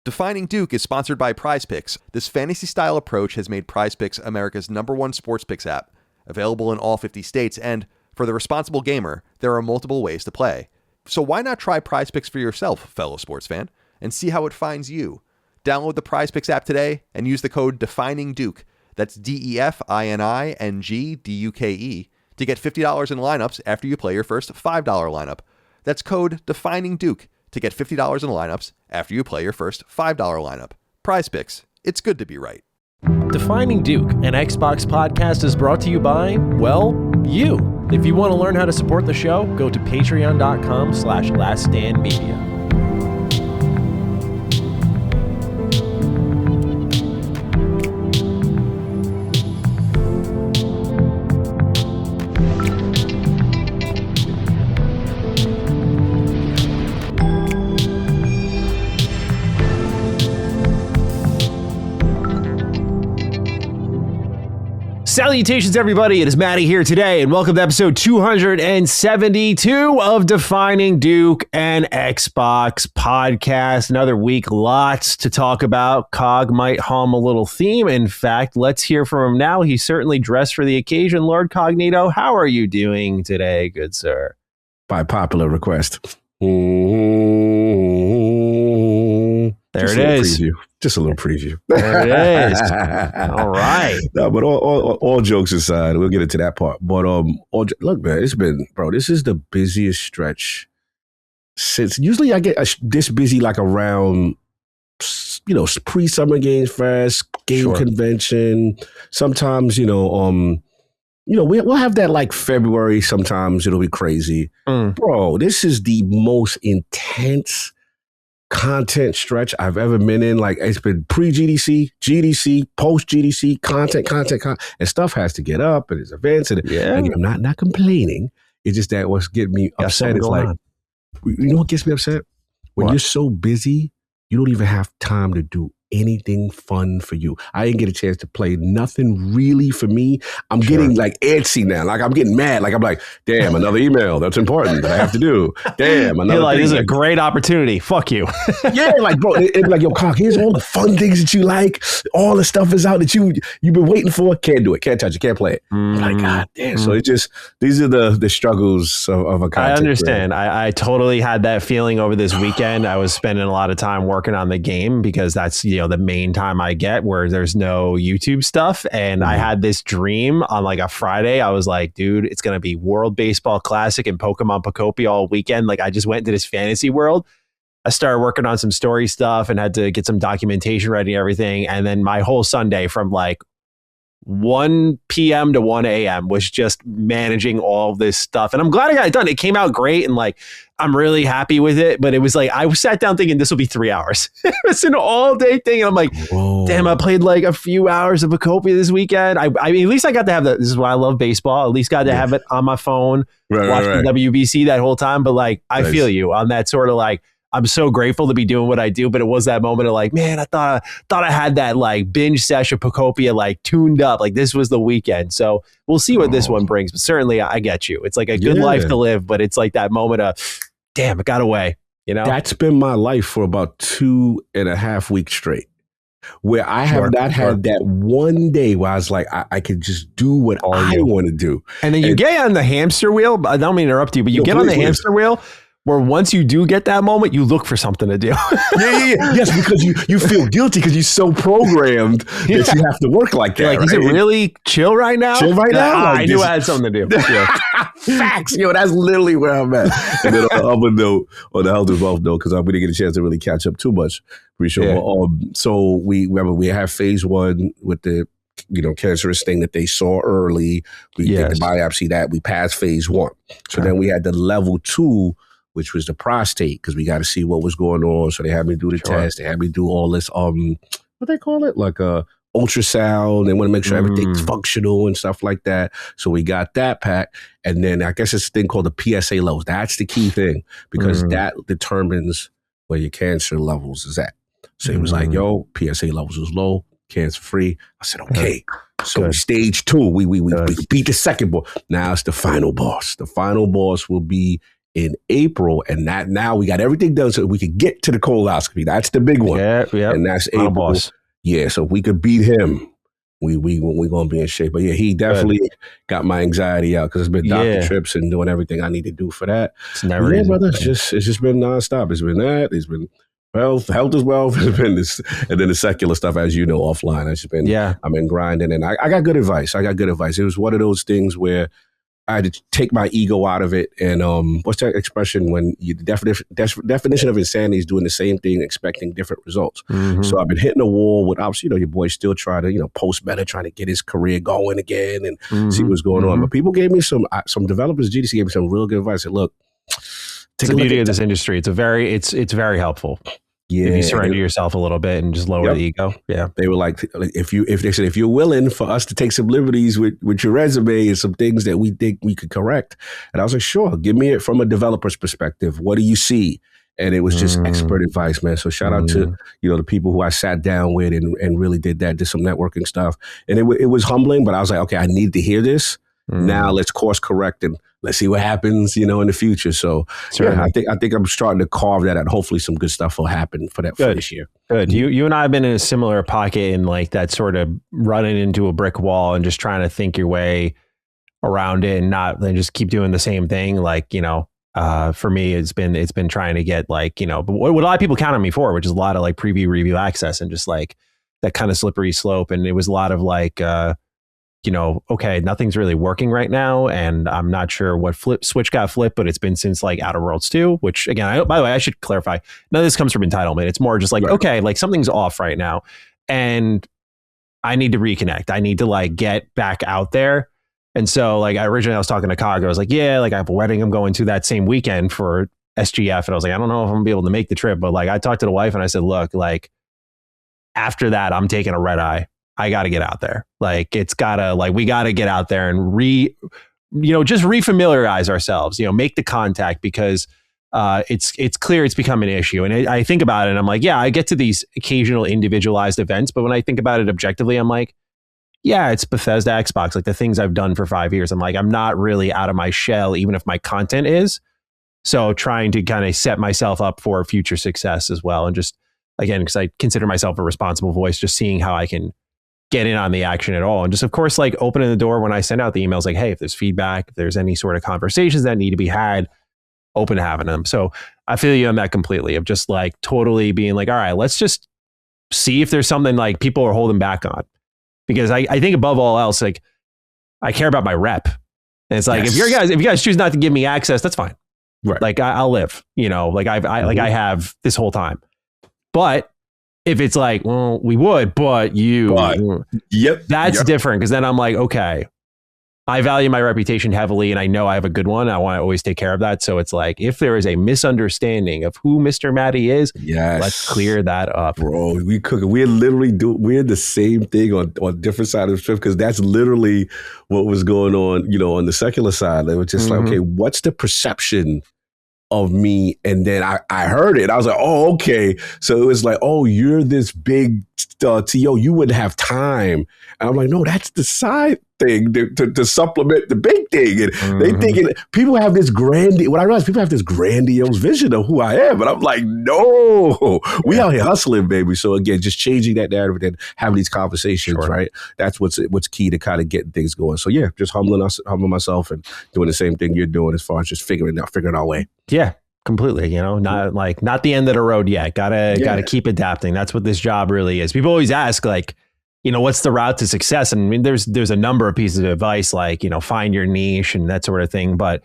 Defining Duke is sponsored by PrizePicks. This fantasy-style approach has made PrizePicks America's #1 sports picks app, available in all 50 states, and for the responsible gamer, there are multiple ways to play. So why not try PrizePicks for yourself, fellow sports fan, and see how it finds you? Download the PrizePicks app today and use the code DEFININGDuke, that's DEFININGDUKE, to get $50 in lineups after you play your first $5 lineup. That's code DEFININGDuke to get $50 in lineups after you play your first $5 lineup. PrizePicks. It's good to be right. Defining Duke, an Xbox podcast, is brought to you by, well, you. If you want to learn how to support the show, go to patreon.com/laststandmedia. Salutations, everybody. It is Maddie here today, and welcome to episode 272 of Defining Duke, an Xbox podcast. Another week, lots to talk about. Cog might hum a little theme. In fact, let's hear from him now. He's certainly dressed for the occasion. Lord Cognito, how are you doing today, good sir? By popular request. There it is. Just a little preview. There it is. All right. No, but all jokes aside, we'll get into that part. But look, man, this is the busiest stretch since. Usually, I get this busy like around, pre-summer games fest, game convention. Sometimes, we'll have that like February. Sometimes it'll be crazy, bro. This is the most intense content stretch I've ever been in. Like, it's been pre-GDC, GDC, post-GDC, content, and stuff has to get up, and there's events, and again, I'm not complaining. It's just that what's getting me upset is like, you know what gets me upset? When you're so busy, you don't even have time to do anything fun for you. I didn't get a chance to play nothing really for me. I'm getting like antsy now. Like, I'm getting mad. Like, I'm like, damn, another email that's important that I have to do. Damn, another thing. This is a great opportunity. Fuck you. Yeah, like, bro, it'd be like, yo, Cock, here's all the fun things that you like. All the stuff is out that you've been waiting for. Can't do it. Can't touch it. Can't play it. Like, God damn. So it just, these are the struggles of a content. I understand. I totally had that feeling over this weekend. I was spending a lot of time working on the game because that's, the main time I get where there's no YouTube stuff. And I had this dream on like a Friday. I was like, dude, it's going to be World Baseball Classic and Pokemon Pokopia all weekend. Like, I just went into this fantasy world. I started working on some story stuff and had to get some documentation ready and everything. And then my whole Sunday from like 1 p.m. to 1 a.m. was just managing all this stuff. And I'm glad I got it done. It came out great. And like, I'm really happy with it. But it was like, I sat down thinking this will be 3 hours. It's an all day thing. And I'm like, damn, I played like a few hours of Pokopia this weekend. I mean, at least I got to have that. This is why I love baseball. At least got to have it on my phone, watching WBC that whole time. But like, I feel you on that sort of like, I'm so grateful to be doing what I do, but it was that moment of like, man, I thought I had that like binge session Pokopia like tuned up. Like, this was the weekend. So we'll see what this one brings. But certainly I get you. It's like a good life to live, but it's like that moment of, damn, it got away. That's been my life for about 2.5 weeks straight, where I have not had that one day where I was like, I could just do what I want to do. And then you get on the hamster wheel. I don't mean to interrupt you, but you get on the hamster wheel. Where once you do get that moment, you look for something to do. Yeah. Yes, because you feel guilty because you're so programmed that you have to work like that. Like, is it really chill right now? Like, I knew I had something to do. Yeah. Facts. That's literally where I'm at. And then on the other note, on the health and wealth note, because we didn't get a chance to really catch up too much. Pretty sure. Yeah. So we have phase 1 with the cancerous thing that they saw early. We did the biopsy that we passed phase 1. So then we had the level 2, which was the prostate, because we got to see what was going on. So they had me do the test. They had me do all this, what they call it? Like ultrasound. They want to make sure everything's functional and stuff like that. So we got that pack. And then I guess it's a thing called the PSA levels. That's the key thing, because that determines where your cancer levels is at. So he was like, yo, PSA levels is low, cancer free. I said, okay. So stage 2, we beat the second boss. Now it's the final boss. The final boss will be in April, and that now we got everything done so we could get to the colonoscopy. That's the big one. Yeah. And that's April. Boss. Yeah, so if we could beat him, we gonna be in shape. But yeah, he definitely got my anxiety out because it's been doctor trips and doing everything I need to do for that. It's never easy. Brother. It's just been nonstop. It's been that. It's been health is wealth. It's been this, and then the secular stuff, as you know, offline. It's been I've been grinding, and I got good advice. It was one of those things where I had to take my ego out of it. And what's that expression when you definition of insanity is doing the same thing, expecting different results. Mm-hmm. So I've been hitting a wall with, obviously, your boy still trying to, post meta, trying to get his career going again and see what's going on. But people gave me some developers, GDC gave me some real good advice. Said, look, it's the beauty of this industry. It's very helpful. Yeah, if you surrender yourself a little bit and just lower the ego. Yeah, they were like, if you're willing for us to take some liberties with your resume and some things that we think we could correct, and I was like, sure, give me it from a developer's perspective. What do you see? And it was just expert advice, man. So shout out to the people who I sat down with and really did some networking stuff, and it was humbling. But I was like, okay, I need to hear this. Now let's course correct and let's see what happens, in the future. So I think I'm starting to carve that out. Hopefully some good stuff will happen for this year. Good. You and I have been in a similar pocket in like that sort of running into a brick wall and just trying to think your way around it and just keep doing the same thing. Like, for me, it's been trying to get like, but what a lot of people count on me for, which is a lot of like preview review access and just like that kind of slippery slope. And it was a lot of like, okay, nothing's really working right now, and I'm not sure what switch got flipped, but it's been since like Outer Worlds 2, which again, by the way, I should clarify, none of this comes from entitlement. It's more just like, okay, like something's off right now, and I need to reconnect. I need to like get back out there. And so like I was talking to Cog, I was like, yeah, like I have a wedding I'm going to that same weekend for SGF, and I was like, I don't know if I'm gonna be able to make the trip, but like I talked to the wife and I said, look, like after that, I'm taking a red eye. I got to get out there. Like we got to get out there and just refamiliarize ourselves, make the contact, because it's clear it's become an issue. And I think about it and I'm like, yeah, I get to these occasional individualized events, but when I think about it objectively, I'm like, yeah, it's Bethesda Xbox, like the things I've done for 5 years. I'm like, I'm not really out of my shell, even if my content is. So trying to kind of set myself up for future success as well. And just, again, because I consider myself a responsible voice, just seeing how I can get in on the action at all. And just, of course, like opening the door when I send out the emails, like, hey, if there's feedback, if there's any sort of conversations that need to be had, open to having them. So I feel you on that completely, of just like totally being like, all right, let's just see if there's something like people are holding back on. Because I think above all else, like I care about my rep. And it's like, if you guys choose not to give me access, that's fine. Right. Like I'll live, like I have this whole time. But if it's like, well, we would, that's different. Because then I'm like, okay, I value my reputation heavily and I know I have a good one. I want to always take care of that. So it's like, if there is a misunderstanding of who Mr. Matty is, let's clear that up. Bro, we're the same thing on different side of the strip, because that's literally what was going on, on the secular side. It was just like, okay, what's the perception of me? And then I heard it. I was like, oh, okay. So it was like, oh, you're this big TO. You wouldn't have time. And I'm like, no, that's the side thing to supplement the big thing. And they thinking people have this what I realize, people have this grandiose vision of who I am. And I'm like, no, we out here hustling, baby. So again, just changing that narrative and having these conversations, right? That's what's key to kind of getting things going. So yeah, just humbling myself and doing the same thing you're doing as far as just figuring our way. Yeah. Completely, not the end of the road yet. Gotta keep adapting. That's what this job really is. People always ask, like, what's the route to success? And I mean, there's a number of pieces of advice, like, find your niche and that sort of thing. But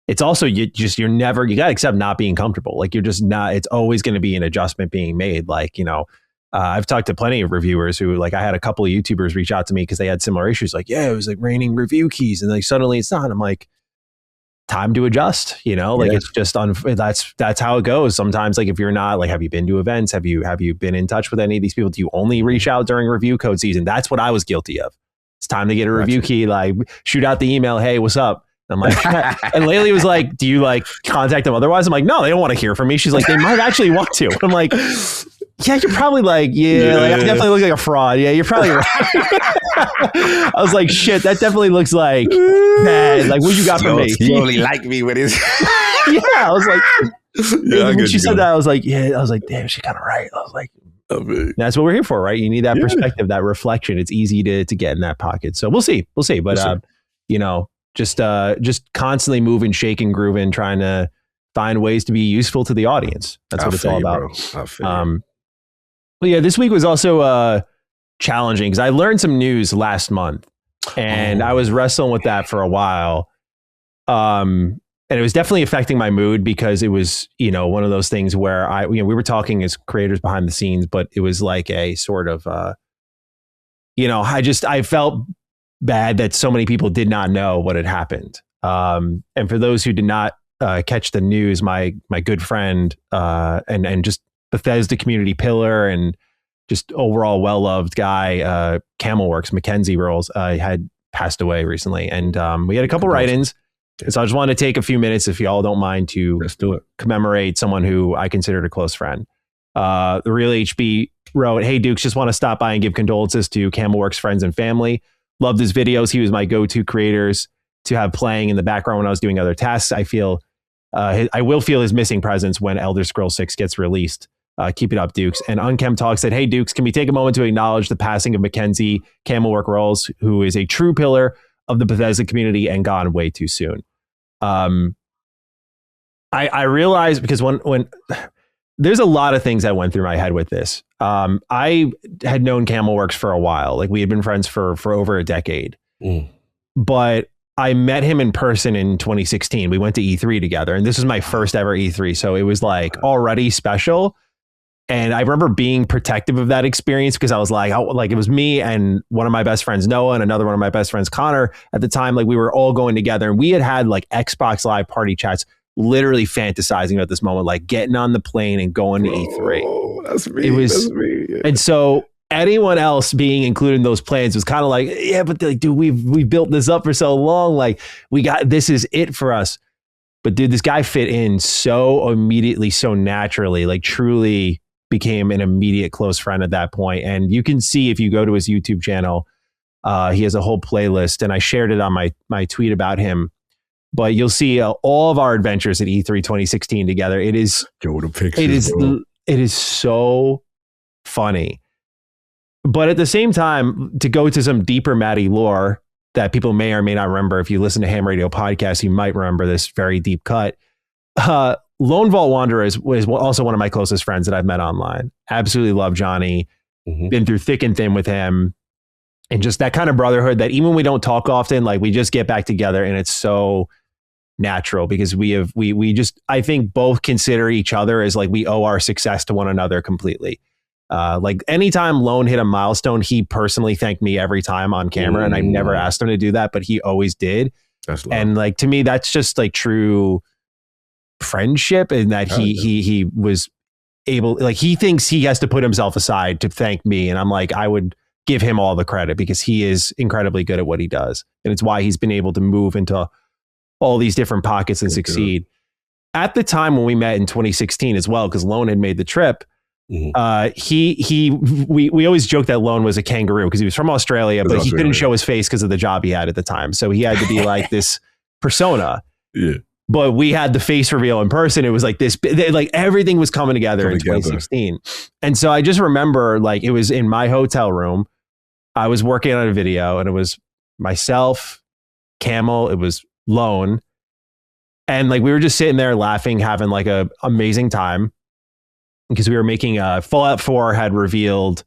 it's also, you gotta accept not being comfortable. Like, you're just not, it's always going to be an adjustment being made. Like, I've talked to plenty of reviewers who, like, I had a couple of YouTubers reach out to me because they had similar issues. Like, yeah, it was like raining review keys. And like suddenly it's not. I'm like, time to adjust, it's just that's how it goes. Sometimes, like, if you're not, like, have you been to events? Have you been in touch with any of these people? Do you only reach out during review code season? That's what I was guilty of. It's time to get a review key, like shoot out the email. Hey, what's up? And I'm like, and Laylee was like, do you like contact them otherwise? I'm like, no, they don't want to hear from me. She's like, they might actually want to. And I'm like, yeah, you're probably like, like, I definitely look like a fraud. Yeah, you're probably right. I was like, shit, that definitely looks like bad. Like, what you got for me? You only like me when it's... Yeah, I was like, Yeah, when she said that, I was like, damn, she's kind of right. I was like, that's what we're here for, right? You need that perspective, that reflection. It's easy to get in that pocket. So we'll see. But just constantly moving, shaking, grooving, trying to find ways to be useful to the audience. That's what it's all about. Well, yeah, this week was also challenging because I learned some news last month, and I was wrestling with that for a while. And it was definitely affecting my mood because it was, one of those things where we were talking as creators behind the scenes, but it was like a sort of, I felt bad that so many people did not know what had happened. And for those who did not catch the news, my good friend and just Bethesda community pillar and just overall well-loved guy, Camelworks, Mackenzie Rolls, had passed away recently. And we had a couple write-ins. So I just wanted to take a few minutes, if y'all don't mind, to commemorate someone who I considered a close friend. The Real HB wrote, "Hey Dukes, just want to stop by and give condolences to Camelworks friends and family. Loved his videos. He was my go-to creators to have playing in the background when I was doing other tasks. I will feel his missing presence when Elder Scrolls 6 gets released. Keep it up, Dukes." And Unchem Talk said, "Hey Dukes, can we take a moment to acknowledge the passing of Mackenzie Camelwork Rolls, who is a true pillar of the Bethesda community and gone way too soon." I realized, because when there's a lot of things that went through my head with this. I had known Camelworks for a while. Like, we had been friends for over a decade, but I met him in person in 2016. We went to E3 together, and this was my first ever E3. So it was like already special. And I remember being protective of that experience because I was like, it was me and one of my best friends, Noah, and another one of my best friends, Connor, at the time. Like, we were all going together, and we had like Xbox Live party chats, literally fantasizing about this moment, like getting on the plane and going to E3. Oh, that's me. That's me. Yeah. And so anyone else being included in those plans was kind of like, yeah, but like, dude, we've built this up for so long. Like, this is it for us. But dude, this guy fit in so immediately, so naturally, like truly became an immediate close friend at that point. And you can see, if you go to his YouTube channel, he has a whole playlist, and I shared it on my tweet about him. But you'll see all of our adventures at E3 2016 together. It is so funny. But at the same time, to go to some deeper Maddie lore that people may or may not remember, if you listen to Ham Radio Podcast, you might remember this very deep cut. Lone Vault Wanderer was also one of my closest friends that I've met online. Absolutely love Johnny. Been through thick and thin with him. And just that kind of brotherhood that even when we don't talk often, like, we just get back together, and it's so natural because we just, I think, both consider each other as like we owe our success to one another completely. Like, anytime Lone hit a milestone, he personally thanked me every time on camera, and I never asked him to do that, but he always did. And like, to me, that's just like true friendship, and that he was able, like, he thinks he has to put himself aside to thank me, and I'm like, I would give him all the credit because he is incredibly good at what he does, and it's why he's been able to move into all these different pockets and succeed. At the time when we met in 2016 as well, because Lone had made the trip, we always joked that Lone was a kangaroo because he was from Australia, but he couldn't show his face because of the job he had at the time, so he had to be like this persona. But we had the face reveal in person. It was like this, like everything was coming together in 2016. And so I just remember, like, it was in my hotel room. I was working on a video, and it was myself, Camel, it was Lone. And like, we were just sitting there laughing, having like a amazing time, because we were making Fallout 4 had revealed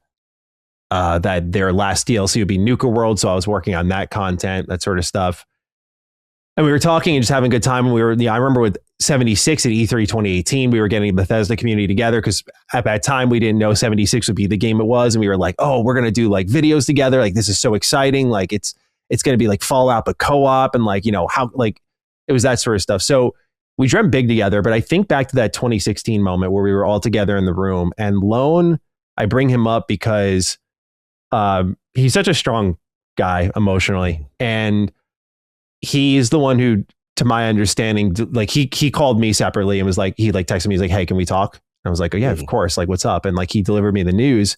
that their last DLC would be Nuka World. So I was working on that content, that sort of stuff. And we were talking and just having a good time. And I remember with 76 at E3 2018, we were getting the Bethesda community together because at that time we didn't know 76 would be the game it was. And we were like, oh, we're going to do like videos together. Like, this is so exciting. Like, it's going to be like Fallout, but co-op, and like, how, like, it was that sort of stuff. So we dreamt big together. But I think back to that 2016 moment where we were all together in the room, and Lone, I bring him up because he's such a strong guy emotionally. And he's the one who, to my understanding, like, he called me separately and was like, he like texted me, he's like, hey, can we talk? And I was like, oh yeah, of course. Like, what's up? And like, he delivered me the news.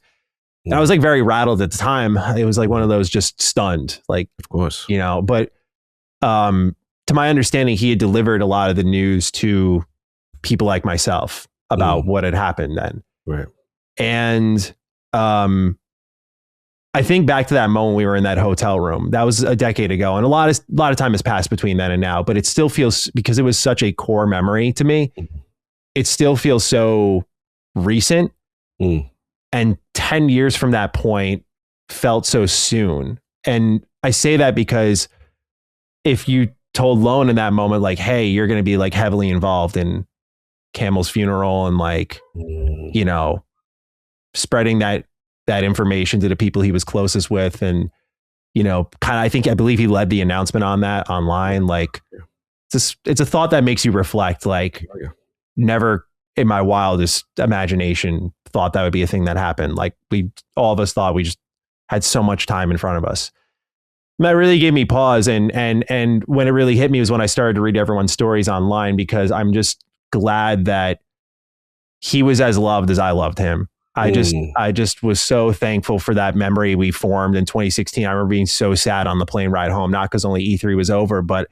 And I was like very rattled at the time. It was like one of those just stunned, like, of course, but to my understanding, he had delivered a lot of the news to people like myself about what had happened then. Right. And I think back to that moment we were in that hotel room. That was a decade ago, and a lot of time has passed between then and now. But it still feels, because it was such a core memory to me, it still feels so recent. And 10 years from that point felt so soon. And I say that because if you told Lone in that moment, like, hey, you're going to be like heavily involved in Camel's funeral and like, you know, spreading that information to the people he was closest with, and, you know, I believe he led the announcement on that online. Like, it's a thought that makes you reflect. Like, never in my wildest imagination thought that would be a thing that happened. Like, all of us thought we just had so much time in front of us. And that really gave me pause. And when it really hit me was when I started to read everyone's stories online, because I'm just glad that he was as loved as I loved him. I just was so thankful for that memory we formed in 2016. I remember being so sad on the plane ride home, not because only E3 was over, but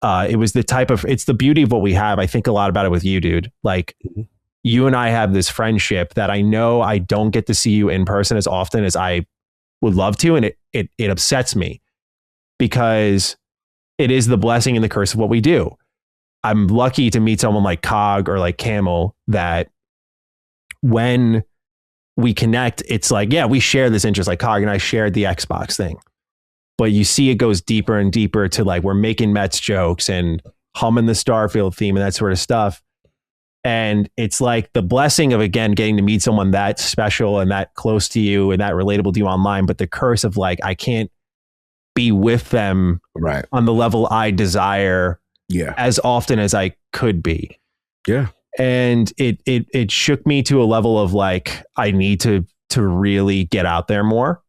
it was it's the beauty of what we have. I think a lot about it with you, dude. Like, you and I have this friendship that I know I don't get to see you in person as often as I would love to. And it upsets me, because it is the blessing and the curse of what we do. I'm lucky to meet someone like Cog or like Camel, that when we connect, it's like, yeah, we share this interest. Like, Cog and I shared the Xbox thing, but you see it goes deeper and deeper to like, we're making Mets jokes and humming the Starfield theme and that sort of stuff. And it's like the blessing of, again, getting to meet someone that special and that close to you and that relatable to you online, but the curse of like, I can't be with them right on the level I desire as often as I could be. Yeah. And it shook me to a level of like, I need to really get out there more.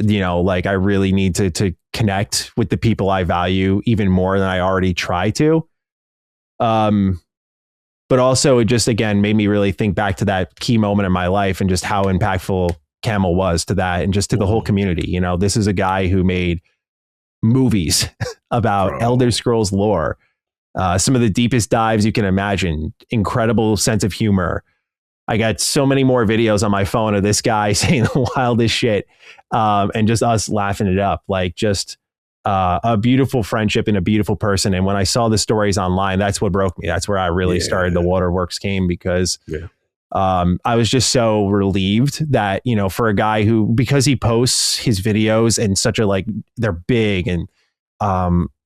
You know, like, I really need to connect with the people I value even more than I already try to. But also it just, again, made me really think back to that key moment in my life and just how impactful Camel was to that and just to the whole community. You know, this is a guy who made movies about Elder Scrolls lore, some of the deepest dives you can imagine, incredible sense of humor. I got so many more videos on my phone of this guy saying the wildest shit, and just us laughing it up. Like, just a beautiful friendship and a beautiful person. And when I saw the stories online, that's what broke me. That's where I really started. The waterworks came, because I was just so relieved that, you know, for a guy who, because he posts his videos in such a, like, they're big, and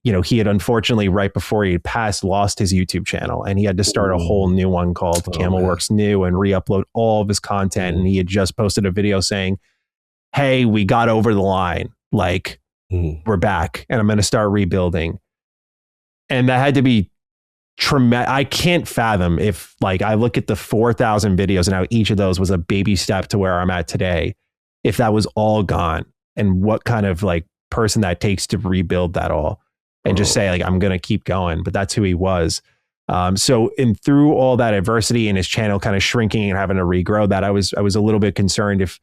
you know, he had unfortunately, right before he had passed, lost his YouTube channel, and he had to start a whole new one called Camelworks New and re-upload all of his content. And he had just posted a video saying, hey, we got over the line. Like, we're back and I'm going to start rebuilding. And that had to be tremendous. I can't fathom if, like, I look at the 4,000 videos and how each of those was a baby step to where I'm at today, if that was all gone, and what kind of like person that takes to rebuild that all and just say, like, I'm going to keep going. But that's who he was. So through all that adversity and his channel kind of shrinking and having to regrow that, I was a little bit concerned if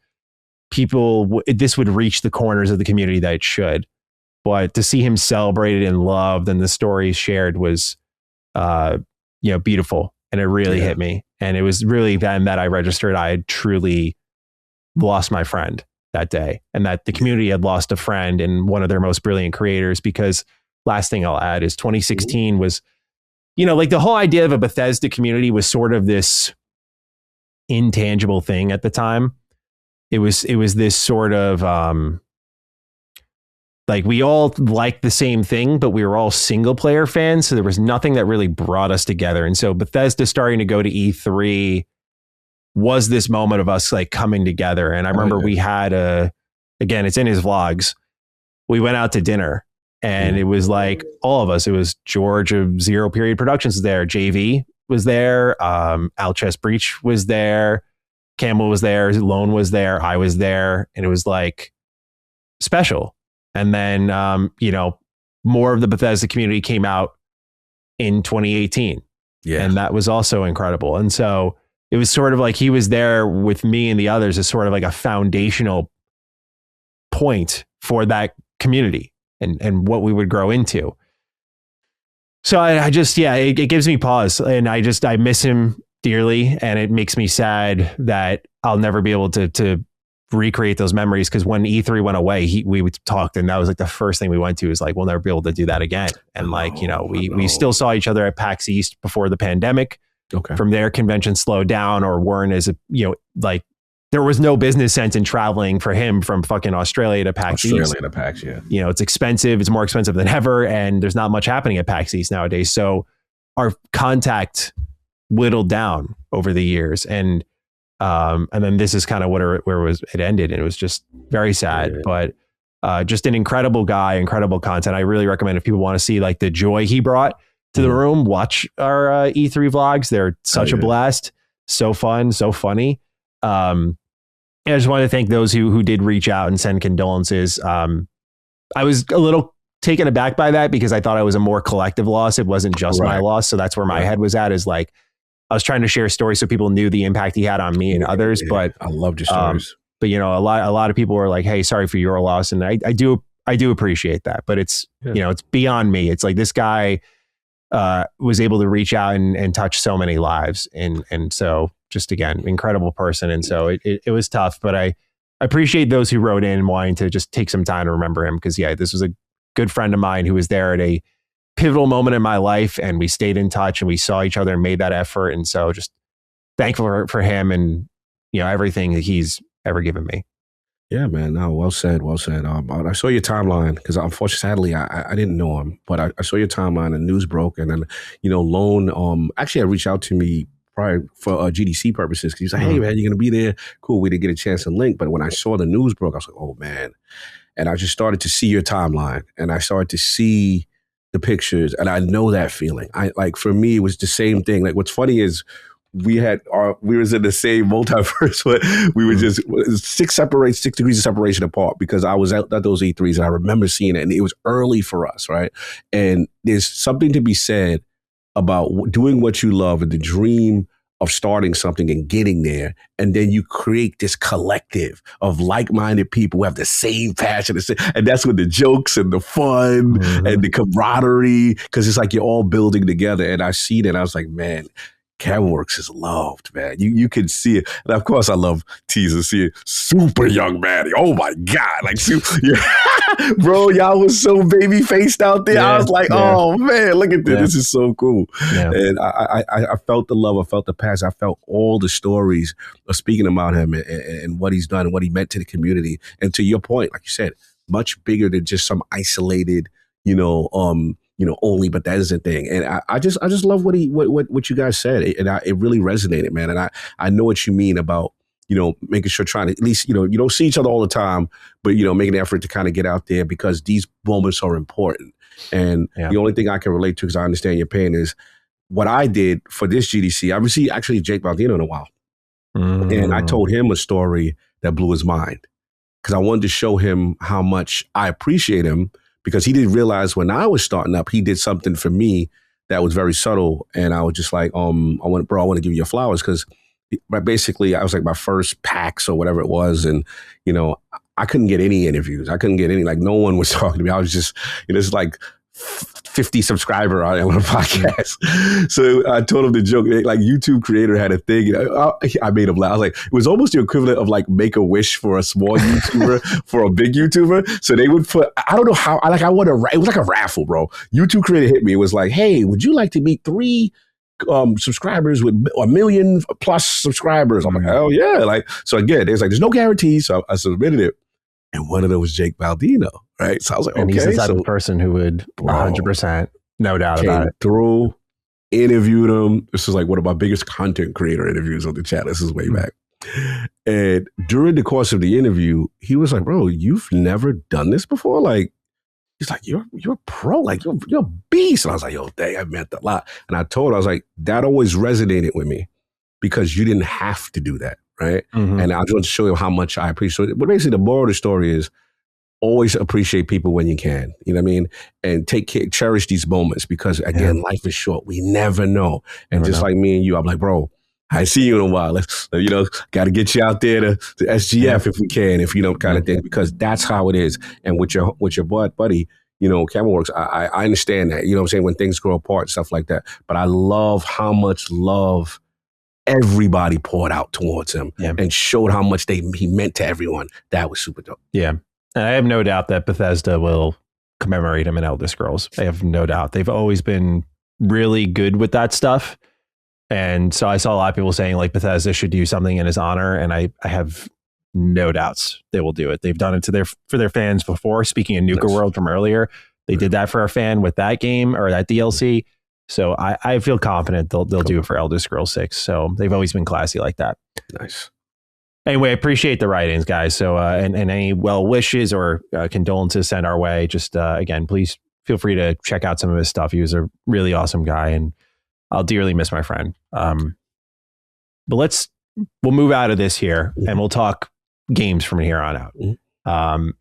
this would reach the corners of the community that it should. But to see him celebrated and loved and the stories shared was, beautiful. And it really hit me. And it was really then that I registered I had truly lost my friend that day, and that the community had lost a friend and one of their most brilliant creators. Because last thing I'll add is 2016 was, you know, like, the whole idea of a Bethesda community was sort of this intangible thing at the time. It was this sort of, like, we all liked the same thing, but we were all single player fans. So there was nothing that really brought us together. And so Bethesda starting to go to E3 was this moment of us, like, coming together. And I remember we had again, it's in his vlogs. We went out to dinner, and it was like all of us. It was George of Zero Period Productions was there. JV was there. Alchess Breach was there. Camel was there. Lone was there. I was there. And it was like special. And then, more of the Bethesda community came out in 2018. Yeah. And that was also incredible. And so it was sort of like he was there with me and the others as sort of like a foundational point for that community and what we would grow into. So I just, it gives me pause, and I miss him dearly, and it makes me sad that I'll never be able to recreate those memories. Because when E3 went away, we talked, and that was like the first thing we went to is like, we'll never be able to do that again. And we still saw each other at PAX East before the pandemic. Okay. From there, conventions slowed down or weren't as, there was no business sense in traveling for him from fucking Australia to PAX East. Yeah. It's expensive. It's more expensive than ever. And there's not much happening at PAX East nowadays. So our contact whittled down over the years. And then this is kind of where it ended. And it was just very sad, but just an incredible guy, incredible content. I really recommend if people want to see like the joy he brought to the room, watch our E3 vlogs. They're such a blast. So fun, so funny. I just want to thank those who did reach out and send condolences. I was a little taken aback by that because I thought it was a more collective loss. It wasn't just my loss. So that's where my head was at, is like, I was trying to share a story so people knew the impact he had on me and others. But I loved your stories. But a lot of people were like, "Hey, sorry for your loss," and I do appreciate that. But it's it's beyond me. It's like this guy was able to reach out and touch so many lives, and so just again, incredible person. And so it was tough, but I appreciate those who wrote in wanting to just take some time to remember him, because this was a good friend of mine who was there at a pivotal moment in my life, and we stayed in touch and we saw each other and made that effort. And so just thankful for him and everything that he's ever given me. Yeah, man. No, well said. Well said. I saw your timeline because unfortunately, sadly, I didn't know him, but I saw your timeline and news broke. And then, Lone, actually, I reached out to me probably for GDC purposes, because he's like, "Hey, man, you're going to be there." Cool. We didn't get a chance to link. But when I saw the news broke, I was like, "Oh, man." And I just started to see your timeline, and I started to see the pictures, and I know that feeling. For me, it was the same thing. Like, what's funny is we was in the same multiverse, but we were just 6 degrees of separation apart, because I was at those E3s and I remember seeing it, and it was early for us, right? And there's something to be said about doing what you love and the dream of starting something and getting there. And then you create this collective of like-minded people who have the same passion. And that's when the jokes and the fun and the camaraderie, because it's like you're all building together. And I see that, I was like, man, Camelworks is loved, man. You can see it. And of course, I love teasing, seeing super young Manny. Oh my God. Like, bro, y'all was so baby faced out there. I was like, oh man, look at this. This is so cool. Yeah. And I felt the love. I felt the passion. I felt all the stories of speaking about him and what he's done and what he meant to the community. And to your point, like you said, much bigger than just some isolated, only Bethesda thing. And I just love what you guys said. And it really resonated, man. And I know what you mean about, making sure, trying to at least, you don't see each other all the time, but, making an effort to kind of get out there, because these moments are important. And the only thing I can relate to, because I understand your pain, is what I did for this GDC. I received actually Jake Baldino in a while. And I told him a story that blew his mind, because I wanted to show him how much I appreciate him, because he didn't realize when I was starting up, he did something for me that was very subtle. And I was just like, I want to give you your flowers, because basically I was like my first PAX or whatever it was. And, I couldn't get any interviews. I couldn't get any, like, no one was talking to me. I was just, it's like 50 subscriber on a podcast. So I told him the joke, like YouTube creator had a thing. I made him laugh. I was like, it was almost the equivalent of like Make-A-Wish for a small YouTuber for a big YouTuber. So they would put, I don't know how, it was like a raffle, bro. YouTube creator hit me. It was like, "Hey, would you like to meet 3 subscribers with 1 million plus subscribers?" I'm like, "Oh yeah." Like, so again, there's no guarantee. So I submitted it. And one of them was Jake Baldino, right? So I was like, and okay. He's the type of person who would 100%, no doubt about it. Through, interviewed him. This was like one of my biggest content creator interviews on the channel. This is way back. And during the course of the interview, he was like, "Bro, you've never done this before?" Like, he's like, you're a pro, like you're a beast. And I was like, "Yo, dang, I meant a lot." And I told her, I was like, that always resonated with me, because you didn't have to do that. Right. And I just want to show you how much I appreciate it. But basically, the moral of the story is always appreciate people when you can. You know what I mean? And cherish these moments, because again, life is short. We never know. And just like me and you, I'm like, "Bro, I see you in a while. Let's, got to get you out there to SGF if we can, if kind of thing," because that's how it is. And with your buddy, Camelworks, I understand that, you know what I'm saying, when things grow apart, stuff like that. But I love how much love everybody poured out towards him and showed how much he meant to everyone. That was super dope. Yeah. And I have no doubt that Bethesda will commemorate him in Elder Scrolls. I have no doubt. They've always been really good with that stuff. And so I saw a lot of people saying like Bethesda should do something in his honor. And I have no doubts they will do it. They've done it for their fans before. Speaking of Nuka World from earlier, they did that for a fan with that game or that DLC. So I feel confident they'll do it for Elder Scrolls 6. So they've always been classy like that. Nice. Anyway, I appreciate the write-ins, guys. So and any well wishes or condolences sent our way. Just again, please feel free to check out some of his stuff. He was a really awesome guy, and I'll dearly miss my friend. But we'll move out of this here, and we'll talk games from here on out.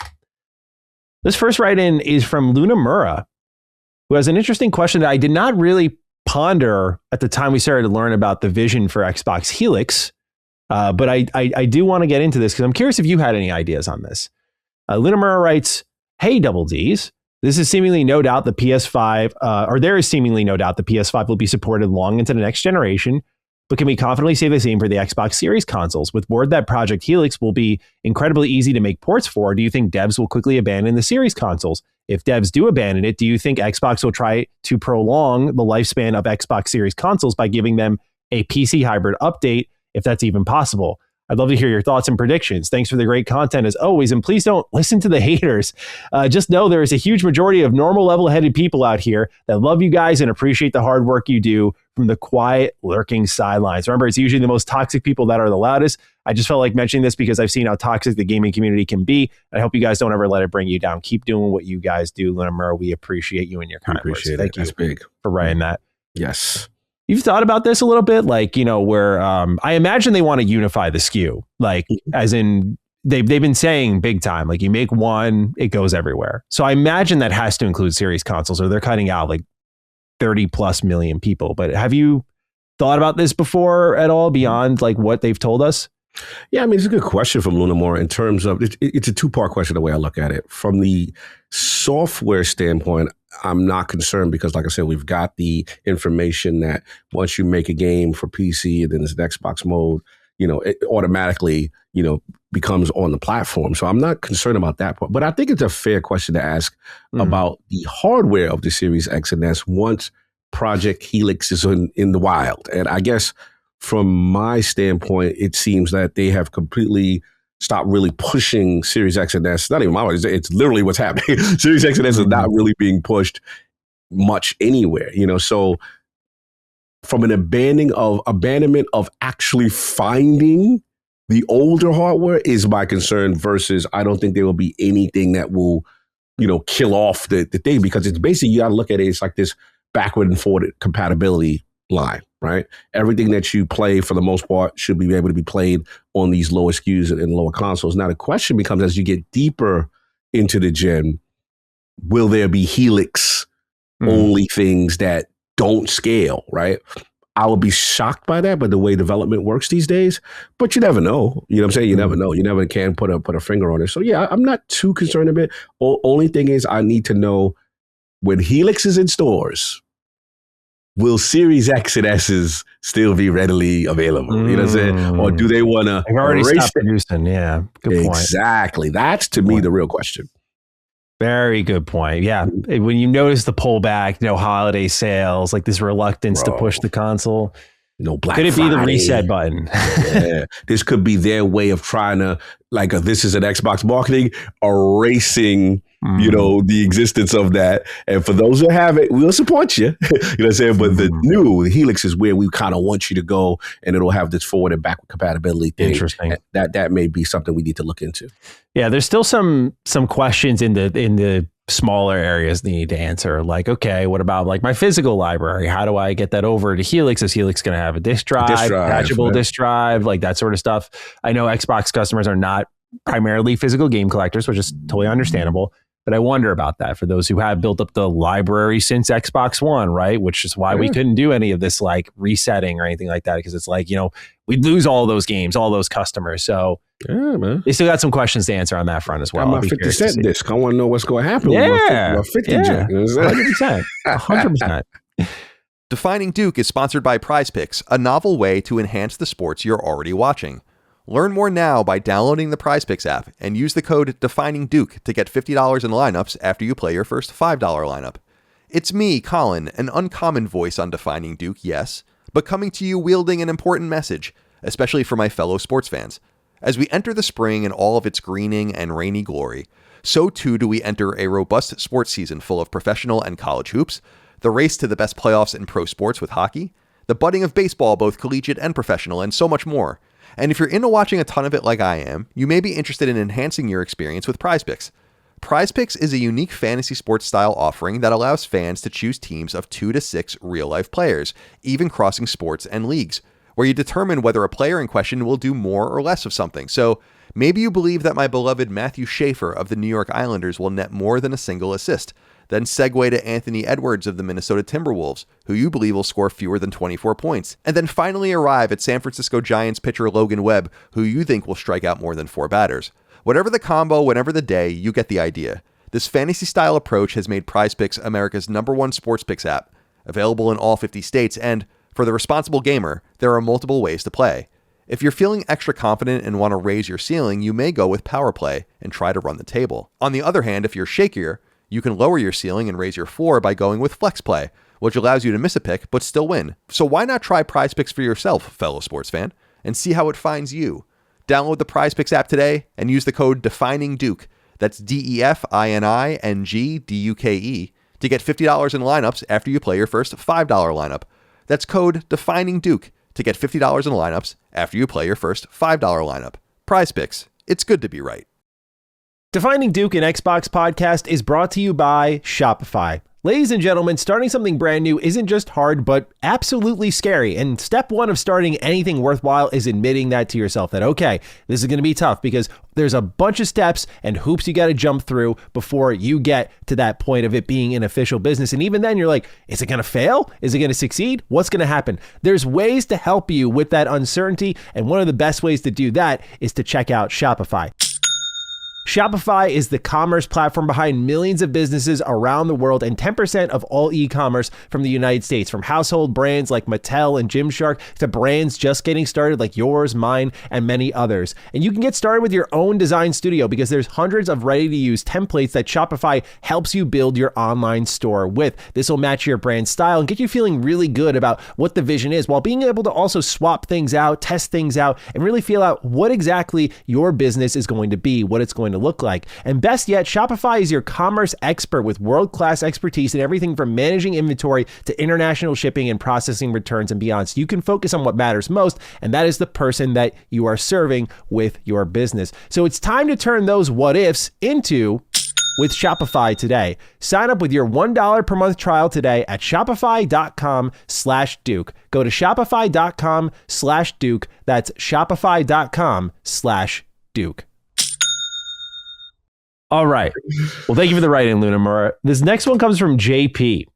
This first write-in is from Luna Mura, who has an interesting question that I did not really ponder at the time we started to learn about the vision for Xbox Helix. But I do want to get into this because I'm curious if you had any ideas on this. Luna Mura writes, "Hey, Double Ds. This is seemingly no doubt the PS5, or there is seemingly no doubt the PS5 will be supported long into the next generation, but can we confidently say the same for the Xbox Series consoles? With word that Project Helix will be incredibly easy to make ports for, do you think devs will quickly abandon the Series consoles? If devs do abandon it, do you think Xbox will try to prolong the lifespan of Xbox Series consoles by giving them a PC hybrid update, if that's even possible? I'd love to hear your thoughts and predictions. Thanks for the great content as always. And please don't listen to the haters. Just know there is a huge majority of normal level-headed people out here that love you guys and appreciate the hard work you do from the quiet, lurking sidelines. Remember, it's usually the most toxic people that are the loudest. I just felt like mentioning this because I've seen how toxic the gaming community can be. I hope you guys don't ever let it bring you down. Keep doing what you guys do, Luna Murrow. We appreciate you and your kind words. Thank you. That's big. For writing that. Yes. You've thought about this a little bit, like, where I imagine they want to unify the SKU, like as in they've been saying big time, like you make one, it goes everywhere. So I imagine that has to include series consoles or they're cutting out like 30 plus million people. But have you thought about this before at all beyond like what they've told us? Yeah, I mean, it's a good question from Luna Moore in terms of it's a two-part question the way I look at it. From the software standpoint, I'm not concerned because, like I said, we've got the information that once you make a game for PC and then there's an Xbox mode, it automatically, becomes on the platform. So I'm not concerned about that part. But I think it's a fair question to ask about the hardware of the Series X and S once Project Helix is in the wild. And I guess from my standpoint, it seems that they have completely stopped really pushing Series X and S. Not even my way. It's literally what's happening. Series X and S is not really being pushed much anywhere, So from an abandonment of actually finding the older hardware is my concern versus I don't think there will be anything that will, kill off the thing because it's basically, you got to look at it. It's like this backward and forward compatibility line, right? Everything that you play for the most part should be able to be played on these lower SKUs and lower consoles. Now the question becomes, as you get deeper into the gen, will there be Helix only things that don't scale, right? I would be shocked by that, but the way development works these days, but you never know. You know what I'm saying? You never know. You never can put a finger on it. So yeah, I'm not too concerned a bit. Only thing is I need to know when Helix is in stores, will Series X and S's still be readily available? You know what I'm saying? Or do they want to already stopped producing? Yeah, good point. Exactly. That's to me the real question. Very good point. Yeah. When you notice the pullback, holiday sales, like this reluctance to push the console. No Black Could it Friday. Be the reset button? Yeah. This could be their way of trying to, this is an Xbox marketing, erasing, the existence of that. And for those who have it, we'll support you. You know what I'm saying? But the Helix is where we kind of want you to go, and it'll have this forward and backward compatibility thing. Interesting. That may be something we need to look into. Yeah, there's still some questions in the smaller areas they need to answer. Like, okay, what about like my physical library? How do I get that over to Helix? Is Helix going to have a disk drive, patchable disk drive, like that sort of stuff? I know Xbox customers are not primarily physical game collectors, which is totally understandable. But I wonder about that for those who have built up the library since Xbox One, right? Which is why we couldn't do any of this like resetting or anything like that, because it's like, we'd lose all those games, all those customers. So Yeah, man. They still got some questions to answer on that front as well. Got my 50 Cent disc. I want to know what's going to happen with my 50 jack. 100%. 100%. Defining Duke is sponsored by PrizePicks, a novel way to enhance the sports you're already watching. Learn more now by downloading the PrizePicks app and use the code DEFININGDuke to get $50 in lineups after you play your first $5 lineup. It's me, Colin, an uncommon voice on Defining Duke, yes, but coming to you wielding an important message, especially for my fellow sports fans. As we enter the spring in all of its greening and rainy glory, so too do we enter a robust sports season full of professional and college hoops, the race to the best playoffs in pro sports with hockey, the budding of baseball, both collegiate and professional, and so much more. And if you're into watching a ton of it like I am, you may be interested in enhancing your experience with PrizePicks. PrizePicks is a unique fantasy sports style offering that allows fans to choose teams of 2 to 6 real-life players, even crossing sports and leagues, where you determine whether a player in question will do more or less of something. So maybe you believe that my beloved Matthew Schaefer of the New York Islanders will net more than a single assist. Then segue to Anthony Edwards of the Minnesota Timberwolves, who you believe will score fewer than 24 points. And then finally arrive at San Francisco Giants pitcher Logan Webb, who you think will strike out more than 4 batters. Whatever the combo, whatever the day, you get the idea. This fantasy-style approach has made PrizePicks America's #1 sports picks app, available in all 50 states, and for the responsible gamer, there are multiple ways to play. If you're feeling extra confident and want to raise your ceiling, you may go with power play and try to run the table. On the other hand, if you're shakier, you can lower your ceiling and raise your floor by going with flex play, which allows you to miss a pick but still win. So why not try PrizePicks for yourself, fellow sports fan, and see how it finds you? Download the PrizePicks app today and use the code DEFININGDuke, that's DEFININGDUKE, to get $50 in lineups after you play your first $5 lineup. That's code DEFININGDuke to get $50 in lineups after you play your first $5 lineup. PrizePicks, it's good to be right. Defining Duke, an Xbox podcast, is brought to you by Shopify. Ladies and gentlemen, starting something brand new isn't just hard, but absolutely scary. And step one of starting anything worthwhile is admitting that to yourself that, okay, this is going to be tough because there's a bunch of steps and hoops you got to jump through before you get to that point of it being an official business. And even then you're like, is it going to fail? Is it going to succeed? What's going to happen? There's ways to help you with that uncertainty. And one of the best ways to do that is to check out Shopify. Shopify is the commerce platform behind millions of businesses around the world and 10% of all e-commerce from the United States, from household brands like Mattel and Gymshark to brands just getting started like yours, mine, and many others. And you can get started with your own design studio because there's hundreds of ready-to-use templates that Shopify helps you build your online store with. This will match your brand style and get you feeling really good about what the vision is while being able to also swap things out, test things out, and really feel out what exactly your business is going to be, what it's going to look like. And best yet, Shopify is your commerce expert with world-class expertise in everything from managing inventory to international shipping and processing returns and beyond. So you can focus on what matters most, and that is the person that you are serving with your business. So it's time to turn those what ifs into with Shopify today. Sign up with your $1 per month trial today at shopify.com/Duke. Go to shopify.com/Duke. That's shopify.com/Duke. All right. Well, thank you for the write-in, Lunamura. This next one comes from JP. It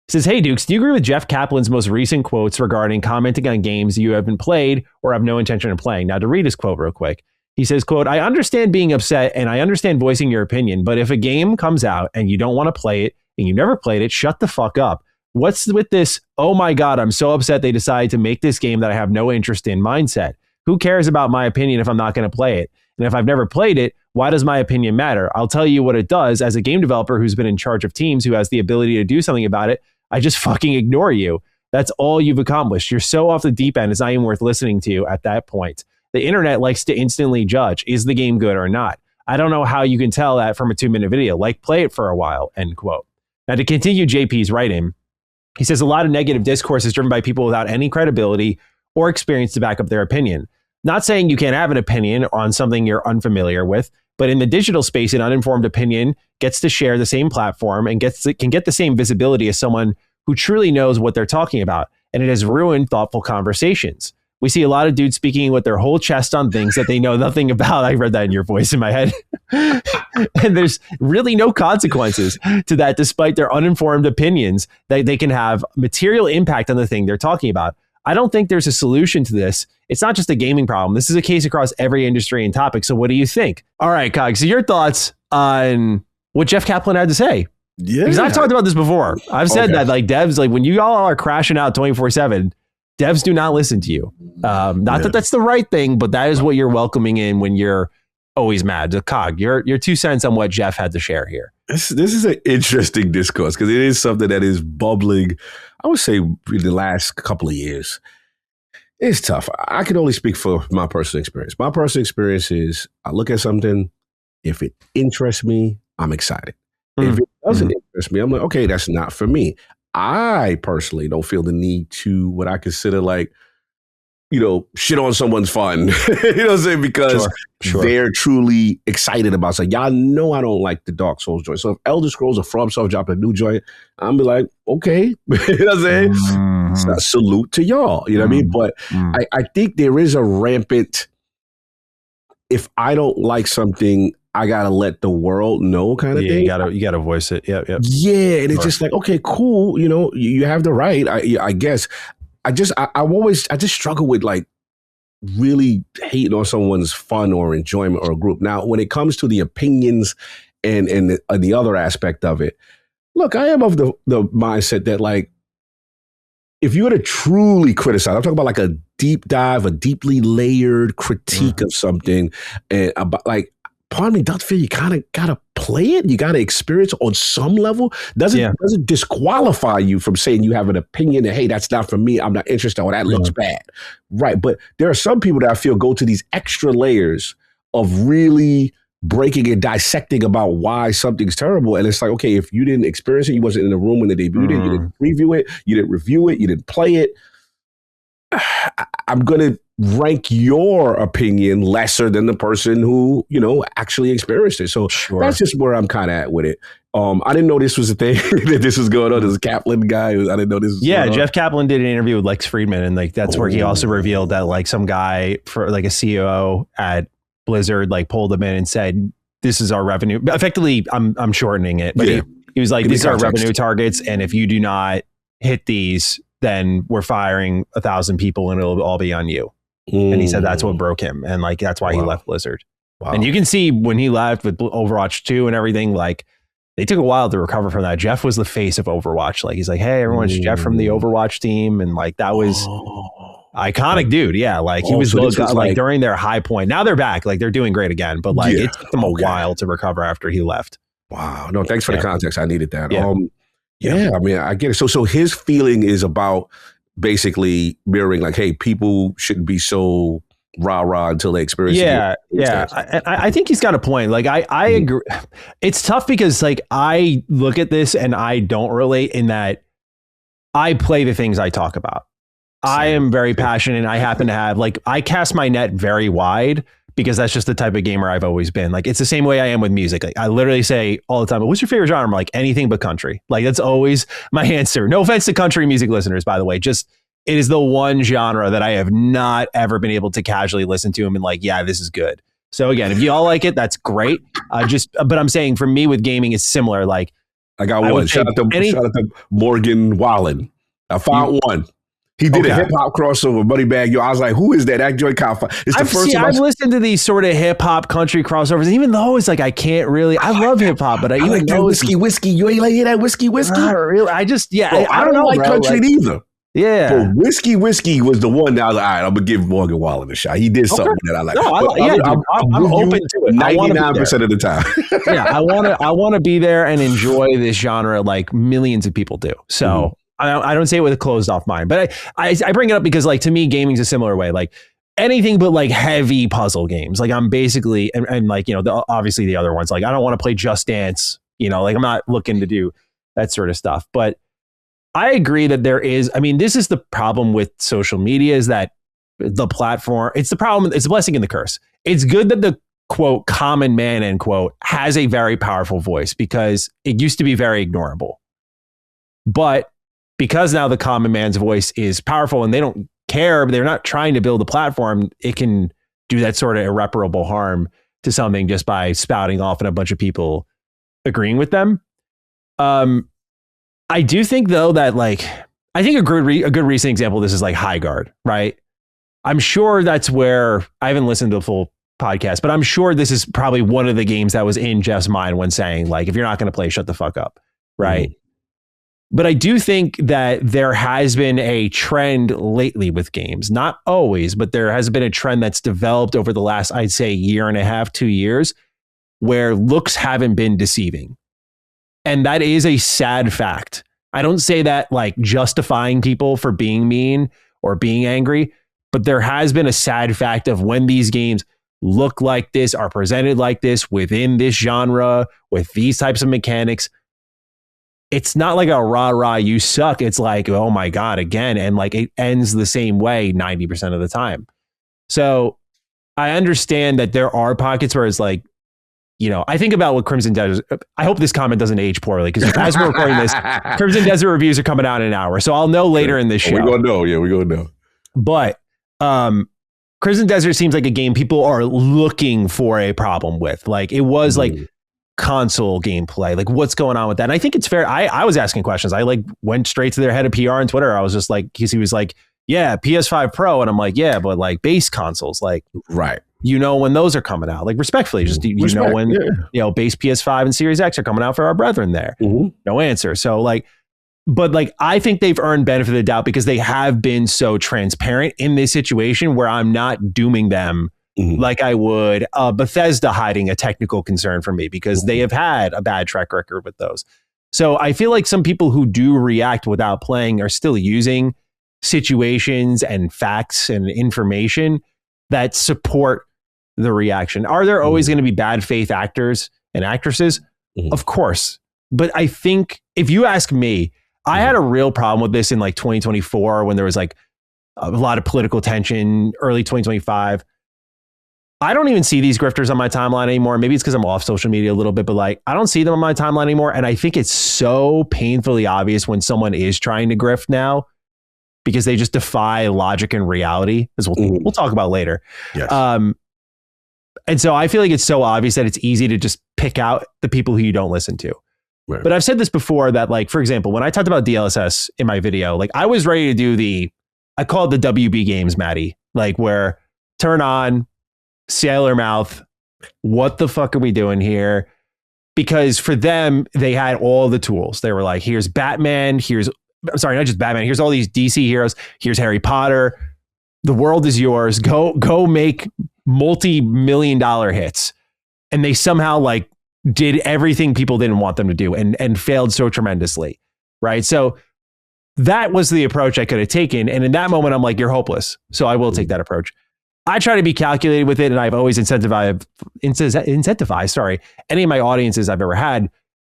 says, hey, Dukes, do you agree with Jeff Kaplan's most recent quotes regarding commenting on games you have been played or have no intention of playing? Now, to read his quote real quick, he says, quote, I understand being upset and I understand voicing your opinion, but if a game comes out and you don't want to play it and you never played it, shut the fuck up. What's with this, oh my God, I'm so upset they decided to make this game that I have no interest in mindset? Who cares about my opinion if I'm not going to play it? And if I've never played it, why does my opinion matter? I'll tell you what it does. As a game developer who's been in charge of teams who has the ability to do something about it, I just fucking ignore you. That's all you've accomplished. You're so off the deep end, it's not even worth listening to you at that point. The internet likes to instantly judge, is the game good or not? I don't know how you can tell that from a 2-minute video. Like, play it for a while, end quote. Now, to continue JP's writing, he says a lot of negative discourse is driven by people without any credibility or experience to back up their opinion. Not saying you can't have an opinion on something you're unfamiliar with, but in the digital space, an uninformed opinion gets to share the same platform and can get the same visibility as someone who truly knows what they're talking about. And it has ruined thoughtful conversations. We see a lot of dudes speaking with their whole chest on things that they know nothing about. I read that in your voice in my head. And there's really no consequences to that, despite their uninformed opinions, that they can have material impact on the thing they're talking about. I don't think there's a solution to this. It's not just a gaming problem. This is a case across every industry and topic. So what do you think? All right, Cog. So your thoughts on what Jeff Kaplan had to say? Yeah. Because I've talked about this before. I've said that like devs, like when you all are crashing out 24/7, devs do not listen to you. Not that that's the right thing, but that is what you're welcoming in when you're always mad. So Cog, your 2 cents on what Jeff had to share here. This is an interesting discourse because it is something that is bubbling, I would say, in the last couple of years. It's tough. I can only speak for my personal experience. My personal experience is I look at something, if it interests me, I'm excited. If it doesn't interest me, I'm like, okay, that's not for me. I personally don't feel the need to what I consider like, shit on someone's fun. You know what I'm saying? Because they're truly excited about something. Y'all know I don't like the Dark Souls joint. So if Elder Scrolls or FromSoft drop a new joint, I'm be like, okay. You know what I'm saying? It's not salute to y'all. You know what I mean? But I think there is a rampant, if I don't like something, I gotta let the world know kind of thing. You gotta voice it. Yep. Yeah, and it's just like, okay, cool. You have the right. I guess. I just struggle with like really hating on someone's fun or enjoyment or a group. Now, when it comes to the opinions and the other aspect of it, look, I am of the mindset that like, if you were to truly criticize, I'm talking about like a deep dive, a deeply layered critique of something, and about like, part of me does feel you kind of got to play it. You got to experience it on some level. Doesn't disqualify you from saying you have an opinion that, hey, that's not for me. I'm not interested. Or that looks bad. Right. But there are some people that I feel go to these extra layers of really breaking and dissecting about why something's terrible. And it's like, okay, if you didn't experience it, you wasn't in the room when they debuted it, you didn't preview it, you didn't review it, you didn't play it. I'm going to rank your opinion lesser than the person who, actually experienced it. So that's just where I'm kind of at with it. I didn't know this was a thing that this was going on. This Kaplan guy, I didn't know this was going on. Jeff Kaplan did an interview with Lex Friedman, and like that's where he also revealed that like some guy for like a CEO at Blizzard like pulled him in and said, "This is our revenue." Effectively, I'm shortening it, but he was like, "These are our revenue targets, and if you do not hit these, then we're firing 1,000 people, and it'll all be on you." And he said that's what broke him. And like, that's why he left Blizzard. Wow. And you can see when he left with Overwatch 2 and everything, like they took a while to recover from that. Jeff was the face of Overwatch. Like, he's like, hey, everyone's Jeff from the Overwatch team. And like, that was iconic dude. Yeah. Like he was, like during their high point. Now they're back. Like they're doing great again, but like it took them a while to recover after he left. Wow. No, thanks for the context. I needed that. I mean, I get it. So his feeling is about basically mirroring like, hey, people shouldn't be so rah-rah until they experience it. I think he's got a point. Like I agree. It's tough because like I look at this and I don't relate in that I play the things I talk about. I am very passionate. I happen to have like, I cast my net very wide because that's just the type of gamer I've always been. Like, it's the same way I am with music. Like, I literally say all the time, what's your favorite genre? I'm like, anything but country. Like, that's always my answer. No offense to country music listeners, by the way. Just, it is the one genre that I have not ever been able to casually listen to and been like, yeah, this is good. So again, if you all like it, that's great. But I'm saying for me with gaming, it's similar. Like, I got one. Shout out to Morgan Wallen. I found one. He did a hip hop crossover, Money Bag Yo. I was like, who is that? That joint it's the first time I've listened to these sort of hip hop country crossovers, and even though it's like I can't really, I love hip hop, but I even like that whiskey. You ain't like hear that whiskey? Not really. I just I don't know, like country either. Yeah, but whiskey was the one that I was like, all right, I'm gonna give Morgan Wallen a shot. He did something that I like. No, I'm open to it 99% of the time. Yeah, I want to be there and enjoy this genre like millions of people do. So. I don't say it with a closed off mind, but I bring it up because like to me, gaming's a similar way. Like anything but like heavy puzzle games. Like I'm basically and like, you know, obviously the other ones, like I don't want to play Just Dance, you know, like I'm not looking to do that sort of stuff. But I agree that this is the problem with social media is that the platform, it's the problem, it's a blessing and the curse. It's good that the quote common man end quote has a very powerful voice because it used to be very ignorable. But because now the common man's voice is powerful and they don't care, they're not trying to build a platform, it can do that sort of irreparable harm to something just by spouting off and a bunch of people agreeing with them. I do think though that like I think a good recent example of this is like High Guard, right? I'm sure that's where I haven't listened to the full podcast, but I'm sure this is probably one of the games that was in Jeff's mind when saying like, if you're not going to play, shut the fuck up, right? But I do think that there has been a trend lately with games, not always, but there has been a trend that's developed over the last, I'd say, year and a half, 2 years, where looks haven't been deceiving. And that is a sad fact. I don't say that like justifying people for being mean or being angry, but there has been a sad fact of when these games look like this, are presented like this within this genre, with these types of mechanics. It's not like a rah, you suck. It's like, oh my God, again. And like it ends the same way 90% of the time. So I understand that there are pockets where it's like, you know, I think about what Crimson Desert. I hope this comment doesn't age poorly because as we're recording this, Crimson Desert reviews are coming out in an hour. So I'll know later in this show. We're going to know. Yeah, we're going to know. But Crimson Desert seems like a game people are looking for a problem with. Like it was like console gameplay, like what's going on with that? And I think it's fair. I was asking questions. I like went straight to their head of PR on Twitter. I was just like, he was like, yeah, PS5 Pro. And I'm like, yeah, but like base consoles, like, right. You know, when those are coming out, like respectfully, just, you know, when, you know, base PS5 and Series X are coming out for our brethren there. No answer. So like, but like, I think they've earned benefit of the doubt because they have been so transparent in this situation where I'm not dooming them like I would Bethesda hiding a technical concern from me because they have had a bad track record with those. So I feel like some people who do react without playing are still using situations and facts and information that support the reaction. Are there always going to be bad faith actors and actresses? Of course. But I think if you ask me, I had a real problem with this in like 2024 when there was like a lot of political tension, early 2025. I don't even see these grifters on my timeline anymore. Maybe it's because I'm off social media a little bit, but like I don't see them on my timeline anymore. And I think it's so painfully obvious when someone is trying to grift now because they just defy logic and reality, as we'll talk about later. Yes. And so I feel like it's so obvious that it's easy to just pick out the people who you don't listen to. Right. But I've said this before that, like, for example, when I talked about DLSS in my video, like I was ready to do I call it the WB games, Maddie, like where turn on, sailor mouth, what the fuck are we doing here? Because for them, they had all the tools. They were like, here's Batman, not just Batman, here's all these DC heroes, here's Harry Potter. The world is yours. Go make multi-million-dollar hits. And they somehow like did everything people didn't want them to do and failed so tremendously. Right. So that was the approach I could have taken. And in that moment, I'm like, you're hopeless. So I will take that approach. I try to be calculated with it. And I've always incentivized any of my audiences I've ever had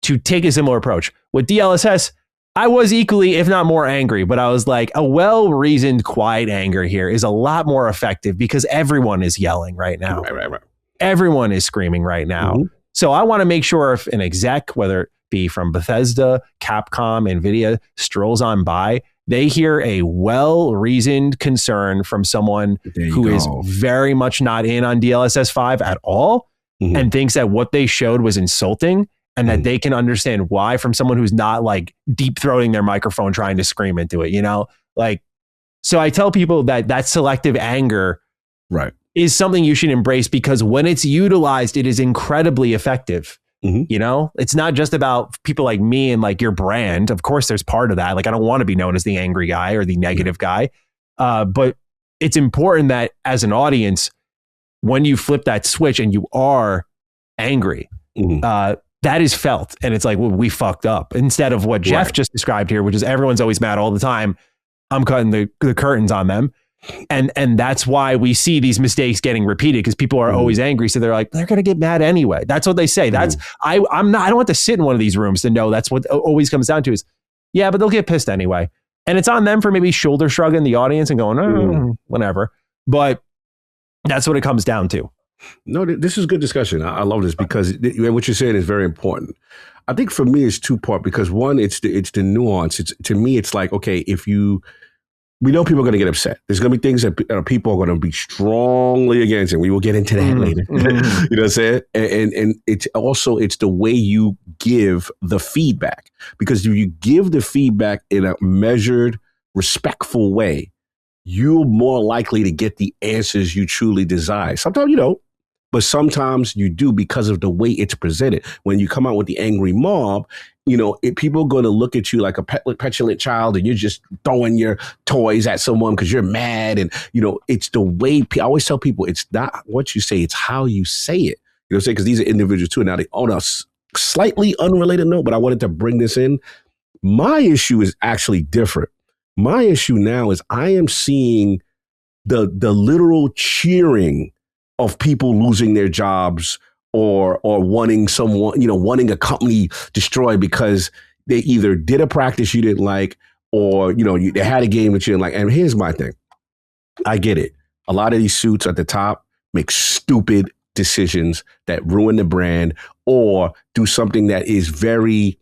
to take a similar approach. With DLSS, I was equally, if not more angry, but I was like, a well-reasoned, quiet anger here is a lot more effective because everyone is yelling right now. Right. Everyone is screaming right now. So I want to make sure if an exec, whether it be from Bethesda, Capcom, NVIDIA, strolls on by, they hear a well-reasoned concern from someone who is very much not in on DLSS 5 at all and thinks that what they showed was insulting and that they can understand why from someone who's not like deep throating their microphone trying to scream into it, you know? Like, so I tell people that selective anger is something you should embrace because when it's utilized, it is incredibly effective. You know, it's not just about people like me and like your brand. Of course, there's part of that. Like, I don't want to be known as the angry guy or the negative guy. But it's important that as an audience, when you flip that switch and you are angry, that is felt. And it's like, well, we fucked up instead of what Jeff just described here, which is everyone's always mad all the time. I'm cutting the curtains on them. And that's why we see these mistakes getting repeated because people are always angry. So they're like, they're going to get mad anyway. That's what they say. That's I don't want to sit in one of these rooms to know that's what always comes down to is, yeah, but they'll get pissed anyway. And it's on them for maybe shoulder shrugging the audience and going, whatever. But that's what it comes down to. No, this is good discussion. I love this because what you're saying is very important. I think for me, it's two-part because one, it's the nuance. To me, it's like, okay, we know people are going to get upset. There's going to be things that people are going to be strongly against, and we will get into that later. You know what I'm saying? And it's the way you give the feedback, because if you give the feedback in a measured, respectful way, you're more likely to get the answers you truly desire. Sometimes you don't, but sometimes you do because of the way it's presented. When you come out with the angry mob, people are going to look at you like a petulant child, and you're just throwing your toys at someone because you're mad. And, it's the way I always tell people, it's not what you say, it's how you say it. You know what I'm saying? Because these are individuals too. Now, on a slightly unrelated note, but I wanted to bring this in. My issue is actually different. My issue now is I am seeing the literal cheering of people losing their jobs or wanting someone, wanting a company destroyed because they either did a practice you didn't like, or, they had a game that you didn't like. And here's my thing. I get it. A lot of these suits at the top make stupid decisions that ruin the brand or do something that is very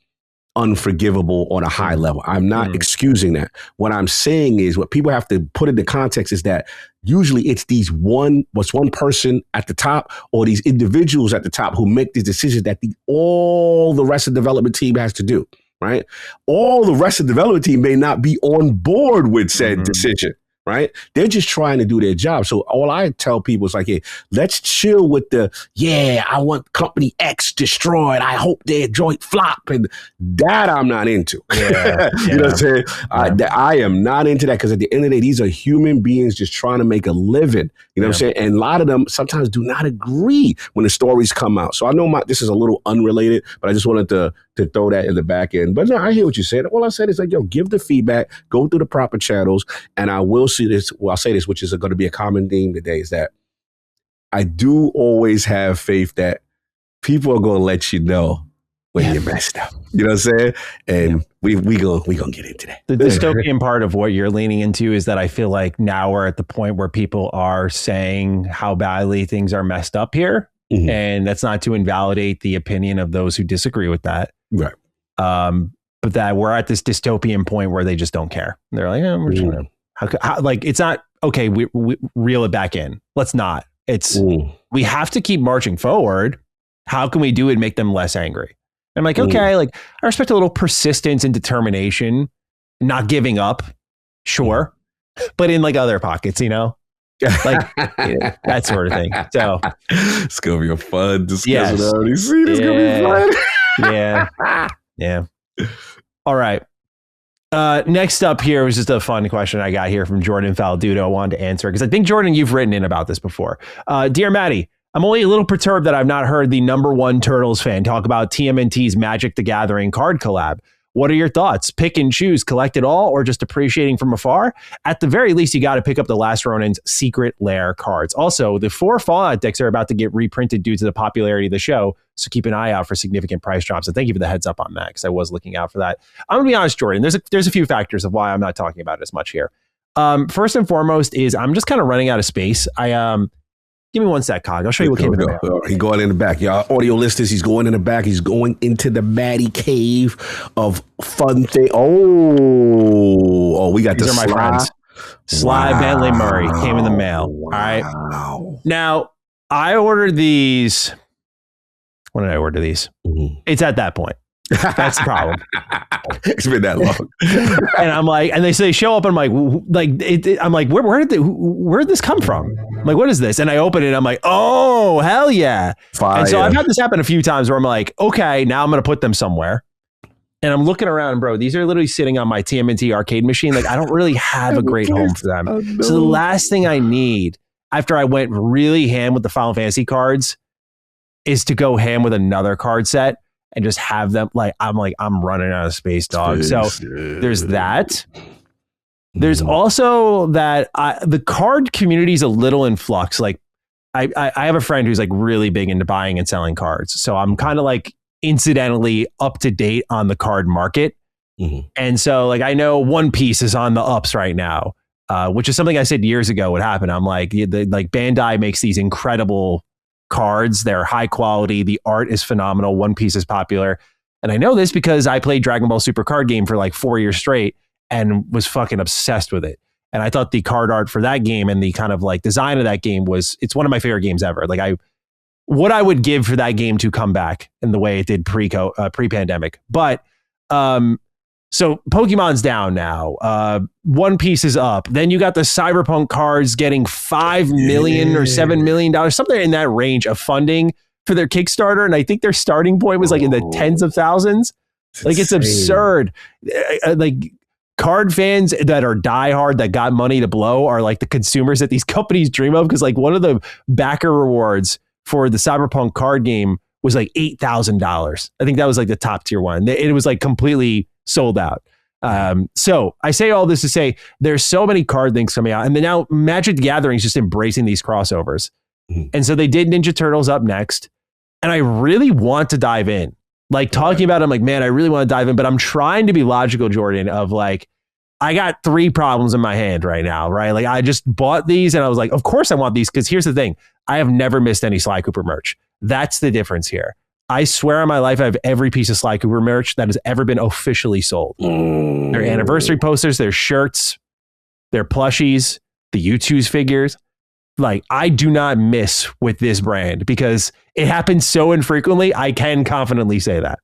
unforgivable on a high level. I'm not excusing that. What I'm saying is, what people have to put into context is that usually it's one person at the top or these individuals at the top who make these decisions that all the rest of the development team has to do, right? All the rest of the development team may not be on board with said decision. Right? They're just trying to do their job. So all I tell people is like, hey, let's chill with I want company X destroyed. I hope their joint flop. And that I'm not into. Yeah, you know what I'm saying? I am not into that, because at the end of the day, these are human beings just trying to make a living. You know what I'm saying? And a lot of them sometimes do not agree when the stories come out. So I know this is a little unrelated, but I just wanted to throw that in the back end. But no, I hear what you said. All I said is like, give the feedback, go through the proper channels, and I will see this. Well, I'll say this, which is going to be a common theme today, is that I do always have faith that people are going to let you know when you're messed up. You know what I'm saying? And we gonna get into that. The dystopian part of what you're leaning into is that I feel like now we're at the point where people are saying how badly things are messed up here. Mm-hmm. And that's not to invalidate the opinion of those who disagree with that. Right. But that we're at this dystopian point where they just don't care. They're like, we're just gonna, like, it's not, okay, we reel it back in. Let's not. It's, we have to keep marching forward. How can we do it and make them less angry? I'm like, okay, like, I respect a little persistence and determination, not giving up. Sure. But in like other pockets, like that sort of thing. So it's going to be a fun discussion. I already see it's going to be fun. Yeah. All right. Next up here was just a fun question I got here from Jordan Faldudo. I wanted to answer because I think, Jordan, you've written in about this before. Dear Maddie, I'm only a little perturbed that I've not heard the #1 Turtles fan talk about TMNT's Magic the Gathering card collab. What are your thoughts? Pick and choose, collect it all, or just appreciating from afar? At the very least, you got to pick up the Last Ronin's Secret Lair cards. Also, the 4 Fallout decks are about to get reprinted due to the popularity of the show, so keep an eye out for significant price drops. And thank you for the heads up on that, because I was looking out for that. I'm going to be honest, Jordan, there's a few factors of why I'm not talking about it as much here. First and foremost is I'm just kind of running out of space. Give me one sec, Cog. I'll show you what came in the mail. He's going in the back. Y'all audio listeners, he's going in the back. He's going into the Maddie cave of fun thing. Oh, we got These are my friends. Sly Bentley Murray came in the mail. Wow. All right. Now, I ordered these. When did I order these? Mm-hmm. It's at that point. That's the problem. It's been that long. And I'm like, and they say show up. And I'm like, where did this come from? I'm like, what is this? And I open it. And I'm like, oh, hell yeah. Fire. And so I've had this happen a few times where I'm like, okay, now I'm going to put them somewhere. And I'm looking around, bro. These are literally sitting on my TMNT arcade machine. Like, I don't really have a great home for them. Oh, no. So the last thing I need after I went really ham with the Final Fantasy cards is to go ham with another card set and just have them. I'm running out of space, dog. So there's that. There's also that the card community is a little in flux. Like I have a friend who's like really big into buying and selling cards. So I'm kind of like incidentally up to date on the card market. Mm-hmm. And so like, I know One Piece is on the ups right now, which is something I said years ago would happen. I'm like, like Bandai makes these incredible cards. They're high quality. The art is phenomenal. One Piece is popular. And I know this because I played Dragon Ball Super card game for like 4 years straight and was fucking obsessed with it. And I thought the card art for that game and the kind of like design of that game it's one of my favorite games ever. Like what I would give for that game to come back in the way it did pre-pandemic. But So Pokemon's down now. One Piece is up. Then you got the Cyberpunk cards getting $5 million or $7 million, something in that range of funding for their Kickstarter. And I think their starting point was like in the tens of thousands. Like it's absurd. Like card fans that are diehard that got money to blow are like the consumers that these companies dream of. Because like one of the backer rewards for the Cyberpunk card game was like $8,000. I think that was like the top tier one. It was like completely sold out. So I say all this to say there's so many card things coming out, and then now Magic the Gathering is just embracing these crossovers. And so they did Ninja Turtles up next, and I really want to dive in. Like talking about it, I'm like, man, I really want to dive in, but I'm trying to be logical, Jordan, of like, I got 3 problems in my hand right now, right? Like I just bought these and I was like, of course I want these, because here's the thing. I have never missed any Sly Cooper merch. That's the difference here. I swear on my life, I have every piece of Sly Cooper merch that has ever been officially sold. Their anniversary posters, their shirts, their plushies, the U2's figures. Like, I do not miss with this brand because it happens so infrequently. I can confidently say that.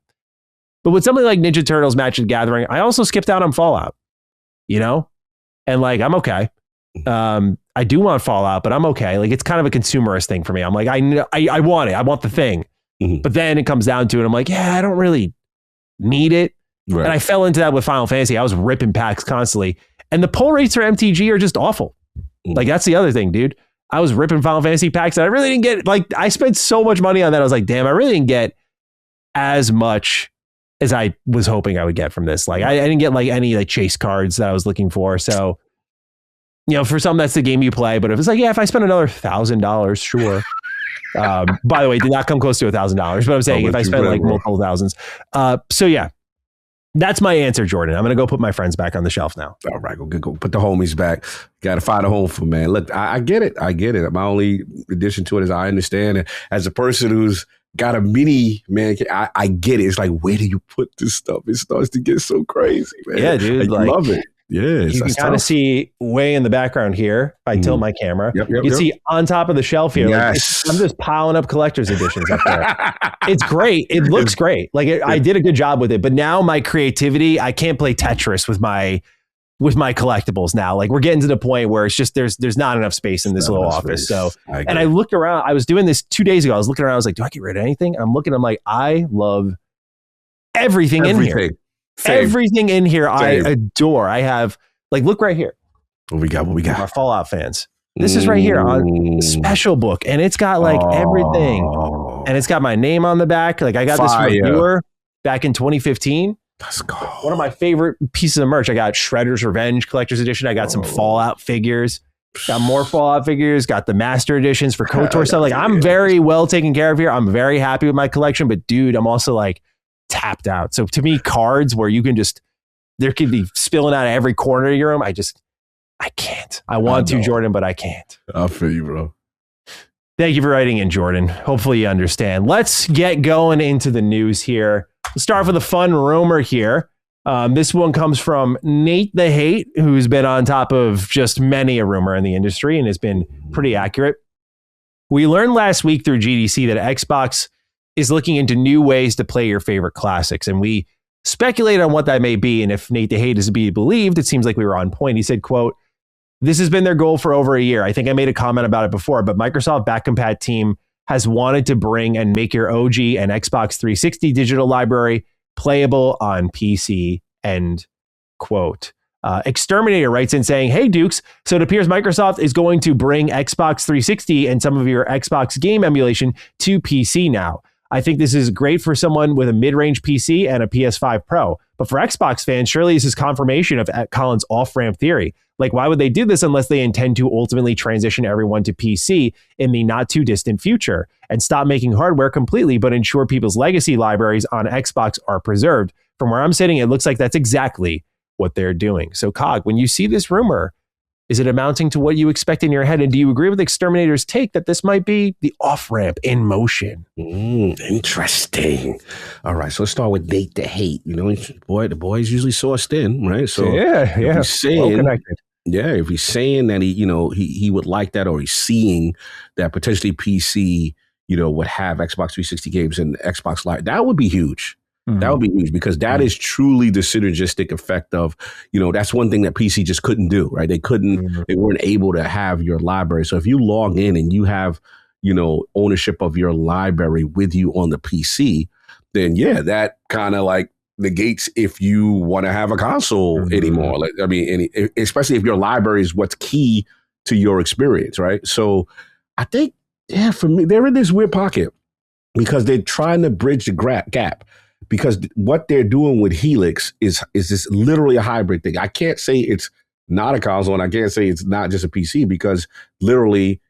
But with something like Ninja Turtles Magic the Gathering, I also skipped out on Fallout, you know? And like, I'm okay. I do want Fallout, but I'm okay. Like, it's kind of a consumerist thing for me. I'm like, I want it. I want the thing. But then it comes down to it. I'm like, yeah, I don't really need it. Right. And I fell into that with Final Fantasy. I was ripping packs constantly. And the pull rates for MTG are just awful. Like, that's the other thing, dude. I was ripping Final Fantasy packs and I really didn't get, like, I spent so much money on that. I was like, damn, I really didn't get as much as I was hoping I would get from this. Like, I didn't get like any like chase cards that I was looking for. So, you know, for some, that's the game you play. But if it's like, yeah, if I spend another $1,000, sure. By the way, did not come close to $1,000, but I'm saying if I spend like multiple thousands. So yeah, that's my answer, Jordan. I'm going to go put my friends back on the shelf now. All right, go put the homies back. Got to find a home for, man. Look, I get it. My only addition to it is I understand it. As a person who's got a mini, man, I get it. It's like, where do you put this stuff? It starts to get so crazy, man. Yeah, dude. I love it. Yeah, you can kind of see way in the background here. If I tilt my camera, you can see on top of the shelf here. Yes. Like, I'm just piling up collector's editions up there. It's great. It looks great. Like I did a good job with it. But now my creativity, I can't play Tetris with my collectibles now. Like we're getting to the point where it's just there's not enough space in this little office. So I looked around. I was doing this 2 days ago. I was looking around. I was like, do I get rid of anything? And I'm looking. I'm like, I love everything in here. Same. Everything in here, I adore. I have, like, look right here. What we got? Our Fallout fans. This is right here on special book, and it's got like everything, and it's got my name on the back. Like I got this reviewer back in 2015. Let's go. One of my favorite pieces of merch. I got Shredder's Revenge Collector's Edition. I got some Fallout figures. Got more Fallout figures. Got the Master Editions for KOTOR stuff. Like I'm very well taken care of here. I'm very happy with my collection, but dude, I'm also like tapped out. So to me, cards where you can just, there could be spilling out of every corner of your room. I can't. I want to, Jordan, but I can't. I feel you, bro. Thank you for writing in, Jordan. Hopefully you understand. Let's get going into the news here. Let's start with a fun rumor here. This one comes from Nate the Hate, who's been on top of just many a rumor in the industry and has been pretty accurate. We learned last week through GDC that Xbox is looking into new ways to play your favorite classics. And we speculate on what that may be. And if Nate the Hate is to be believed, it seems like we were on point. He said, quote, "This has been their goal for over a year. I think I made a comment about it before, but Microsoft Backcompat team has wanted to bring and make your OG and Xbox 360 digital library playable on PC," end quote. Exterminator writes in saying, "Hey Dukes, so it appears Microsoft is going to bring Xbox 360 and some of your Xbox game emulation to PC now. I think this is great for someone with a mid-range PC and a PS5 Pro. But for Xbox fans, surely this is confirmation of Colin's off-ramp theory. Like, why would they do this unless they intend to ultimately transition everyone to PC in the not-too-distant future and stop making hardware completely, but ensure people's legacy libraries on Xbox are preserved? From where I'm sitting, it looks like that's exactly what they're doing." So, Cog, when you see this rumor, is it amounting to what you expect in your head? And do you agree with Exterminator's take that this might be the off-ramp in motion? Interesting. All right, so let's start with Nate the Hate. You know, the boy's usually sourced in, right? So yeah. He's saying, if he's saying that he would like that, or he's seeing that potentially PC, would have Xbox 360 games and Xbox Live, that would be huge. That would be huge because that is truly the synergistic effect of, that's one thing that PC just couldn't do, right? They weren't able to have your library. So if you log in and you have, ownership of your library with you on the PC, then that kind of like negates if you want to have a console anymore. Like, I mean, especially if your library is what's key to your experience, right? So I think, for me, they're in this weird pocket because they're trying to bridge the gap. Because what they're doing with Helix is this literally a hybrid thing. I can't say it's not a console, and I can't say it's not just a PC because literally,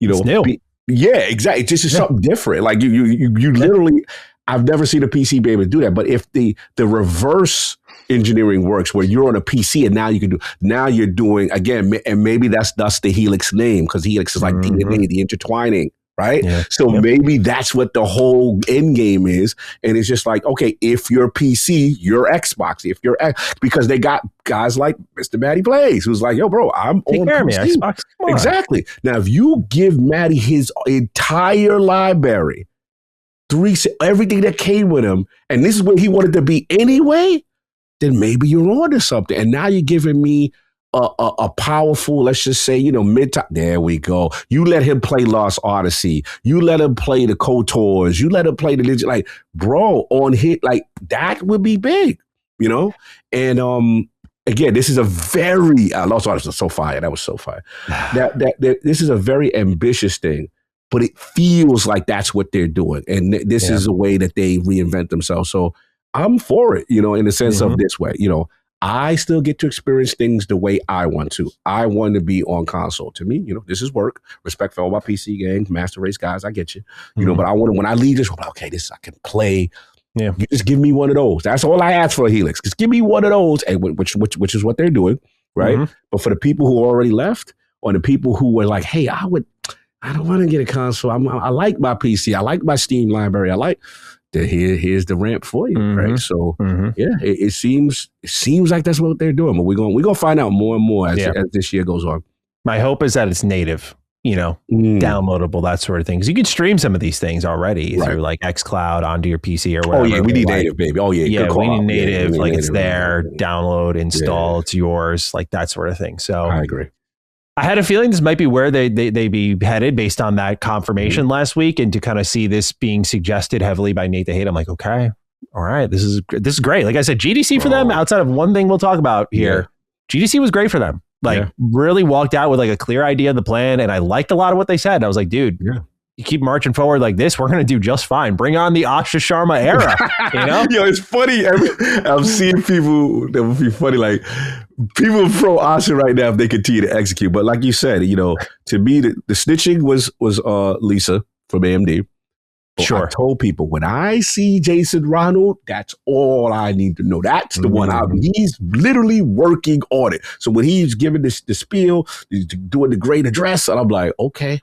it's new. Exactly. It's just something different. Like you literally, I've never seen a PC be able to do that. But if the reverse engineering works, where you're on a PC and now you're doing again, and maybe that's the Helix name because Helix is like DNA, the intertwining. Right. Yeah. So maybe that's what the whole end game is. And it's just like, okay, if you're PC, you're Xbox. If you're because they got guys like Mr. Matty Plays, who's like, yo, bro, I'm on PC. Xbox. Exactly. Now, if you give Matty his entire library, everything that came with him, and this is what he wanted to be anyway, then maybe you're onto something. And now you're giving me a powerful, let's just say, mid-top. There we go. You let him play Lost Odyssey. You let him play the KOTORs. You let him play the legend. Like, bro, on hit, like that would be big, And again, this is a very Lost Odyssey was so fire. That was so fire. that this is a very ambitious thing, but it feels like that's what they're doing, and this is a way that they reinvent themselves. So I'm for it, in the sense of this way, I still get to experience things the way I want to. I want to be on console. To me, this is work. Respect for all my PC games, Master Race guys. I get you. But I want to, when I leave this, I'm like, okay, this I can play. Yeah. You just give me one of those. That's all I ask for, Helix. Just give me one of those, and which is what they're doing, right? But for the people who already left, or the people who were like, hey, I don't want to get a console. I like my PC. I like my Steam library. I like. Here's the ramp for you, right? So it seems like that's what they're doing, but we're gonna find out more and more as this year goes on. My hope is that it's native, downloadable, that sort of thing. Because you can stream some of these things already through like xCloud onto your PC or whatever. Oh yeah, we need native, baby. Oh yeah, we need native. Like it's there, download, install, it's yours, like that sort of thing. So I agree. I had a feeling this might be where they be headed based on that confirmation last week, and to kind of see this being suggested heavily by Nate the Hate, I'm like, okay, all right, this is great. Like I said, GDC for them, outside of one thing we'll talk about here, GDC was great for them. Like really walked out with like a clear idea of the plan, and I liked a lot of what they said. I was like, dude, you keep marching forward like this, we're going to do just fine. Bring on the Asha Sharma era, Yo, it's funny. I'm seeing people that would be funny. Like people pro Asha right now if they continue to execute. But like you said, to me, the snitching was Lisa from AMD. Sure. I told people when I see Jason Ronald, that's all I need to know. That's the one. He's literally working on it. So when he's giving the spiel, he's doing the great address, and I'm like, okay.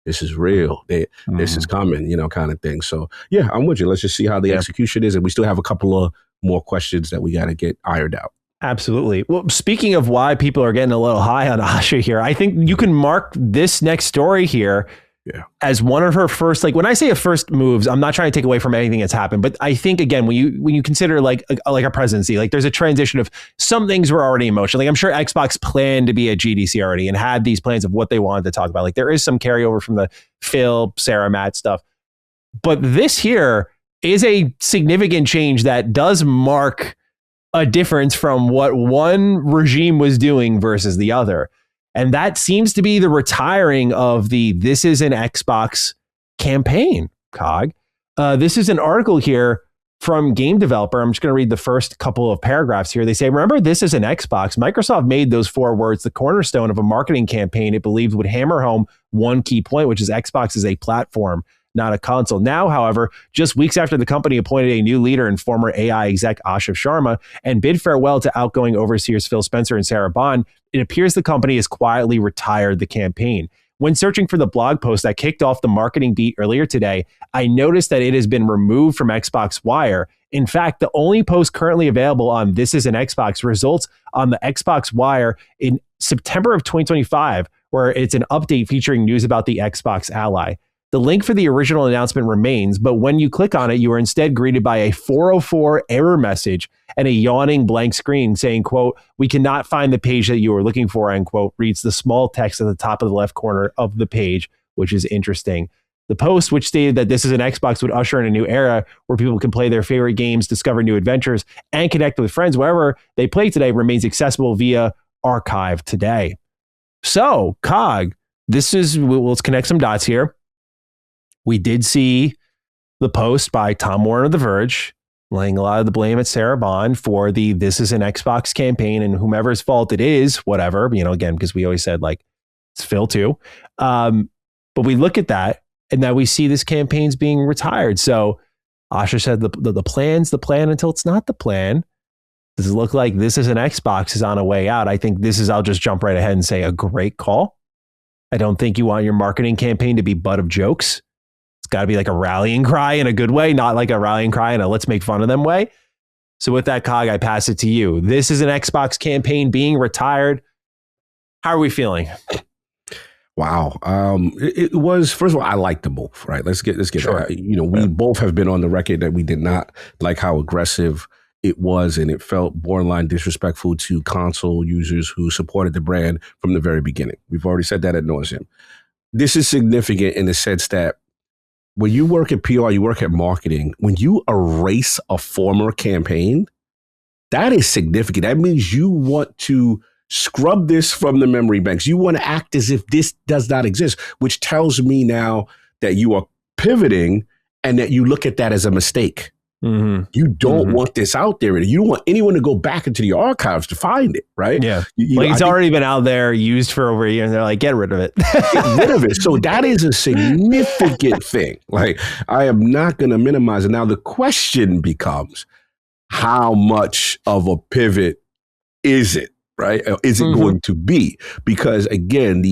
This is real. This is coming, kind of thing. So, yeah, I'm with you. Let's just see how the execution is. And we still have a couple of more questions that we got to get ironed out. Absolutely. Well, speaking of why people are getting a little high on Asha here, I think you can mark this next story here as one of her first, like when I say a first moves, I'm not trying to take away from anything that's happened, but I think again, when you consider like a presidency, like there's a transition of some things were already in motion. Like I'm sure Xbox planned to be at GDC already and had these plans of what they wanted to talk about. Like there is some carryover from the Phil, Sarah, Matt stuff, but this here is a significant change that does mark a difference from what one regime was doing versus the other. And that seems to be the retiring of the This is an Xbox campaign, Cog. This is an article here from Game Developer. I'm just going to read the first couple of paragraphs here. They say, remember, this is an Xbox. Microsoft made those 4 words the cornerstone of a marketing campaign it believed would hammer home one key point, which is Xbox is a platform, not a console. Now, however, just weeks after the company appointed a new leader and former AI exec Asha Sharma and bid farewell to outgoing overseers Phil Spencer and Sarah Bond, it appears the company has quietly retired the campaign. When searching for the blog post that kicked off the marketing beat earlier today, I noticed that it has been removed from Xbox Wire. In fact, the only post currently available on This is an Xbox results on the Xbox Wire in September of 2025, where it's an update featuring news about the Xbox Ally. The link for the original announcement remains, but when you click on it, you are instead greeted by a 404 error message and a yawning blank screen saying, quote, "We cannot find the page that you are looking for," end quote, reads the small text at the top of the left corner of the page, which is interesting. The post, which stated that this is an Xbox, would usher in a new era where people can play their favorite games, discover new adventures, and connect with friends wherever they play today, remains accessible via archive today. So, Cog, let's connect some dots here. We did see the post by Tom Warren of The Verge laying a lot of the blame at Sarah Bond for the "this is an Xbox" campaign, and whomever's fault it is, whatever, again, because we always said like it's Phil too. But we look at that and now we see this campaign's being retired. So Asha said the plan's the plan until it's not the plan. Does it look like "this is an Xbox" is on a way out? I think I'll just jump right ahead and say a great call. I don't think you want your marketing campaign to be butt of jokes. Got to be like a rallying cry in a good way, not like a rallying cry in a let's make fun of them way. So with that, Cog, I pass it to you. This is an Xbox campaign being retired. How are we feeling? Wow. It was, first of all, I like the move, right? Let's get sure. We both have been on the record that we did not like how aggressive it was, and it felt borderline disrespectful to console users who supported the brand from the very beginning. We've already said that ad nauseum. This is significant in the sense that when you work at PR, you work at marketing, when you erase a former campaign, that is significant. That means you want to scrub this from the memory banks. You want to act as if this does not exist, which tells me now that you are pivoting and that you look at that as a mistake. Mm-hmm. You don't want this out there. You don't want anyone to go back into the archives to find it, right? Yeah. It's already been out there, used for over a year, and they're like, get rid of it. Get rid of it. So that is a significant thing. Like, I am not going to minimize it. Now, the question becomes, how much of a pivot is it? Right? Is it going to be? Because again,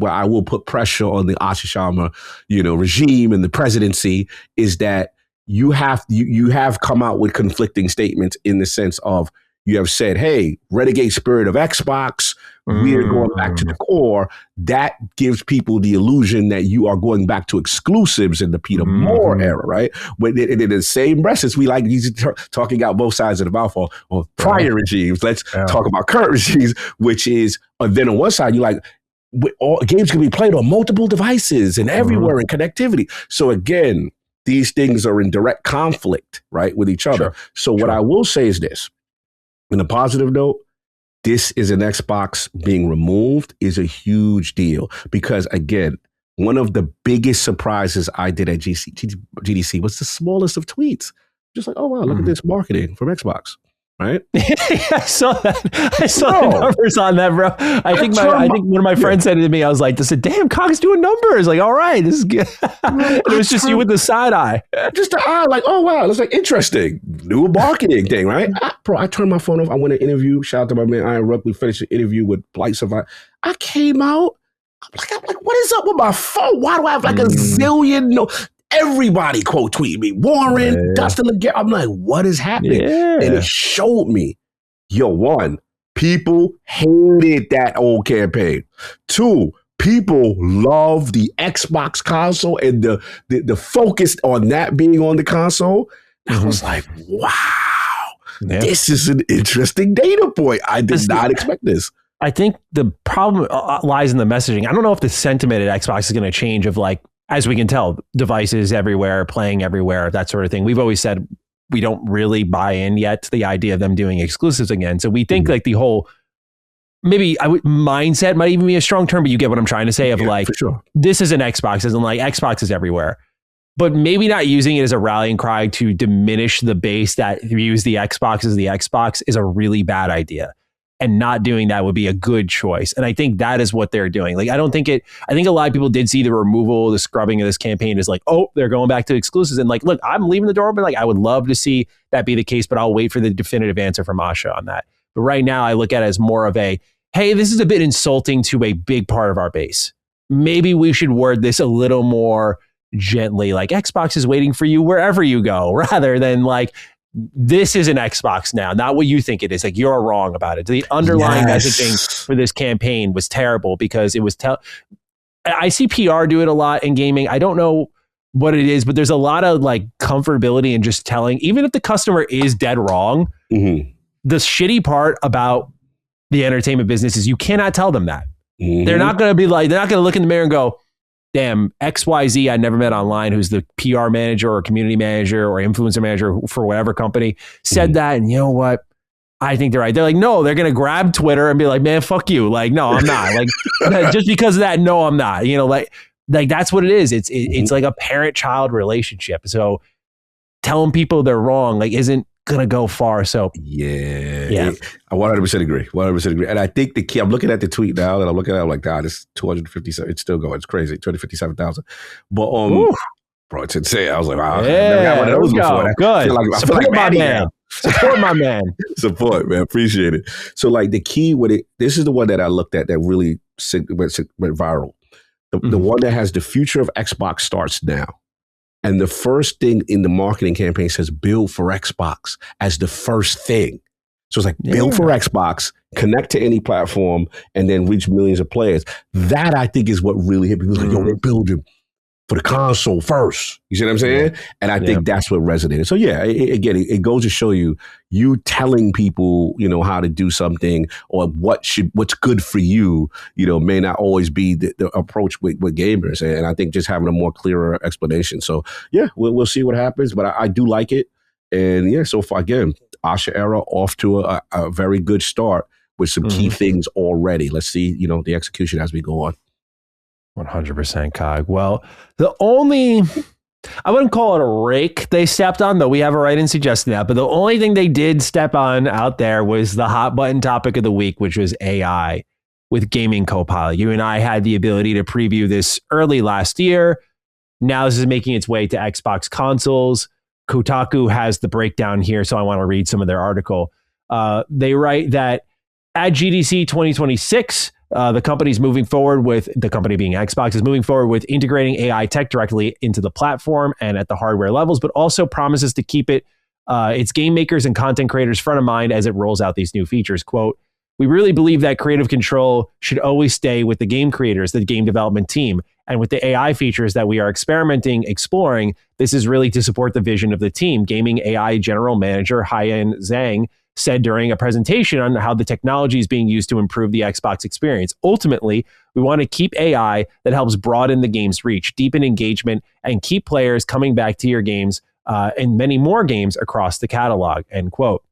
I will put pressure on the Asha Sharma, regime and the presidency is that you have come out with conflicting statements in the sense of you have said, hey, renegade spirit of Xbox, we're going back to the core. That gives people the illusion that you are going back to exclusives in the Peter Moore era, right? When in the same breath, since we like talking out both sides of the mouth on prior regimes, let's talk about current regimes, which is, then on one side, you like, all games can be played on multiple devices and everywhere in connectivity. So again, these things are in direct conflict, right, with each other. So what I will say is this, on a positive note, this is an Xbox being removed is a huge deal because, again, one of the biggest surprises I did at GDC was the smallest of tweets. Just like, oh, wow, look at this marketing from Xbox. Right? I saw that. I saw the numbers on that, bro. I think one of my friends said it to me. I was like, "This is damn Cog's doing numbers." Like, all right, this is good. It was just you with the side eye. Just the eye, like, oh wow, it's like interesting. New marketing thing, right? I turned my phone off. I went to interview. Shout out to my man Iron Ruck. We finished the interview with Blight Survivor. I came out. I'm like, what is up with my phone? Why do I have like a zillion everybody quote tweet me, Warren, Dustin Legare. I'm like, what is happening? And it showed me, one, people hated that old campaign. Two, people love the Xbox console and the focus on that being on the console. I was like, wow, this is an interesting data point. I did not expect this. I think the problem lies in the messaging. I don't know if the sentiment at Xbox is going to change of like, as we can tell, devices everywhere, playing everywhere, that sort of thing. We've always said we don't really buy in yet to the idea of them doing exclusives again. So we think like the whole, mindset might even be a strong term, but you get what I'm trying to say of like, this is an Xbox, as in like Xbox is everywhere. But maybe not using it as a rallying cry to diminish the base that views the Xbox as the Xbox is a really bad idea. And not doing that would be a good choice. And I think that is what they're doing. Like, I think a lot of people did see the removal, the scrubbing of this campaign as like, oh, they're going back to exclusives. And like, look, I'm leaving the door open. Like, I would love to see that be the case, but I'll wait for the definitive answer from Asha on that. But right now I look at it as more of a, hey, this is a bit insulting to a big part of our base. Maybe we should word this a little more gently, like Xbox is waiting for you wherever you go, rather than like, this is an Xbox now, not what you think it is. Like, you're wrong about it. The underlying messaging for this campaign was terrible because it was I see PR do it a lot in gaming. I don't know what it is, but there's a lot of like comfortability in just telling, even if the customer is dead wrong, the shitty part about the entertainment business is you cannot tell them that. They're not going to be like, they're not going to look in the mirror and go, damn, XYZ I never met online, who's the PR manager or community manager or influencer manager for whatever company, said that. And you know what? I think they're right. They're like, no, they're going to grab Twitter and be like, man, fuck you. Like, no, I'm not. Like, just because of that, no, I'm not. You know, like that's what it is. It's like a parent-child relationship. So telling people they're wrong, like, isn't going to go far. So yeah. I 100% agree. 100% agree. And I think the key, I'm looking at the tweet now and I'm looking at it, I'm like, God, it's 257. It's still going. It's crazy. 257,000. But, bro, it's insane. I was like, wow, I've never got one of those before. Good. I feel like my man. Support my man. Support, man. Appreciate it. So, like, the key with it, this is the one that I looked at that really went viral. The one that has the future of Xbox starts now. And the first thing in the marketing campaign says build for Xbox as the first thing. So it's like build for Xbox, connect to any platform, and then reach millions of players. That I think is what really hit people. Like, yo, we're building for the console first. You see what I'm saying? And I think that's what resonated. So yeah, it goes to show you telling people, you know, how to do something or what's good for you, you know, may not always be the approach with gamers. And I think just having a more clearer explanation. So yeah, we'll see what happens, but I do like it. And yeah, so far, again, Asha era off to a very good start with some key things already. Let's see, you know, the execution as we go on. 100% Cog. Well, the only, I wouldn't call it a rake they stepped on, though we have a write-in suggesting that, but the only thing they did step on out there was the hot button topic of the week, which was AI with Gaming Copilot. You and I had the ability to preview this early last year. Now this is making its way to Xbox consoles. Kotaku has the breakdown here, so I want to read some of their article. They write that at GDC 2026, the company's moving forward with, the company being Xbox, is moving forward with integrating AI tech directly into the platform and at the hardware levels, but also promises to keep its game makers and content creators front of mind as it rolls out these new features. Quote, we really believe that creative control should always stay with the game creators, the game development team. And with the AI features that we are exploring, this is really to support the vision of the team. Gaming AI General Manager Haiyan Zhang said during a presentation on how the technology is being used to improve the Xbox experience. Ultimately, we want to keep AI that helps broaden the game's reach, deepen engagement, and keep players coming back to your games and many more games across the catalog, end quote.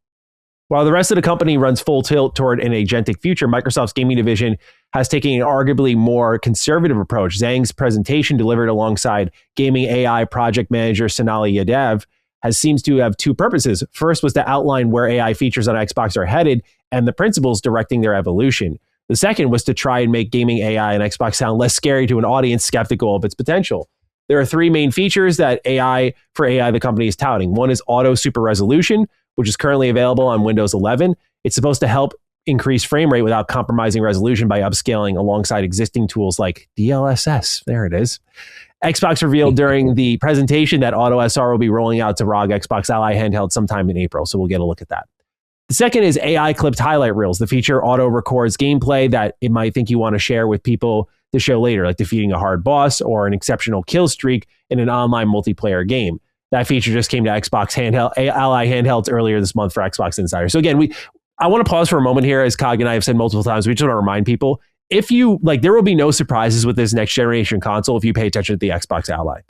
While the rest of the company runs full tilt toward an agentic future, Microsoft's gaming division has taken an arguably more conservative approach. Zhang's presentation, delivered alongside gaming AI project manager Sonali Yadav, seems to have two purposes. First was to outline where AI features on Xbox are headed and the principles directing their evolution. The second was to try and make gaming AI on Xbox sound less scary to an audience skeptical of its potential. There are three main features that AI the company is touting. One is auto super resolution, which is currently available on Windows 11. It's supposed to help increase frame rate without compromising resolution by upscaling alongside existing tools like DLSS. There it is. Xbox revealed during the presentation that Auto SR will be rolling out to ROG Xbox Ally handheld sometime in April, so we'll get a look at that. The second is AI clipped highlight reels. The feature auto records gameplay that it might think you want to share with people to show later, like defeating a hard boss or an exceptional kill streak in an online multiplayer game. That feature just came to Xbox Ally handhelds earlier this month for Xbox Insider. So again, I want to pause for a moment here, as Cog and I have said multiple times. We just want to remind people, if you like, there will be no surprises with this next generation console if you pay attention to the Xbox Ally.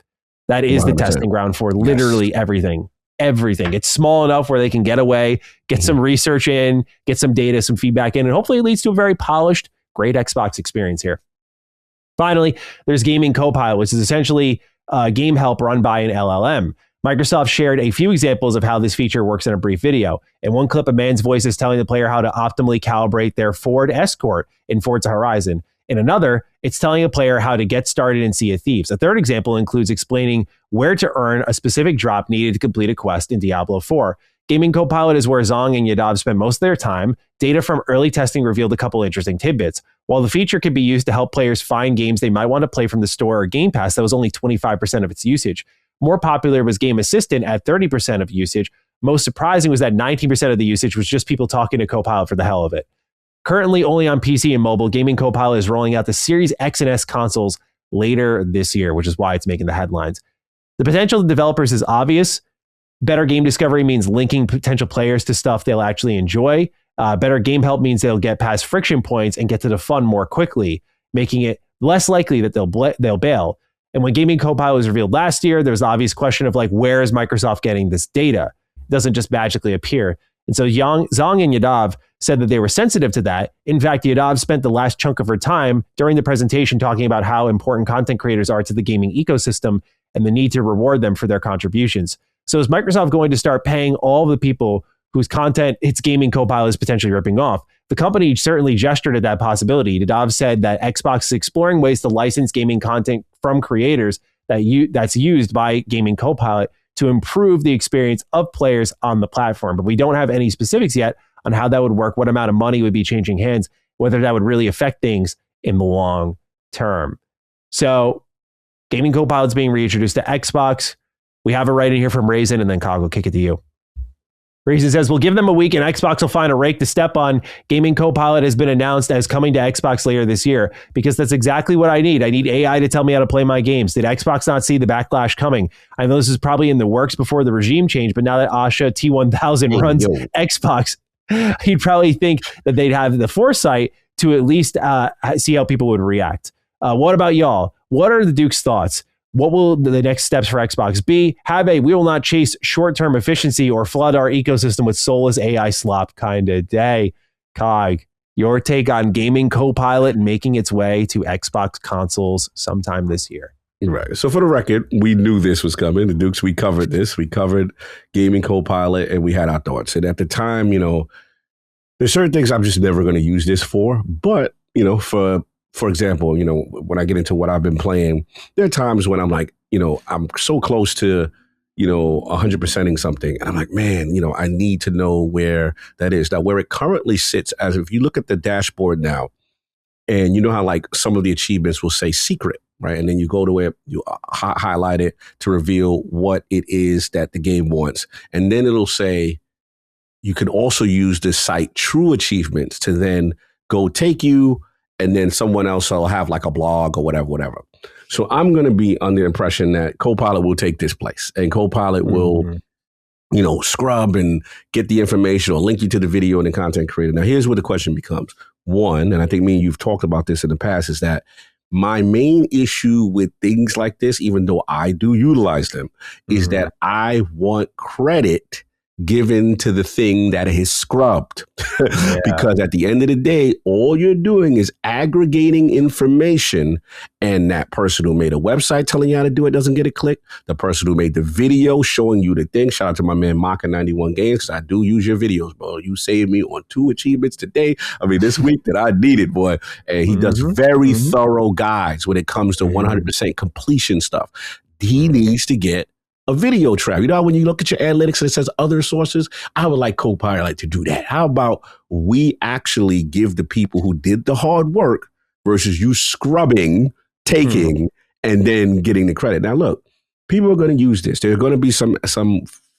That is 100%. The testing ground for literally everything. Everything. It's small enough where they can get away, get some research in, get some data, some feedback in, and hopefully it leads to a very polished, great Xbox experience here. Finally, there's Gaming Copilot, which is essentially game help run by an LLM. Microsoft shared a few examples of how this feature works in a brief video. In one clip, a man's voice is telling the player how to optimally calibrate their Ford Escort in Forza Horizon. In another, it's telling a player how to get started in Sea of Thieves. A third example includes explaining where to earn a specific drop needed to complete a quest in Diablo 4. Gaming Copilot is where Zhang and Yadav spend most of their time. Data from early testing revealed a couple interesting tidbits. While the feature could be used to help players find games they might want to play from the store or Game Pass, that was only 25% of its usage. More popular was Game Assistant at 30% of usage. Most surprising was that 19% of the usage was just people talking to Copilot for the hell of it. Currently only on PC and mobile, Gaming Copilot is rolling out the Series X and S consoles later this year, which is why it's making the headlines. The potential to developers is obvious. Better game discovery means linking potential players to stuff they'll actually enjoy. Better game help means they'll get past friction points and get to the fun more quickly, making it less likely that they'll bail. And when Gaming Copilot was revealed last year, there was the obvious question of like, where is Microsoft getting this data? It doesn't just magically appear. And so Zhang and Yadav said that they were sensitive to that. In fact, Yadav spent the last chunk of her time during the presentation talking about how important content creators are to the gaming ecosystem and the need to reward them for their contributions. So is Microsoft going to start paying all the people whose content its Gaming Copilot is potentially ripping off? The company certainly gestured at that possibility. Yadav said that Xbox is exploring ways to license gaming content from creators that's used by Gaming Copilot to improve the experience of players on the platform. But we don't have any specifics yet on how that would work, what amount of money would be changing hands, whether that would really affect things in the long term. So Gaming Copilot's being reintroduced to Xbox. We have it right in here from Raisin, and then Cog will kick it to you. Raisin says, we'll give them a week and Xbox will find a rake to step on. Gaming Copilot has been announced as coming to Xbox later this year because that's exactly what I need. I need AI to tell me how to play my games. Did Xbox not see the backlash coming? I know this is probably in the works before the regime change, but now that Asha T1000 runs Xbox, he'd probably think that they'd have the foresight to at least see how people would react. What about y'all? What are the Duke's thoughts? What will the next steps for Xbox be? We will not chase short-term efficiency or flood our ecosystem with soulless AI slop kind of day. Cog, your take on Gaming Copilot making its way to Xbox consoles sometime this year. Right. So for the record, we knew this was coming. The Dukes, we covered this. We covered Gaming Copilot and we had our thoughts. And at the time, there's certain things I'm just never going to use this for. But, for example, when I get into what I've been playing, there are times when I'm like, I'm so close to, 100%ing something. And I'm like, man, I need to know where that is. Now, where it currently sits, as if you look at the dashboard now, and you know how like some of the achievements will say secret, right? And then you go to it, you highlight it to reveal what it is that the game wants. And then it'll say, you can also use this site true achievements to then go take you, and then someone else will have like a blog or whatever. So I'm going to be under the impression that Copilot will take this place, and Copilot will, scrub and get the information or link you to the video and the content creator. Now, here's where the question becomes. One, and I think me and you've talked about this in the past, is that my main issue with things like this, even though I do utilize them, is that I want credit given to the thing that is scrubbed. Because at the end of the day, all you're doing is aggregating information, and that person who made a website telling you how to do it doesn't get a click. The person who made the video showing you the thing, shout out to my man Maka91 Games, because I do use your videos, bro. You saved me on 2 achievements today. This week that I needed, boy. And he does very thorough guides when it comes to 100% completion stuff. He needs to get a video track. When you look at your analytics and it says other sources, I would like Copilot to do that. How about we actually give the people who did the hard work versus you scrubbing, taking, and then getting the credit. Now, look, people are going to use this. There are going to be some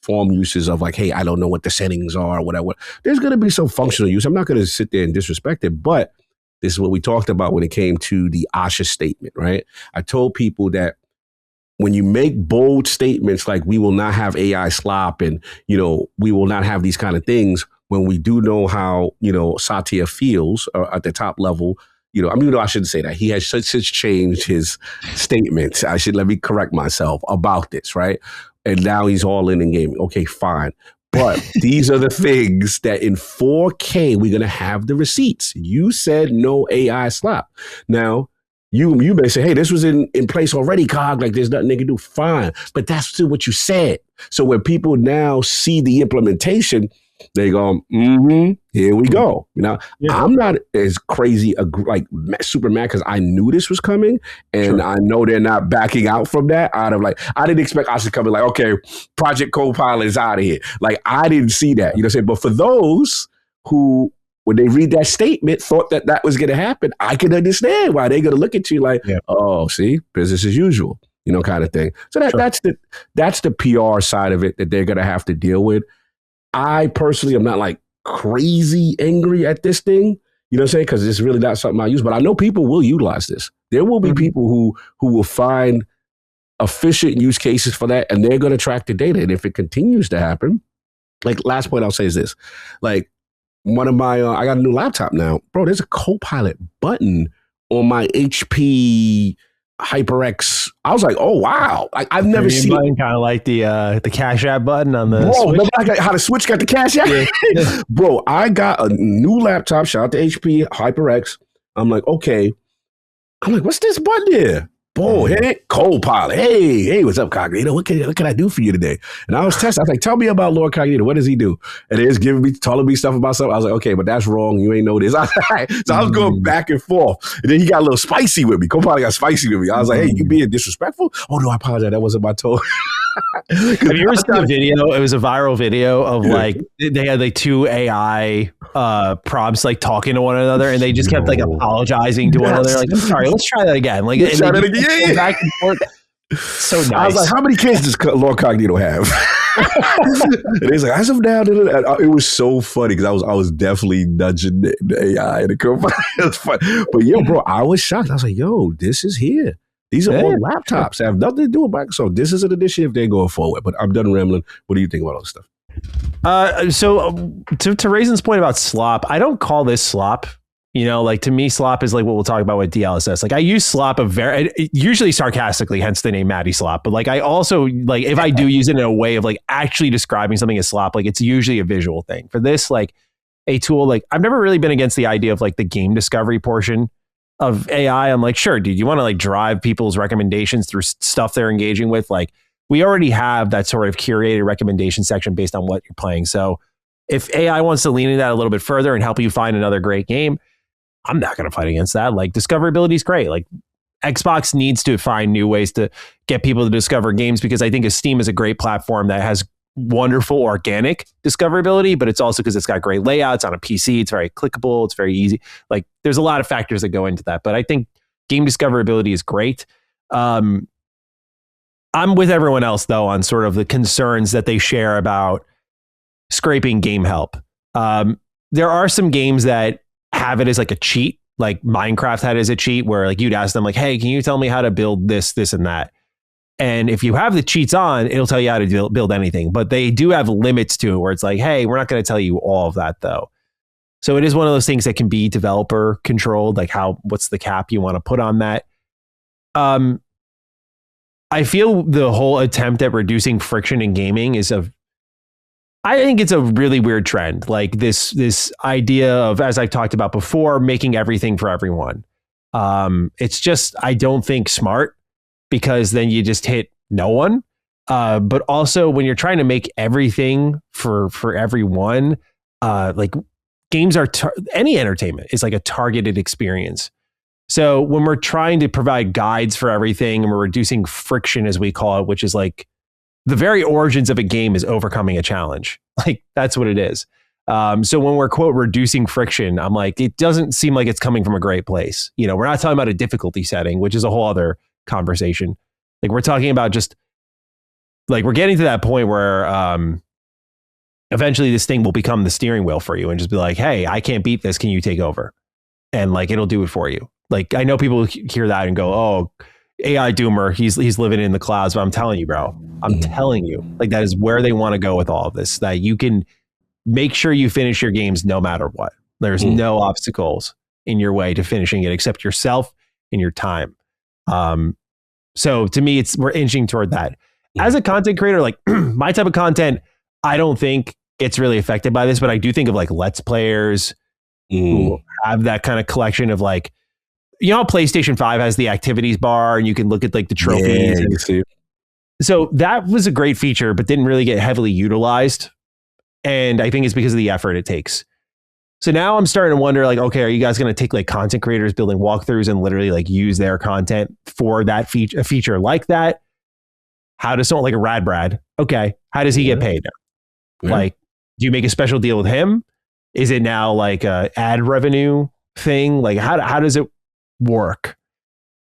form uses of like, hey, I don't know what the settings are or whatever. There's going to be some functional use. I'm not going to sit there and disrespect it, but this is what we talked about when it came to the Asha statement, right? I told people that when you make bold statements like we will not have AI slop and, we will not have these kind of things, when we do know how, Satya feels at the top level, even though I shouldn't say that. He has since changed his statements. Let me correct myself about this, right? And now he's all in gaming. Okay, fine. But these are the things that in 4K, we're going to have the receipts. You said no AI slop. Now, you may say, hey, this was in place already, Cog, like there's nothing they can do. Fine. But that's still what you said. So when people now see the implementation, they go, here we go. I'm not as crazy, like super mad because I knew this was coming. And I know they're not backing out from that out of like, I didn't expect us to come in like, okay, Project Copilot is out of here. Like, I didn't see that, you know what I'm saying? But for those who, when they read that statement, thought that was going to happen, I can understand why they're going to look at you like, oh, see, business as usual, kind of thing. So that's the PR side of it that they're going to have to deal with. I personally am not like crazy angry at this thing, you know what I'm saying? Because it's really not something I use, but I know people will utilize this. There will be people who will find efficient use cases for that, and they're going to track the data. And if it continues to happen, like last point I'll say is this, like one of my, I got a new laptop now, bro, there's a Copilot button on my HP HyperX. I was like, oh, wow. I've never seen it. Kind of like the Cash App button on the Switch. Remember how the Switch got the Cash App? Yeah. Bro, I got a new laptop, shout out to HP HyperX. I'm like, okay. I'm like, what's this button here? Boom, hey, Copilot. Hey, what's up, Cognito? What can I do for you today? And I was testing. I was like, tell me about Lord Cognito. What does he do? And it's telling me stuff about something. I was like, okay, but that's wrong. You ain't know this. So I was going back and forth. And then he got a little spicy with me. Copilot got spicy with me. I was like, hey, you being disrespectful? Oh, no, I apologize. That wasn't my tone. Have you ever seen a video? It was a viral video of like, they had like two AI prompts like talking to one another, and they just kept like apologizing to one another. Like, I'm sorry, let's try that again. Like, let's try that again. Back and forth. So nice. I was like, how many kids does Lord Cognito have? And he's like, as of now, it was so funny because I was definitely nudging the AI and the Copilot. It was fun. But yo, bro, I was shocked. I was like, yo, this is here. These are all laptops that have nothing to do with Microsoft. This is an initiative they're going forward. But I'm done rambling. What do you think about all this stuff? To Raisin's point about slop, I don't call this slop. You know, like to me, slop is like what we'll talk about with DLSS. Like I use slop usually sarcastically, hence the name Matty Slop. But like I also like if I do use it in a way of like actually describing something as slop, like it's usually a visual thing. For this, like a tool, like I've never really been against the idea of like the game discovery portion of AI. I'm like, sure, dude, you want to like drive people's recommendations through stuff they're engaging with. Like we already have that sort of curated recommendation section based on what you're playing. So if AI wants to lean into that a little bit further and help you find another great game, I'm not going to fight against that. Like discoverability is great. Like Xbox needs to find new ways to get people to discover games because I think Steam is a great platform that has wonderful organic discoverability, but it's also because it's got great layouts on a PC. It's very clickable. It's very easy. Like there's a lot of factors that go into that, but I think game discoverability is great. I'm with everyone else though on sort of the concerns that they share about scraping game help. There are some games that have it as like a cheat, like Minecraft had it as a cheat where like you'd ask them like, hey, can you tell me how to build this, this, and that? And if you have the cheats on, it'll tell you how to build anything. But they do have limits to it where it's like, hey, we're not going to tell you all of that though. So it is one of those things that can be developer controlled, like what's the cap you want to put on that? I feel the whole attempt at reducing friction in gaming I think it's a really weird trend. Like this idea of, as I've talked about before, making everything for everyone. It's just, I don't think smart because then you just hit no one. But also when you're trying to make everything for everyone, like games are, any entertainment is like a targeted experience. So when we're trying to provide guides for everything and we're reducing friction, as we call it, which is like, the very origins of a game is overcoming a challenge. Like that's what it is. So when we're quote reducing friction, I'm like, it doesn't seem like it's coming from a great place. You know, we're not talking about a difficulty setting, which is a whole other conversation. Like we're talking about just like, we're getting to that point where eventually this thing will become the steering wheel for you and just be like, hey, I can't beat this. Can you take over? And like, it'll do it for you. Like, I know people hear that and go, oh, AI doomer, he's living in the clouds, but I'm telling you, bro, I'm telling you, like that is where they want to go with all of this, that you can make sure you finish your games no matter what. There's no obstacles in your way to finishing it except yourself and your time. So to me, we're inching toward that. As a content creator, like my type of content, I don't think it's really affected by this, but I do think of like Let's Players who have that kind of collection of like, you know how PlayStation 5 has the activities bar and you can look at like the trophies. Yeah, so that was a great feature, but didn't really get heavily utilized. And I think it's because of the effort it takes. So now I'm starting to wonder like, okay, are you guys going to take like content creators building walkthroughs and literally like use their content for that a feature like that? How does someone like a Rad Brad? Okay. How does he get paid now? Yeah. Like, do you make a special deal with him? Is it now like a ad revenue thing? Like how does it work?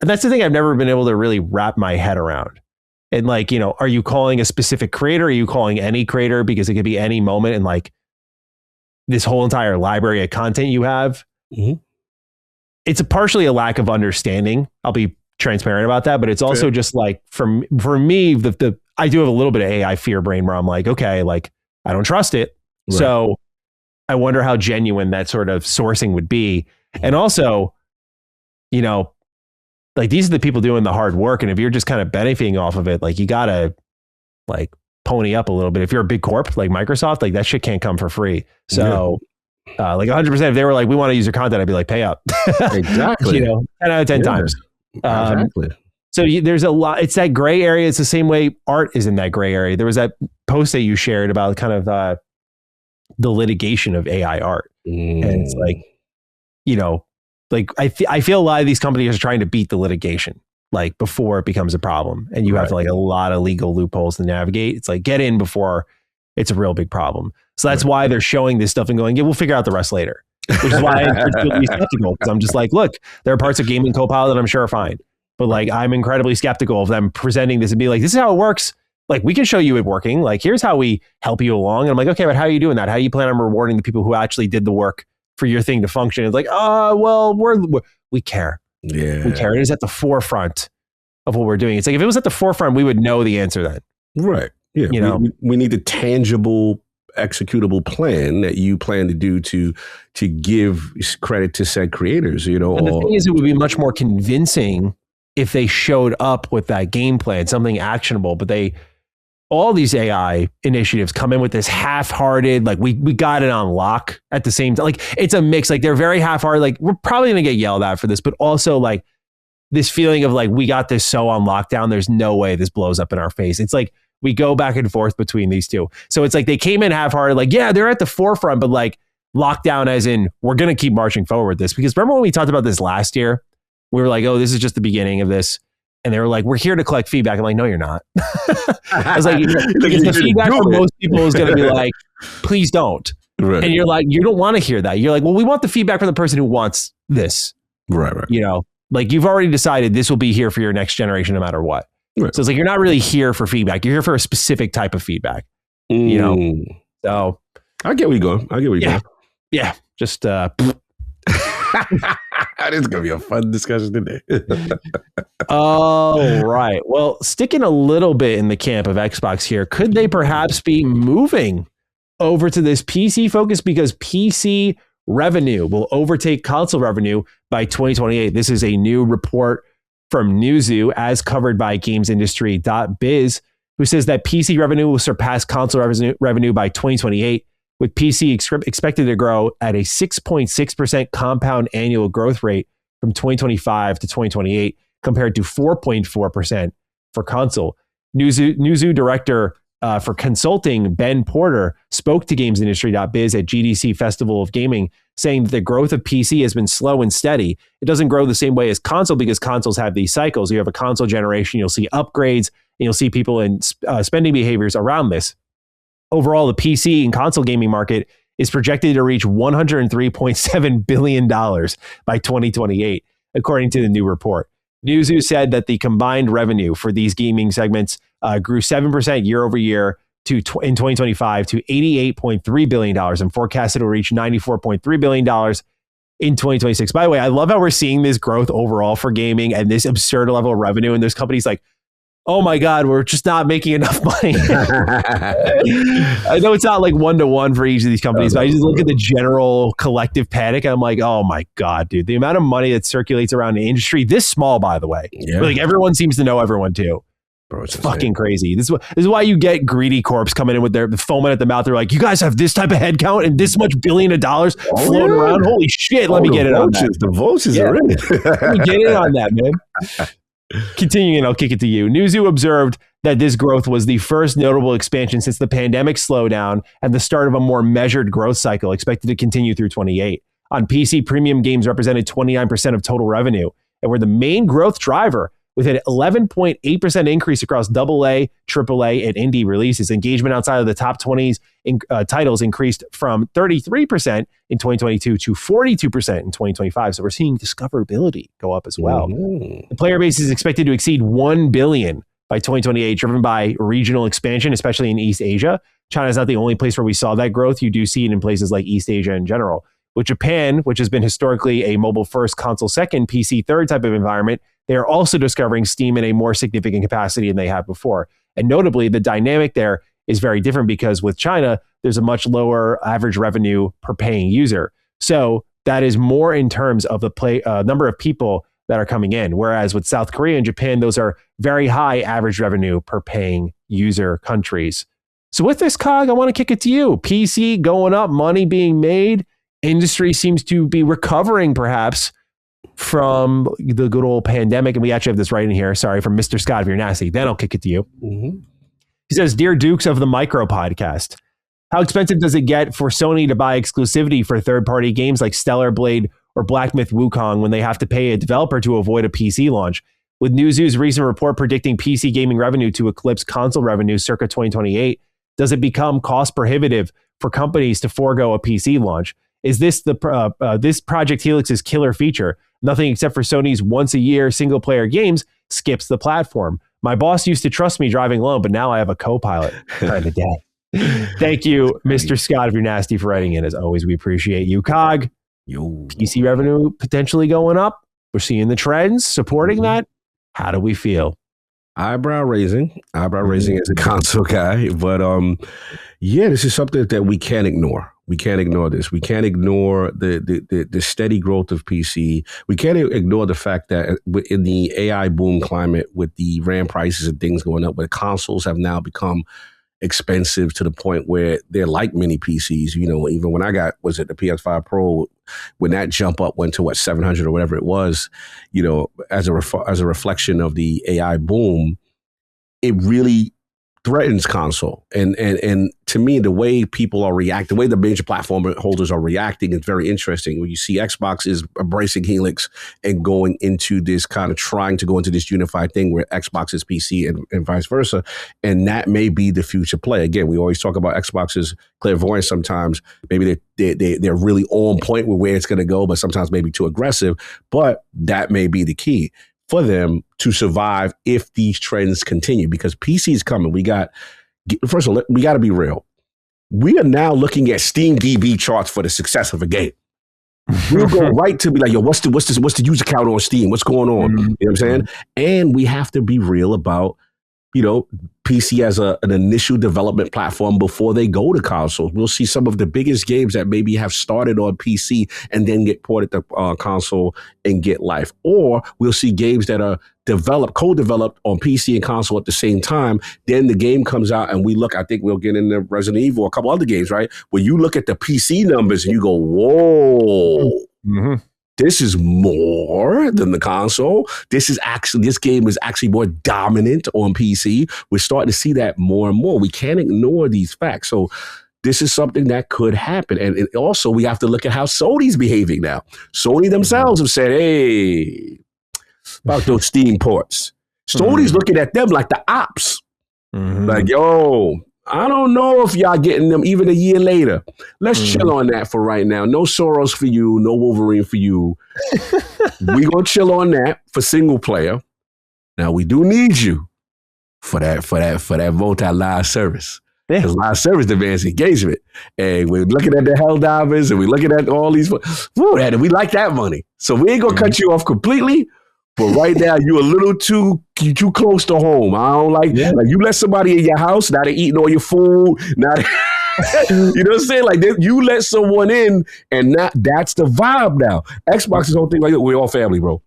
And that's the thing I've never been able to really wrap my head around. And like, you know, are you calling a specific creator? Are you calling any creator? Because it could be any moment in like this whole entire library of content you have. it's partially a lack of understanding. I'll be transparent about that, but it's also just like for me, I do have a little bit of AI fear brain where I'm like, okay, like I don't trust it. Right. So I wonder how genuine that sort of sourcing would be. And also, you know, like these are the people doing the hard work. And if you're just kind of benefiting off of it, like you gotta like pony up a little bit. If you're a big corp like Microsoft, like that shit can't come for free. So like 100%, if they were like, we want to use your content, I'd be like, pay up. Exactly. You know, 10 out of 10 times. Exactly. So there's a lot, it's that gray area. It's the same way art is in that gray area. There was that post that you shared about kind of the litigation of AI art. And it's like, you know, like I feel a lot of these companies are trying to beat the litigation like before it becomes a problem, and you have like a lot of legal loopholes to navigate. It's like get in before it's a real big problem. So that's why they're showing this stuff and going, yeah, we'll figure out the rest later. Which is why I encourage people to be skeptical, because I'm just like, look, there are parts of gaming Copilot that I'm sure are fine, but like I'm incredibly skeptical of them presenting this and be like, this is how it works. Like we can show you it working. Like here's how we help you along. And I'm like, okay, but how are you doing that? How do you plan on rewarding the people who actually did the work for your thing to function? It's like, well, we care. Yeah, we care. It is at the forefront of what we're doing. It's like if it was at the forefront, we would know the answer then. Right. Yeah. You know, we need a tangible, executable plan that you plan to do to give credit to said creators. You know, and the thing is, it would be much more convincing if they showed up with that game plan, something actionable. But all these AI initiatives come in with this half-hearted, like we got it on lock at the same time. Like it's a mix. Like they're very half-hearted. Like we're probably gonna get yelled at for this, but also like this feeling of like we got this so on lockdown. There's no way this blows up in our face. It's like we go back and forth between these two. So it's like they came in half-hearted. Like yeah, they're at the forefront, but like lockdown as in we're gonna keep marching forward with this. Because remember when we talked about this last year? We were like, oh, this is just the beginning of this. And they were like, we're here to collect feedback. I'm like, no, you're not. I was like, because the feedback from most people is going to be like, please don't. Right. And you're like, you don't want to hear that. You're like, well, we want the feedback from the person who wants this. Right. You know, like you've already decided this will be here for your next generation, no matter what. Right. So it's like, you're not really here for feedback. You're here for a specific type of feedback, you know? So I get where you're going. Yeah. Just, it's going to be a fun discussion today. Oh, right. Well, sticking a little bit in the camp of Xbox here, could they perhaps be moving over to this PC focus because PC revenue will overtake console revenue by 2028? This is a new report from Newzoo as covered by gamesindustry.biz, who says that PC revenue will surpass console revenue by 2028. With PC expected to grow at a 6.6% compound annual growth rate from 2025 to 2028, compared to 4.4% for console. Newzoo director for consulting, Ben Porter, spoke to gamesindustry.biz at GDC Festival of Gaming, saying that the growth of PC has been slow and steady. It doesn't grow the same way as console because consoles have these cycles. You have a console generation, you'll see upgrades, and you'll see people in spending behaviors around this. Overall, the PC and console gaming market is projected to reach $103.7 billion by 2028, according to the new report. Newzoo said that the combined revenue for these gaming segments grew 7% year over year in 2025 to $88.3 billion and forecasted to reach $94.3 billion in 2026. By the way, I love how we're seeing this growth overall for gaming and this absurd level of revenue. And there's companies like, oh my God, we're just not making enough money. I know it's not like one-to-one for each of these companies, but I just look at the general collective panic and I'm like, oh my God, dude, the amount of money that circulates around the industry, this small, by the way, like everyone seems to know everyone too. Bro, it's fucking crazy. This is why you get greedy corps coming in with their foaming at the mouth. They're like, you guys have this type of headcount and this much billion of dollars floating around. Holy shit, let me get it on that. The vultures are in it. Let me get in on that, man. Continuing, I'll kick it to you. Newzoo observed that this growth was the first notable expansion since the pandemic slowdown and the start of a more measured growth cycle expected to continue through 28. On PC, premium games represented 29% of total revenue and were the main growth driver, with an 11.8% increase across AA, AAA, and indie releases. Engagement outside of the top 20s titles increased from 33% in 2022 to 42% in 2025. So we're seeing discoverability go up as well. Mm-hmm. The player base is expected to exceed 1 billion by 2028, driven by regional expansion, especially in East Asia. China is not the only place where we saw that growth. You do see it in places like East Asia in general. With Japan, which has been historically a mobile first, console second, PC third type of environment, they are also discovering Steam in a more significant capacity than they have before. And notably, the dynamic there is very different because with China, there's a much lower average revenue per paying user. So that is more in terms of the number of people that are coming in. Whereas with South Korea and Japan, those are very high average revenue per paying user countries. So with this, Cog, I want to kick it to you. PC going up, money being made. Industry seems to be recovering, perhaps, from the good old pandemic. And we actually have this right in here. Sorry, from Mr. Scott, if you're nasty. Then I'll kick it to you. Mm-hmm. He says, Dear Dukes of the Micro Podcast, how expensive does it get for Sony to buy exclusivity for third-party games like Stellar Blade or Black Myth Wukong when they have to pay a developer to avoid a PC launch? With Newzoo's recent report predicting PC gaming revenue to eclipse console revenue circa 2028, does it become cost prohibitive for companies to forego a PC launch? Is this this Project Helix's killer feature? Nothing except for Sony's once-a-year single-player games skips the platform. My boss used to trust me driving alone, but now I have a Copilot. Kind of day. Thank you, Mr. Scott, if you're nasty, for writing in. As always, we appreciate you. Cog, PC revenue potentially going up. We're seeing the trends supporting that. How do we feel? Eyebrow raising as a console guy. But yeah, this is something that we can't ignore. We can't ignore this. We can't ignore the steady growth of PC. We can't ignore the fact that in the AI boom climate with the RAM prices and things going up, where consoles have now become expensive to the point where they're like mini PCs. You know, even when I got, was it the PS5 Pro, when that jump up went to what, 700 or whatever it was, you know, as a reflection of the AI boom, it really threatens console. And to me, the way people are reacting, the way the major platform holders are reacting is very interesting. When you see Xbox is embracing Helix and going into this kind of trying to go into this unified thing where Xbox is PC and vice versa. And that may be the future play. Again, we always talk about Xbox's clairvoyance sometimes. Maybe they're really on point with where it's going to go, but sometimes maybe too aggressive. But that may be the key for them to survive if these trends continue, because PC is coming. First of all, we got to be real. We are now looking at Steam DB charts for the success of a game. We'll go right to be like, yo, what's the user count on Steam? What's going on? Mm-hmm. You know what I'm saying? And we have to be real about, you know, PC as an initial development platform before they go to consoles. We'll see some of the biggest games that maybe have started on PC and then get ported to console and get life. Or we'll see games that are co-developed on PC and console at the same time. Then the game comes out and we look, I think we'll get into Resident Evil, a couple other games, right? Where you look at the PC numbers and you go, whoa. Mm-hmm. This is more than the console. This game is actually more dominant on PC. We're starting to see that more and more. We can't ignore these facts. So this is something that could happen. And also we have to look at how Sony's behaving now. Sony themselves have said, hey, about those Steam ports. Sony's looking at them like the ops. Mm-hmm. Like, yo, I don't know if y'all getting them even a year later. Let's chill on that for right now. No Soros for you, no Wolverine for you. We gonna chill on that for single player. Now we do need you for that multi-live service. Because live service demands engagement. And we're looking at the Helldivers and we're looking at all these. We like that money. So we ain't gonna cut you off completely. But right now, you're a little too close to home. I don't like you let somebody in your house, now they're eating all your food. Now you know what I'm saying? Like you let someone in, and that's the vibe now. Xbox's whole thing, like we're all family, bro.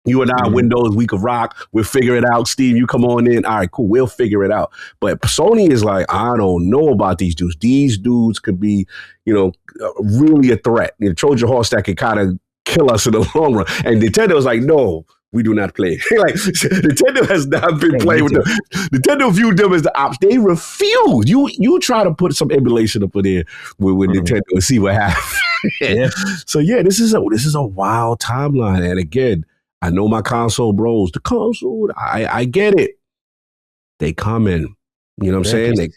You and I, Windows, we could rock. We'll figure it out. Steve, you come on in. All right, cool. We'll figure it out. But Sony is like, I don't know about these dudes. These dudes could be, you know, really a threat. You know, Trojan horse that could kind of kill us in the long run. And Nintendo was like, no. We do not play. Like Nintendo has not been playing with them. Nintendo viewed them as the ops. They refuse. You try to put some emulation up in there with Nintendo and see what happens. So yeah, this is a wild timeline. And again, I know my console bros. The console, I get it. They coming. You know what I'm saying?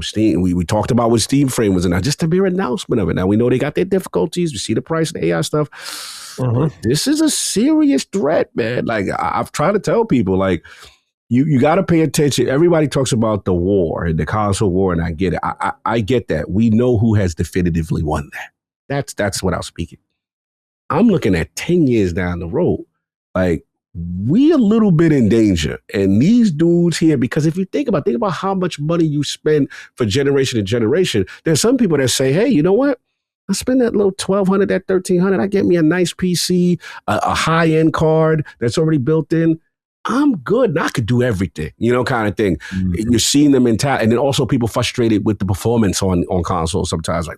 Steam. We talked about what Steam Frame was, and just a mere announcement of it. Now we know they got their difficulties. We see the price of the AI stuff. This is a serious threat, man. Like I've tried to tell people, like you got to pay attention. Everybody talks about the war and the console war, and I get it. I get that. We know who has definitively won that. That's what I was speaking. I'm looking at 10 years down the road. Like, we a little bit in danger. And these dudes here, because if you think about how much money you spend for generation to generation, there's some people that say, hey, you know what? I spend that little $1,200, that $1,300. I get me a nice PC, a high-end card that's already built in. I'm good and I could do everything, kind of thing. You're seeing them in town. And then also people frustrated with the performance on consoles sometimes, like,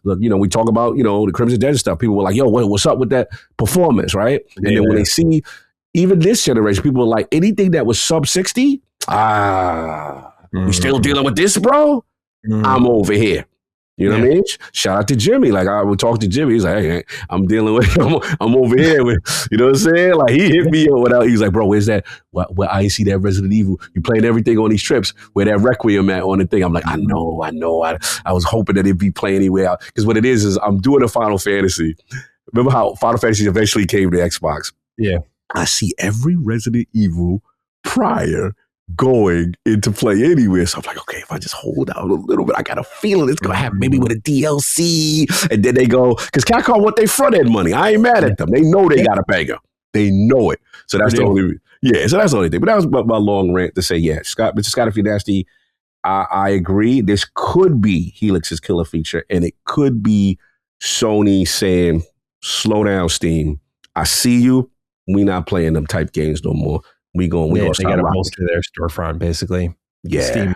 look, we talk about, the Crimson Desert stuff. People were like, yo, what's up with that performance, right? And then when they see even this generation, people were like, anything that was sub 60, we still dealing with this, bro? I'm over here. You know what I mean? Shout out to Jimmy. Like, I would talk to Jimmy. He's like, hey, I'm dealing with, I'm over here with, you know what I'm saying? Like, he hit me or whatever. He's like, bro, where's that? Where I see that Resident Evil. You playing everything on these trips. Where that Requiem at on the thing. I'm like, I know. I was hoping that it'd be playing anywhere. Because what it is I'm doing a Final Fantasy. Remember how Final Fantasy eventually came to Xbox? Yeah. I see every Resident Evil prior going into play anywhere. So I'm like, okay, if I just hold out a little bit, I got a feeling it's going to happen maybe with a DLC. And then they go, because Capcom want their front end money. I ain't mad at them. They know they got a banger. They know it. So that's the only, so that's the only thing. But that was my long rant to say, Mr. Scott, if you're nasty, I agree. This could be Helix's killer feature, and it could be Sony saying, slow down, Steam. I see you. We not playing them type games no more. We gonna they got to bolster their storefront, basically. Yeah,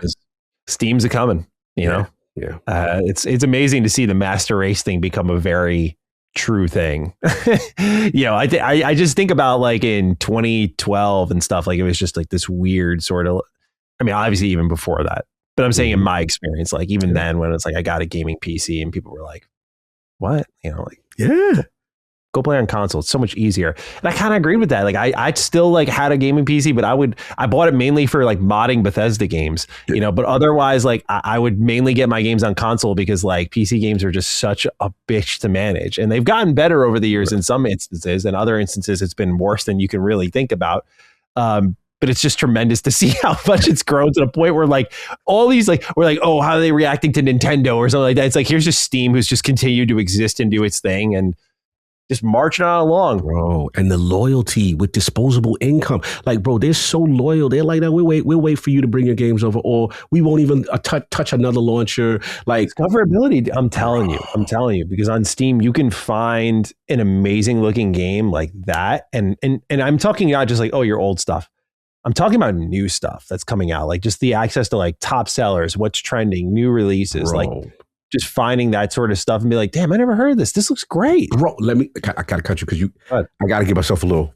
Steam's a coming. Yeah. It's amazing to see the master race thing become a very true thing. I just think about like in 2012 and stuff. Like it was just like this weird sort of. I mean, obviously even before that, but I'm saying in my experience, like even then when it's like I got a gaming PC and people were like, "What?" Go play on console. It's so much easier. And I kind of agreed with that. Like I still like had a gaming PC, but I bought it mainly for like modding Bethesda games, but otherwise like I would mainly get my games on console because like PC games are just such a bitch to manage. And they've gotten better over the years in some instances, and other instances it's been worse than you can really think about. But it's just tremendous to see how much it's grown to the point where like all these like we're like, oh, how are they reacting to Nintendo or something like that? It's like here's just Steam who's just continued to exist and do its thing and just marching on along, bro. And the loyalty with disposable income, like, bro, they're so loyal. They're like, we'll wait for you to bring your games over, or we won't even touch another launcher. Like discoverability, I'm telling you, because on Steam you can find an amazing looking game like that, and I'm talking not just like, oh, your old stuff. I'm talking about new stuff that's coming out, like just the access to like top sellers, what's trending, new releases, bro. Like. Just finding that sort of stuff and be like, damn, I never heard of this. This looks great. Bro, I gotta cut you because I gotta give myself a little.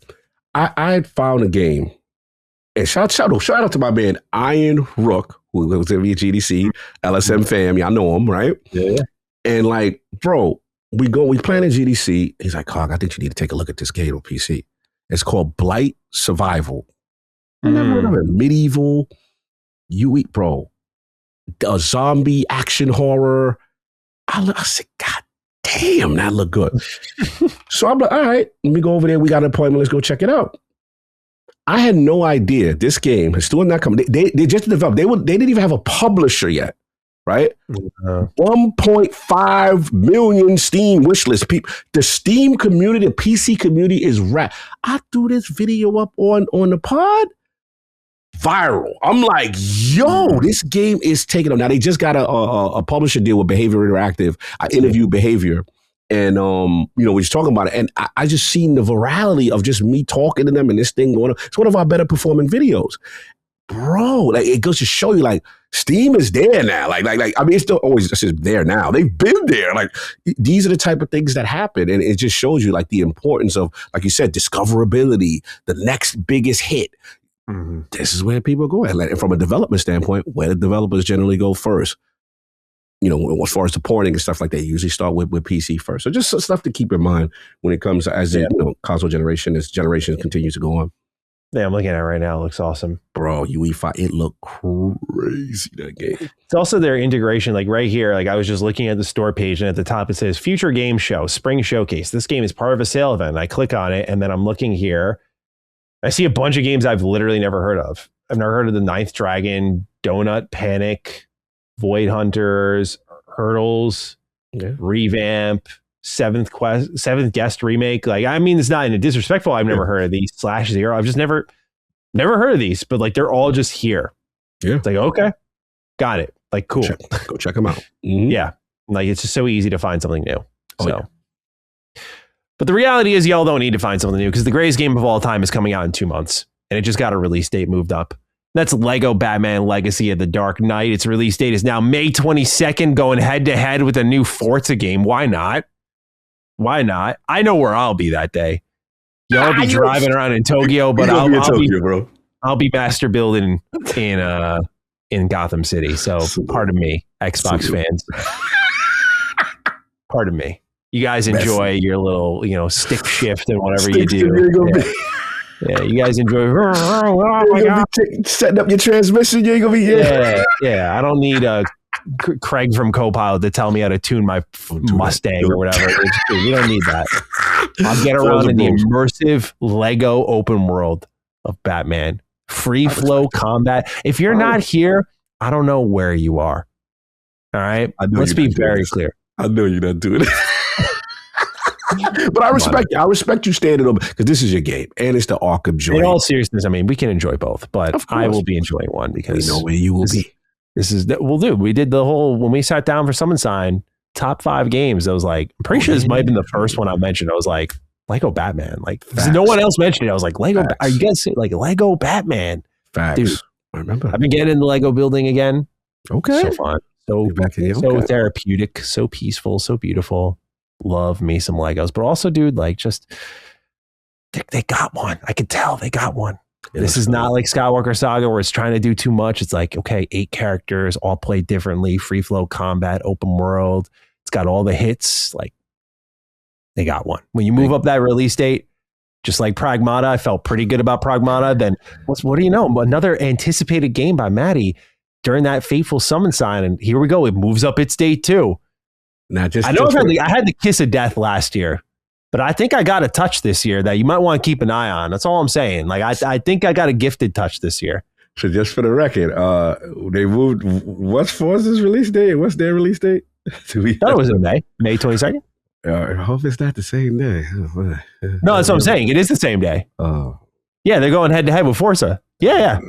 I had found a game, and shout out to my man Iron Rook, who was at GDC, LSM fam. Y'all know him, right? Yeah. And like, bro, we playing at GDC. He's like, Cog, I think you need to take a look at this game on PC. It's called Blight Survival. I never heard of it. Medieval. Bro. A zombie action horror. I said, God damn, that look good. So I'm like, all right, let me go over there. We got an appointment. Let's go check it out. I had no idea this game is still not coming. They just developed. They didn't even have a publisher yet, right? 1.5 million Steam wishlist people. The Steam community, the PC community is I threw this video up on the pod. Viral. I'm like, yo, this game is taking off. Now they just got a publisher deal with Behavior Interactive. I interviewed Behavior, and we was talking about it, and I just seen the virality of just me talking to them and this thing going on. It's one of our better performing videos, bro. Like it goes to show you, like Steam is there now. Like I mean, it's still always just there now. They've been there. Like these are the type of things that happen, and it just shows you like the importance of, like you said, discoverability, the next biggest hit. Mm-hmm. This is where people go. And from a development standpoint, where the developers generally go first, as far as the porting and stuff like that, you usually start with PC first. So just stuff to keep in mind when it comes to as console generation, as generation continues to go on. Yeah, I'm looking at it right now. It looks awesome. Bro, UE5, it looked crazy, that game. It's also their integration, like right here, like I was just looking at the store page and at the top it says Future Game Show, Spring Showcase. This game is part of a sale event. I click on it and then I'm looking here. I see a bunch of games I've literally never heard of. I've never heard of the Ninth Dragon, Donut Panic, Void Hunters, Hurdles. revamp, seventh guest remake. Like, I mean, it's not in a disrespectful. I've never heard of these /0. I've just never heard of these, but like, they're all just here. Yeah. It's like, okay, got it. Like, cool. Go check them out. Yeah. Like, it's just so easy to find something new. But the reality is y'all don't need to find something new because the greatest game of all time is coming out in 2 months and it just got a release date moved up. That's Lego Batman Legacy of the Dark Knight. Its release date is now May 22nd, going head to head with a new Forza game. Why not? Why not? I know where I'll be that day. Y'all be driving around in Tokyo, but I'll be master building in Gotham City. So pardon me, Xbox fans. Pardon me. You guys enjoy your little, stick shift and whatever you do. Yeah, you guys enjoy. Oh my God. Setting up your transmission. You ain't gonna be. Yeah. I don't need Craig from Copilot to tell me how to tune my Mustang or whatever. You don't need that. I'll get around in the immersive Lego open world of Batman. Free flow combat. If you're not here, I don't know where you are. All right. Let's be very clear. I know you're not doing it. But I respect you standing up because this is your game and it's the Arkham joint. In all seriousness, I mean, we can enjoy both, but I will be enjoying one because we know where you will be. We'll do. We did the whole, when we sat down for Summon Sign, top 5 games. I was like, I'm pretty sure this might have been the first one I mentioned. I was like, Lego Batman. Like, no one else mentioned it. I was like, Lego. Are you guys like Lego Batman? Facts. Dude, I remember. I've been getting into Lego building again. Okay. So fun. So therapeutic, so peaceful, so beautiful. Love me some Legos, but also, dude, like, just they got one. I could tell they got one. This is not like Skywalker Saga where it's trying to do too much. It's like, okay, 8 characters, all play differently, free flow combat, open world. It's got all the hits. Like, they got one. When you move up that release date, just like Pragmata, I felt pretty good about Pragmata. Then what do you know? Another anticipated game by Maddie during that fateful Summon Sign, and here we go. It moves up its date too. Now, I had the kiss of death last year, but I think I got a touch this year that you might want to keep an eye on. That's all I'm saying. Like, I think I got a gifted touch this year. So just for the record, they moved. What's Forza's release date? What's their release date? I thought it was in May 22nd. I hope it's not the same day. No, that's what I'm saying. It is the same day. Oh, yeah, they're going head to head with Forza. Yeah.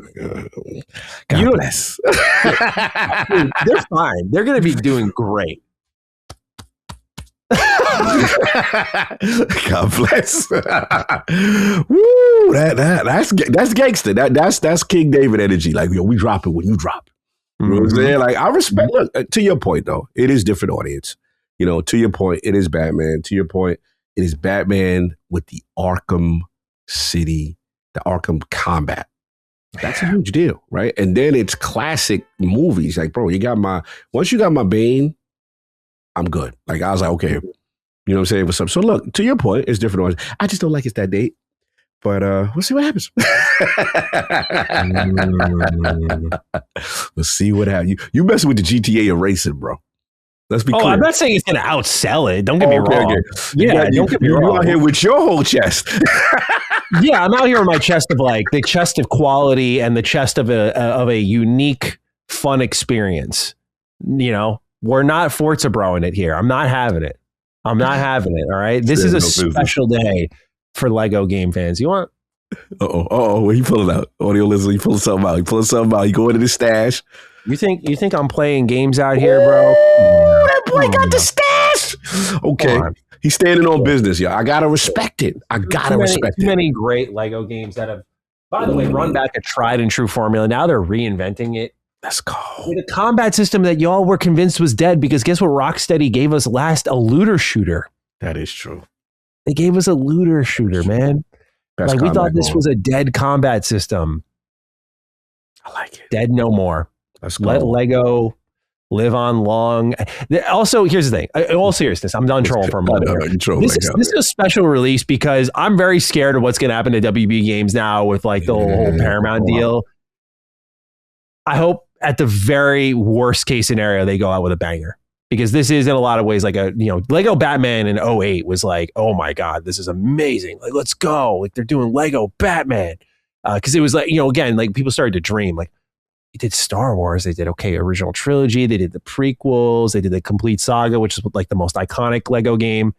God bless. Dude, they're fine. They're going to be doing great. God bless. Woo, that's gangster. That's King David energy. Like, we drop it when you drop it. You know what I'm saying? Like, I respect. Look, to your point though, it is different audience. To your point, it is Batman. To your point, it is Batman with the Arkham City, the Arkham combat. That's a huge deal, right? And then it's classic movies. Like, bro, once you got my Bane, I'm good. Like, I was like, okay, you know what I'm saying? What's up? So look, to your point, it's different. I just don't like it's that date, but we'll see what happens. We'll see what happens. You messing with the GTA of racing, bro. Let's be clear. I'm not saying it's going to outsell it. Don't get me wrong. Okay. Yeah, don't get me wrong. You're out here with your whole chest. Yeah, I'm out here with my chest of like the chest of quality and the chest of a unique, fun experience. We're not Forza broing it here. I'm not having it. All right. This is a special day for Lego game fans. You want? What you pulling out? Audio listener, you pulling something out. You go into the stash. You think I'm playing games out here, bro? That boy got the stash. Okay. He's standing on business, y'all. I gotta respect it. Too many great Lego games that have, by the way, run back a tried and true formula. Now they're reinventing it. Let's go. With a combat system that y'all were convinced was dead, because guess what Rocksteady gave us last? A looter shooter. That is true. They gave us a looter shooter, man. Like, we thought this was a dead combat system. I like it. Dead no more. Let's go. Let Lego live on long. Also, here's the thing. In all seriousness, I'm done trolling for a moment. This is a special release because I'm very scared of what's going to happen to WB Games now with like the whole Paramount deal. I hope at the very worst case scenario, they go out with a banger, because this is in a lot of ways like Lego Batman in 2008 was like, oh my God, this is amazing. Like, let's go. Like, they're doing Lego Batman. Because it was like, again, like people started to dream like, did Star Wars. They did original trilogy. They did the prequels. They did the complete saga, which is like the most iconic Lego game.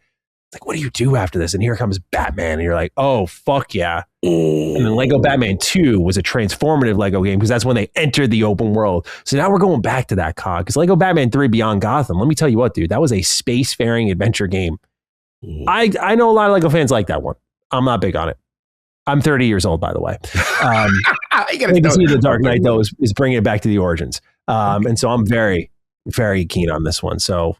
It's like, what do you do after this? And here comes Batman. And you're like, oh, fuck yeah. And then Lego Batman 2 was a transformative Lego game because that's when they entered the open world. So now we're going back to that cog. Because Lego Batman 3 Beyond Gotham, let me tell you what, dude, that was a spacefaring adventure game. I know a lot of Lego fans like that one. I'm not big on it. I'm 30 years old, by the way. Legacy of the Dark Knight, though, is bringing it back to the origins. And so I'm very, very keen on this one. So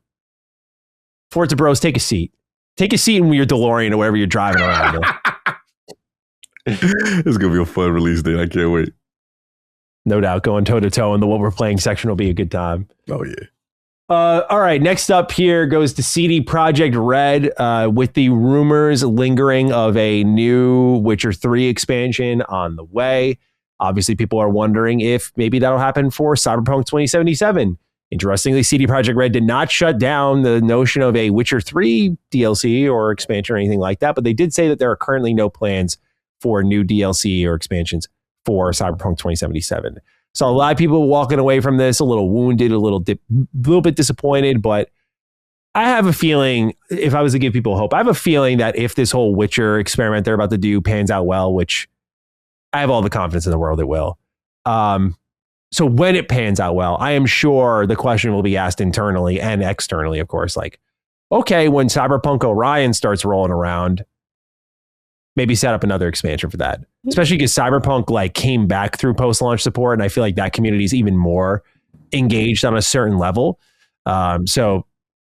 Forza Bros, take a seat. Take a seat in your DeLorean or wherever you're driving around. It's going to be a fun release date. I can't wait. No doubt. Going toe-to-toe in the what we're playing section will be a good time. Oh, yeah. All right. Next up here goes to CD Projekt Red with the rumors lingering of a new Witcher 3 expansion on the way. Obviously, people are wondering if maybe that'll happen for Cyberpunk 2077. Interestingly, CD Projekt Red did not shut down the notion of a Witcher 3 DLC or expansion or anything like that, but they did say that there are currently no plans for new DLC or expansions for Cyberpunk 2077. So a lot of people walking away from this a little wounded, a little bit disappointed, but I have a feeling, if I was to give people hope, I have a feeling that if this whole Witcher experiment they're about to do pans out well, which I have all the confidence in the world it will. So when it pans out well, I am sure the question will be asked internally and externally, of course, like, okay, when Cyberpunk Orion starts rolling around, maybe set up another expansion for that. Especially because Cyberpunk like came back through post-launch support, and I feel like that community is even more engaged on a certain level. So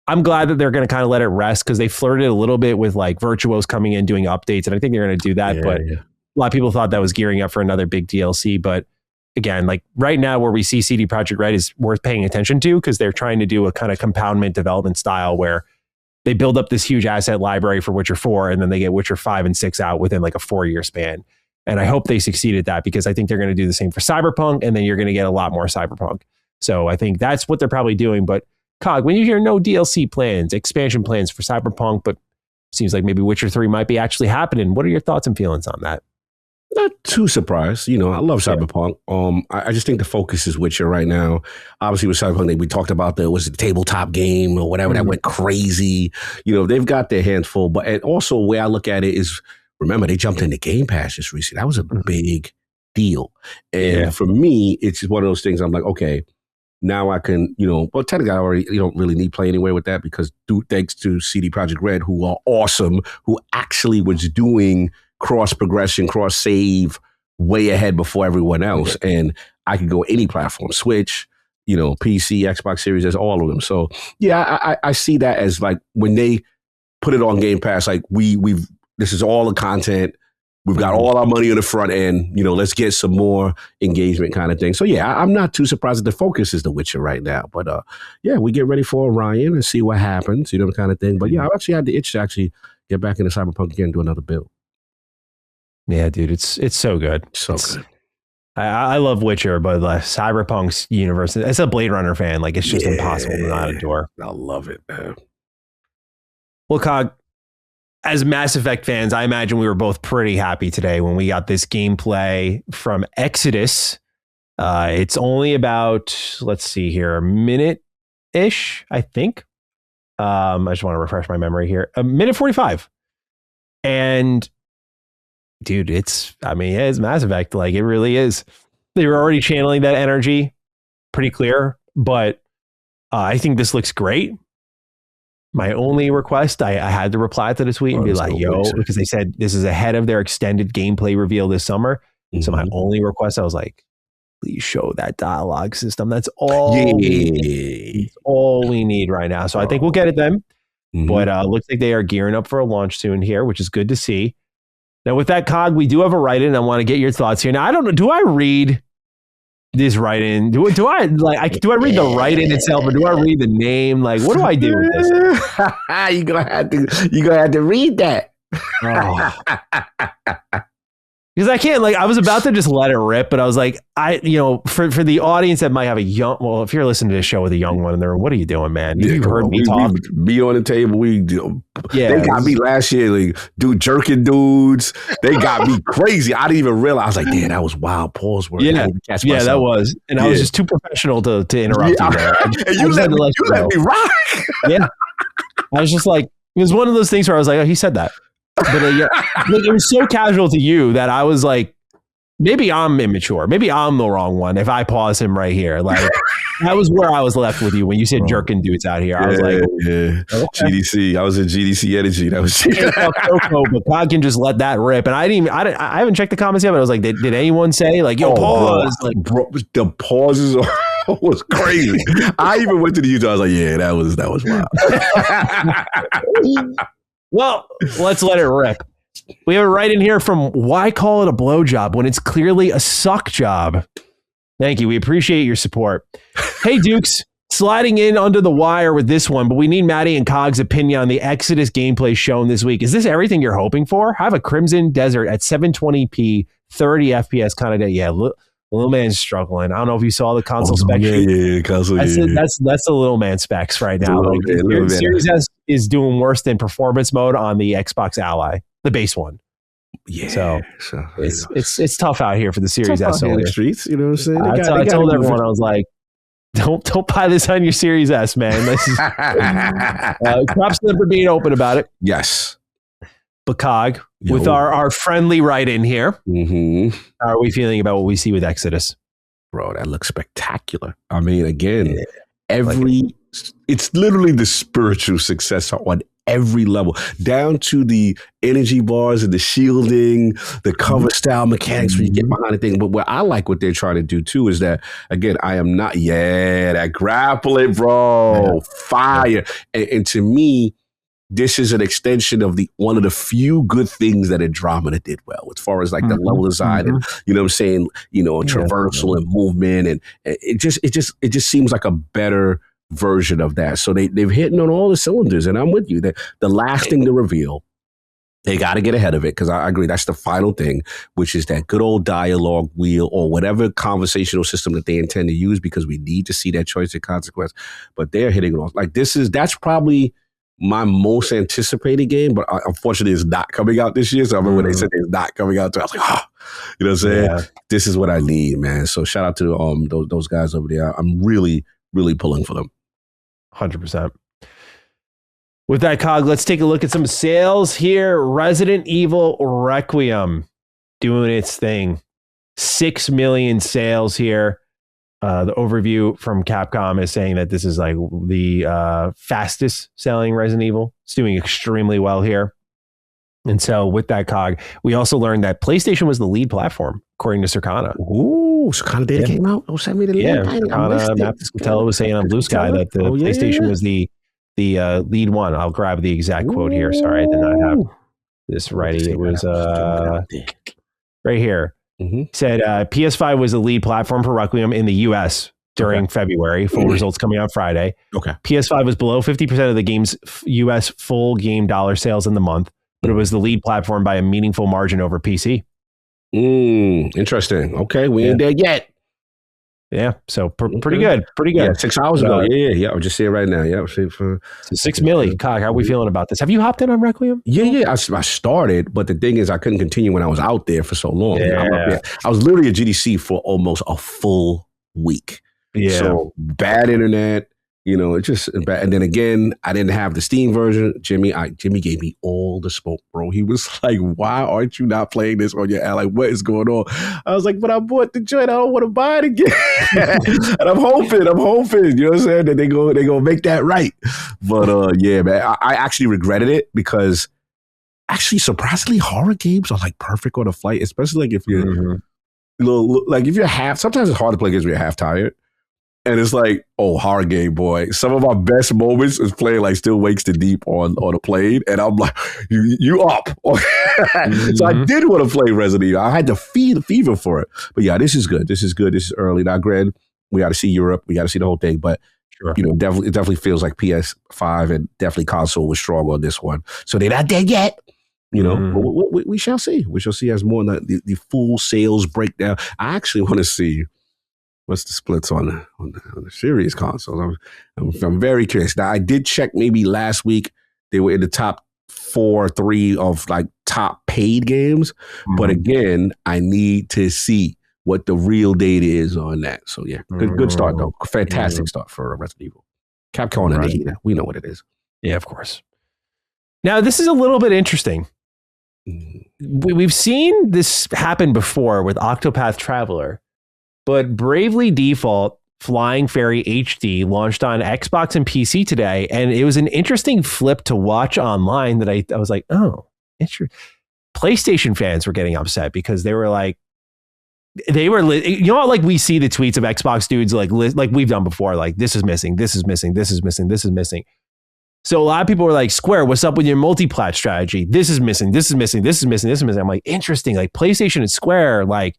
I'm glad that they're going to kind of let it rest because they flirted a little bit with like Virtuos coming in doing updates, and I think they're going to do that. A lot of people thought that was gearing up for another big DLC, but again, like right now where we see CD Projekt Red is worth paying attention to because they're trying to do a kind of compoundment development style where they build up this huge asset library for Witcher 4 and then they get Witcher 5 and 6 out within like a 4-year span. And I hope they succeed at that because I think they're going to do the same for Cyberpunk and then you're going to get a lot more Cyberpunk. So I think that's what they're probably doing. But Cog, when you hear no DLC plans, expansion plans for Cyberpunk, but seems like maybe Witcher 3 might be actually happening. What are your thoughts and feelings on that? Not too surprised. You know, I love Cyberpunk. I just think the focus is Witcher right now. Obviously with Cyberpunk, we talked about was the tabletop game or whatever that went crazy. You know, they've got their hands full. But and also the way I look at it is, remember, they jumped into Game Pass just recently. That was a big deal. And for me, it's just one of those things I'm like, okay, now I can, you know, well, technically I already, you don't really need play anywhere with that because thanks to CD Projekt Red, who are awesome, who actually was doing cross progression, cross save way ahead before everyone else. And I could go any platform, Switch, you know, PC, Xbox Series, there's all of them. So yeah, I see that as like when they put it on Game Pass, like this is all the content. We've got all our money on the front end, you know, let's get some more engagement kind of thing. So yeah, I'm not too surprised that the focus is The Witcher right now. But yeah, we get ready for Orion and see what happens, you know, the kind of thing. But yeah, I actually had the itch to actually get back into Cyberpunk again and do another build. Yeah, dude, it's so good. Good. I love Witcher, but Cyberpunk's universe, as a Blade Runner fan, like it's just impossible to not adore. I love it, man. Well, Cog, as Mass Effect fans, I imagine we were both pretty happy today when we got this gameplay from Exodus. It's only about, let's see here, a minute-ish, I think. I just want to refresh my memory here. A minute 45. And dude, it's Mass Effect. Like, it really is. They were already channeling that energy pretty clear, but I think this looks great. My only request, I had to reply to the tweet and be like, because they said this is ahead of their extended gameplay reveal this summer. So my only request, I was like, please show that dialogue system. That's all, all we need right now. So I think we'll get it then. But looks like they are gearing up for a launch soon here, which is good to see. Now, with that, Cog, we do have a write-in. I want to get your thoughts here. Now, I don't know. Do I read this write-in? Do I read the write-in itself, or do I read the name? Like, what do I do with this? You're gonna have to read that. Because I can't, like, I was about to just let it rip, but I was like, for the audience that might have a young, well, if you're listening to this show with a young one in there, what are you doing, man? You've heard me talk. Be on the table. They got me last year, like, jerking dudes. They got me crazy. I didn't even realize. I was like, damn, that was wild. Pause word. Yeah, that was. And I was just too professional to interrupt you there. And you let me rock. Yeah. I was just like, it was one of those things where I was like, oh, he said that. But it was so casual to you that I was like, maybe I'm immature. Maybe I'm the wrong one if I pause him right here. Like, that was where I was left with you when you said jerking dudes out here. I was like, okay. GDC. I was in GDC energy. That was but God can just let that rip. And I haven't checked the comments yet, but I was like, did anyone say, like, yo, pause? Bro. Like, bro, the pauses was crazy. I even went to the YouTube. I was like, yeah, that was wild. Well, let's let it rip. We have a write in here from why call it a blowjob when it's clearly a suck job? Thank you. We appreciate your support. Hey, Dukes, sliding in under the wire with this one, but we need Maddie and Cog's opinion on the Exodus gameplay shown this week. Is this everything you're hoping for? Have a Crimson Desert at 720p, 30 FPS kind of day. Yeah, little man's struggling. I don't know if you saw the console specs. Yeah, console. That's the little man specs right now. Series S is doing worse than performance mode on the Xbox Ally, the base one. Yeah, so it's tough out here for the Series S. In the streets, you know what I'm saying? I told everyone, I was like, don't buy this on your Series S, man. This is props to them for being open about it. Yes. But Cog, with our friendly write-in here, how are we feeling about what we see with Exodus? Bro, that looks spectacular. I mean, again, it's literally the spiritual successor on every level, down to the energy bars and the shielding, the cover style mechanics where you get behind the thing. But what I like what they're trying to do too is that, again, that grappling, bro, fire. And to me, this is an extension of one of the few good things that Andromeda did well, as far as like the level design and, you know what I'm saying, traversal and movement. And it just seems like a better version of that. So they've hit on all the cylinders, and I'm with you. The last thing to reveal, they got to get ahead of it, because I agree that's the final thing, which is that good old dialogue wheel or whatever conversational system that they intend to use, because we need to see that choice and consequence. But they're hitting it off. Like that's probably my most anticipated game, but unfortunately it's not coming out this year. So I remember when they said it's not coming out, I was like, you know what I'm saying? Yeah. This is what I need, man. So shout out to those guys over there. I'm really, really pulling for them. 100%. With that, Cog, let's take a look at some sales here. Resident Evil Requiem doing its thing. 6 million sales here. The overview from Capcom is saying that this is like the fastest selling Resident Evil. It's doing extremely well here. And so with that, Cog, we also learned that PlayStation was the lead platform, according to Circana. Ooh, Circana data came out? Oh, send me the link. Yeah, Circana, Maps Catella was saying on Blue Sky that the PlayStation was the lead one. I'll grab the exact quote here. Sorry, I did not have this ready. It was right here. Said PS5 was the lead platform for Requiem in the US during February. Full results coming out Friday. Okay. PS5 was below 50% of the game's US full game dollar sales in the month, but it was the lead platform by a meaningful margin over PC. Interesting. Okay, we ain't there yet. Yeah, so pretty good. Pretty good. Yeah, 6 hours ago. Yeah. I'm just seeing it right now. Yeah, so 6 million. Cog, how are we feeling about this? Have you hopped in on Requiem? Yeah. I started, but the thing is, I couldn't continue when I was out there for so long. Yeah. I was literally at GDC for almost a full week. Yeah. So bad internet. It just, and then again, I didn't have the Steam version. Jimmy gave me all the smoke, bro. He was like, why aren't you not playing this on your app? Like, what is going on? I was like, but I bought the joint. I don't want to buy it again. And I'm hoping, you know what I'm saying, that they go make that right. But yeah, man, I actually regretted it, because actually, surprisingly, horror games are like perfect on a flight, especially like if you're, like if you're sometimes it's hard to play games when you're half tired. And it's like, horror game, boy. Some of my best moments is playing like Still Wakes the Deep on a plane. And I'm like, you up. So I did want to play Resident Evil. I had to feed the fever for it. But yeah, this is good. This is early. Now, granted, we got to see Europe. We got to see the whole thing. But, it definitely feels like PS5 and definitely console was strong on this one. So they're not dead yet. You know, we shall see. We shall see as more the full sales breakdown. I actually want to see what's the splits on the series consoles. I'm very curious. Now, I did check maybe last week. They were in the top 4 or 3 of like top paid games. But again, I need to see what the real data is on that. So yeah, good start though. Fantastic start for Resident Evil. Capcom and Nahida. We know what it is. Yeah, of course. Now, this is a little bit interesting. We've seen this happen before with Octopath Traveler, but Bravely Default Flying Fairy HD launched on Xbox and PC today, and it was an interesting flip to watch online that I was like, oh, interesting. PlayStation fans were getting upset because they were like, you know, like we see the tweets of Xbox dudes like we've done before, like this is missing, this is missing, this is missing, this is missing. So a lot of people were like, Square, what's up with your multi-plat strategy? This is missing, this is missing, this is missing, this is missing. I'm like, interesting. Like PlayStation and Square, like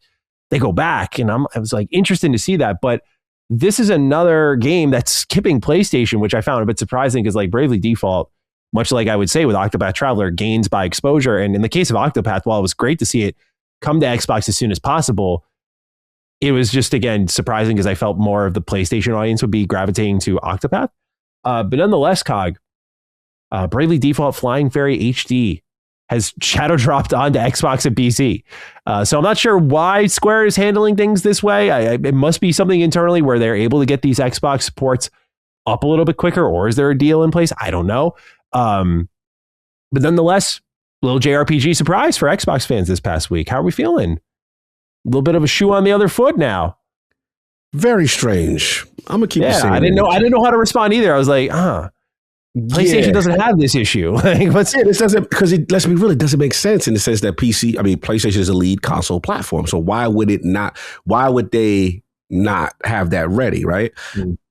they go back, and I was like interested to see that. But this is another game that's skipping PlayStation, which I found a bit surprising because like Bravely Default, much like I would say with Octopath Traveler, gains by exposure. And in the case of Octopath, while it was great to see it come to Xbox as soon as possible, it was just, again, surprising because I felt more of the PlayStation audience would be gravitating to Octopath. But nonetheless, Cog, Bravely Default Flying Fairy HD has shadow dropped onto Xbox and PC. So I'm not sure why Square is handling things this way. It must be something internally where they're able to get these Xbox ports up a little bit quicker, or is there a deal in place? I don't know. But nonetheless, little JRPG surprise for Xbox fans this past week. How are we feeling? A little bit of a shoe on the other foot now. Very strange. I'm gonna keep saying I didn't know how to respond either. I was like, PlayStation doesn't have this issue. Like, this doesn't, because let's be real, it doesn't make sense in the sense that PlayStation is a lead console platform. So why would they not have that ready, right?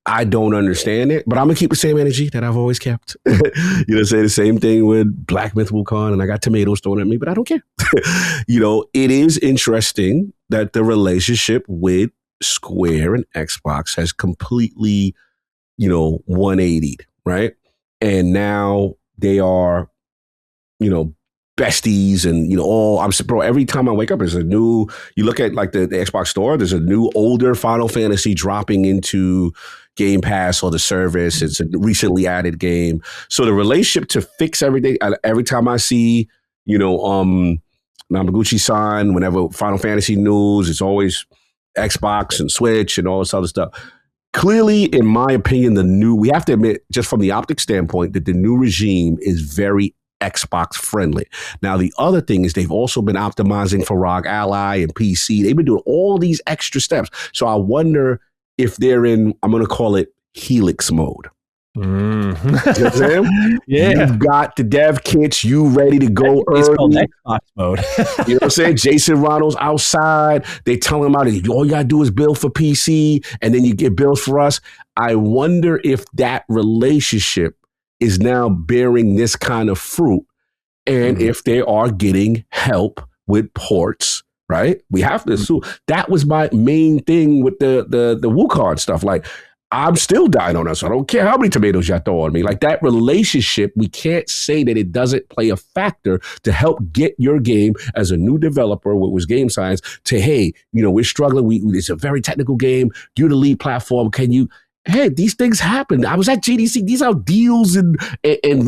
I don't understand it, but I'm gonna keep the same energy that I've always kept. Say the same thing with Black Myth Wukong, and I got tomatoes thrown at me, but I don't care. It is interesting that the relationship with Square and Xbox has completely, 180'd, right? And now they are, besties and, bro, every time I wake up, there's a new, you look at like the Xbox store, there's a new older Final Fantasy dropping into Game Pass or the service. It's a recently added game. So the relationship to fix everything, every time I see, Namaguchi-san, whenever Final Fantasy news, it's always Xbox and Switch and all this other stuff. Clearly, in my opinion, we have to admit, just from the optic standpoint, that the new regime is very Xbox friendly. Now, the other thing is they've also been optimizing for ROG Ally and PC. They've been doing all these extra steps. So I wonder if they're in, I'm going to call it Helix mode. You know what I'm saying? Yeah. You've got the dev kits, you ready to go it's early. Called Xbox mode. You know what I'm saying? Jason Ronald's outside. They tell him all you got to do is build for PC, and then you get bills for us. I wonder if that relationship is now bearing this kind of fruit, and if they are getting help with ports, right? We have to assume. That was my main thing with the WooCard stuff. Like, I'm still dying on us. I don't care how many tomatoes y'all throw on me. Like, that relationship, we can't say that it doesn't play a factor to help get your game as a new developer, what was Game Science, to, hey, we're struggling. It's a very technical game. You're the lead platform. Can you... Hey, these things happen. I was at GDC. These are deals and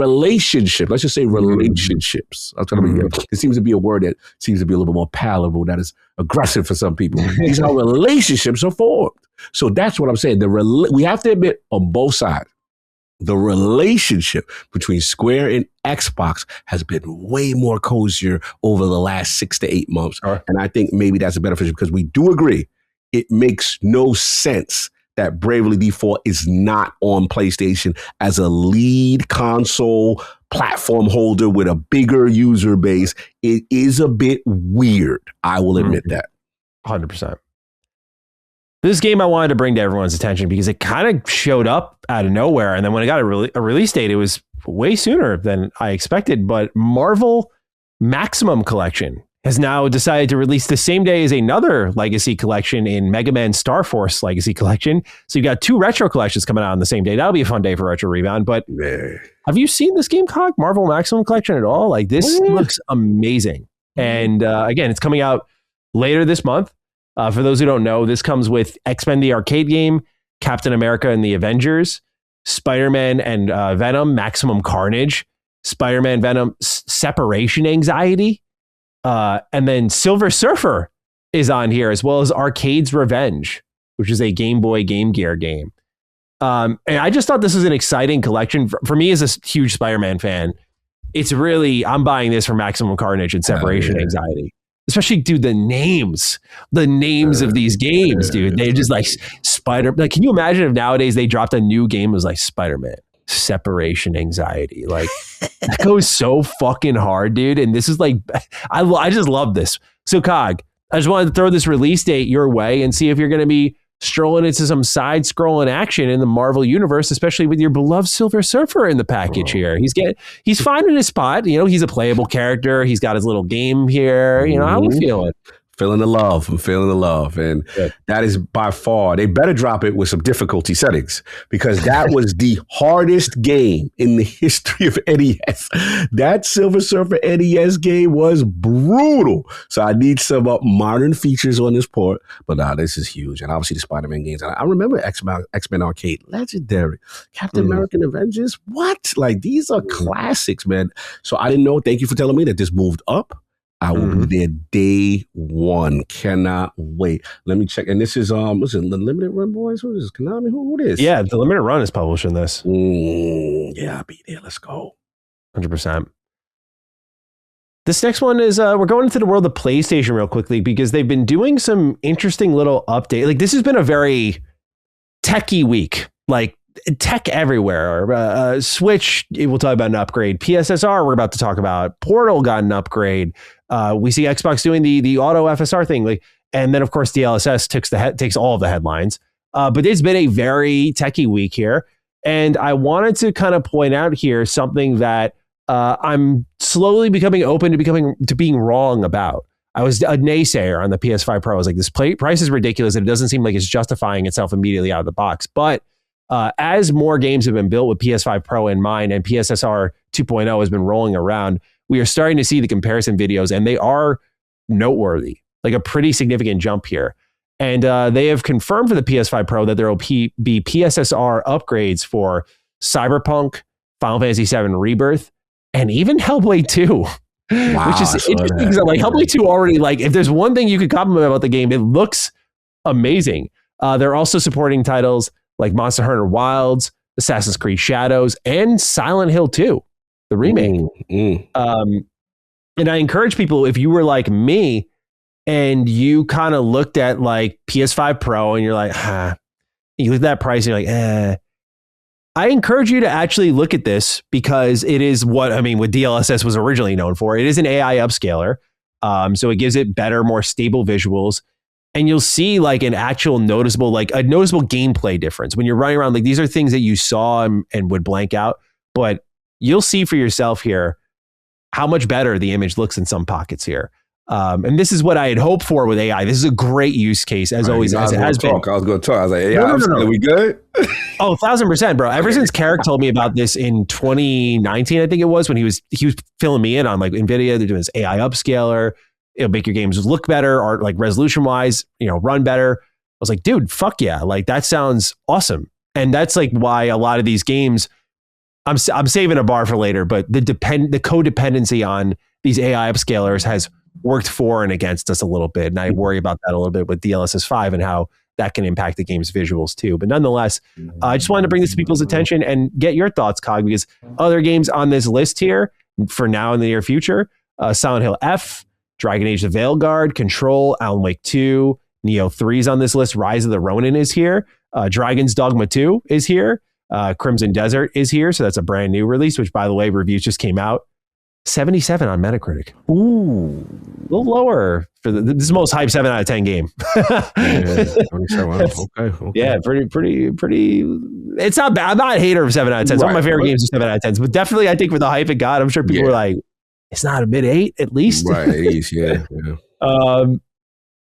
relationships. Let's just say relationships. It seems to be a word that seems to be a little bit more palatable, that is aggressive for some people. These are relationships are formed. So that's what I'm saying. We have to admit on both sides, the relationship between Square and Xbox has been way more cozier over the last 6 to 8 months. Right. And I think maybe that's a beneficial, because we do agree it makes no sense that Bravely Default is not on PlayStation as a lead console platform holder with a bigger user base. It is a bit weird. I will admit that. 100%. This game I wanted to bring to everyone's attention because it kind of showed up out of nowhere. And then when it got a release date, it was way sooner than I expected. But Marvel Maximum Collection has now decided to release the same day as another Legacy collection in Mega Man Star Force Legacy Collection. So you've got 2 retro collections coming out on the same day. That'll be a fun day for Retro Rebound. But have you seen this game, Cog? Marvel Maximum Collection at all? Like, this looks amazing. And again, it's coming out later this month. For those who don't know, this comes with X-Men the arcade game, Captain America and the Avengers, Spider-Man and Venom, Maximum Carnage, Spider-Man Venom, Separation Anxiety, and then Silver Surfer is on here, as well as Arcade's Revenge, which is a Game Boy Game Gear game. And I just thought this was an exciting collection. For me as a huge Spider-Man fan, it's really, I'm buying this for Maximum Carnage and Separation Anxiety. Especially, dude, the names of these games, dude. They just like like, can you imagine if nowadays they dropped a new game that was like Spider-Man, Separation Anxiety? Like, that goes so fucking hard, dude. And this is like, I just love this. So, Cog, I just wanted to throw this release date your way and see if you're going to be strolling into some side-scrolling action in the Marvel universe, especially with your beloved Silver Surfer in the package here. He's finding his spot. You know, he's a playable character. He's got his little game here. You know, how we feeling? Feeling the love. I'm feeling the love. And that is by far, they better drop it with some difficulty settings, because that was the hardest game in the history of NES. That Silver Surfer NES game was brutal. So I need some modern features on this port. But this is huge. And obviously the Spider-Man games. I remember X-Men Arcade, legendary. Captain American Avengers, what? Like, these are classics, man. So I didn't know. Thank you for telling me that this moved up. I will be there day one. Cannot wait. Let me check. And this is what's it, the Limited Run Boys? Who is this? Konami? Who it is? Yeah, the Limited Run is publishing this. Yeah, I'll be there. Let's go. 100%. This next one is we're going into the world of PlayStation real quickly, because they've been doing some interesting little update. Like, this has been a very techie week. Like, tech everywhere. Switch, we'll talk about an upgrade. PSSR, we're about to talk about. Portal got an upgrade. We see Xbox doing the auto FSR thing, like, and then of course DLSS takes all of the headlines. But it's been a very techie week here, and I wanted to kind of point out here something that I'm slowly becoming open to being wrong about. I was a naysayer on the PS5 Pro. I was like, this price is ridiculous, and it doesn't seem like it's justifying itself immediately out of the box. But as more games have been built with PS5 Pro in mind, and PSSR 2.0 has been rolling around, we are starting to see the comparison videos, and they are noteworthy, like a pretty significant jump here. And they have confirmed for the PS5 Pro that there will be PSSR upgrades for Cyberpunk, Final Fantasy VII Rebirth, and even Hellblade 2. Wow, which is interesting, because like Hellblade 2 already, like, if there's one thing you could compliment about the game, it looks amazing. They're also supporting titles like Monster Hunter Wilds, Assassin's Creed Shadows, and Silent Hill 2, the remake. And I encourage people, if you were like me and you kind of looked at like PS5 Pro and you're like, you look at that price and you're like, I encourage you to actually look at this, because it is what DLSS was originally known for. It is an AI upscaler. So it gives it better, more stable visuals. And you'll see like a noticeable gameplay difference when you're running around. Like, these are things that you saw and would blank out, but you'll see for yourself here how much better the image looks in some pockets here. And this is what I had hoped for with AI. This is a great use case, as always, as it has been. I was going to talk. I was like, AI, are we good? Oh, 1,000%, bro. Ever since Carrick told me about this in 2019, I think it was, when he was filling me in on like NVIDIA, they're doing this AI upscaler. It'll make your games look better, or like resolution wise, run better. I was like, dude, fuck yeah. Like, that sounds awesome. And that's like why a lot of these games, I'm saving a bar for later, but the codependency on these AI upscalers has worked for and against us a little bit. And I worry about that a little bit with DLSS 5 and how that can impact the game's visuals too. But nonetheless, I just wanted to bring this to people's attention and get your thoughts, Cog, because other games on this list here for now in the near future, Silent Hill F, Dragon Age the Veilguard, Control, Alan Wake 2, Neo 3's on this list, Rise of the Ronin is here, Dragon's Dogma 2 is here, Crimson Desert is here, so that's a brand new release, which, by the way, reviews just came out. 77 on Metacritic. Ooh, a little lower for this is the most hyped 7 out of 10 game. Okay. Yeah, pretty. It's not bad. I'm not a hater of 7 out of 10. Some of my favorite games are 7 out of 10s, but definitely I think with the hype it got, I'm sure people were like, it's not a mid-8 at least. Right, it is, yeah.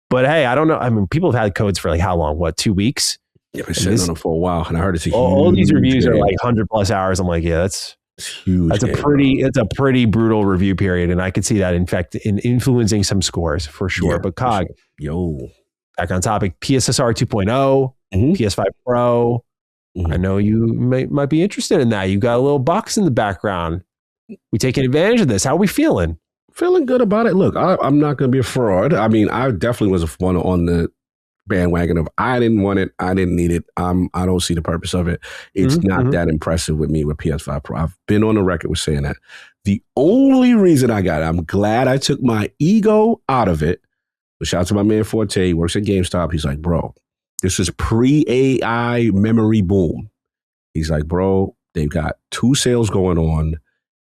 But hey, I don't know. I mean, people have had codes for like how long? What, 2 weeks? Yeah, been sitting on them for a while, and I heard it's a all these reviews game. are like 100+ hours. I'm like, yeah, that's huge. That's a pretty brutal review period, and I could see that in influencing some scores for sure. Yeah, but Cog, back on topic, PSSR 2.0, PS5 Pro. I know you might be interested in that. You got a little box in the background. We taking advantage of this. How are we feeling? Feeling good about it. Look, I'm not going to be a fraud. I mean, I definitely was one on the bandwagon of I didn't want it, I didn't need it. I don't see the purpose of it. It's not that impressive with me with PS5 Pro. I've been on the record with saying that. The only reason I got it, I'm glad I took my ego out of it. But shout out to my man Forte. He works at GameStop. He's like, bro, this is pre-AI memory boom. He's like, bro, they've got 2 sales going on.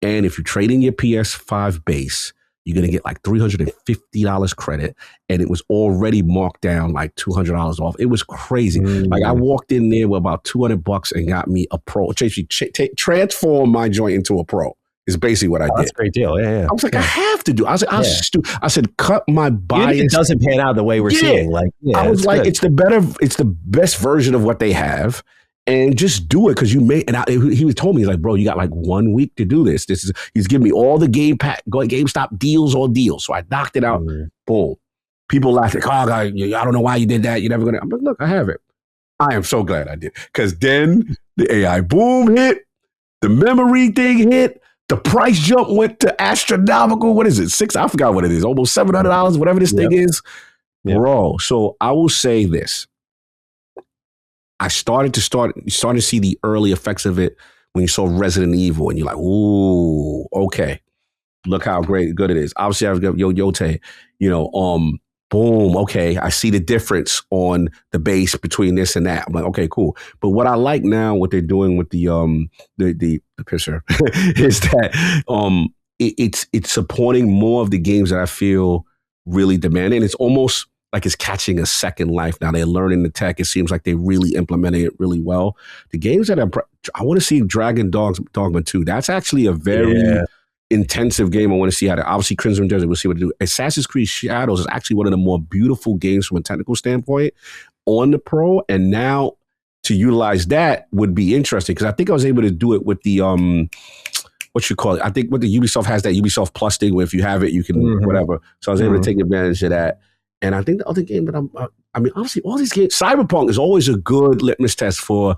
And if you trade in your PS5 base, you're going to get like $350 credit. And it was already marked down like $200 off. It was crazy. Like I walked in there with about $200 and got me a Pro. Transform my joint into a Pro is basically what I did. That's a great deal. Yeah. I was like, I have to do. I was like, I said, cut my bias. It doesn't pan out the way we're seeing. Like, I was like, good. It's the best version of what they have. And just do it because you may. And he told me, he's like, bro, you got like 1 week to do this. He's giving me all the GameStop deals on deals. So I knocked it out. Boom. People laughed like, oh, I don't know why you did that. You're never gonna. I'm like, look, I have it. I am so glad I did because then the AI boom hit, the memory thing hit, the price jump went to astronomical. What is it? I forgot what it is. Almost $700, whatever this thing is, bro. So I will say this. I started to see the early effects of it when you saw Resident Evil, and you're like, "Ooh, okay, look how good it is." Obviously, I've got Yote, boom, okay, I see the difference on the base between this and that. I'm like, okay, cool. But what I like now, what they're doing with the pisser, is that it's supporting more of the games that I feel really demanding. It's almost like it's catching a second life now. They're learning the tech. It seems like they're really implementing it really well. The games that I want to see Dragon Dogma 2. That's actually a very intensive game. I want to see how to, obviously Crimson Desert, we'll see what to do. Assassin's Creed Shadows is actually one of the more beautiful games from a technical standpoint on the Pro. And now to utilize that would be interesting because I think I was able to do it with the, what you call it? I think what the Ubisoft has, that Ubisoft Plus thing where if you have it, you can whatever. So I was able to take advantage of that. And I think the other game that obviously all these games, Cyberpunk is always a good litmus test for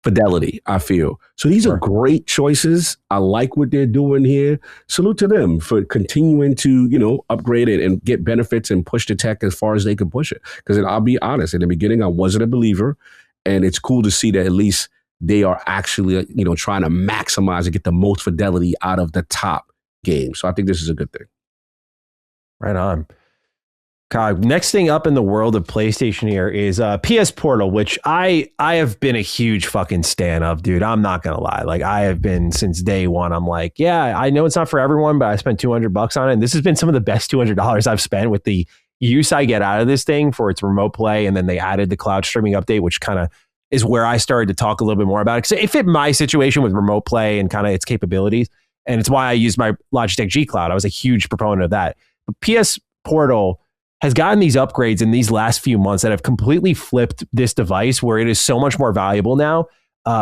fidelity, I feel. So these are great choices. I like what they're doing here. Salute to them for continuing to, upgrade it and get benefits and push the tech as far as they can push it. Because I'll be honest, in the beginning, I wasn't a believer. And it's cool to see that at least they are actually, trying to maximize and get the most fidelity out of the top game. So I think this is a good thing. Right on. God, next thing up in the world of PlayStation here is PS Portal, which I have been a huge fucking stan of, dude. I'm not gonna lie. Like I have been since day one. I'm like, yeah, I know it's not for everyone, but I spent $200 on it. And this has been some of the best $200 I've spent with the use I get out of this thing for its remote play. And then they added the cloud streaming update, which kind of is where I started to talk a little bit more about it. Because it fit my situation with remote play and kind of its capabilities. And it's why I used my Logitech G Cloud. I was a huge proponent of that. But PS Portal has gotten these upgrades in these last few months that have completely flipped this device where it is so much more valuable now.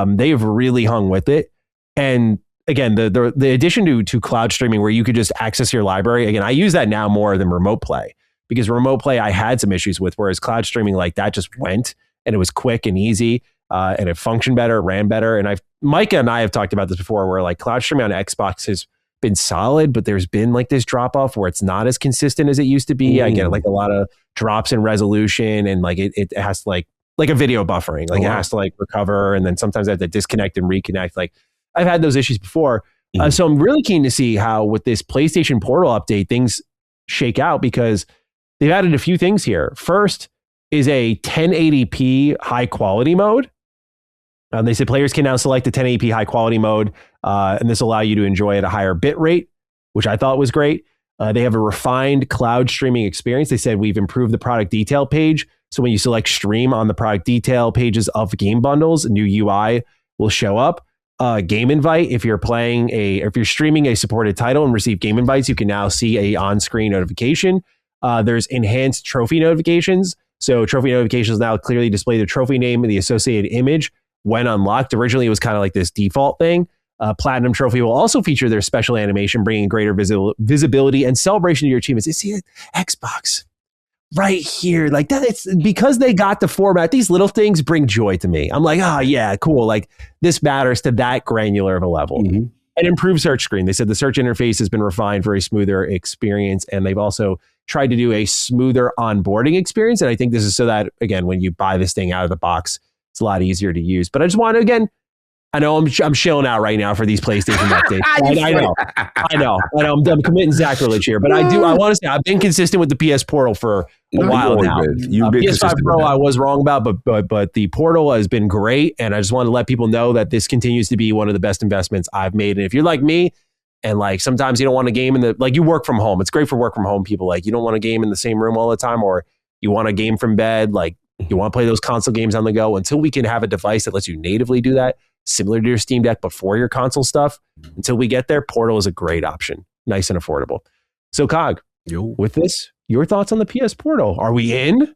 They've really hung with it. And again, the addition to cloud streaming where you could just access your library. Again, I use that now more than remote play because remote play I had some issues with, whereas cloud streaming like that just went and it was quick and easy and it functioned better, ran better. And Micah and I have talked about this before where like cloud streaming on Xbox has been solid, but there's been like this drop off where it's not as consistent as it used to be. I get like a lot of drops in resolution and like it has to like a video buffering, like it has to like recover. And then sometimes I have to disconnect and reconnect. Like I've had those issues before. So I'm really keen to see how with this PlayStation Portal update, things shake out because they've added a few things here. First is a 1080p high quality mode. They said players can now select the 1080p high quality mode, and this will allow you to enjoy at a higher bit rate, which I thought was great. They have a refined cloud streaming experience. They said we've improved the product detail page. So when you select stream on the product detail pages of game bundles, a new UI will show up. game invite. If you're streaming a supported title and receive game invites, you can now see a on-screen notification. There's enhanced trophy notifications. So trophy notifications now clearly display the trophy name and the associated image when unlocked. Originally, it was kind of like this default thing. Platinum Trophy will also feature their special animation, bringing greater visibility and celebration to your achievements. You see Xbox right here, like that. It's because they got the format. These little things bring joy to me. I'm like, oh yeah, cool. Like this matters to that granular of a level. Mm-hmm. An improved search screen. They said the search interface has been refined for a smoother experience, and they've also tried to do a smoother onboarding experience. And I think this is so that, again, when you buy this thing out of the box, it's a lot easier to use. But I just want to, again, I know I'm shilling out right now for these PlayStation updates. I know. I'm committing sacrilege here, but I want to say I've been consistent with the PS Portal for a while now. You've been PS5 Pro I was wrong about, but the Portal has been great, and I just want to let people know that this continues to be one of the best investments I've made. And if you're like me, and like sometimes you don't want a game you work from home. It's great for work from home people. Like you don't want a game in the same room all the time, or you want a game from bed. Like you want to play those console games on the go. Until we can have a device that lets you natively do that, similar to your Steam Deck before your console stuff, until we get there, Portal is a great option. Nice and affordable. So Cog, with this, your thoughts on the PS Portal? Are we in?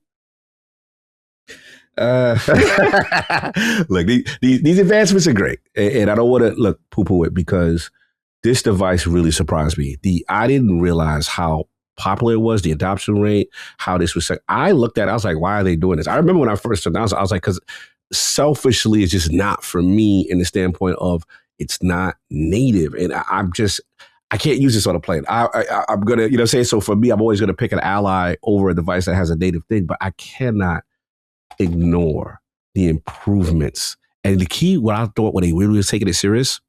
Look, these advancements are great. And I don't want to poo-poo it, because this device really surprised me. I didn't realize how popular it was, the adoption rate, how this was. I looked at it, I was like, why are they doing this? I remember when I first announced it, I was like, because selfishly, it's just not for me in the standpoint of it's not native. And I can't use this on a plane. I'm going to, say, so for me, I'm always going to pick an ally over a device that has a native thing, but I cannot ignore the improvements. And the key, what I thought when they really was taking it serious,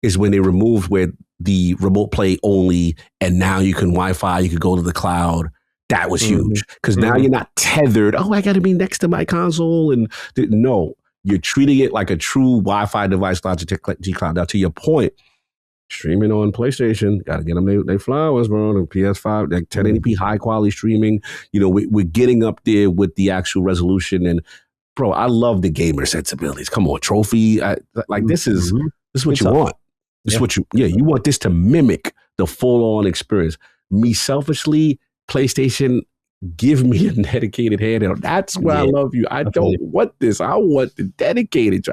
is when they removed where the remote play only, and now you can Wi-Fi, you can go to the cloud. That was huge, because now you're not tethered. Oh, I got to be next to my console. And no, you're treating it like a true Wi-Fi device, Logitech G Cloud. Now, to your point, streaming on PlayStation, got to get them their flowers, bro. And PS5, like 1080p high quality streaming. We're getting up there with the actual resolution. And bro, I love the gamer sensibilities. Come on, trophy. This is what you want. This is what you want this to mimic the full on experience. Me selfishly, PlayStation, give me a dedicated handheld. That's where I love you. I don't want this. I want the dedicated.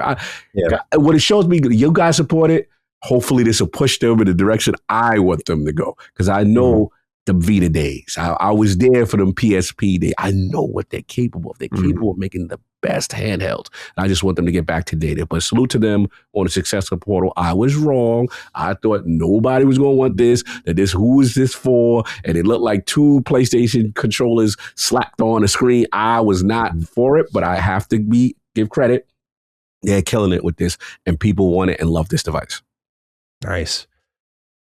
When it shows me you guys support it, hopefully this will push them in the direction I want them to go. Because I know the Vita days. I was there for them PSP days. I know what they're capable of. They're capable of making the best handhelds. I just want them to get back to data. But salute to them on the success of Portal. I was wrong. I thought nobody was going to want this. Who is this for? And it looked like 2 PlayStation controllers slapped on the screen. I was not for it, but I have to give credit. They're killing it with this, and people want it and love this device. Nice.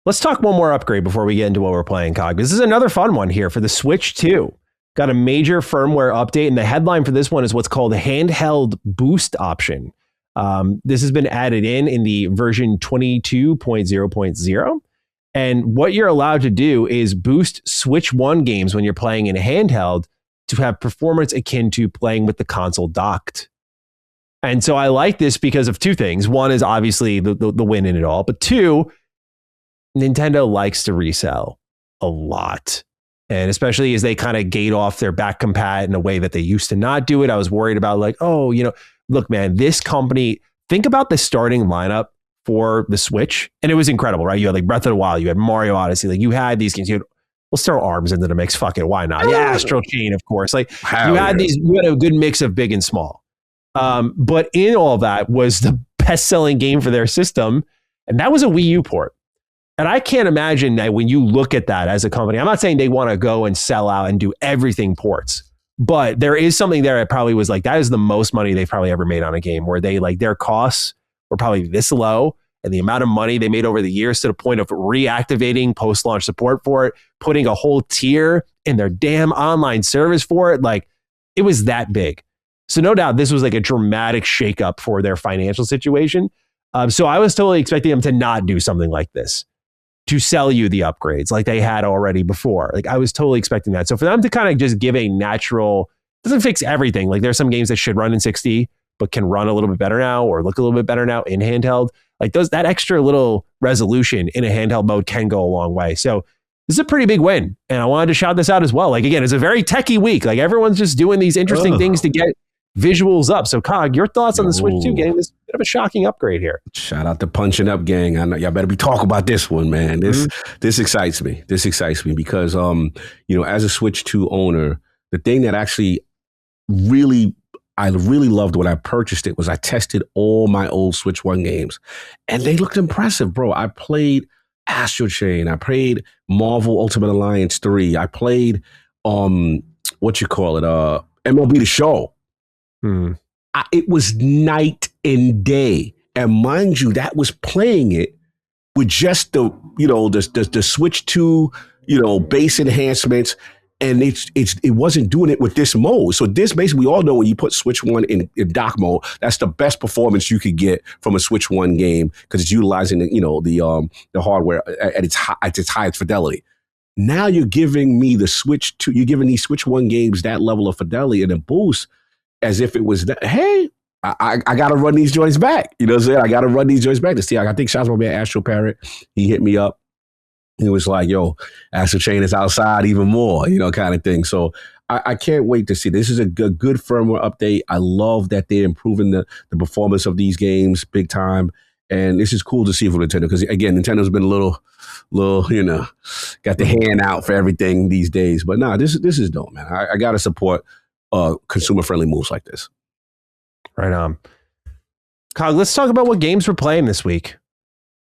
Let's talk one more upgrade before we get into what we're playing, Cog. This is another fun one here for the Switch 2. Got a major firmware update, and the headline for this one is what's called the handheld boost option. This has been added in the version 22.0.0. And what you're allowed to do is boost Switch 1 games when you're playing in a handheld to have performance akin to playing with the console docked. And so I like this because of 2 things. One is obviously the win in it all, but 2, Nintendo likes to resell a lot. And especially as they kind of gate off their back compat in a way that they used to not do it. I was worried about look, man, this company, think about the starting lineup for the Switch. And it was incredible, right? You had like Breath of the Wild, you had Mario Odyssey, like you had these games. Let's throw ARMS into the mix. Fuck it, why not? Yeah, Astral Chain, of course. Like you had a good mix of big and small. But in all that was the best-selling game for their system, and that was a Wii U port. And I can't imagine that when you look at that as a company, I'm not saying they want to go and sell out and do everything ports, but there is something there that probably was like, that is the most money they've probably ever made on a game, where they their costs were probably this low, and the amount of money they made over the years to the point of reactivating post-launch support for it, putting a whole tier in their damn online service for it. Like it was that big. So no doubt this was like a dramatic shakeup for their financial situation. So I was totally expecting them to not do something like this, to sell you the upgrades like they had already before. Like I was totally expecting that. So for them to kind of just give a natural, doesn't fix everything. Like there's some games that should run in 60. but can run a little bit better now or look a little bit better now in handheld. Like that extra little resolution in a handheld mode can go a long way. So this is a pretty big win. And I wanted to shout this out as well. Like, again, it's a very techie week. Like, everyone's just doing these interesting things to get visuals up. So, Cog, your thoughts on the Switch 2 getting this bit of a shocking upgrade here? Shout out to Punching Up Gang. I know y'all better be talking about this one, man. This excites me. This excites me because, as a Switch 2 owner, the thing that actually I really loved when I purchased it was I tested all my old Switch 1 games, and they looked impressive, bro. I played Astral Chain. I played Marvel Ultimate Alliance 3. I played, MLB The Show. It was night and day. And mind you, that was playing it with just the Switch 2, base enhancements. And it wasn't doing it with this mode. So this basically, we all know when you put Switch 1 in dock mode, that's the best performance you could get from a Switch 1 game because it's utilizing the hardware at its highest fidelity. Now you're giving me you're giving these Switch 1 games that level of fidelity and a boost as if it was that, hey, I got to run these joints back. You know what I'm saying? I got to run these joints back to see. I think shout out to my man Astro Parrot. He hit me up. It was like, yo, Astral Chain is outside even more, kind of thing. So I can't wait to see. This is a good firmware update. I love that they're improving the performance of these games big time. And this is cool to see from Nintendo because, again, Nintendo's been a little, got the hand out for everything these days. But this is dope, man. I got to support consumer-friendly moves like this. Right on. Cog, let's talk about what games we're playing this week.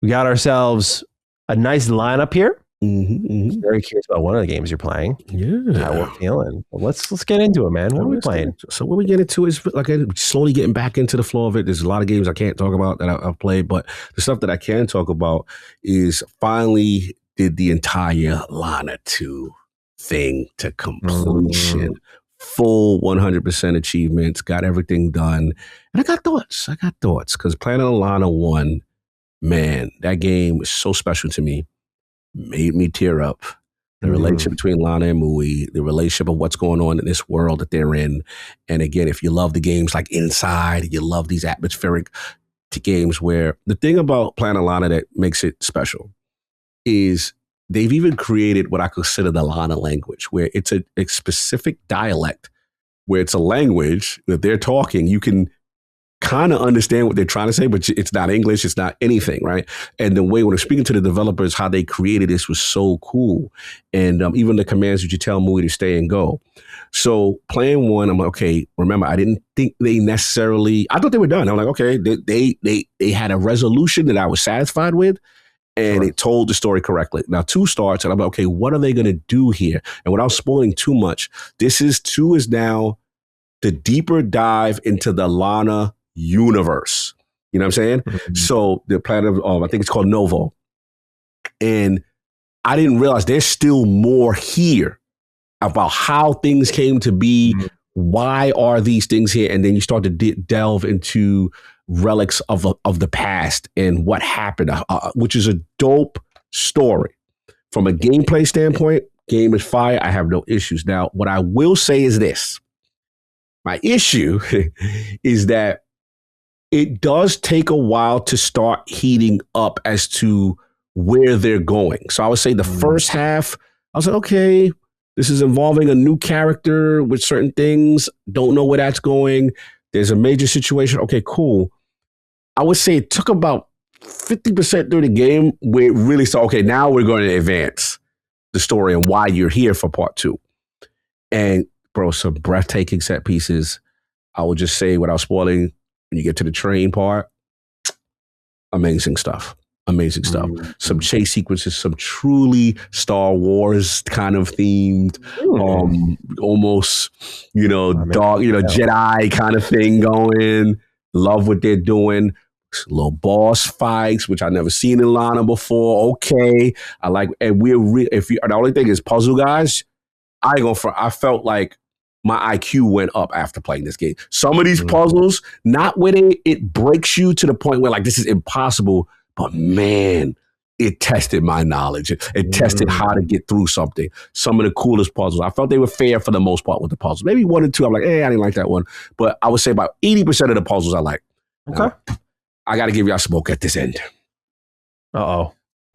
We got ourselves a nice lineup here. Very curious about one of the games you're playing. Yeah, how we're feeling. Well, let's get into it, man. What are we playing? So what we get into is like slowly getting back into the flow of it. There's a lot of games I can't talk about that I've played, but the stuff that I can talk about is finally did the entire Lana 2 thing to completion. Full 100% achievements, got everything done. And I got thoughts because Planet of Lana 1, man, that game is so special to me. Made me tear up. The relationship between Lana and Mui, the relationship of what's going on in this world that they're in. And again, if you love the games like Inside, you love these atmospheric games where the thing about Planet of Lana that makes it special is they've even created what I consider the Lana language, where it's a specific dialect, where it's a language that they're talking. You can kind of understand what they're trying to say, but it's not English. It's not anything, right? And the way when I'm speaking to the developers, how they created this was so cool. And even the commands that you tell Mui to stay and go. So playing one, I'm like, okay, remember, I didn't think they necessarily, I thought they were done. I'm like, okay, they had a resolution that I was satisfied with. And it told the story correctly. Now 2 starts, and I'm like, okay, what are they going to do here? And without spoiling too much, 2 is now the deeper dive into the Lana universe. You know what I'm saying? So the planet of, I think it's called Novo. And I didn't realize there's still more here about how things came to be. Why are these things here? And then you start to delve into relics of the past and what happened, which is a dope story. From a gameplay standpoint, game is fire. I have no issues. Now, what I will say is this. My issue is that it does take a while to start heating up as to where they're going. So I would say the first half, I was like, okay, this is involving a new character with certain things. Don't know where that's going. There's a major situation. Okay, cool. I would say it took about 50% through the game where it really started, okay, now we're going to advance the story and why you're here for part 2. And bro, some breathtaking set pieces. I will just say without spoiling, when you get to the train part, amazing stuff. Amazing stuff. Some chase sequences, some truly Star Wars kind of themed, almost, dog, Jedi kind of thing going. Love what they're doing. Little boss fights, which I've never seen in Lana before. Okay. I like, and the only thing is puzzle guys, I felt like my IQ went up after playing this game. Some of these puzzles, not when it breaks you to the point where like this is impossible, but man, it tested my knowledge. It tested how to get through something. Some of the coolest puzzles. I felt they were fair for the most part with the puzzles. Maybe 1 or 2, I'm like, I didn't like that one. But I would say about 80% of the puzzles I like. Okay. Now, I got to give y'all smoke at this end. Uh-oh.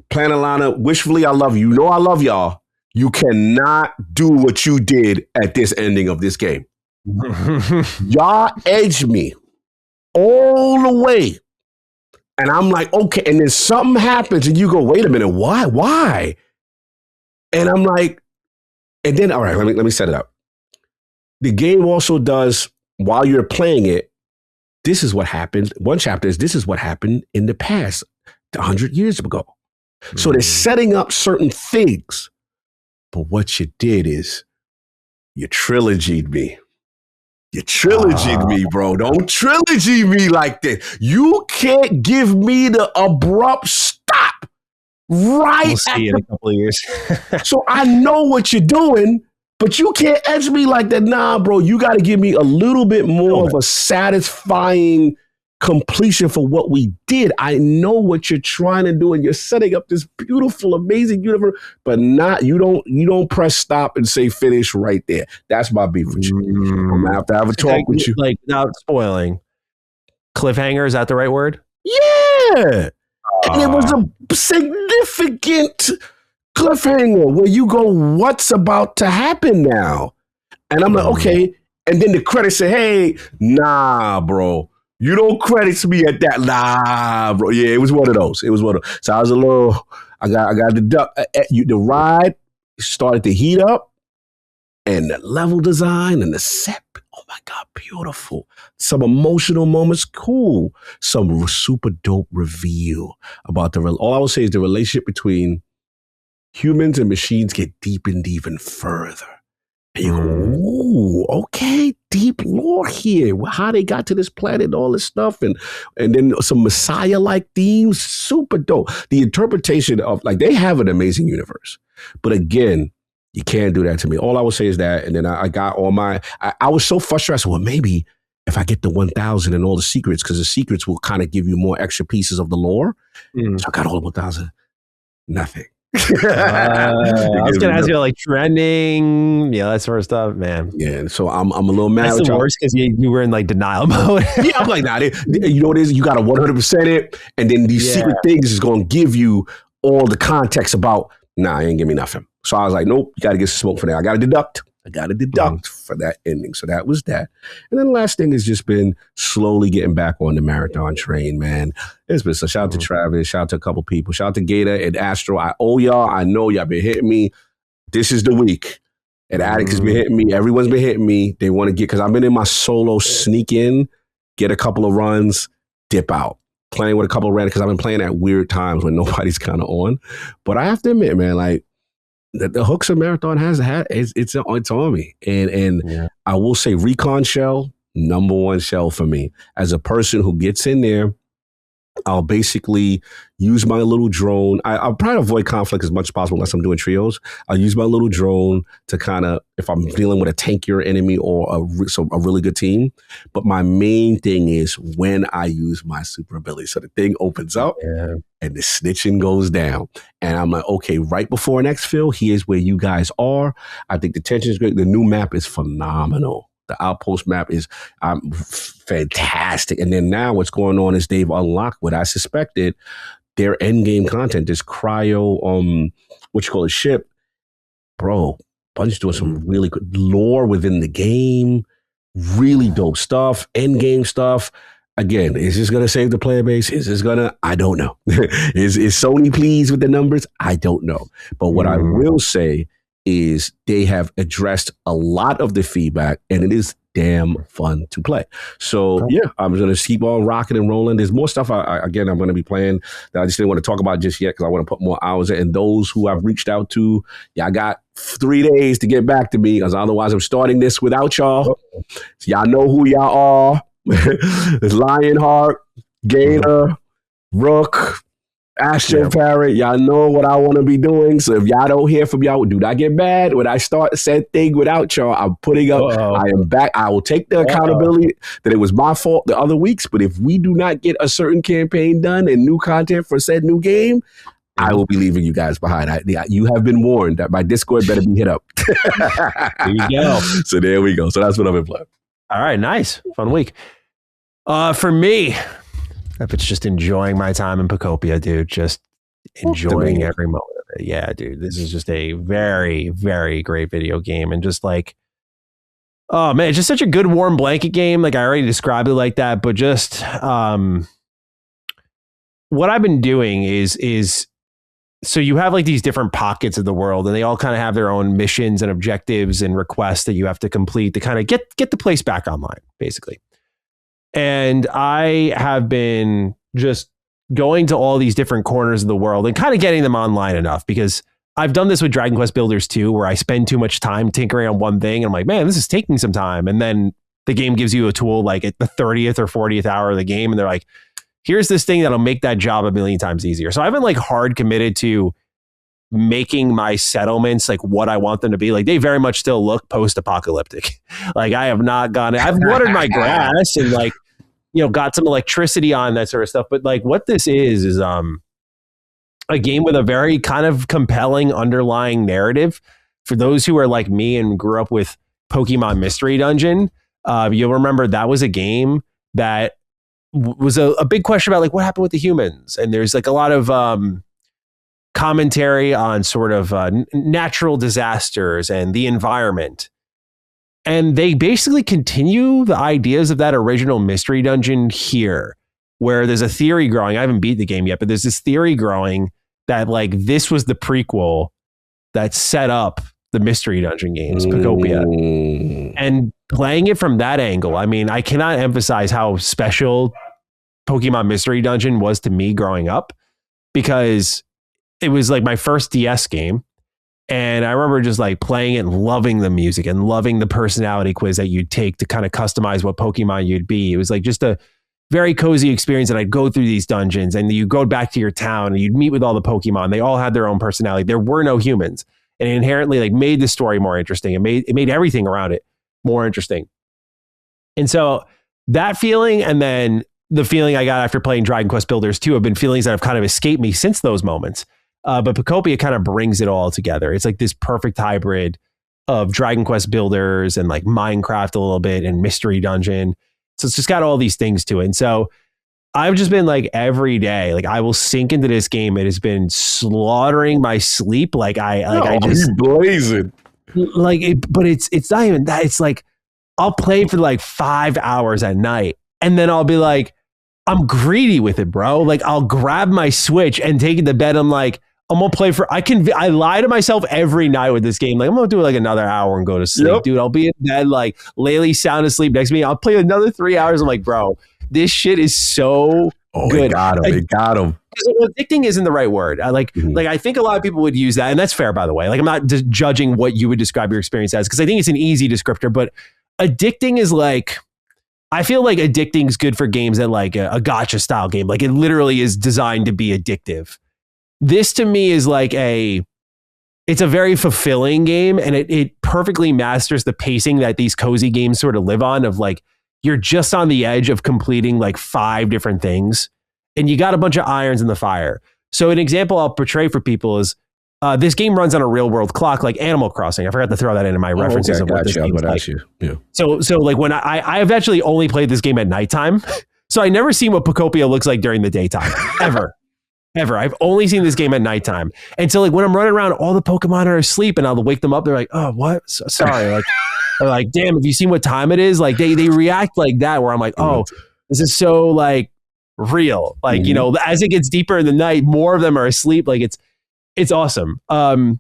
Planet Lana, wishfully, I love you. You know I love y'all. You cannot do what you did at this ending of this game. Y'all edged me all the way. And I'm like, okay. And then something happens and you go, wait a minute, why? Why? And I'm like, and then, all right, let me set it up. The game also does, while you're playing it, this is what happened. One chapter is, this is what happened in the past, 100 years ago. So they're setting up certain things. But what you did is you trilogied me. You trilogied me, bro. Don't trilogy me like this. You can't give me the abrupt stop right. We'll see in a couple of years. So I know what you're doing, but you can't edge me like that. Nah, bro, you got to give me a little bit more of a satisfying completion for what we did. I know what you're trying to do, and you're setting up this beautiful, amazing universe, but not you don't press stop and say finish right there. That's my beef with you. I'm gonna have to have a talk with you. Like, without spoiling. Cliffhanger, is that the right word? Yeah. And it was a significant cliffhanger where you go, what's about to happen now? And I'm like, okay. And then the credits say, hey, nah, bro. You don't credit me at that. Nah, bro. Yeah, it was one of those. So I was a little, I got the duck. The ride started to heat up, and the level design and the set. Oh my God, beautiful. Some emotional moments, cool. Some super dope reveal about all I will say is the relationship between humans and machines get deepened even further. And you go, ooh, okay, deep lore here. How they got to this planet and all this stuff. And then some Messiah-like themes, super dope. The interpretation of, like, they have an amazing universe. But again, you can't do that to me. All I will say is that, and then I got all my, I was so frustrated. I said, well, maybe if I get the 1,000 and all the secrets, because the secrets will kind of give you more extra pieces of the lore. So I got all the 1,000. Nothing. I was gonna ask you like trending, that sort of stuff, man. Yeah, so I'm a little mad. That's the worst because you were in like denial mode. Yeah, I'm like, nah, you know what it is? You got to 100% it, and then these secret things is going to give you all the context about. Nah, you ain't give me nothing. So I was like, nope, you got to get some smoke for that. I got to deduct for that ending. So that was that. And then the last thing has just been slowly getting back on the marathon train, man. It's been so shout out to Travis, shout out to a couple people, shout out to Gator and Astro. I owe y'all. I know y'all been hitting me. This is the week. And Addict has been hitting me. Everyone's been hitting me. They want to get, because I've been in my solo sneak in, get a couple of runs, dip out. Playing with a couple of random, because I've been playing at weird times when nobody's kind of on. But I have to admit, man, like, the hooks of Marathon has had it's on me, and I will say Recon Shell, number one shell for me. As a person who gets in there, I'll basically use my little drone. I'll probably avoid conflict as much as possible unless I'm doing trios. I'll use my little drone to kind of, if I'm dealing with a tankier enemy or a really good team. But my main thing is when I use my super ability. So the thing opens up and the snitching goes down. And I'm like, okay, right before next fill, here's where you guys are. I think the tension is great. The new map is phenomenal. The Outpost map is fantastic. And then now what's going on is they've unlocked what I suspected, their endgame content, this cryo, ship. Bro, Bungie's doing some really good lore within the game, really dope stuff, endgame stuff. Again, is this going to save the player base? Is this going to, I don't know. Is Sony pleased with the numbers? I don't know. But what I will say is they have addressed a lot of the feedback, and it is damn fun to play. So I'm going to keep on rocking and rolling. There's more stuff I'm going to be playing that I just didn't want to talk about just yet because I want to put more hours in. And those who I've reached out to, I got 3 days to get back to me, because otherwise I'm starting this without y'all. So y'all know who y'all are. It's Lionheart, Gator, Rook, Astro Parrot. Y'all know what I want to be doing. So if y'all don't hear from y'all, do not get mad when I start said thing without y'all. I'm putting up. I am back. I will take the accountability that it was my fault the other weeks. But if we do not get a certain campaign done and new content for said new game, I will be leaving you guys behind. You have been warned that my Discord better be hit up. There you go. So there we go. So that's what I've been playing. All right, nice. Fun week. For me, it's just enjoying my time in Pocopia, dude. Just enjoying every moment of it. Yeah, dude. This is just a very, very great video game. And just like, oh man, it's just such a good warm blanket game. Like I already described it like that, but just what I've been doing is so you have like these different pockets of the world, and they all kind of have their own missions and objectives and requests that you have to complete to kind of get the place back online, basically. And I have been just going to all these different corners of the world and kind of getting them online enough, because I've done this with Dragon Quest Builders too, where I spend too much time tinkering on one thing and I'm like, man, this is taking some time. And then the game gives you a tool like at the 30th or 40th hour of the game, and they're like, here's this thing that'll make that job a million times easier. So I've been like hard committed to making my settlements like what I want them to be. Like they very much still look post-apocalyptic. Like I have not gone, I've watered my grass and like, you know, got some electricity on, that sort of stuff. But like what this is a game with a very kind of compelling underlying narrative. For those who are like me and grew up with Pokemon Mystery Dungeon, you'll remember that was a game that was a big question about like what happened with the humans. And there's like a lot of commentary on sort of natural disasters and the environment. And they basically continue the ideas of that original Mystery Dungeon here, where there's a theory growing. I haven't beat the game yet, but there's this theory growing that like this was the prequel that set up the Mystery Dungeon games, Pocopia. And playing it from that angle, I mean, I cannot emphasize how special Pokemon Mystery Dungeon was to me growing up, because it was like my first DS game. And I remember just like playing it and loving the music and loving the personality quiz that you'd take to kind of customize what Pokemon you'd be. It was like just a very cozy experience. And I'd go through these dungeons and you go back to your town and you'd meet with all the Pokemon. They all had their own personality. There were no humans, and it inherently like made the story more interesting. It made everything around it more interesting. And so that feeling, and then the feeling I got after playing Dragon Quest Builders 2 have been feelings that have kind of escaped me since those moments. But Pocopia kind of brings it all together. It's like this perfect hybrid of Dragon Quest Builders and like Minecraft a little bit and Mystery Dungeon. So it's just got all these things to it. And so I've just been like every day, like I will sink into this game. It has been slaughtering my sleep. Like I just blazing. Like, but it's not even that. It's like I'll play for like 5 hours at night, and then I'll be like, I'm greedy with it, bro. Like I'll grab my Switch and take it to bed. I'm like, I'm gonna play for. I lie to myself every night with this game. Like I'm gonna do like another hour and go to sleep, dude. I'll be in bed like layly sound asleep next to me. I'll play another 3 hours. I'm like, bro, this shit is so good. It got him. Addicting isn't the right word. Like I think a lot of people would use that, and that's fair, by the way. Like I'm not judging what you would describe your experience as, because I think it's an easy descriptor. But addicting is like, I feel like addicting is good for games that like a gacha style game. Like it literally is designed to be addictive. This to me is like it's a very fulfilling game, and it perfectly masters the pacing that these cozy games sort of live on, of like, you're just on the edge of completing like 5 different things, and you got a bunch of irons in the fire. So an example I'll portray for people is this game runs on a real world clock, like Animal Crossing. I forgot to throw that into my references of what this game's like. Yeah. So like when I've actually only played this game at nighttime, so I never seen what Pocopia looks like during the daytime, ever. I've only seen this game at nighttime. And so like when I'm running around, all the Pokemon are asleep, and I'll wake them up. They're like, oh, what? Sorry. Like, they're like, damn, have you seen what time it is? Like they react like that, where I'm like, oh, this is so like real. Like, you know, as it gets deeper in the night, more of them are asleep. Like it's awesome. But I'm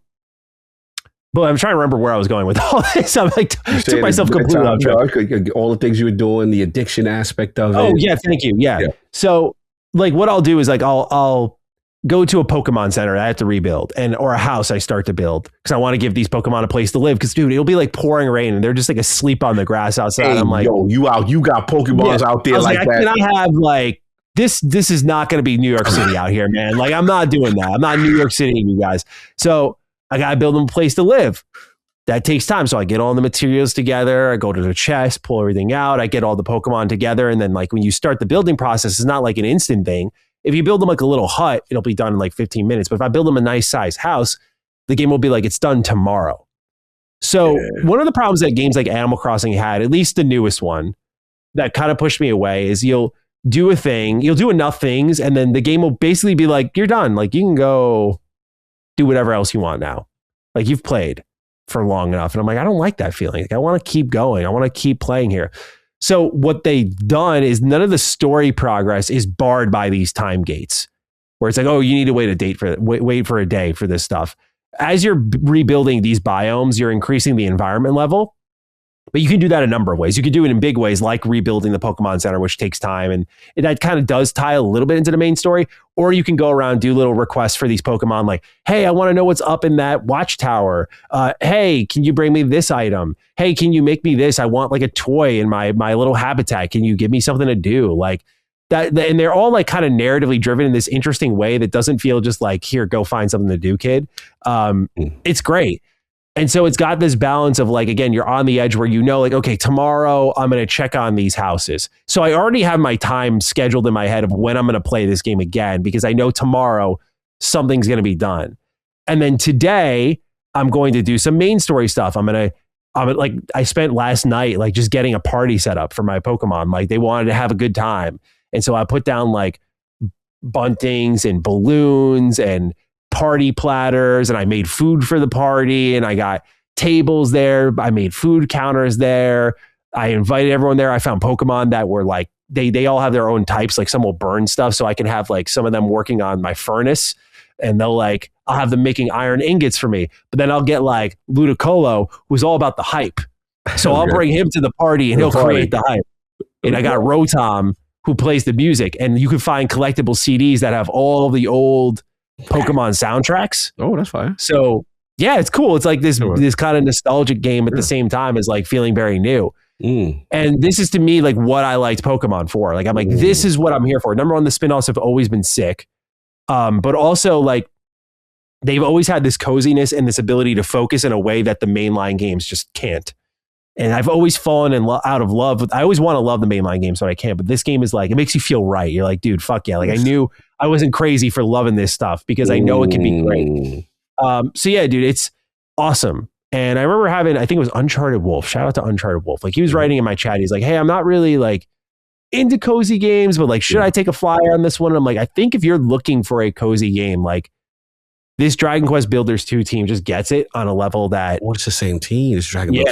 trying to remember where I was going with all this. I'm like, took myself completely off track. All the things you were doing, the addiction aspect of it. Oh yeah, thank you. Yeah. So like what I'll do is like I'll go to a Pokemon center that I have to rebuild, or a house I start to build, because I want to give these Pokemon a place to live. Because dude, it'll be like pouring rain and they're just like asleep on the grass outside. Hey, I'm like, yo, you got Pokemons out there like that. I cannot have like this is not going to be New York City out here, man. Like I'm not doing that. I'm not New York City, you guys. So I got to build them a place to live. That takes time. So I get all the materials together. I go to the chest, pull everything out. I get all the Pokemon together. And then like when you start the building process, it's not like an instant thing. If you build them like a little hut, it'll be done in like 15 minutes. But if I build them a nice size house, the game will be like, it's done tomorrow. So one of the problems that games like Animal Crossing had, at least the newest one, that kind of pushed me away is you'll do a thing, you'll do enough things, and then the game will basically be like, you're done. Like, you can go do whatever else you want now. Like, you've played for long enough. And I'm like, I don't like that feeling. Like, I want to keep going. I want to keep playing here. So what they've done is none of the story progress is barred by these time gates where it's like, oh, you need to wait for a day for this stuff. As you're rebuilding these biomes, you're increasing the environment level. But you can do that a number of ways. You can do it in big ways, like rebuilding the Pokemon Center, which takes time. And that kind of does tie a little bit into the main story. Or you can go around, do little requests for these Pokemon, like, hey, I want to know what's up in that watchtower. Hey, can you bring me this item? Hey, can you make me this? I want like a toy in my little habitat. Can you give me something to do? Like that. And they're all like kind of narratively driven in this interesting way that doesn't feel just like, here, go find something to do, kid. It's great. And so it's got this balance of like, again, you're on the edge where you know, like, okay, tomorrow I'm going to check on these houses. So I already have my time scheduled in my head of when I'm going to play this game again, because I know tomorrow something's going to be done. And then today I'm going to do some main story stuff. I spent last night, like just getting a party set up for my Pokemon. Like they wanted to have a good time. And so I put down like buntings and balloons and party platters, and I made food for the party, and I got tables there. I made food counters there. I invited everyone there. I found Pokemon that were like, they all have their own types. Like some will burn stuff. So I can have like some of them working on my furnace, and I'll have them making iron ingots for me. But then I'll get like Ludicolo, who's all about the hype. So I'll bring him to the party and he'll create the hype. And I got Rotom, who plays the music, and you can find collectible CDs that have all the old Pokemon soundtracks. Oh, that's fine. So yeah, it's cool. It's like this kind of nostalgic game at the same time as like feeling very new. And this is to me like what I liked Pokemon for. Like I'm like, this is what I'm here for. Number one, the spin-offs have always been sick. But also like they've always had this coziness and this ability to focus in a way that the mainline games just can't. And I've always fallen out of love with, I always want to love the mainline games, but I can't. But this game is like, it makes you feel right. You're like, dude, fuck yeah. Like I knew I wasn't crazy for loving this stuff because I know it can be great. So yeah, dude, it's awesome. And I remember having, I think it was Uncharted Wolf. Shout out to Uncharted Wolf. Like he was writing in my chat. He's like, hey, I'm not really like into cozy games, but like, should I take a flyer on this one? And I'm like, I think if you're looking for a cozy game, like this Dragon Quest Builders 2 team just gets it on a level that... Oh, it's the same team. It's Dragon Quest.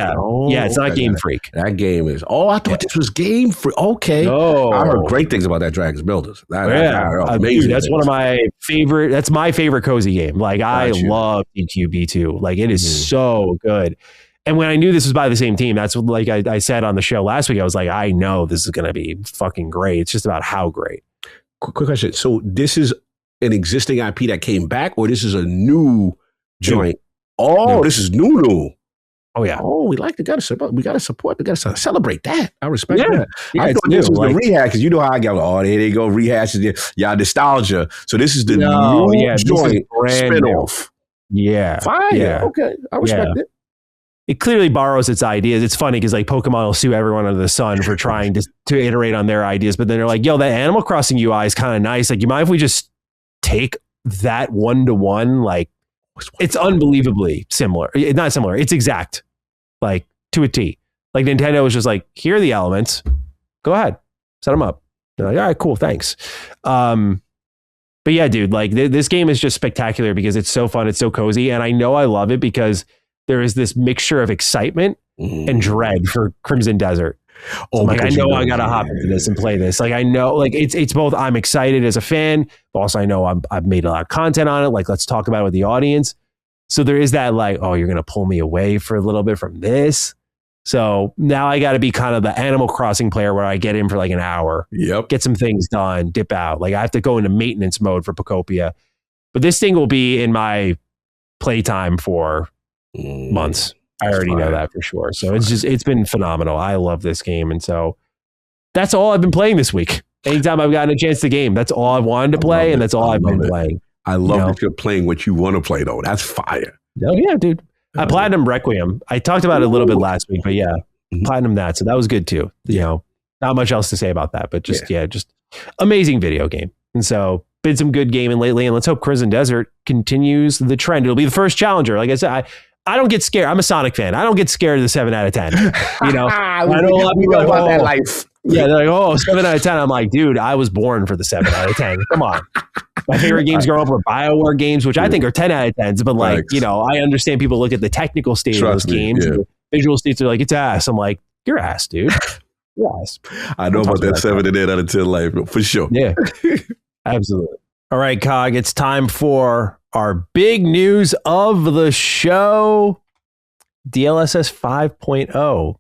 Yeah, it's not Game Freak. That game is... Oh, I thought this was Game Freak. Okay. No. I heard great things about that Dragon's Builders. Amazing. Dude, that's one of my favorite... That's my favorite cozy game. Like, I love DQB2. Like, it is so good. And when I knew this was by the same team, that's what, like I said on the show last week, I was like, I know this is going to be fucking great. It's just about how great. Quick question. So this is an existing IP that came back, or this is a new joint? Oh, this is new. Oh yeah. Oh, we like to support. We got to celebrate that. I respect that. Yeah, I thought this was the rehash because you know how I go. Oh, there they go rehashes. Y'all nostalgia. So this is the new joint spinoff. Yeah. Fine. Yeah. Okay. I respect it. It clearly borrows its ideas. It's funny because like Pokemon will sue everyone under the sun for trying to iterate on their ideas, but then they're like, yo, that Animal Crossing UI is kind of nice. Like, you mind if we just take that 1-to-1? Like, it's unbelievably similar. Not similar. It's exact, like to a T. Like Nintendo was just like, here are the elements. Go ahead, set them up. They're like, all right, cool, thanks. But yeah, dude, like this game is just spectacular because it's so fun. It's so cozy. And I know I love it because there is this mixture of excitement and dread for Crimson Desert. So like, I know I got to hop into this and play this. Like, I know, like, it's both, I'm excited as a fan, but also I know I've made a lot of content on it. Like, let's talk about it with the audience. So there is that, like, oh, you're going to pull me away for a little bit from this. So now I got to be kind of the Animal Crossing player where I get in for like an hour, get some things done, dip out. Like, I have to go into maintenance mode for Pokopia. But this thing will be in my playtime for months. I already know that for sure. So it's been phenomenal. I love this game. And so that's all I've been playing this week. Anytime I've gotten a chance to game, that's all I've wanted to play. And that's all I've been playing. I love that you're playing what you want to play though. That's fire. Oh yeah, dude. I Platinum Requiem. I talked about it a little bit last week, but yeah, Platinum that. So that was good too. You know, not much else to say about that, but just, just amazing video game. And so been some good gaming lately, and let's hope Crimson Desert continues the trend. It'll be the first challenger. Like I said, I don't get scared. I'm a Sonic fan. I don't get scared of the 7 out of 10. You know, I know a lot of people about that life. Yeah, they're like, 7 out of 10. I'm like, dude, I was born for the 7 out of 10. Come on. My favorite games growing up were BioWare games, which I think are 10 out of 10s. But like, you know, I understand people look at the technical state of those games. The visual states are like, it's ass. I'm like, you're ass, dude. You're ass. I know about that 7 and 8 out of 10 life, for sure. Yeah, absolutely. All right, Cog, it's time for our big news of the show. DLSS 5.0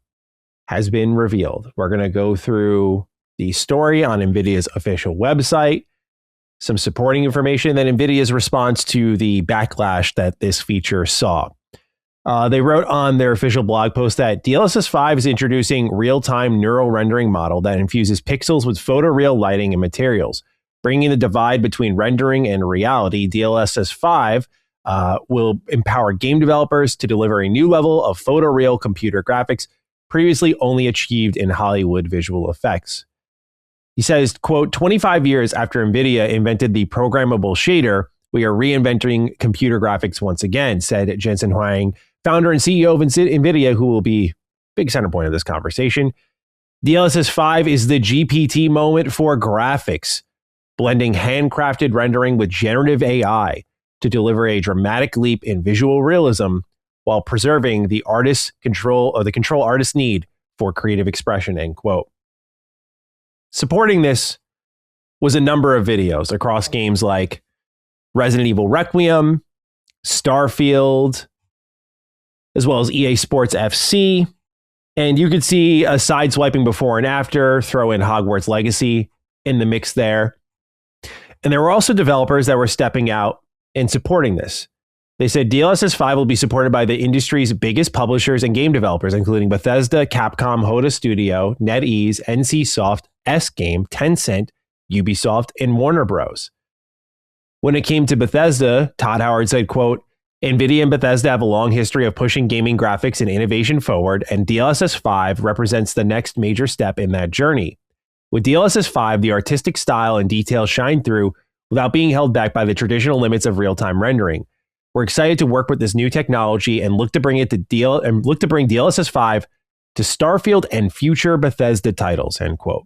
has been revealed. We're going to go through the story on NVIDIA's official website, some supporting information, then NVIDIA's response to the backlash that this feature saw. They wrote on their official blog post that DLSS 5 is introducing real-time neural rendering model that infuses pixels with photoreal lighting and materials. Bringing the divide between rendering and reality, DLSS 5 will empower game developers to deliver a new level of photoreal computer graphics previously only achieved in Hollywood visual effects. He says, quote, 25 years after NVIDIA invented the programmable shader, we are reinventing computer graphics once again, said Jensen Huang, founder and CEO of NVIDIA, who will be a big center point of this conversation. DLSS 5 is the GPT moment for graphics, blending handcrafted rendering with generative AI to deliver a dramatic leap in visual realism while preserving the control artists need for creative expression, end quote. Supporting this was a number of videos across games like Resident Evil Requiem, Starfield, as well as EA Sports FC. And you could see a side swiping before and after, throw in Hogwarts Legacy in the mix there. And there were also developers that were stepping out and supporting this. They said DLSS 5 will be supported by the industry's biggest publishers and game developers, including Bethesda, Capcom, Hoda Studio, NetEase, NCSoft, S-Game, Tencent, Ubisoft, and Warner Bros. When it came to Bethesda, Todd Howard said, quote, NVIDIA and Bethesda have a long history of pushing gaming graphics and innovation forward, and DLSS 5 represents the next major step in that journey. With DLSS 5, the artistic style and detail shine through without being held back by the traditional limits of real-time rendering. We're excited to work with this new technology and look to bring DLSS 5 to Starfield and future Bethesda titles, end quote.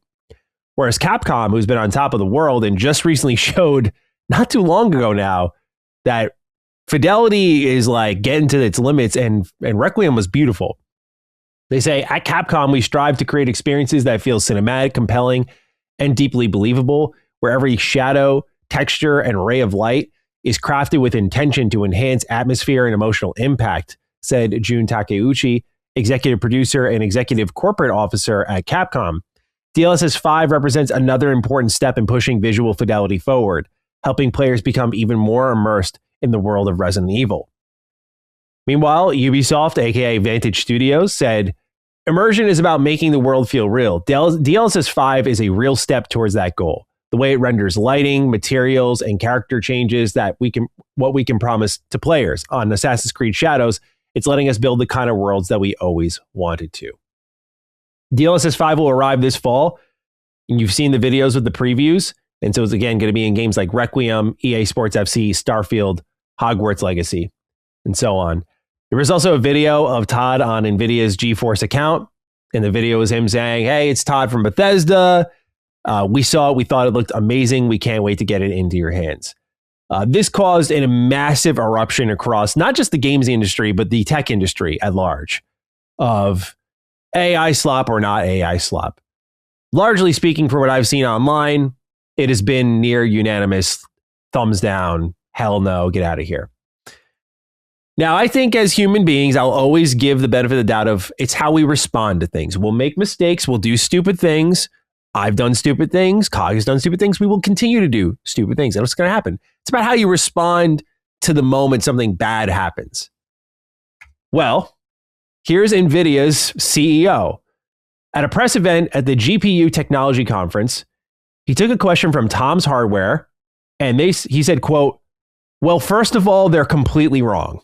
Whereas Capcom, who's been on top of the world and just recently showed not too long ago now that fidelity is like getting to its limits, and Requiem was beautiful. They say, at Capcom, we strive to create experiences that feel cinematic, compelling, and deeply believable, where every shadow, texture, and ray of light is crafted with intention to enhance atmosphere and emotional impact, said Jun Takeuchi, executive producer and executive corporate officer at Capcom. DLSS 5 represents another important step in pushing visual fidelity forward, helping players become even more immersed in the world of Resident Evil. Meanwhile, Ubisoft, aka Vantage Studios, said, immersion is about making the world feel real. DLSS 5 is a real step towards that goal. The way it renders lighting, materials, and character changes what we can promise to players. On Assassin's Creed Shadows, it's letting us build the kind of worlds that we always wanted to. DLSS 5 will arrive this fall, and you've seen the videos with the previews, and so it's again going to be in games like Requiem, EA Sports FC, Starfield, Hogwarts Legacy, and so on. There was also a video of Todd on NVIDIA's GeForce account, and the video was him saying, hey, it's Todd from Bethesda. We saw it. We thought it looked amazing. We can't wait to get it into your hands. This caused a massive eruption across not just the games industry, but the tech industry at large of AI slop or not AI slop. Largely speaking, from what I've seen online, it has been near unanimous thumbs down. Hell no, get out of here. Now, I think as human beings, I'll always give the benefit of the doubt of it's how we respond to things. We'll make mistakes. We'll do stupid things. I've done stupid things. Cog has done stupid things. We will continue to do stupid things. That's what's going to happen. It's about how you respond to the moment something bad happens. Well, here's NVIDIA's CEO. At a press event at the GPU Technology Conference, he took a question from Tom's Hardware, and he said, quote, well, first of all, they're completely wrong.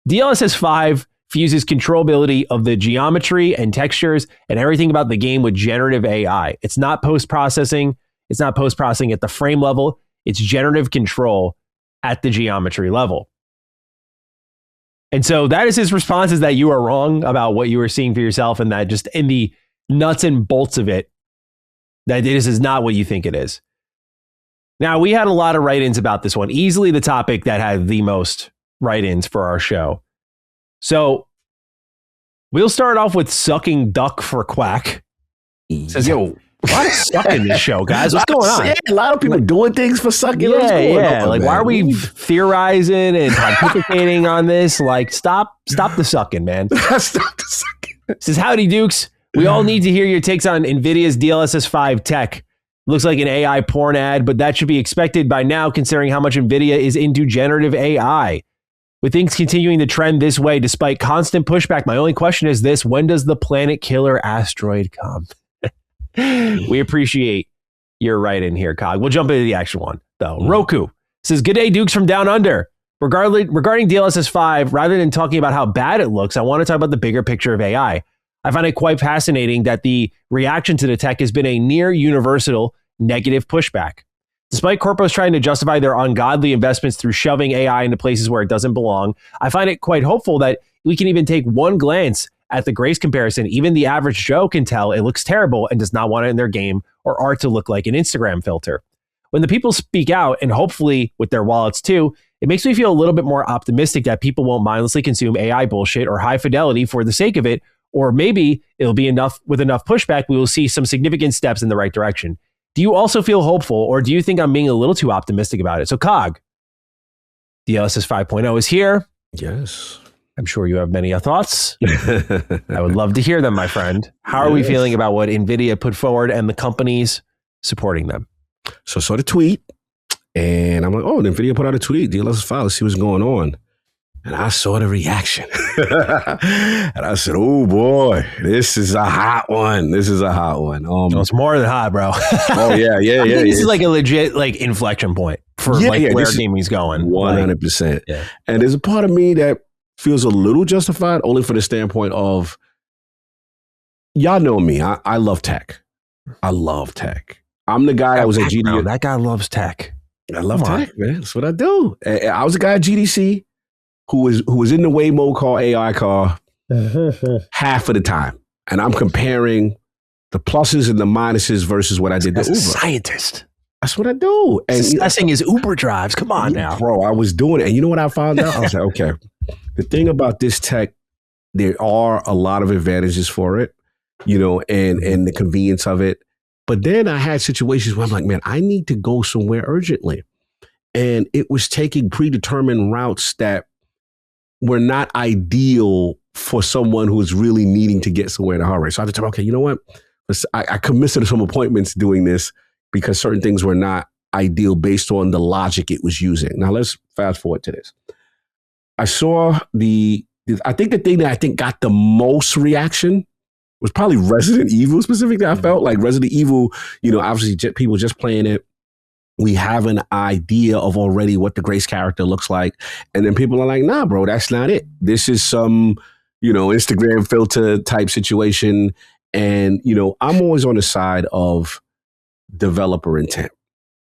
DLSS 5 fuses controllability of the geometry and textures and everything about the game with generative AI. It's not post-processing. It's not post-processing at the frame level. It's generative control at the geometry level. And so that is his response, is that you are wrong about what you were seeing for yourself, and that just in the nuts and bolts of it, that this is not what you think it is. Now, we had a lot of write-ins about this one. Easily the topic that had the most write-ins for our show. So we'll start off with sucking duck for quack. Says, yo, a lot of suck in this show, guys. What's going on? Yeah, a lot of people doing things for sucking. Yeah. Like, why are we theorizing and pontificating on this? Like, stop the sucking, man. Stop the sucking. Says, howdy, Dukes. We all need to hear your takes on NVIDIA's DLSS 5 tech. Looks like an AI porn ad, but that should be expected by now, considering how much NVIDIA is into generative AI. With things continuing to trend this way, despite constant pushback, my only question is this: when does the planet killer asteroid come? We appreciate your write-in here, Cog. We'll jump into the action one, though. Roku says, good day, Dukes from Down Under. Regarding DLSS 5, rather than talking about how bad it looks, I want to talk about the bigger picture of AI. I find it quite fascinating that the reaction to the tech has been a near universal negative pushback. Despite corporates trying to justify their ungodly investments through shoving AI into places where it doesn't belong, I find it quite hopeful that we can even take one glance at the Grace comparison. Even the average Joe can tell it looks terrible and does not want it in their game or art to look like an Instagram filter. When the people speak out, and hopefully with their wallets too, it makes me feel a little bit more optimistic that people won't mindlessly consume AI bullshit or high fidelity for the sake of it, or maybe it'll be enough. With enough pushback, we will see some significant steps in the right direction. Do you also feel hopeful, or do you think I'm being a little too optimistic about it? So, Cog, DLSS 5.0 is here. Yes. I'm sure you have many thoughts. I would love to hear them, my friend. How are we feeling about what NVIDIA put forward and the companies supporting them? So I saw the tweet, and I'm like, oh, NVIDIA put out a tweet, DLSS 5, let's see what's going on. And I saw the reaction. And I said, oh, boy, this is a hot one. This is a hot one. No, it's more than hot, bro. Oh, yeah. I think this is like a legit inflection point for where gaming's going. 100%. Yeah. And there's a part of me that feels a little justified, only from the standpoint of, y'all know me. I love tech. I love tech. I'm the guy that was at GDC. That guy loves tech. I love tech, man. That's what I do. I was a guy at GDC who was in the Waymo called AI car half of the time. And I'm comparing the pluses and the minuses versus what I did as to Uber. A scientist. That's what I do. And assessing his Uber drives. Come on now. Bro, I was doing it. And you know what I found out? I was like, okay, the thing about this tech, there are a lot of advantages for it, and the convenience of it. But then I had situations where I'm like, man, I need to go somewhere urgently. And it was taking predetermined routes that were not ideal for someone who's really needing to get somewhere in a hurry. So I had to tell, okay, you know what? I committed to some appointments doing this because certain things were not ideal based on the logic it was using. Now let's fast forward to this. I saw I think the thing that I think got the most reaction was probably Resident Evil specifically. I felt like Resident Evil, obviously people just playing it. We have an idea of already what the Grace character looks like. And then people are like, nah, bro, that's not it. This is some, Instagram filter type situation. And, I'm always on the side of developer intent.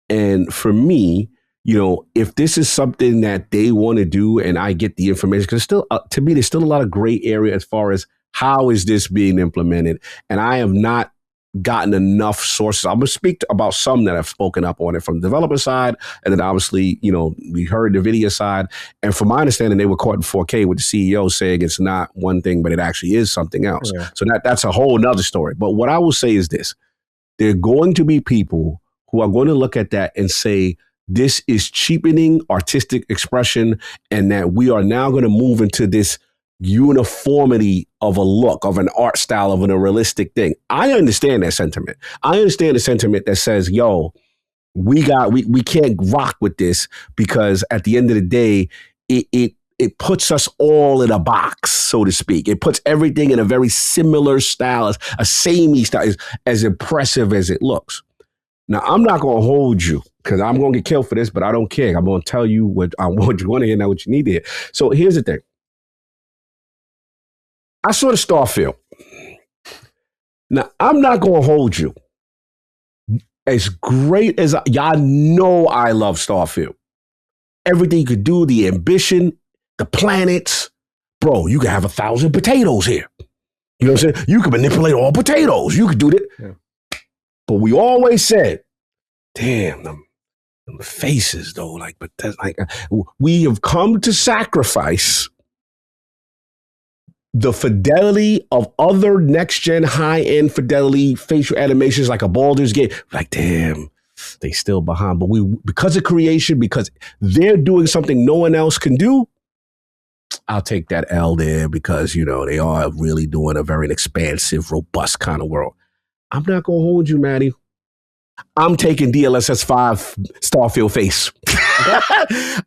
And for me, if this is something that they want to do and I get the information, because still, to me, there's still a lot of gray area as far as how is this being implemented. And I have not gotten enough sources. I'm going to speak about some that have spoken up on it from the developer side. And then obviously, we heard the video side. And from my understanding, they were caught in 4K with the CEO saying it's not one thing, but it actually is something else. Yeah. So that's a whole nother story. But what I will say is this. There are going to be people who are going to look at that and say, this is cheapening artistic expression, and that we are now going to move into this uniformity of a look, of an art style, of a realistic thing. I understand that sentiment. I understand the sentiment that says, yo, we can't rock with this because at the end of the day, it puts us all in a box, so to speak. It puts everything in a very similar style, a samey style, as impressive as it looks. Now, I'm not going to hold you because I'm going to get killed for this, but I don't care. I'm going to tell you what I want you to hear, not what you need to hear. So here's the thing. I saw the Starfield. Now, I'm not going to hold you. As great as y'all know, I love Starfield. Everything you could do, the ambition, the planets, bro. You could have 1,000 potatoes here. You know what I'm saying? You could manipulate all potatoes. You could do that. Yeah. But we always said, damn, them faces though. Like, but that's like, we have come to sacrifice the fidelity of other next-gen high-end fidelity facial animations like a Baldur's Gate. Like, damn, they still behind. But we, because of creation, because they're doing something no one else can do, I'll take that L there because, you know, they are really doing a very expansive, robust kind of world. I'm not going to hold you, Maddie. I'm taking DLSS 5 Starfield face.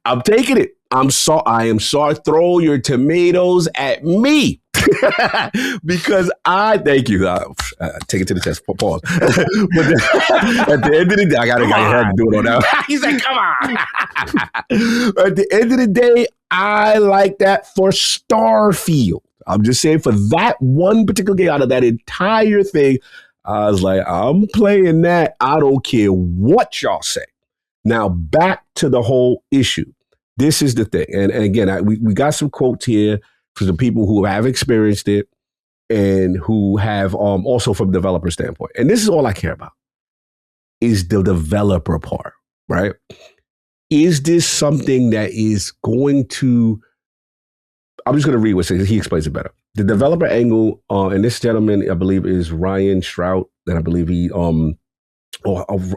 I'm taking it. I am sorry. Throw your tomatoes at me. Because thank you. Take it to the test. Pause. But at the end of the day, I got to do it on that. He said, come on. At the end of the day, I like that for Starfield. I'm just saying for that one particular game out of that entire thing, I was like, I'm playing that. I don't care what y'all say. Now, back to the whole issue. This is the thing. And again, we got some quotes here for the people who have experienced it and who have also from a developer standpoint. And this is all I care about is the developer part, right? Is this something that is going to, I'm just going to read what he explains it better. The developer angle, and this gentleman, I believe, is Ryan Strout, and I believe he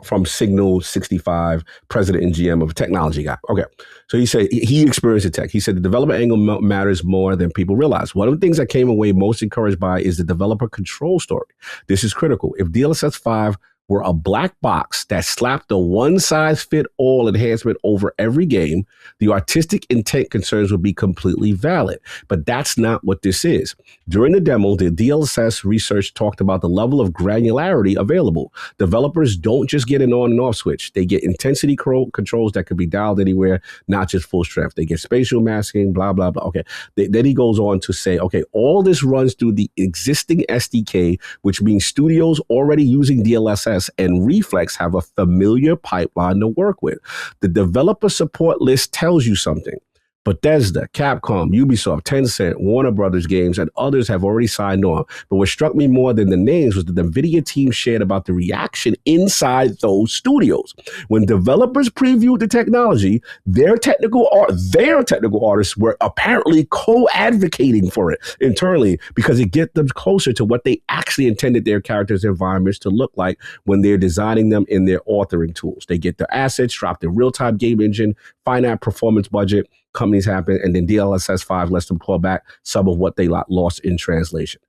from Signal 65, president and GM of a technology guy. Okay. So he said he experienced the tech. He said the developer angle matters more than people realize. One of the things I came away most encouraged by is the developer control story. This is critical. If DLSS 5 were a black box that slapped a one-size-fit-all enhancement over every game, the artistic intent concerns would be completely valid. But that's not what this is. During the demo, the DLSS research talked about the level of granularity available. Developers don't just get an on and off switch. They get intensity controls that could be dialed anywhere, not just full strength. They get spatial masking, blah, blah, blah. Okay. Then he goes on to say, okay, all this runs through the existing SDK, which means studios already using DLSS and Reflex have a familiar pipeline to work with. The developer support list tells you something. Bethesda, Capcom, Ubisoft, Tencent, Warner Brothers Games, and others have already signed on. But what struck me more than the names was that the NVIDIA team shared about the reaction inside those studios. When developers previewed the technology, their technical artists were apparently co-advocating for it internally because it gets them closer to what they actually intended their characters' environments to look like when they're designing them in their authoring tools. They get their assets, drop their real-time game engine, finite performance budget, companies happen, and then DLSS 5 lets them claw back some of what they lost in translation.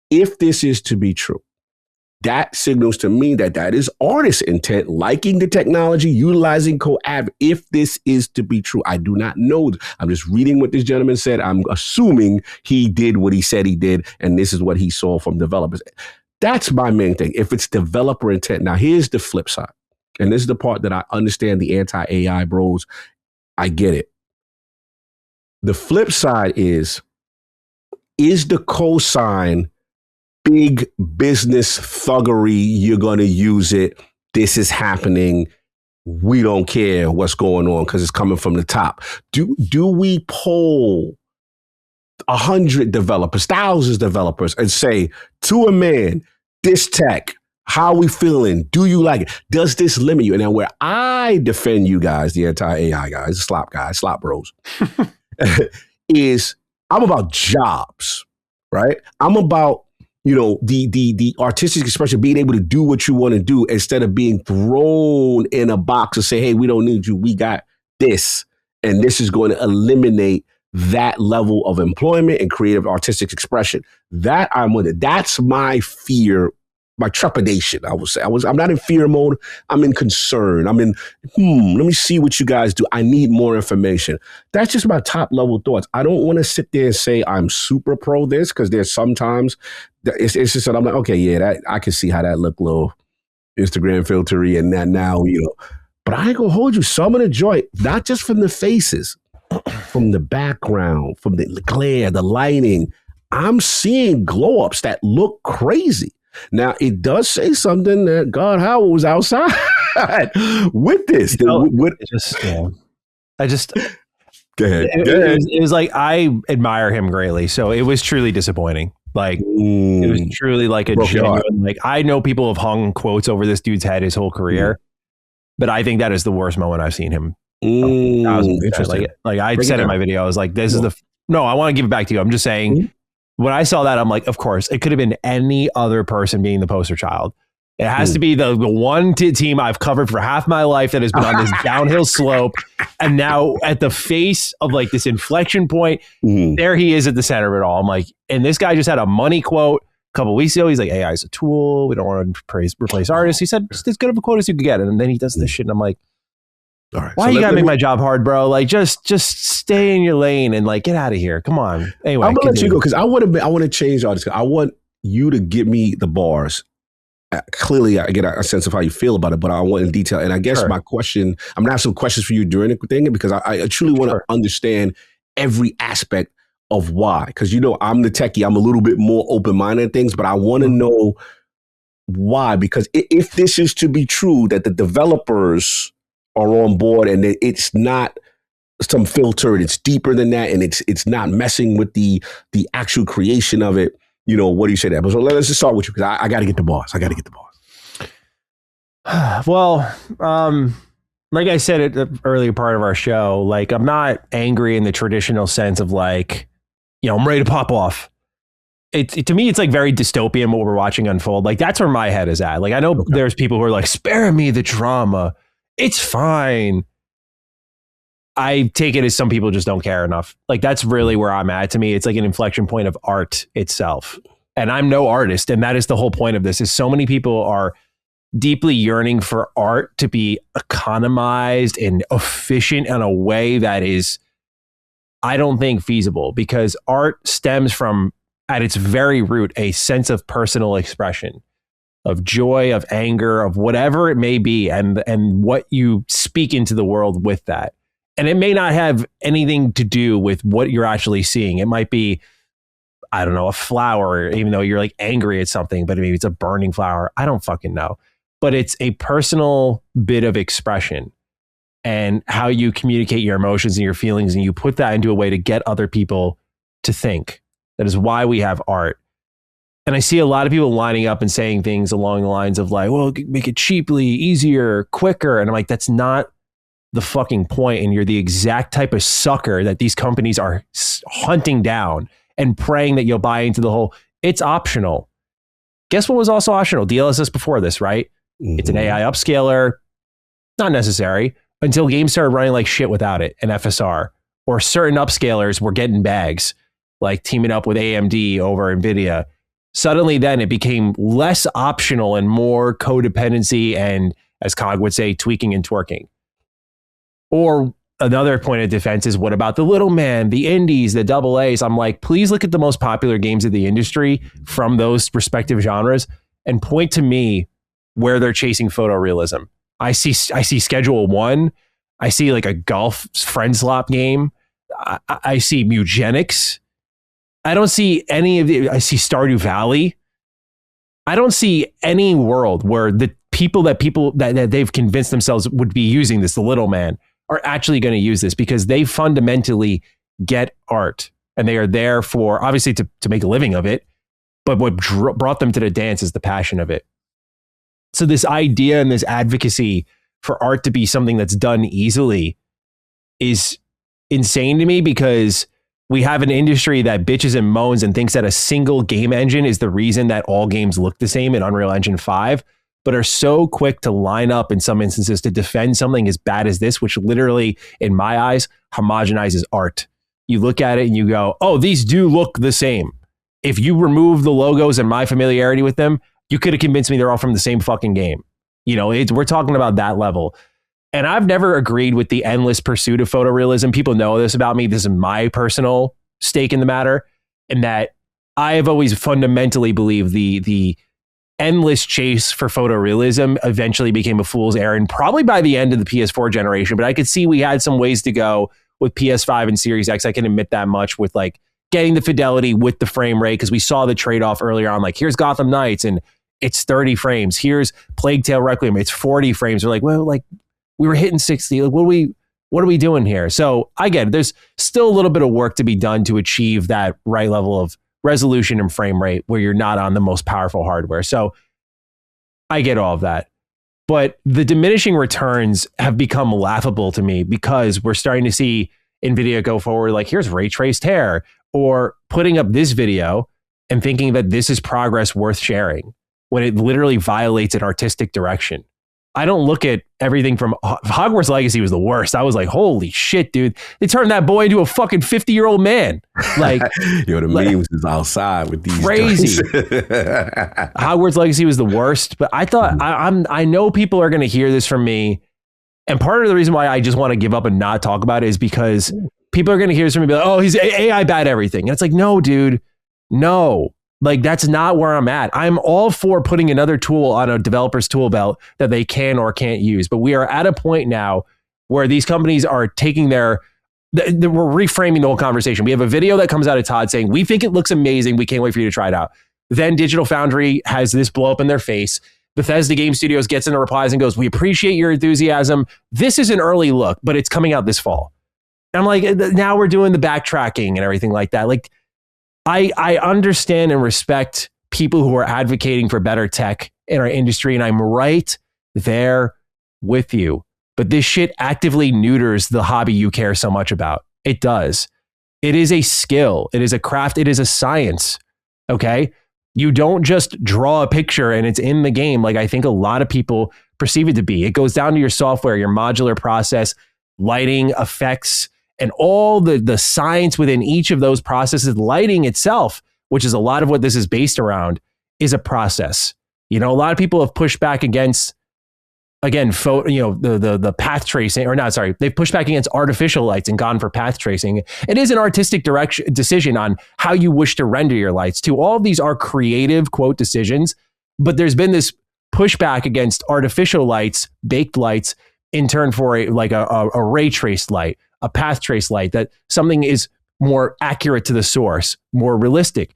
If this is to be true, that signals to me that is artist intent, liking the technology, utilizing co-ad. If this is to be true, I do not know. I'm just reading what this gentleman said. I'm assuming he did what he said he did, and this is what he saw from developers. That's my main thing. If it's developer intent. Now, here's the flip side, and this is the part that I understand the anti-AI bros. I get it. The flip side is the cosign big business thuggery? You're going to use it. This is happening. We don't care what's going on because it's coming from the top. Do we poll 100 developers, thousands of developers and say to a man, this tech, how are we feeling? Do you like it? Does this limit you? And then where I defend you guys, the anti-AI guys, slop bros, is I'm about jobs, right? I'm about, the artistic expression, being able to do what you want to do instead of being thrown in a box and say, hey, we don't need you. We got this. And this is going to eliminate that level of employment and creative artistic expression. That I'm with it. That's my fear, my trepidation, I would say. I'm not in fear mode. I'm in concern. I'm in, let me see what you guys do. I need more information. That's just my top level thoughts. I don't want to sit there and say I'm super pro this, because there's sometimes it's just that I'm like, okay, yeah, that I can see how that look a little Instagram filtery and that now, but I ain't gonna hold you. Some of the joy, not just from the faces, from the background, from the glare, the lighting, I'm seeing glow ups that look crazy. Now, it does say something that God Howard was outside with this. I just Go ahead. It was like, I admire him greatly. So it was truly disappointing. Like, it was truly like a genuine, like, I know people have hung quotes over this dude's head his whole career, but I think that is the worst moment I've seen him. Interesting. Like I said in my video, I was like, this is no, I want to give it back to you. I'm just saying, when I saw that, I'm like, of course, it could have been any other person being the poster child. It has to be the one team I've covered for half my life that has been on this downhill slope. And now at the face of like this inflection point, there he is at the center of it all. I'm like, and this guy just had a money quote a couple of weeks ago. He's like, AI is a tool. We don't want to replace artists. He said, just as good of a quote as you could get. And then he does this shit. And I'm like, all right, why you gotta make my job hard, bro? Like, just stay in your lane and like get out of here. Come on. Anyway, I'm gonna let you go because I want to change artists. I want you to give me the bars. Clearly, I get a sense of how you feel about it, but I want in detail. And I guess my question, I'm gonna have some questions for you during the thing because I truly want to understand every aspect of why. Because I'm the techie. I'm a little bit more open-minded in things, but I want to know why. Because if this is to be true, that the developers are on board and it's not some filter, it's deeper than that, and it's not messing with the actual creation of it. What do you say that? But so let's just start with you because I got to get the boss. Well, like I said at the earlier part of our show, like I'm not angry in the traditional sense of like, I'm ready to pop off. To me, it's like very dystopian what we're watching unfold. Like that's where my head is at. Like I know there's people who are like, spare me the drama. It's fine. I take it as some people just don't care enough. Like that's really where I'm at. To me, it's like an inflection point of art itself. And I'm no artist. And that is the whole point of this is so many people are deeply yearning for art to be economized and efficient in a way that is, I don't think feasible because art stems from at its very root, a sense of personal expression. Of joy, of anger, of whatever it may be, and what you speak into the world with that. And it may not have anything to do with what you're actually seeing. It might be, I don't know, a flower, even though you're like angry at something, but maybe it's a burning flower. I don't fucking know. But it's a personal bit of expression and how you communicate your emotions and your feelings, and you put that into a way to get other people to think. That is why we have art. And I see a lot of people lining up and saying things along the lines of like, well, make it cheaply, easier, quicker. And I'm like, that's not the fucking point. And you're the exact type of sucker that these companies are hunting down and praying that you'll buy into the whole, it's optional. Guess what was also optional? DLSS before this, right? It's an AI upscaler. Not necessary until games started running like shit without it, an FSR. Or certain upscalers were getting bags, like teaming up with AMD over NVIDIA. Suddenly then it became less optional and more codependency and, as Cog would say, tweaking and twerking. Or another point of defense is, what about the little man, the indies, the double A's? I'm like, please look at the most popular games of the industry from those respective genres and point to me where they're chasing photorealism. I see Schedule 1. I see like a golf friend slop game. I see Mugenics. I don't see any of the, I see Stardew Valley. I don't see any world where the people that they've convinced themselves would be using this, the little man, are actually going to use this because they fundamentally get art and they are there for, obviously to make a living of it, but what brought them to the dance is the passion of it. So this idea and this advocacy for art to be something that's done easily is insane to me because we have an industry that bitches and moans and thinks that a single game engine is the reason that all games look the same in Unreal Engine 5, but are so quick to line up in some instances to defend something as bad as this, which literally, in my eyes, homogenizes art. You look at it and you go, oh, these do look the same. If you remove the logos and my familiarity with them, you could have convinced me they're all from the same fucking game. You know, we're talking about that level. And I've never agreed with the endless pursuit of photorealism. People know this about me. This is my personal stake in the matter. And that I have always fundamentally believed the endless chase for photorealism eventually became a fool's errand, probably by the end of the PS4 generation. But I could see we had some ways to go with PS5 and Series X. I can admit that much with like getting the fidelity with the frame rate, because we saw the trade-off earlier on. Like, here's Gotham Knights, and it's 30 frames. Here's Plague Tale Requiem, it's 40 frames. We're like, well, like we were hitting 60. Like, what are we doing here? So I get it. There's still a little bit of work to be done to achieve that right level of resolution and frame rate where you're not on the most powerful hardware. So I get all of that. But the diminishing returns have become laughable to me because we're starting to see NVIDIA go forward like, here's ray traced hair, or putting up this video and thinking that this is progress worth sharing when it literally violates an artistic direction. I don't look at everything from Hogwarts Legacy was the worst. I was like, holy shit, dude. They turned that boy into a fucking 50-year-old man. Like, yo, the memes is outside with these crazy. Hogwarts Legacy was the worst, but I thought I know people are going to hear this from me. And part of the reason why I just want to give up and not talk about it is because people are going to hear this from me and be like, oh, he's AI bad everything. And it's like, no, dude, no. Like, that's not where I'm at. I'm all for putting another tool on a developer's tool belt that they can or can't use. But we are at a point now where these companies are taking we're reframing the whole conversation. We have a video that comes out of Todd saying, we think it looks amazing. We can't wait for you to try it out. Then Digital Foundry has this blow up in their face. Bethesda Game Studios gets into replies and goes, we appreciate your enthusiasm. This is an early look, but it's coming out this fall. And I'm like, now we're doing the backtracking and everything like that. Like, I understand and respect people who are advocating for better tech in our industry, and I'm right there with you. But this shit actively neuters the hobby you care so much about. It does. It is a skill. It is a craft. It is a science. Okay? You don't just draw a picture and it's in the game like I think a lot of people perceive it to be. It goes down to your software, your modular process, lighting, effects, and all the science within each of those processes. Lighting itself, which is a lot of what this is based around, is a process. You know, a lot of people have pushed back against, again, the path tracing, or not, sorry, they've pushed back against artificial lights and gone for path tracing. It is an artistic decision on how you wish to render your lights too. All of these are creative, quote, decisions, but there's been this pushback against artificial lights, baked lights, in turn for a ray traced light, a path trace light, that something is more accurate to the source, more realistic.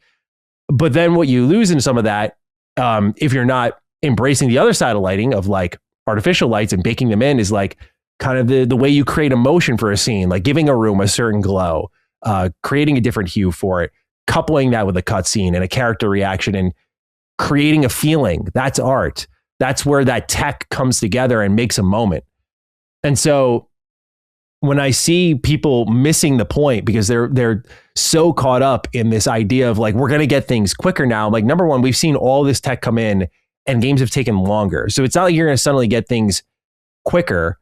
But then what you lose in some of that, if you're not embracing the other side of lighting of like artificial lights and baking them in, is like kind of the way you create emotion for a scene, like giving a room a certain glow, creating a different hue for it, coupling that with a cutscene and a character reaction and creating a feeling. That's art. That's where that tech comes together and makes a moment. And so when I see people missing the point because they're so caught up in this idea of like, we're going to get things quicker now. I'm like, number one, we've seen all this tech come in and games have taken longer. So it's not like you're going to suddenly get things quicker.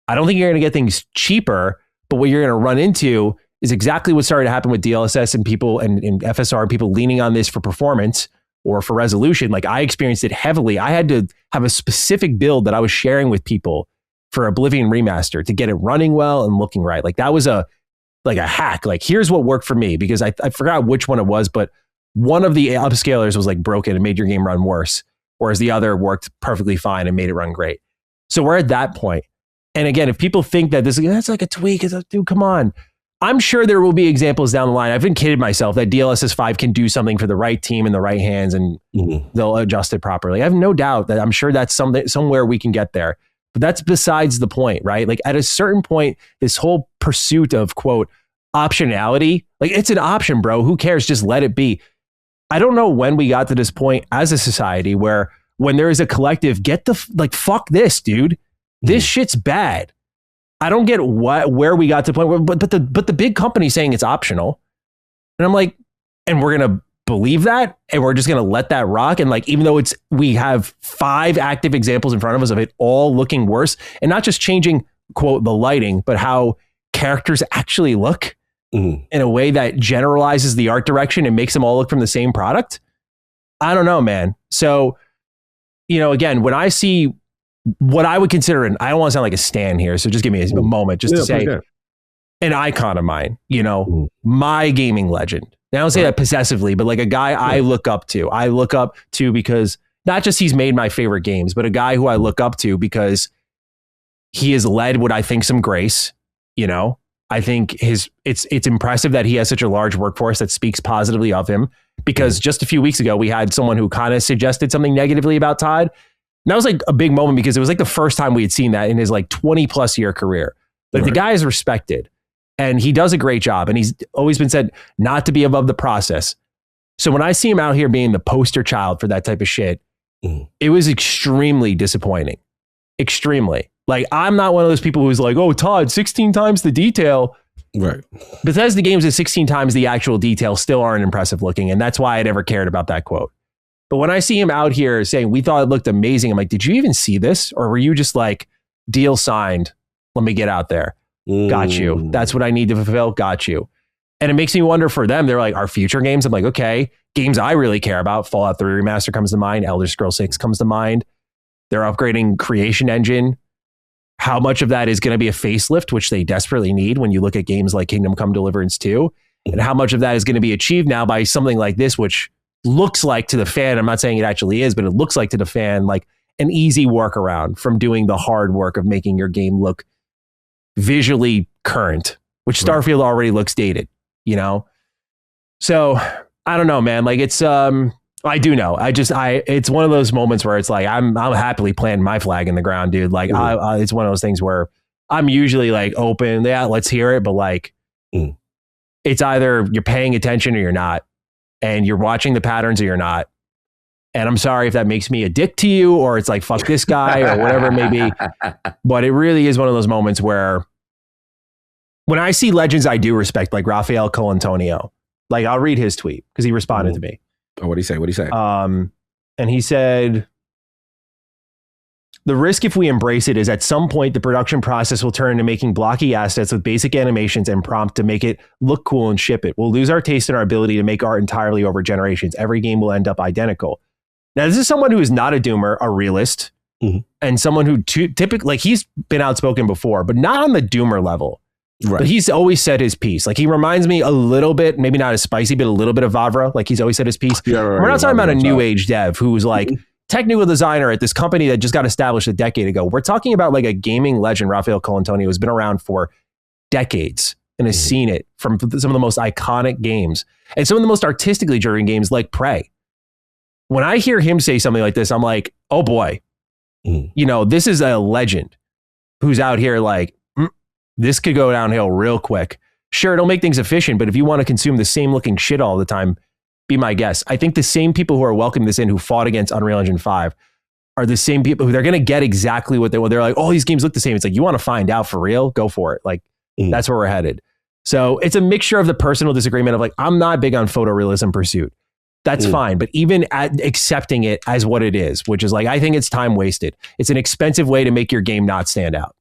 I don't think you're going to get things cheaper, but what you're going to run into is exactly what started to happen with DLSS and people and FSR and people leaning on this for performance or for resolution. Like, I experienced it heavily. I had to have a specific build that I was sharing with people for Oblivion Remaster to get it running well and looking right. Like, that was a hack. Like, here's what worked for me, because I forgot which one it was, but one of the upscalers was like broken and made your game run worse, whereas the other worked perfectly fine and made it run great. So we're at that point. And again, if people think that that's like a tweak, it's like, dude, come on. I'm sure there will be examples down the line. I've been kidding myself that DLSS 5 can do something for the right team in the right hands and they'll adjust it properly. I have no doubt that I'm sure that's somewhere we can get there. But that's besides the point, right? Like, at a certain point, this whole pursuit of, quote, optionality, like, it's an option, bro. Who cares? Just let it be. I don't know when we got to this point as a society where when there is a collective, fuck this, dude. This shit's bad. I don't get where we got to the point where, but the big company saying it's optional. And I'm like, and we're going to believe that, and we're just going to let that rock. And like, even though we have 5 active examples in front of us of it all looking worse, and not just changing, quote, the lighting, but how characters actually look in a way that generalizes the art direction and makes them all look from the same product. I don't know, man. So, again, when I see what I would consider I don't want to sound like a stan here, so just give me a moment just to say an icon of mine, my gaming legend. Now, I don't say that possessively, but like a guy I look up to. I look up to because not just he's made my favorite games, but a guy who I look up to because he has led what I think some grace. I think it's impressive that he has such a large workforce that speaks positively of him, because just a few weeks ago we had someone who kind of suggested something negatively about Todd. And that was like a big moment because it was like the first time we had seen that in his like 20 plus year career. Like the guy is respected and he does a great job, and he's always been said not to be above the process. So when I see him out here being the poster child for that type of shit, it was extremely disappointing. Extremely. Like, I'm not one of those people who's like, oh, Todd, 16 times the detail. Right. Bethesda games at 16 times the actual detail still aren't impressive looking. And that's why I never cared about that quote. But when I see him out here saying, we thought it looked amazing, I'm like, did you even see this? Or were you just like, deal signed, let me get out there. Got you. That's what I need to fulfill. Got you. And it makes me wonder for them, they're like, our future games. I'm like, okay, games I really care about. Fallout 3 Remaster comes to mind. Elder Scrolls 6 comes to mind. They're upgrading Creation Engine. How much of that is going to be a facelift, which they desperately need when you look at games like Kingdom Come Deliverance 2? And how much of that is going to be achieved now by something like this, which looks like to the fan, I'm not saying it actually is, but it looks like to the fan like an easy workaround from doing the hard work of making your game look visually current, which Starfield already looks dated, you know? So I don't know, man. Like it's, I do know. It's one of those moments where it's like, I'm happily planting my flag in the ground, dude. Like it's one of those things where I'm usually like open. Yeah, let's hear it. But like, it's either you're paying attention or you're not, and you're watching the patterns or you're not. And I'm sorry if that makes me a dick to you, or it's like, fuck this guy or whatever it may be. But it really is one of those moments where when I see legends I do respect, like Rafael Colantonio, like I'll read his tweet because he responded to me. Oh, what'd he say? And he said, the risk if we embrace it is at some point the production process will turn into making blocky assets with basic animations and prompt to make it look cool and ship it. We'll lose our taste and our ability to make art entirely over generations. Every game will end up identical. Now, this is someone who is not a doomer, a realist, and someone who typically, like, he's been outspoken before, but not on the doomer level. Right. But he's always said his piece. Like, he reminds me a little bit, maybe not as spicy, but a little bit of Vavra. Like, he's always said his piece. Yeah, right, we're not talking about a new age dev who's like technical designer at this company that just got established a decade ago. We're talking about like a gaming legend, Rafael Colantonio, who's been around for decades and has seen it from some of the most iconic games and some of the most artistically driven games like Prey. When I hear him say something like this, I'm like, oh boy, you know, this is a legend who's out here like, this could go downhill real quick. Sure, it'll make things efficient, but if you want to consume the same looking shit all the time, be my guest. I think the same people who are welcoming this in, who fought against Unreal Engine 5, are the same people who they're going to get exactly what they want. They're like, oh, these games look the same. It's like, you want to find out for real? Go for it. Like, that's where we're headed. So it's a mixture of the personal disagreement of like, I'm not big on photorealism pursuit. That's fine. But even at accepting it as what it is, which is like, I think it's time wasted. It's an expensive way to make your game not stand out.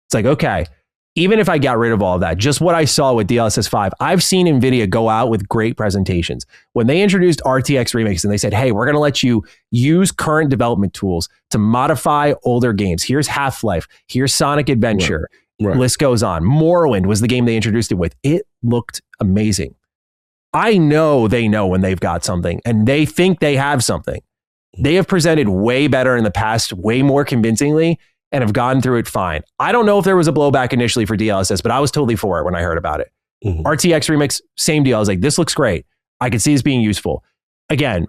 It's like, okay, even if I got rid of all of that, just what I saw with DLSS 5, I've seen NVIDIA go out with great presentations. When they introduced RTX Remix and they said, hey, we're going to let you use current development tools to modify older games. Here's Half-Life. Here's Sonic Adventure. Right. List goes on. Morrowind was the game they introduced it with. It looked amazing. I know they know when they've got something and they think they have something. They have presented way better in the past, way more convincingly, and have gone through it fine. I don't know if there was a blowback initially for DLSS, but I was totally for it when I heard about it. RTX Remix, same deal. I was like, this looks great. I could see this being useful. Again,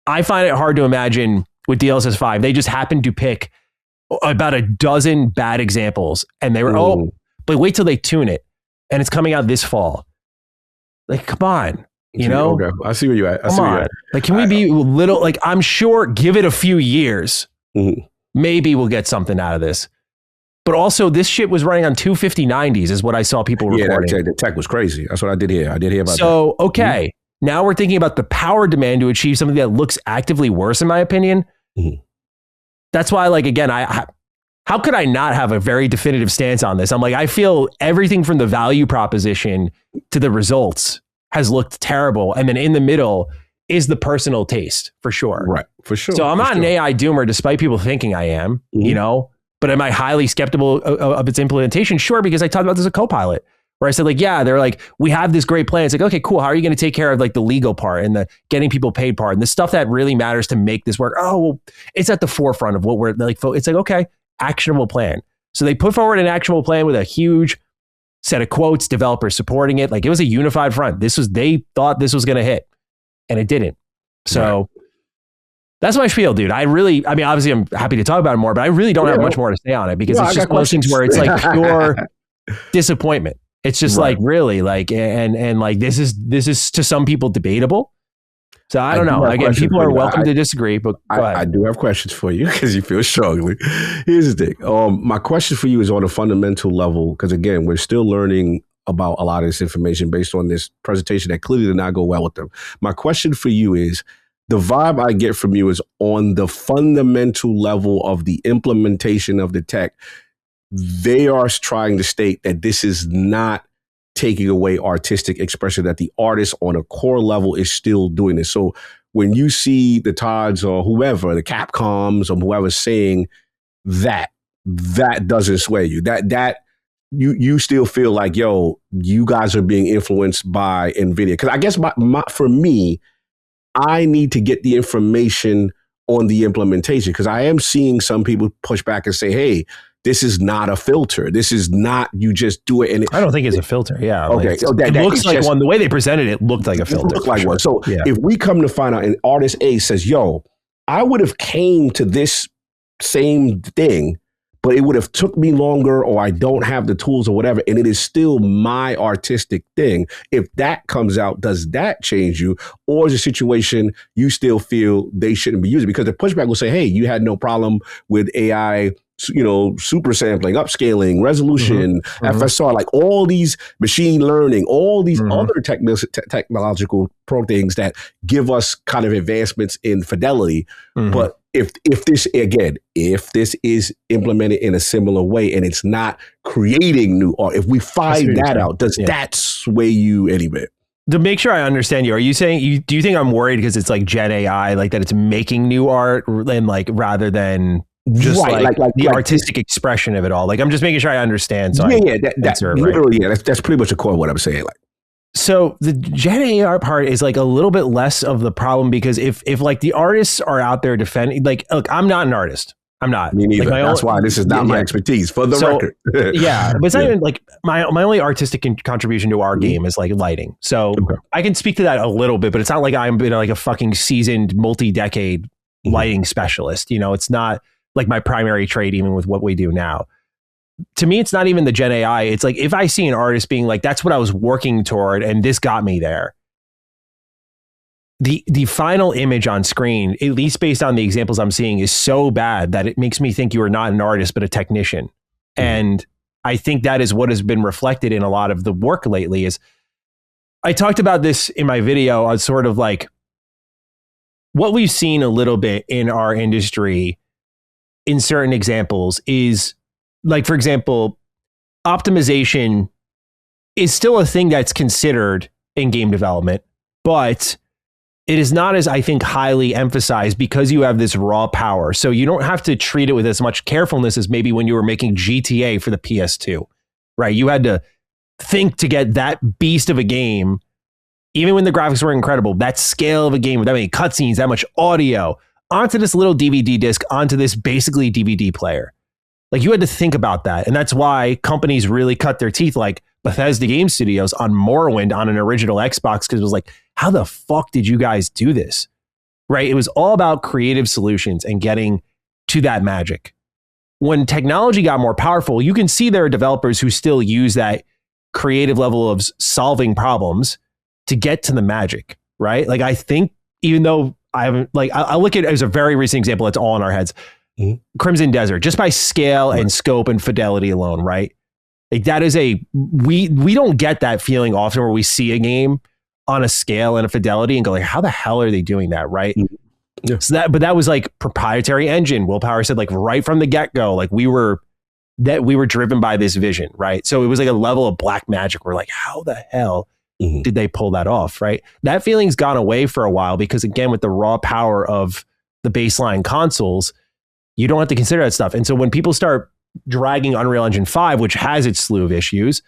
I find it hard to imagine with DLSS 5, they just happened to pick about a dozen bad examples and they were, but wait till they tune it and it's coming out this fall. Like, come on, you know? Okay. I see where you're at. Like, can we be a little, like, I'm sure, give it a few years. Maybe we'll get something out of this. But also, this shit was running on 25090s is what I saw people reporting. Yeah, the tech was crazy. That's what I did hear. I did hear about that. So, okay, now we're thinking about the power demand to achieve something that looks actively worse, in my opinion. That's why, like, again, how could I not have a very definitive stance on this? I'm like, I feel everything from the value proposition to the results has looked terrible. And then in the middle is the personal taste, for sure. Right, for sure. So I'm not an AI doomer, despite people thinking I am, you know, but am I highly skeptical of its implementation? Sure, because I talked about this as Copilot, where I said, like, yeah, they're like, we have this great plan. It's like, okay, cool. How are you going to take care of like the legal part and the getting people paid part and the stuff that really matters to make this work? Oh, well, it's at the forefront of what we're like. It's like, okay, actionable plan. So they put forward an actionable plan with a huge set of quotes, developers supporting it. Like it was a unified front. They thought this was going to hit and it didn't. So that's my spiel, dude. Obviously I'm happy to talk about it more, but I really don't have much more to say on it because it's just one of those things where it's like pure disappointment. It's just like really like, and like, this is to some people debatable. So I don't know. Again, people are welcome to disagree, but go ahead. I do have questions for you because you feel strongly. Here's the thing. My question for you is on a fundamental level, because again, we're still learning about a lot of this information based on this presentation that clearly did not go well with them. My question for you is, the vibe I get from you is on the fundamental level of the implementation of the tech. They are trying to state that this is not taking away artistic expression, that the artist on a core level is still doing this. So when you see the Todds or whoever, the Capcoms or whoever saying that doesn't sway you, that you still feel like, yo, you guys are being influenced by NVIDIA. Because I guess for me, I need to get the information on the implementation, because I am seeing some people push back and say, hey, this is not a filter. This is not, you just do it. And I don't think it's a filter. Yeah. Okay. It looks like one. The way they presented it looked like a filter. It looked like one. So if we come to find out and artist A says, yo, I would have came to this same thing, but it would have took me longer, or I don't have the tools or whatever, and it is still my artistic thing. If that comes out, does that change you? Or is the situation you still feel they shouldn't be using? Because the pushback will say, hey, you had no problem with AI, super sampling, upscaling, resolution, FSR, like all these machine learning, all these other technological things that give us kind of advancements in fidelity. But if this is implemented in a similar way and it's not creating new art, if we find that out, does that sway you any bit? To make sure I understand you, are you saying, do you think I'm worried because it's like Gen AI, like that it's making new art and like rather than just like the artistic expression of it all? Like, I'm just making sure I understand. So that's pretty much the core of what I'm saying. Like, so the Gen AI part is like a little bit less of the problem, because if like the artists are out there defending, like, look, I'm not an artist. I'm not. Me neither. Like that's why this is not my expertise, for the record. But it's not even like my only artistic contribution to our game is like lighting. So I can speak to that a little bit, but it's not like I'm like a fucking seasoned multi-decade lighting specialist. It's not like my primary trade, even with what we do now. To me, it's not even the Gen AI. It's like, if I see an artist being like, that's what I was working toward and this got me there, the final image on screen, at least based on the examples I'm seeing, is so bad that it makes me think you are not an artist, but a technician. And I think that is what has been reflected in a lot of the work lately. Is I talked about this in my video on sort of like what we've seen a little bit in our industry in certain examples is, like, for example, optimization is still a thing that's considered in game development, but it is not as, I think, highly emphasized because you have this raw power. So you don't have to treat it with as much carefulness as maybe when you were making GTA for the PS2, right? You had to think to get that beast of a game, even when the graphics were incredible, that scale of a game with that many cutscenes, that much audio, onto this little DVD disc, onto this basically DVD player. Like, you had to think about that. And that's why companies really cut their teeth, like Bethesda Game Studios, on Morrowind on an original Xbox, because it was like, how the fuck did you guys do this? Right? It was all about creative solutions and getting to that magic. When technology got more powerful, you can see there are developers who still use that creative level of solving problems to get to the magic, right? Like, I think, even though I haven't, like, I look at it as a very recent example that's all in our heads. Crimson Desert, just by scale and scope and fidelity alone, right? Like, that is we don't get that feeling often where we see a game on a scale and a fidelity and go like, how the hell are they doing that, right? Yeah. So that was like proprietary engine. Willpower said, like, right from the get-go, like, we were driven by this vision, right? So it was like a level of black magic. We're like, how the hell did they pull that off, right? That feeling's gone away for a while because, again, with the raw power of the baseline consoles, you don't have to consider that stuff. And so when people start dragging Unreal Engine 5, which has its slew of issues,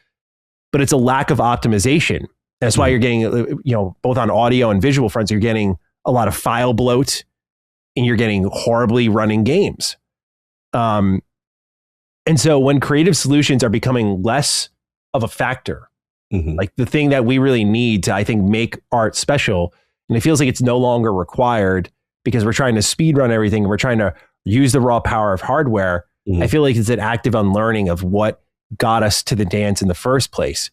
but it's a lack of optimization. That's why you're getting, both on audio and visual fronts, you're getting a lot of file bloat and you're getting horribly running games. And so when creative solutions are becoming less of a factor. Like the thing that we really need to, I think, make art special. And it feels like it's no longer required because we're trying to speed run everything. And we're trying to use the raw power of hardware. I feel like it's an active unlearning of what got us to the dance in the first place.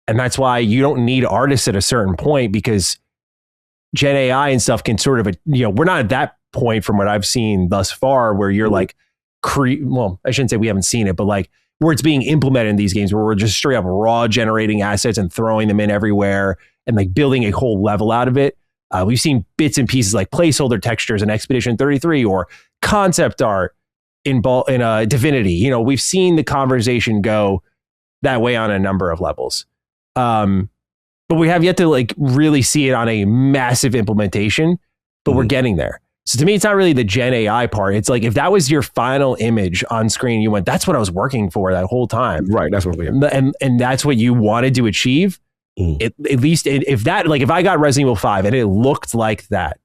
And that's why you don't need artists at a certain point, because Gen AI and stuff can sort of, we're not at that point from what I've seen thus far where you're like, well, I shouldn't say we haven't seen it, but like where it's being implemented in these games where we're just straight up raw generating assets and throwing them in everywhere and like building a whole level out of it. We've seen bits and pieces like placeholder textures in Expedition 33 or concept art in Divinity. We've seen the conversation go that way on a number of levels. But we have yet to like really see it on a massive implementation, but we're getting there. So to me, it's not really the Gen AI part. It's like, if that was your final image on screen, you went, that's what I was working for that whole time. Right. That's what we have. And that's what you wanted to achieve. At least if I got Resident Evil 5 and it looked like that,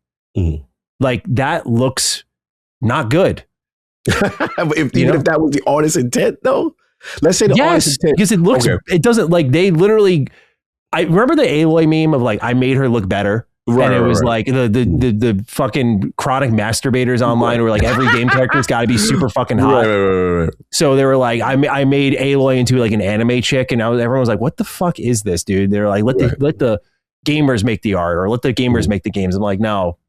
like that looks not good. If that was the artist's intent though, let's say the artist's intent. Because it looks, it doesn't, like they literally, I remember the Aloy meme of like, I made her look better. Right, and it was like the fucking chronic masturbators online where like every game character's got to be super fucking hot. Right. So they were like, I made Aloy into like an anime chick, and everyone was like, what the fuck is this, dude? They're like, let the gamers make the art, or let the gamers make the games. I'm like, no.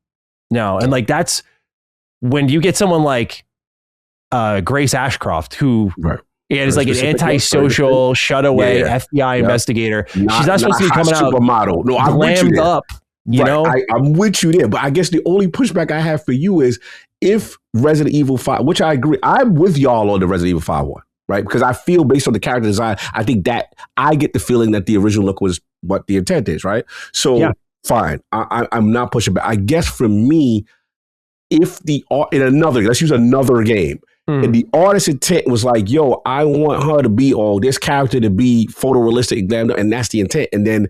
And like, that's when you get someone like Grace Ashcroft, who is like an antisocial, shut away FBI investigator. She's not supposed to be coming out supermodel. No, I'm glammed up. I'm with you there, but I guess the only pushback I have for you is if Resident Evil 5, which I agree, I'm with y'all on the Resident Evil 5 one, right? Because I feel based on the character design, I think that I get the feeling that the original look was what the intent is, right? So fine, I'm not pushing back. I guess for me, if let's use another game, and the artist's intent was like, yo, I want her to be, this character to be photorealistic and glammed up, and that's the intent, and then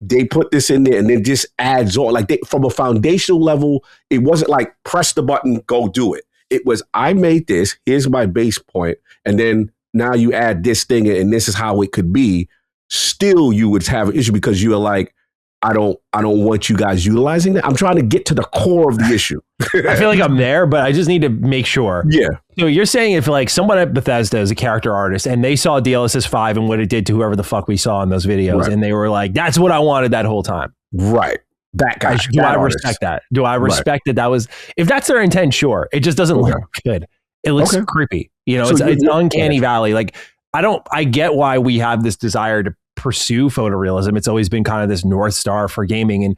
they put this in there and then just adds on. Like from a foundational level, it wasn't like press the button, go do it. It was, I made this, here's my base point, and then now you add this thing and this is how it could be. Still, you would have an issue because you are like, I don't want you guys utilizing that. I'm trying to get to the core of the issue. I feel like I'm there, but I just need to make sure. Yeah. So you're saying if like someone at Bethesda is a character artist and they saw DLSS 5 and what it did to whoever the fuck we saw in those videos, and they were like, that's what I wanted that whole time. Right. That guy. Do I respect that? Do I respect that was, if that's their intent, sure. It just doesn't look good. It looks creepy. So it's an uncanny valley. Like, I get why we have this desire to pursue photorealism. It's always been kind of this North Star for gaming. And,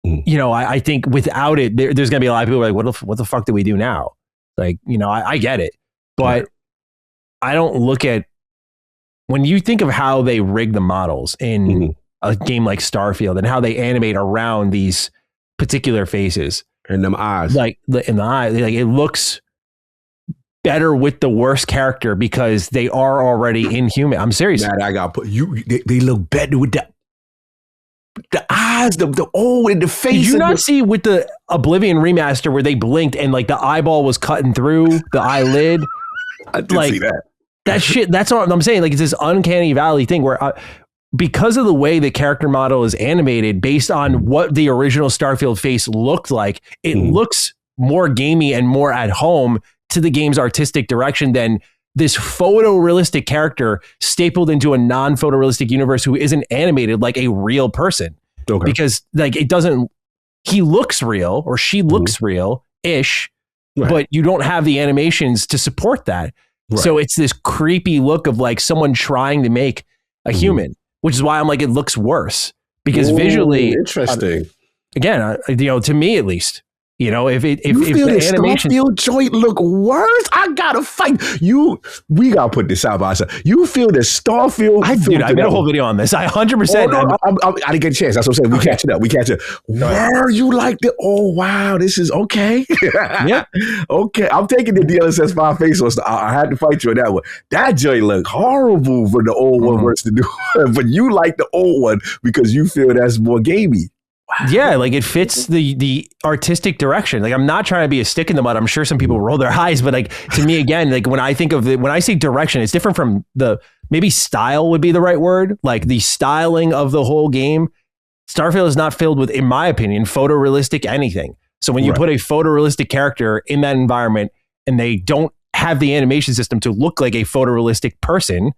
I think without it, there's going to be a lot of people like, what the fuck do we do now? Like, I get it, but I don't look at, when you think of how they rig the models in a game like Starfield and how they animate around these particular faces and them eyes, like in the eye, like it looks better with the worst character because they are already inhuman. I'm serious. Man, I got put you. They look better with the eyes, the in the face. Did you not see with the Oblivion remaster where they blinked and like the eyeball was cutting through the eyelid? I did see that. That shit. That's what I'm saying. Like, it's this uncanny valley thing where because of the way the character model is animated based on what the original Starfield face looked like, it looks more gamey and more at home to the game's artistic direction than this photorealistic character stapled into a non-photorealistic universe who isn't animated like a real person. Okay. Because like he looks real or she looks real-ish, but you don't have the animations to support that. Right. So it's this creepy look of like someone trying to make a human, which is why I'm like, it looks worse because visually, interesting. Again, to me at least, if the animation Starfield joint look worse, I gotta fight you. We gotta put this out by ourselves. You feel the Starfield? I made a whole video on this. I 100%. I didn't get a chance. That's what I'm saying. We catch it up. Were you like the? Oh wow, this is okay. Yeah. Okay, I'm taking the DLSS 5 face on. I had to fight you on that one. That joint look horrible for the old one worse to do, but you like the old one because you feel that's more gamey. Wow. Yeah, like it fits the artistic direction. Like I'm not trying to be a stick in the mud. I'm sure some people roll their eyes, but like to me again, like when I think of when I say direction, it's different from the maybe style would be the right word. Like the styling of the whole game. Starfield is not filled with, in my opinion, photorealistic anything. So when you put a photorealistic character in that environment and they don't have the animation system to look like a photorealistic person,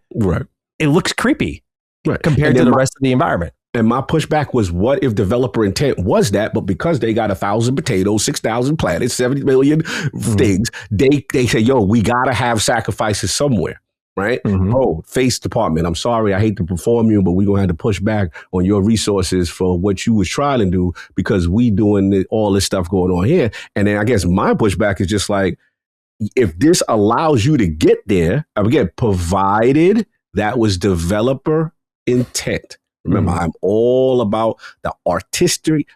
it looks creepy compared to the rest of the environment. And my pushback was, what if developer intent was that, but because they got 1,000 potatoes, 6,000 planets, 70 million things, they say, yo, we got to have sacrifices somewhere. Right? Oh, face department, I'm sorry, I hate to perform you, but we're going to have to push back on your resources for what you was trying to do because we doing all this stuff going on here. And then I guess my pushback is just like, if this allows you to get there, again, provided that was developer intent. Remember, I'm all about the artistry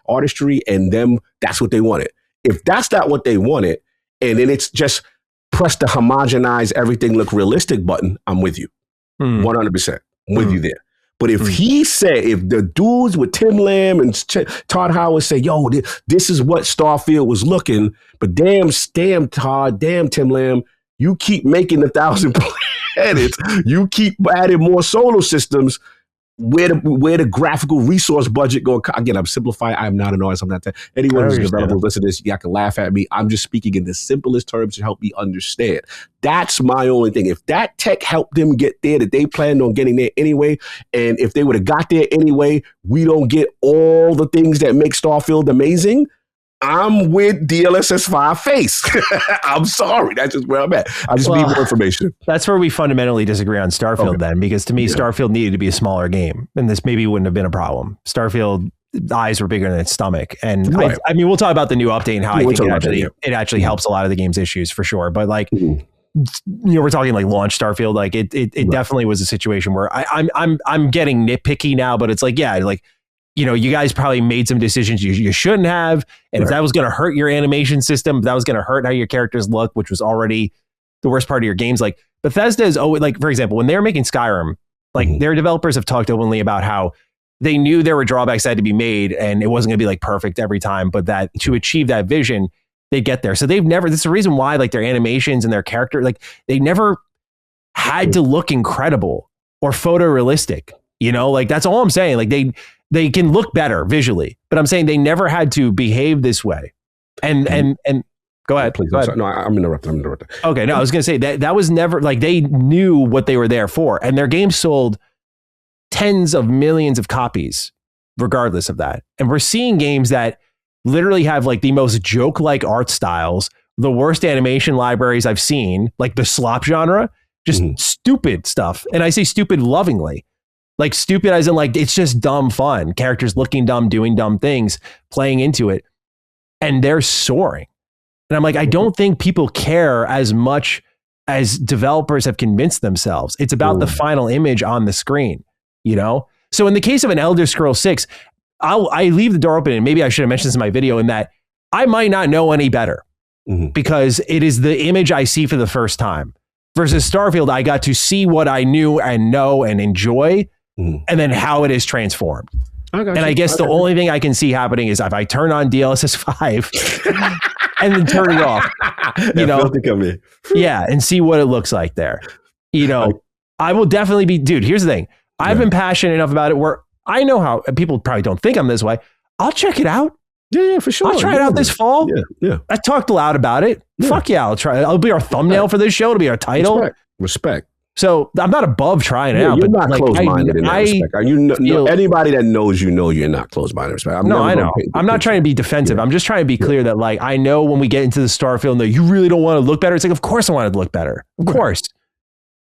and them. That's what they wanted. If that's not what they wanted, and then it's just press the homogenize everything look realistic button, I'm with you. 100%. I'm with you there. But if he said, if the dudes with Tim Lamb and Todd Howard say, yo, this is what Starfield was looking, but damn Todd, damn Tim Lamb, you keep making 1,000 planets, you keep adding more solar systems, where the graphical resource budget go. Again, I'm simplifying. I'm not an artist. I'm not that. Anyone who's a developer listen to this, you can laugh at me. I'm just speaking in the simplest terms to help me understand. That's my only thing. If that tech helped them get there, that they planned on getting there anyway, and if they would have got there anyway, we don't get all the things that make Starfield amazing, I'm with DLSS 5 face. I'm sorry. That's just where I'm at. I just need more information. That's where we fundamentally disagree on Starfield then, because to me, Starfield needed to be a smaller game, and this maybe wouldn't have been a problem. Starfield, eyes were bigger than its stomach. And I mean, we'll talk about the new update and how I think it actually helps a lot of the game's issues for sure. But like, you know, we're talking like launch Starfield. Like it definitely was a situation where I'm getting nitpicky now, but it's like, you know, you guys probably made some decisions you shouldn't have. And if that was going to hurt your animation system, if that was going to hurt how your characters look, which was already the worst part of your games. Like Bethesda is always, like, for example, when they were making Skyrim, like their developers have talked openly about how they knew there were drawbacks that had to be made and it wasn't going to be like perfect every time, but that to achieve that vision, they get there. So they've never, this is the reason why like their animations and their character, like they never had to look incredible or photorealistic, you know, like that's all I'm saying. Like they can look better visually, but I'm saying they never had to behave this way. And go ahead. Please, go ahead. No, I'm interrupting. Okay. No, I was going to say that was never like, they knew what they were there for, and their game sold tens of millions of copies regardless of that. And we're seeing games that literally have like the most joke-like art styles, the worst animation libraries I've seen, like the slop genre, just stupid stuff. And I say stupid lovingly. Like stupid as in like, it's just dumb fun. Characters looking dumb, doing dumb things, playing into it. And they're soaring. And I'm like, I don't think people care as much as developers have convinced themselves. It's about the final image on the screen, you know? So in the case of an Elder Scrolls 6, I leave the door open, and maybe I should have mentioned this in my video, in that I might not know any better because it is the image I see for the first time. Versus Starfield, I got to see what I knew and know and enjoy, and then how it is transformed. And I guess the only thing I can see happening is if I turn on DLSS 5 and then turn it off, you know, and see what it looks like there. You know, I will definitely be, dude, here's the thing. I've been passionate enough about it where I know how people probably don't think I'm this way. I'll check it out. Yeah, for sure. I'll try it out this fall. Yeah. I talked loud about it. Fuck yeah, I'll try it. It'll be our thumbnail for this show. It'll be our title. Respect. So I'm not above trying it out. You're but not like, closed-minded in that respect. Anybody that knows you know you're not closed-minded in respect. I know. I'm not trying to be defensive. I'm just trying to be clear that like I know when we get into the Starfield, that you really don't want to look better. It's like, of course I want it to look better. Of course.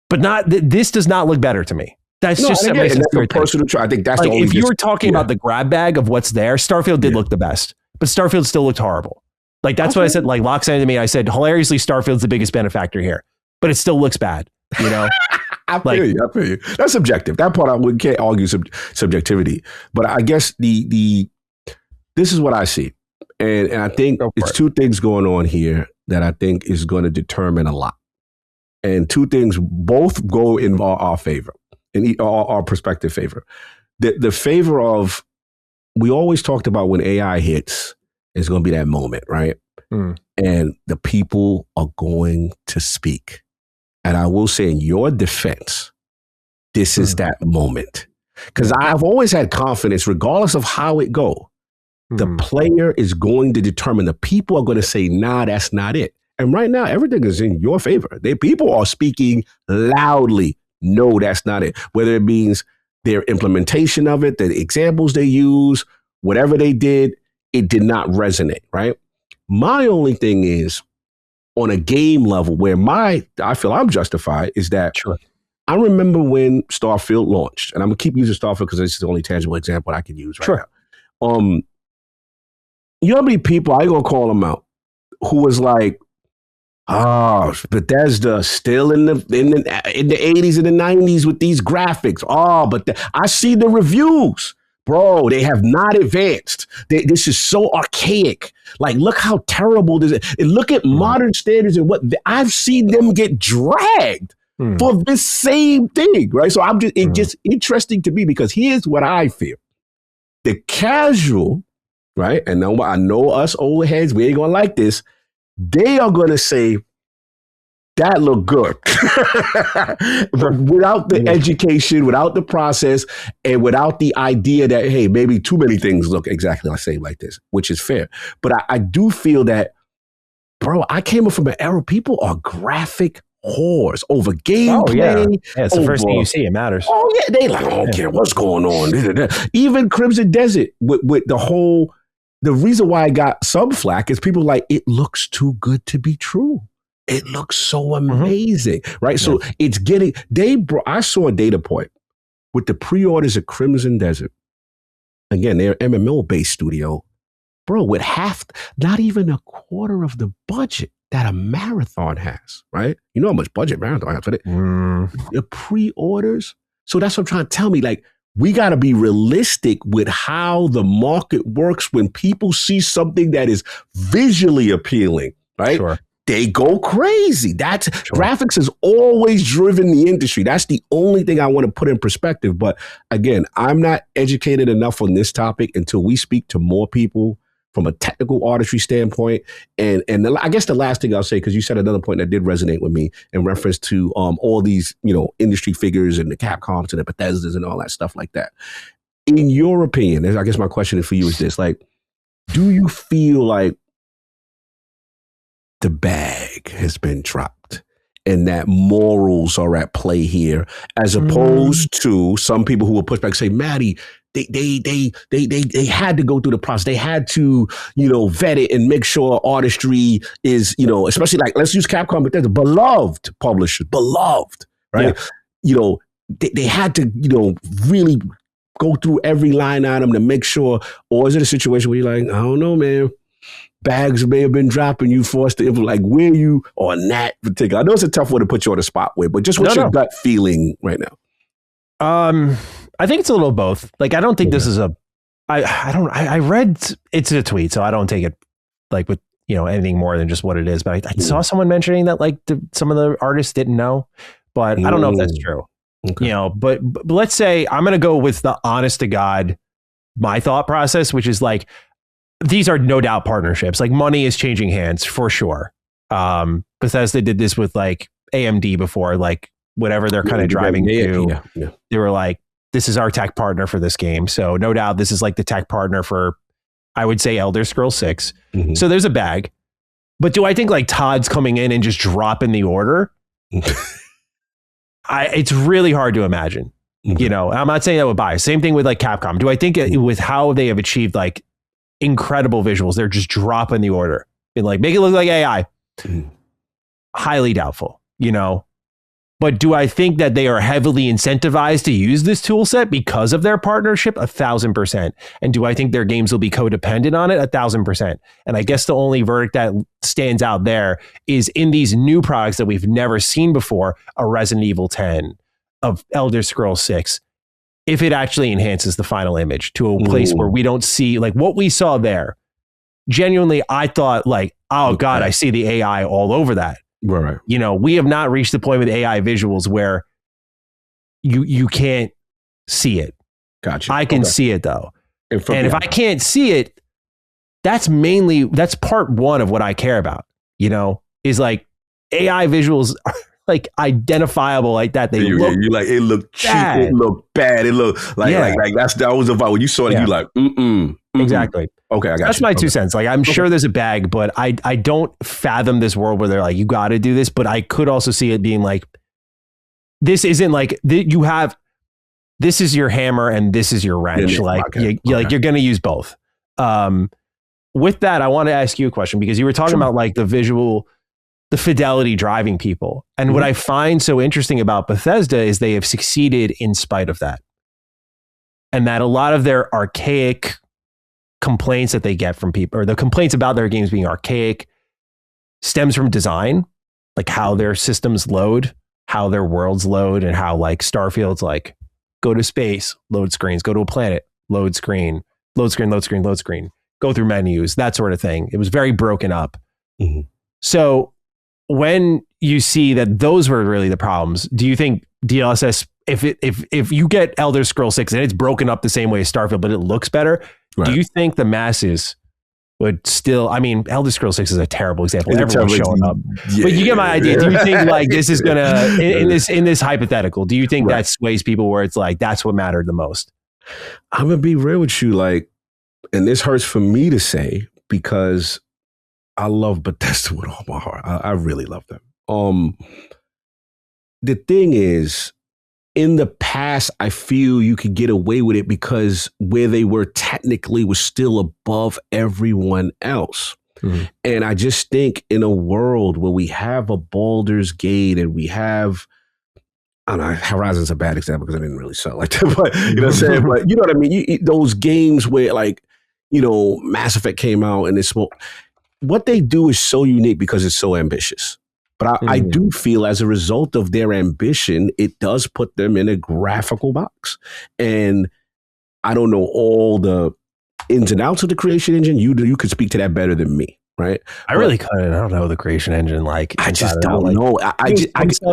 But not this does not look better to me. That's just a personal try. I think that's like, the only. If you were talking about the grab bag of what's there, Starfield did look the best, but Starfield still looked horrible. Like that's what I said. Like Locke said to me, I said hilariously, Starfield's the biggest benefactor here, but it still looks bad. You know. I feel you. That's subjective. That part we can't argue subjectivity. But I guess this is what I see, and I think it's two things going on here that I think is going to determine a lot, and two things both go in our favor, in our perspective favor. The favor of, we always talked about when AI hits, it's going to be that moment, right? And the people are going to speak. And I will say, in your defense, this is that moment. Because I've always had confidence, regardless of how it go, the player is going to determine. The people are going to say, nah, that's not it. And right now, everything is in your favor. People are speaking loudly. No, that's not it. Whether it means their implementation of it, the examples they use, whatever they did, it did not resonate, right? My only thing is, on a game level, where I feel I'm justified, is that I remember when Starfield launched, and I'm going to keep using Starfield because it's the only tangible example I can use right now. You know how many people, I ain't going to call them out, who was like, Bethesda still in the 80s and the 90s with these graphics. But I see the reviews. Bro, they have not advanced. This is so archaic. Like, look how terrible this is. And look at modern standards and what I've seen them get dragged for this same thing, right? So it's just interesting to me because here's what I feel. The casual, right? And now I know us old heads, we ain't gonna like this. They are gonna say, that looked good. Without the education, without the process, and without the idea that, hey, maybe too many things look exactly the same like this, which is fair. But I do feel that, bro, I came up from an era, people are graphic whores over gameplay. It's the first thing you see, it matters. They like, I don't care what's going on. Even Crimson Desert with the reason why I got some flack is people like, it looks too good to be true. It looks so amazing, right? So it's getting, I saw a data point with the pre-orders of Crimson Desert. Again, they're MMO-based studio. Bro, with not even a quarter of the budget that a Marathon has, right? You know how much budget Marathon has for it? The pre-orders. So that's what I'm trying to tell me. Like, we got to be realistic with how the market works when people see something that is visually appealing, right? Sure. They go crazy. Graphics has always driven the industry. That's the only thing I want to put in perspective. But again, I'm not educated enough on this topic until we speak to more people from a technical artistry standpoint. And I guess the last thing I'll say, because you said another point that did resonate with me in reference to all these, industry figures and the Capcoms and the Bethesdas and all that stuff like that. In your opinion, I guess my question for you is this, like, do you feel like the bag has been dropped and that morals are at play here, as opposed to some people who will push back and say, Maddie, they had to go through the process. They had to, vet it and make sure artistry is, especially like, let's use Capcom, but they're the beloved publishers, right? Yeah. They had to, really go through every line item to make sure, or is it a situation where you're like, I don't know, man, bags may have been dropping, you forced to like where you on that particular. I know it's a tough one to put you on the spot with, but just what's your gut feeling right now? I think it's a little of both. Like, I don't think this is I read it's a tweet, so I don't take it like with anything more than just what it is. But I saw someone mentioning that like some of the artists didn't know, but I don't know if that's true. Okay. But let's say I'm gonna go with the honest to God, my thought process, which is like, these are no doubt partnerships. Like, money is changing hands for sure. Bethesda did this with like AMD before, like whatever they're kind of driving to. They were like, this is our tech partner for this game. So no doubt this is like the tech partner for, I would say, Elder Scrolls 6. So there's a bag. But do I think like Todd's coming in and just dropping the order? It's really hard to imagine. I'm not saying that with bias. Same thing with like Capcom. Do I think with how they have achieved like incredible visuals, they're just dropping the order and like make it look like AI? Highly doubtful, But do I think that they are heavily incentivized to use this tool set because of their partnership? 1,000%. And do I think their games will be codependent on it? 1,000%. And I guess the only verdict that stands out there is in these new products that we've never seen before, a Resident Evil 10, of Elder Scrolls 6, if it actually enhances the final image to a place where we don't see like what we saw there. Genuinely, I thought like, oh God, I see the AI all over that. Right. We have not reached the point with AI visuals where you can't see it. Gotcha. I can see it though. And if I can't see it, that's part one of what I care about, is like AI visuals are like identifiable like that. They look you like, it looked cheap, bad. it looked bad, it looked like that was the vibe when you saw it. You like, exactly. Okay, I got that's you. my 2 cents. Like, I'm sure there's a bag, but I don't fathom this world where they're like, you got to do this. But I could also see it being like, this isn't like you have, this is your hammer and this is your wrench. Like, like you're going to use both. With that, I want to ask you a question, because you were talking about like the fidelity driving people. And what I find so interesting about Bethesda is they have succeeded in spite of that. And that a lot of their archaic complaints that they get from people, or the complaints about their games being archaic, stems from design, like how their systems load, how their worlds load, and how like Starfield's like, go to space, load screens, go to a planet, load screen, load screen, load screen, load screen, go through menus, that sort of thing. It was very broken up. So when you see that those were really the problems, do you think DLSS, if you get Elder Scrolls 6 and it's broken up the same way as Starfield, but it looks better, do you think the masses would still, I mean, Elder Scrolls 6 is a terrible example. Everyone's showing up. But you get my idea. Do you think like this is going to, in this hypothetical, do you think that sways people where it's like, that's what mattered the most? I'm going to be real with you. Like, and this hurts for me to say, because I love Bethesda with all my heart. I really love them. The thing is, in the past, I feel you could get away with it because where they were technically was still above everyone else. And I just think in a world where we have a Baldur's Gate and we have, I don't know, Horizon's a bad example because I didn't really sell like that, but you know what I'm saying? But you know what I mean? Those games where like, you know, Mass Effect came out and it's, what they do is so unique because it's so ambitious. But I do feel as a result of their ambition, it does put them in a graphical box. And I don't know all the ins and outs of the creation engine. You could speak to that better than me, right? I really couldn't. I don't know the creation engine. Like, I just don't know. I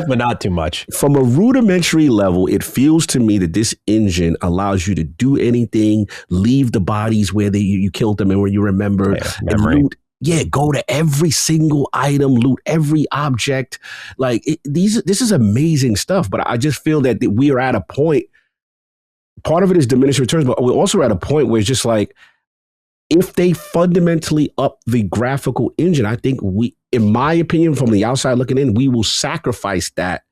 but not too much. From a rudimentary level, it feels to me that this engine allows you to do anything, leave the bodies where you killed them and where you remember, memory. Go to every single item, loot every object. Like this is amazing stuff. But I just feel that we are at a point, part of it is diminished returns, but we're also at a point where it's just like, if they fundamentally up the graphical engine, I think in my opinion, from the outside looking in, we will sacrifice that.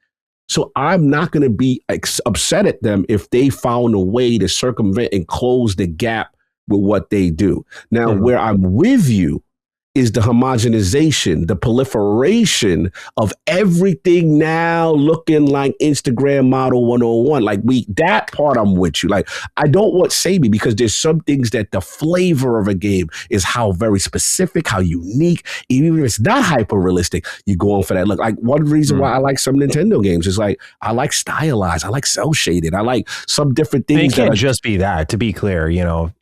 So I'm not going to be upset at them if they found a way to circumvent and close the gap with what they do. Now, where I'm with you is the homogenization, the proliferation of everything now looking like Instagram model 101. Like that part I'm with you. Like, I don't want samey because there's some things that the flavor of a game is how very specific, how unique, even if it's not hyper realistic, you're going for that look. Like one reason why I like some Nintendo games is like, I like stylized, I like cell shaded, I like some different things. It can't just be that, to be clear, you know.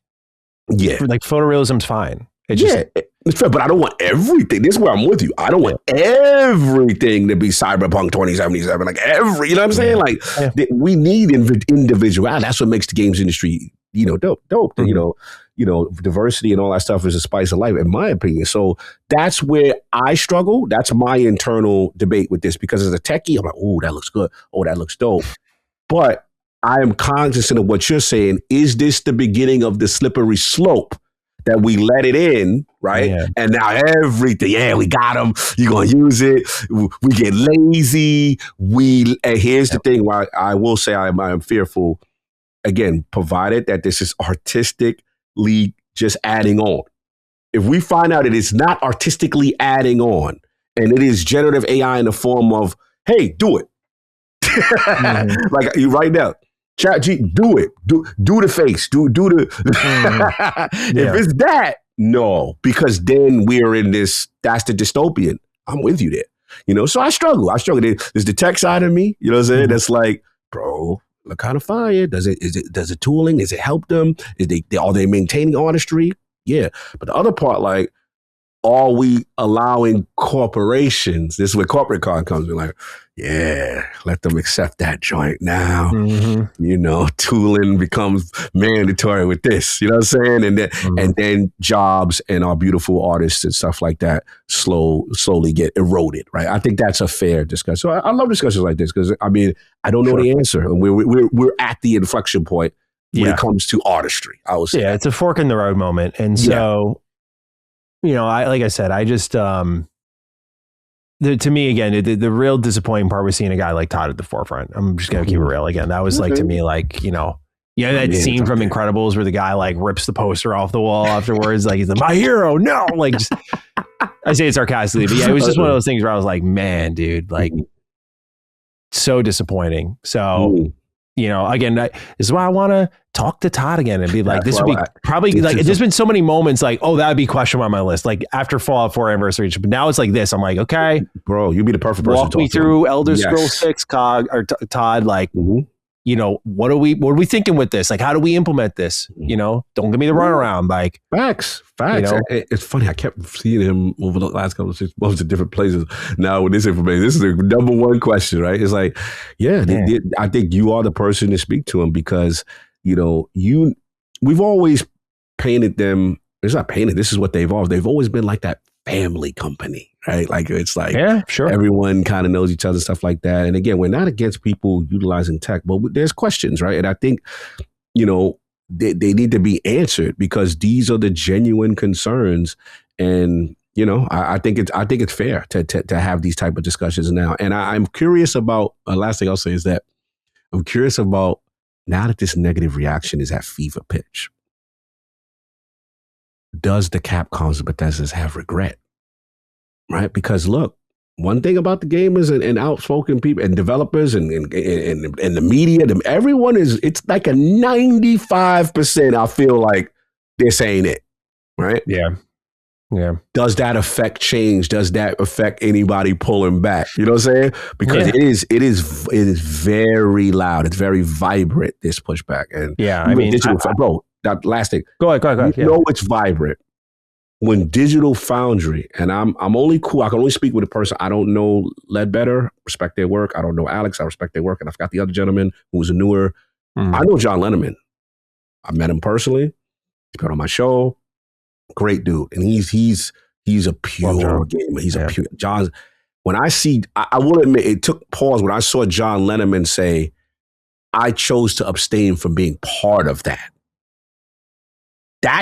Yeah. Like photorealism's fine. It's fair, but I don't want everything. This is where I'm with you. I don't want everything to be Cyberpunk 2077. Like you know what I'm saying? Like we need individuality. That's what makes the games industry, you know, dope. You know, diversity and all that stuff is a spice of life, in my opinion. So that's where I struggle. That's my internal debate with this, because as a techie, I'm like, oh, that looks good. Oh, that looks dope. But I am cognizant of what you're saying. Is this the beginning of the slippery slope that we let it in, right? Yeah. And now everything, we got them. You're going to use it. We get lazy. And here's the thing why I will say I am fearful, again, provided that this is artistically just adding on. If we find out that it's not artistically adding on, and it is generative AI in the form of, hey, do it. Like you right now. Chat G, do it. Do the face. Do the. If it's that, no, because then we're in this. That's the dystopian. I'm with you there. You know, so I struggle. There's the tech side of me. You know what I'm saying? That's like, bro, look kind of fire. Does it tooling? Does it help them? Are they maintaining artistry? Yeah. But the other part, like, are we allowing corporations? This is where corporate card comes in. Like, yeah, let them accept that joint now. You know, tooling becomes mandatory with this. You know what I'm saying? And then jobs and our beautiful artists and stuff like that slowly get eroded. Right? I think that's a fair discussion. So I love discussions like this because I mean I don't know the answer, and we're at the inflection point when it comes to artistry. I would say, it's a fork in the road moment, and so you know, like I said, I just to me, again, the real disappointing part was seeing a guy like Todd at the forefront. I'm just going to keep it real again. That was like, to me, like, you know, that scene from Incredibles where the guy like rips the poster off the wall afterwards. Like, he's like, my hero. No, like, just, I say it sarcastically, but yeah, it was just one of those things where I was like, man, dude, like, so disappointing. So, you know, again, this is why I want to talk to Todd again and be like, this would be probably like, there's been so many moments like, oh, that would be questionable on my list. Like after Fallout 4 Anniversary, but now it's like this. I'm like, okay, bro, you'd be the perfect person. Walk me through Elder Scrolls 6, Cog or Todd. Like, you know, what are we thinking with this? Like, how do we implement this? You know, don't give me the runaround. Like facts. You know? It's funny. I kept seeing him over the last couple of 6 months at different places. Now with this information, this is the number one question, right? It's like, I think you are the person to speak to him because, you know, we've always painted them. It's not painted. This is what they've always been like that family company, right? Like it's like everyone kind of knows each other, stuff like that. And again, we're not against people utilizing tech, but there's questions, right? And I think, you know, they need to be answered because these are the genuine concerns. And, you know, I think it's fair to have these type of discussions now. And I'm curious about, last thing I'll say is that I'm curious about now that this negative reaction is at fever pitch. Does the Capcoms and Bethesdas have regret? Right? Because look, one thing about the gamers and outspoken people and developers and the media, everyone it's like a 95%. I feel like this ain't it. Right? Yeah. Does that affect change? Does that affect anybody pulling back? You know what I'm saying? Because it is very loud. It's very vibrant, this pushback. And I mean, bro, that last thing. Go ahead. You know it's vibrant when Digital Foundry, and I'm only cool. I can only speak with a person. I don't know Ledbetter, respect their work. I don't know Alex, I respect their work. And I forgot the other gentleman who was a newer. I know John Lenneman. I met him personally. He's been on my show. Great dude. And he's a pure gamer. He's a pure John. When I see, I will admit, it took pause when I saw John Lenneman say, I chose to abstain from being part of that. I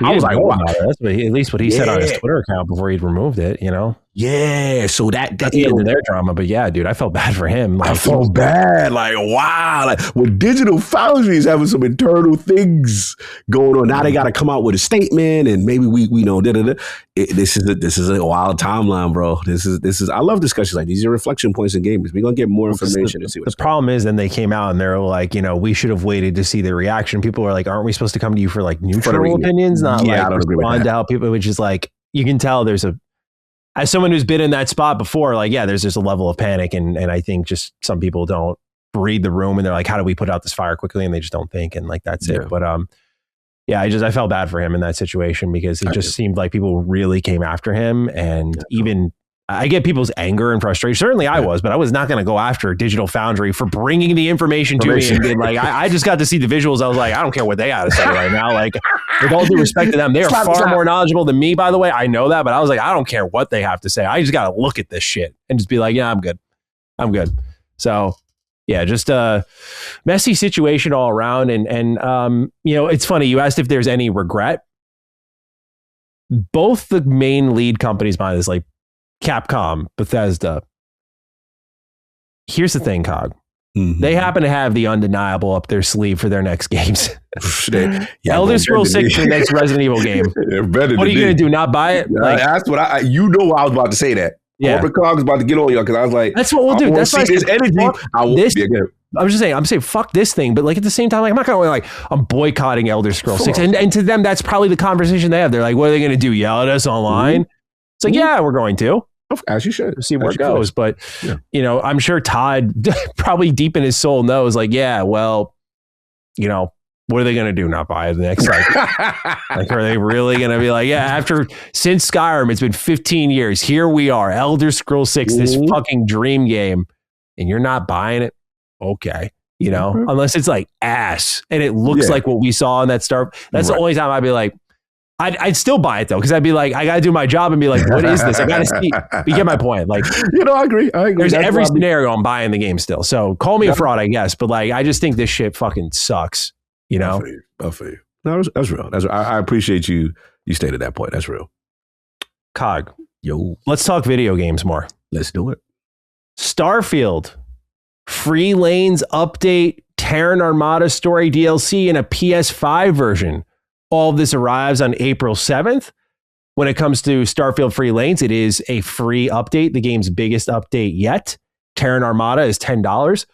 was like, wow. That's at least what he said on his Twitter account before he'd removed it, you know? Yeah. So that's the end of their drama. But yeah, dude, I felt bad for him. Like, I felt bad. Like, wow. Like, when Digital Foundry is having some internal things going on, now they got to come out with a statement and maybe we know, this is a wild timeline, bro. This is, I love discussions like these. These are reflection points in games. We're going to get more information and see what's the problem is, then they came out and they're like, you know, we should have waited to see the reaction. People are like, aren't we supposed to come to you for like neutral opinions? Not like respond to how people, which is like, you can tell there's as someone who's been in that spot before, like, there's just a level of panic. And I think just some people don't read the room and they're like, how do we put out this fire quickly? And they just don't think. And like, that's it. But, I felt bad for him in that situation because it just seemed like people really came after him. And even I get people's anger and frustration. Certainly I was, but I was not going to go after Digital Foundry for bringing the information to me and being like, I just got to see the visuals. I was like, I don't care what they got to say right now. Like, with all due respect to them, they are far more knowledgeable than me, by the way. I know that, but I was like, I don't care what they have to say. I just got to look at this shit and just be like, yeah, I'm good. So yeah, just a messy situation all around. And you know, it's funny. You asked if there's any regret. Both the main lead companies behind this, like Capcom, Bethesda. Here's the thing, Cog. They happen to have the undeniable up their sleeve for their next games. Elder Scrolls 6 for the next Resident Evil game. What are you going to do? Not buy it? Like, that's what I was about to say that. Corporate Cog was about to get on you because I was like, that's what we'll do. That's why this energy. I'm just saying, I'm saying fuck this thing, but like at the same time, like I'm not gonna like I'm boycotting Elder Scrolls 6, and to them that's probably the conversation they have. They're like, what are they gonna do? Yell at us online? It's like, yeah, we're going to. As you should. See where it goes. But, you know, I'm sure Todd probably deep in his soul knows, like, yeah, well, you know, What are they going to do? Not buy the next cycle? Like, are they really going to be like, yeah, since Skyrim, it's been 15 years. Here we are, Elder Scrolls 6, this fucking dream game, and you're not buying it? Okay. You know, unless it's like ass and it looks like what we saw in that Star. That's the only time I'd be like, I'd still buy it though, because I'd be like, I got to do my job and be like, what is this? I got to see. You get my point. Like, I agree. There's every scenario I'm buying the game still. So call me a fraud, I guess. But like, I just think this shit fucking sucks. You know? I feel you. No, that's real. I appreciate you stated that point. That's real. Cog. Yo. Let's talk video games more. Let's do it. Starfield. Free Lanes update, Terran Armada story DLC, and a PS5 version. All of this arrives on April 7th. When it comes to Starfield Free Lanes, it is a free update, the game's biggest update yet. Terran Armada is $10.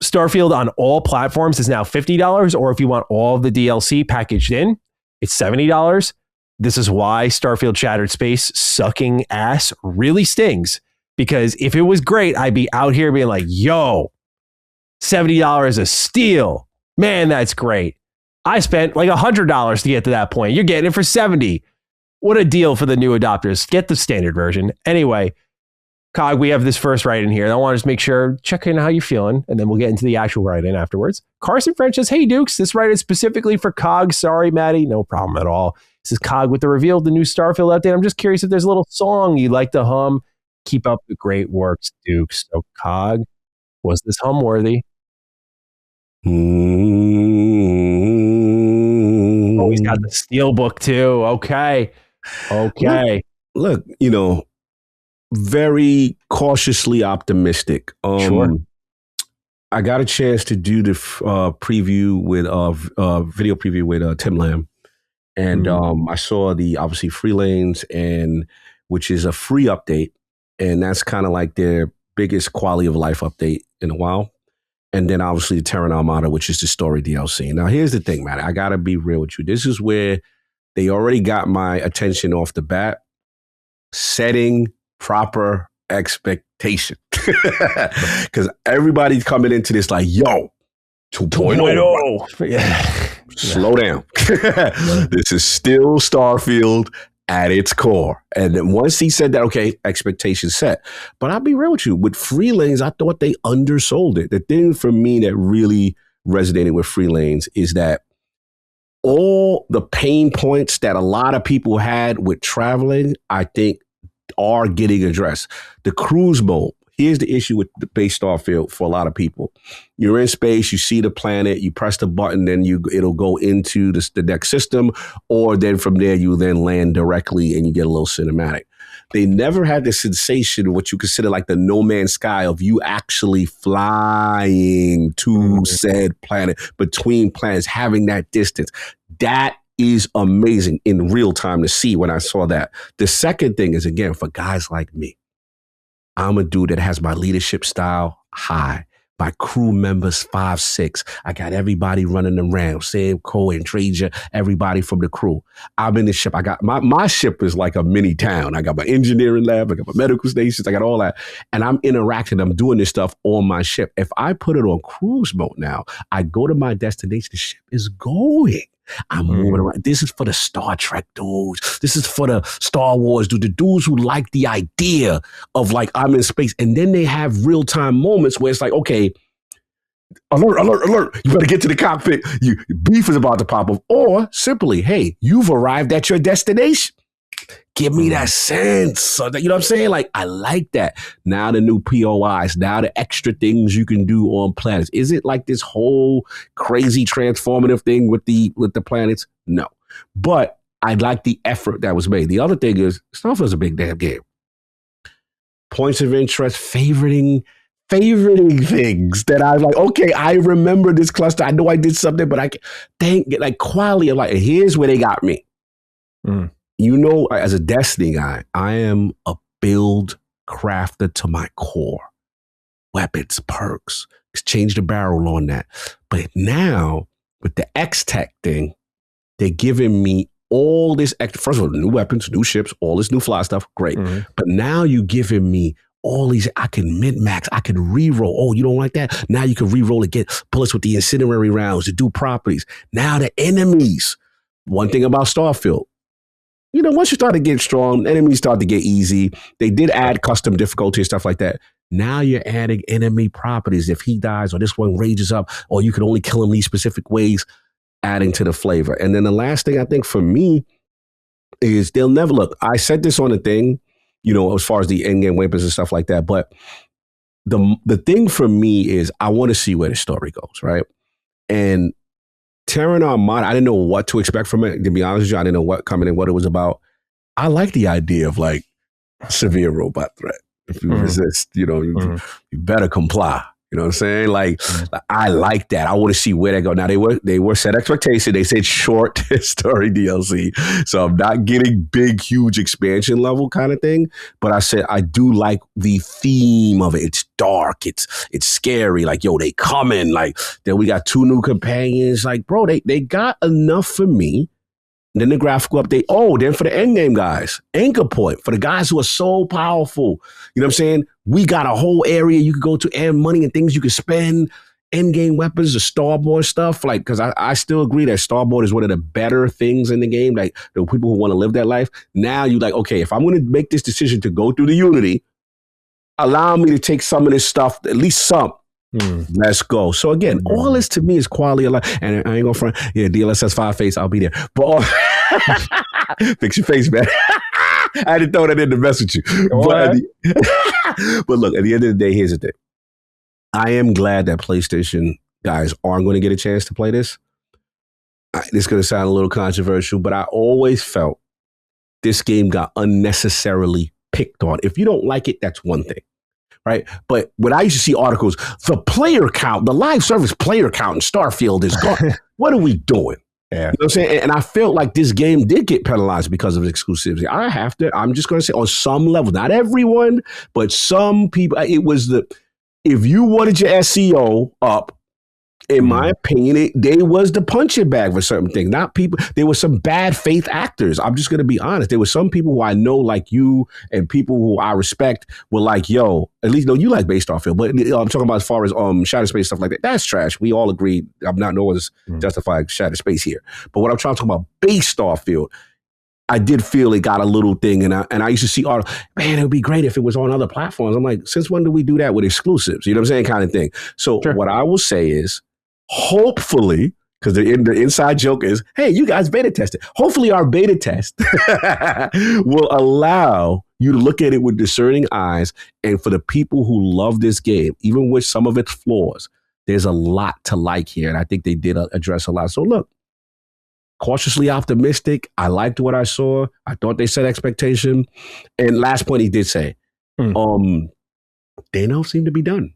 Starfield on all platforms is now $50, or if you want all of the DLC packaged in, it's $70. This is why Starfield Shattered Space sucking ass really stings, because if it was great, I'd be out here being like, yo, $70 a steal. Man, that's great. I spent like $100 to get to that point. You're getting it for $70. What a deal for the new adopters. Get the standard version. Anyway, Cog, we have this first write-in here. I want to just make sure, check in how you're feeling, and then we'll get into the actual write-in afterwards. Carson French says, hey, Dukes, this write-in specifically for Cog. Sorry, Maddie. No problem at all. This is Cog with the reveal of the new Starfield update. I'm just curious if there's a little song you'd like to hum. Keep up the great works, Dukes. So, Cog, was this hum-worthy? Oh, he's got the Steelbook, too. Okay. Look, very cautiously optimistic. Sure. I got a chance to do the preview with video preview with Tim Lamb, and I saw the obviously Free Lanes, and which is a free update, and that's kind of like their biggest quality of life update in a while. And then obviously the Terran Armada, which is the story DLC. Now here's the thing, man. I gotta be real with you. This is where they already got my attention off the bat. Setting proper expectation. Because everybody's coming into this like, yo, 2.0. Yeah. Slow down. This is still Starfield at its core. And then once he said that, okay, expectation set. But I'll be real with you. With Free Lanes, I thought they undersold it. The thing for me that really resonated with Free Lanes is that all the pain points that a lot of people had with traveling, I think, are getting addressed. The cruise mode. Here's the issue with the base Starfield for a lot of people. You're in space, you see the planet, you press the button, then it'll go into the next system, or then from there you then land directly and you get a little cinematic. They never had the sensation, what you consider like the No Man's Sky, of you actually flying to said planet, between planets, having that distance. That is amazing in real time to see when I saw that. The second thing is, again, for guys like me, I'm a dude that has my leadership style high. My crew members 5, 6. I got everybody running around. Sam, Cole, and Traja, everybody from the crew. I'm in the ship. I got my ship is like a mini town. I got my engineering lab. I got my medical stations. I got all that. And I'm interacting. I'm doing this stuff on my ship. If I put it on cruise mode now, I go to my destination. The ship is going. I'm moving around. This is for the Star Trek dudes. This is for the Star Wars dudes, the dudes who like the idea of like, I'm in space. And then they have real-time moments where it's like, okay, alert, alert, alert. You better get to the cockpit. Beef is about to pop up. Or simply, hey, you've arrived at your destination. Give me that sense. You know what I'm saying? Like, I like that. Now the new POIs, now the extra things you can do on planets. Is it like this whole crazy transformative thing with the planets? No. But I like the effort that was made. The other thing is, Starfield's a big damn game. Points of interest, favoriting things that I'm like, okay, I remember this cluster. I know I did something, but I can't like quality of life. Here's where they got me. You know, as a Destiny guy, I am a build crafter to my core. Weapons, perks, change the barrel on that. But now, with the X-Tech thing, they're giving me all this extra, first of all, new weapons, new ships, all this new fly stuff, great. But now you're giving me all these, I can min-max, I can re-roll. Oh, you don't like that? Now you can re-roll and get bullets with the incendiary rounds to do properties. Now the enemies. One thing about Starfield, once you start to get strong, enemies start to get easy. They did add custom difficulty and stuff like that. Now you're adding enemy properties. If he dies or this one rages up, or you can only kill him these specific ways, adding to the flavor. And then the last thing I think for me is they'll never look. I said this on the thing, as far as the in-game weapons and stuff like that. But the thing for me is I want to see where the story goes, right? And Terran Armada, I didn't know what to expect from it. To be honest with you, I didn't know what coming in, what it was about. I like the idea of like severe robot threat. If you resist, you better comply. You know what I'm saying? Like, I like that. I want to see where they go. Now, they were set expectation. They said short story DLC. So I'm not getting big, huge expansion level kind of thing. But I said, I do like the theme of it. It's dark. It's scary. Like, yo, they coming. Like, then we got 2 new companions. Like, bro, they got enough for me. And then the graphical update. Oh, then for the endgame guys, anchor point for the guys who are so powerful. You know what I'm saying? We got a whole area you could go to and money and things you can spend. Endgame weapons, the starboard stuff. Like, because I still agree that starboard is one of the better things in the game. Like, the people who want to live that life. Now you like, okay, if I'm going to make this decision to go through the Unity, allow me to take some of this stuff, at least some. Let's go. So again, all this to me is quality of life. And I ain't gonna front. Yeah, DLSS 5 face, I'll be there. But fix your face, man. I had to throw that in to mess with you. But look, at the end of the day, here's the thing. I am glad that PlayStation guys aren't going to get a chance to play this. This is going to sound a little controversial, but I always felt this game got unnecessarily picked on. If you don't like it, that's one thing. Right. But when I used to see articles, the player count, the live service player count in Starfield is gone. What are we doing? Yeah. You know what I'm saying? And I felt like this game did get penalized because of exclusivity. I'm just going to say on some level, not everyone, but some people, it was if you wanted your SEO up, in my opinion, they was the punching bag for certain things. Not people. There were some bad faith actors. I'm just going to be honest. There were some people who I know, like you, and people who I respect were like, yo, at least, no, you like base Starfield. But I'm talking about as far as Shattered Space, stuff like that. That's trash. We all agree. No one's justifying Shattered Space here. But what I'm trying to talk about, base Starfield, I did feel it got a little thing. And I used to see, man, it would be great if it was on other platforms. I'm like, since when do we do that with exclusives? You know what I'm saying? Kind of thing. So what I will say is, hopefully, because the inside joke is, hey, you guys beta tested. Hopefully our beta test will allow you to look at it with discerning eyes. And for the people who love this game, even with some of its flaws, there's a lot to like here. And I think they did address a lot. So look, cautiously optimistic. I liked what I saw. I thought they set expectation. And last point he did say, they don't seem to be done.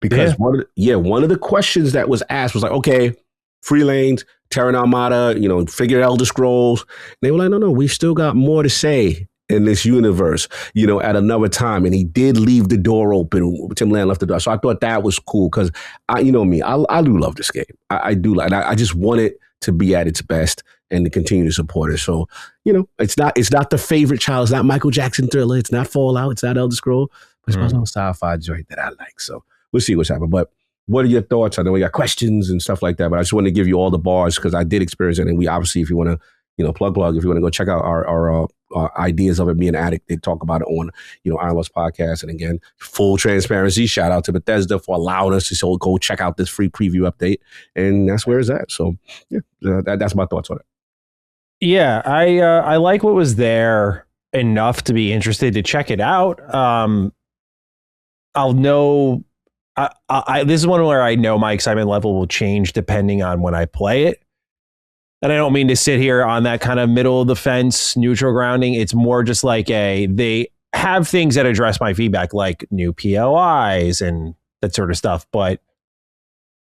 Because one of the questions that was asked was like, okay, free lanes, Terran Armada, figure Elder Scrolls. And they were like, no, we still got more to say in this universe, at another time. And he did leave the door open. Tim Land left the door. So I thought that was cool because I do love this game. I do like. I just want it to be at its best and to continue to support it. So it's not the favorite child. It's not Michael Jackson Thriller. It's not Fallout. It's not Elder Scroll. But it's also a sci-fi joint that I like. So we'll see what's happening. But what are your thoughts? I know we got questions and stuff like that, but I just want to give you all the bars because I did experience it. And we obviously, if you want to, plug, if you want to go check out our ideas of it being an addict, they talk about it on, Iron Lost Podcast. And again, full transparency, shout out to Bethesda for allowing us to go check out this free preview update. And that's where it's at. So that's my thoughts on it. Yeah, I like what was there enough to be interested to check it out. I'll know. This is one where I know my excitement level will change depending on when I play it. And I don't mean to sit here on that kind of middle of the fence, neutral grounding. It's more just like they have things that address my feedback, like new POIs and that sort of stuff. But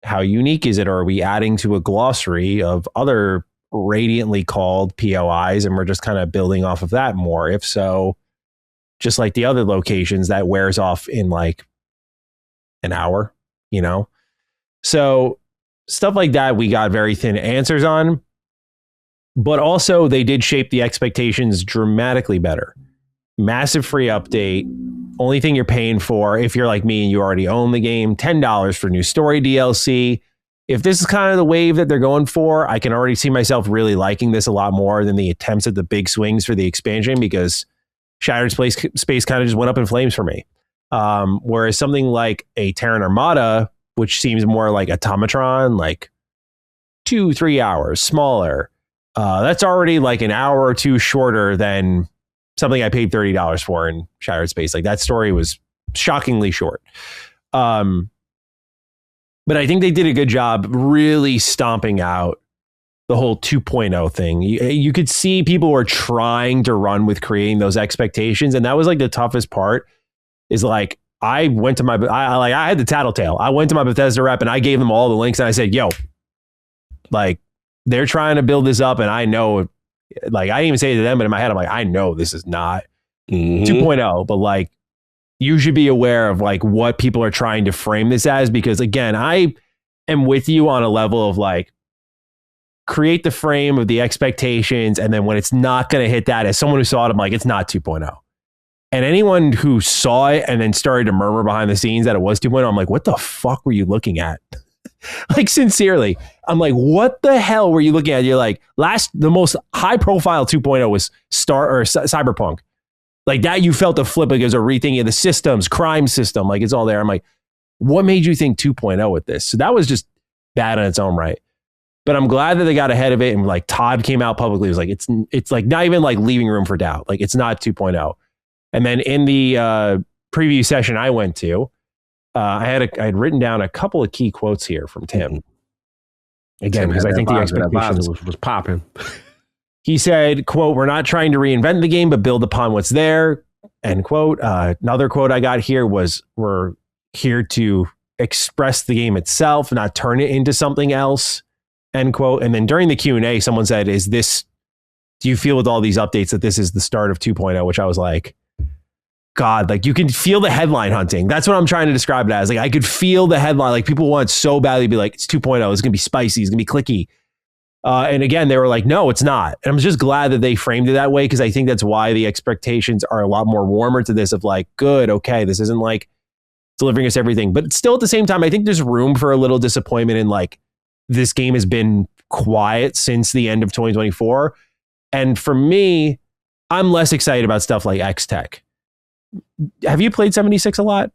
how unique is it? Or are we adding to a glossary of other radiantly called POIs and we're just kind of building off of that more? If so, just like the other locations, that wears off in like an hour, So stuff like that, we got very thin answers on. But also, they did shape the expectations dramatically better. Massive free update, Only thing you're paying for, if you're like me and you already own the game, $10 for new story DLC. If this is kind of the wave that they're going for, I can already see myself really liking this a lot more than the attempts at the big swings for the expansion, because Shattered Space kind of just went up in flames for me. Whereas something like a Terran Armada, which seems more like Automatron, like 2-3 hours smaller, that's already like an hour or two shorter than something I paid $30 for in Shattered Space. Like, that story was shockingly short. But I think they did a good job really stomping out the whole 2.0 thing. You could see people were trying to run with creating those expectations. And that was like the toughest part, is like, I went to I had the tattletale. I went to my Bethesda rep and I gave them all the links and I said, yo, like, they're trying to build this up, and I know, like, I didn't even say it to them, but in my head, I'm like, I know this is not 2.0, but like, you should be aware of like what people are trying to frame this as, because again, I am with you on a level of like, create the frame of the expectations, and then when it's not going to hit that, as someone who saw it, I'm like, it's not 2.0. And anyone who saw it and then started to murmur behind the scenes that it was 2.0, I'm like, what the fuck were you looking at? Like, sincerely, I'm like, what the hell were you looking at? You're like, the most high profile 2.0 was Cyberpunk. Like, that you felt the flip because of rethinking of the systems, crime system, like, it's all there. I'm like, what made you think 2.0 with this? So that was just bad in its own right. But I'm glad that they got ahead of it, and like Todd came out publicly, was like, it's like not even like leaving room for doubt. Like, it's not 2.0. And then in the preview session I went to, I had written down a couple of key quotes here from Tim. Again, because I think the expectations was popping. He said, quote, "We're not trying to reinvent the game, but build upon what's there," end quote. Another quote I got here was, "We're here to express the game itself, not turn it into something else," end quote. And then during the Q&A, someone said, do you feel with all these updates that this is the start of 2.0? Which I was like, God, like, you can feel the headline hunting. That's what I'm trying to describe it as. Like, I could feel the headline. Like, people want so badly to be like, it's 2.0. It's going to be spicy. It's going to be clicky. And again, they were like, no, it's not. And I'm just glad that they framed it that way, because I think that's why the expectations are a lot more warmer to this, of like, good, okay, this isn't like delivering us everything. But still, at the same time, I think there's room for a little disappointment in like, this game has been quiet since the end of 2024. And for me, I'm less excited about stuff like X-Tech. Have you played 76 a lot?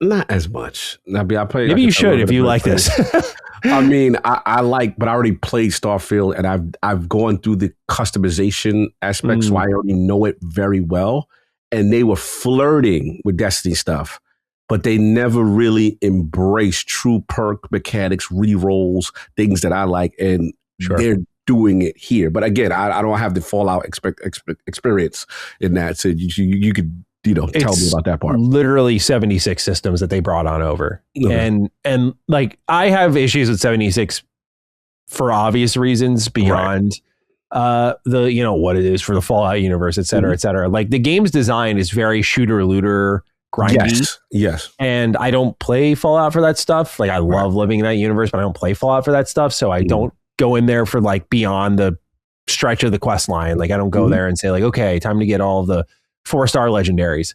Not as much. I play. Maybe you should if you like this. I mean, I like, but I already played Starfield, and I've gone through the customization aspect, so I already know it very well. And they were flirting with Destiny stuff, but they never really embraced true perk mechanics, rerolls, things that I like, and they're doing it here. But again, I don't have the Fallout experience in that, so you could, tell me about that part. Literally 76 systems that they brought on over. And like, I have issues with 76 for obvious reasons beyond the, what it is for the Fallout universe, et cetera, et cetera. Like, the game's design is very shooter looter grindy. Yes. And I don't play Fallout for that stuff. Like, I love living in that universe, but I don't play Fallout for that stuff. So I don't go in there for like beyond the stretch of the quest line. Like, I don't go there and say like, okay, time to get all the 4-star legendaries.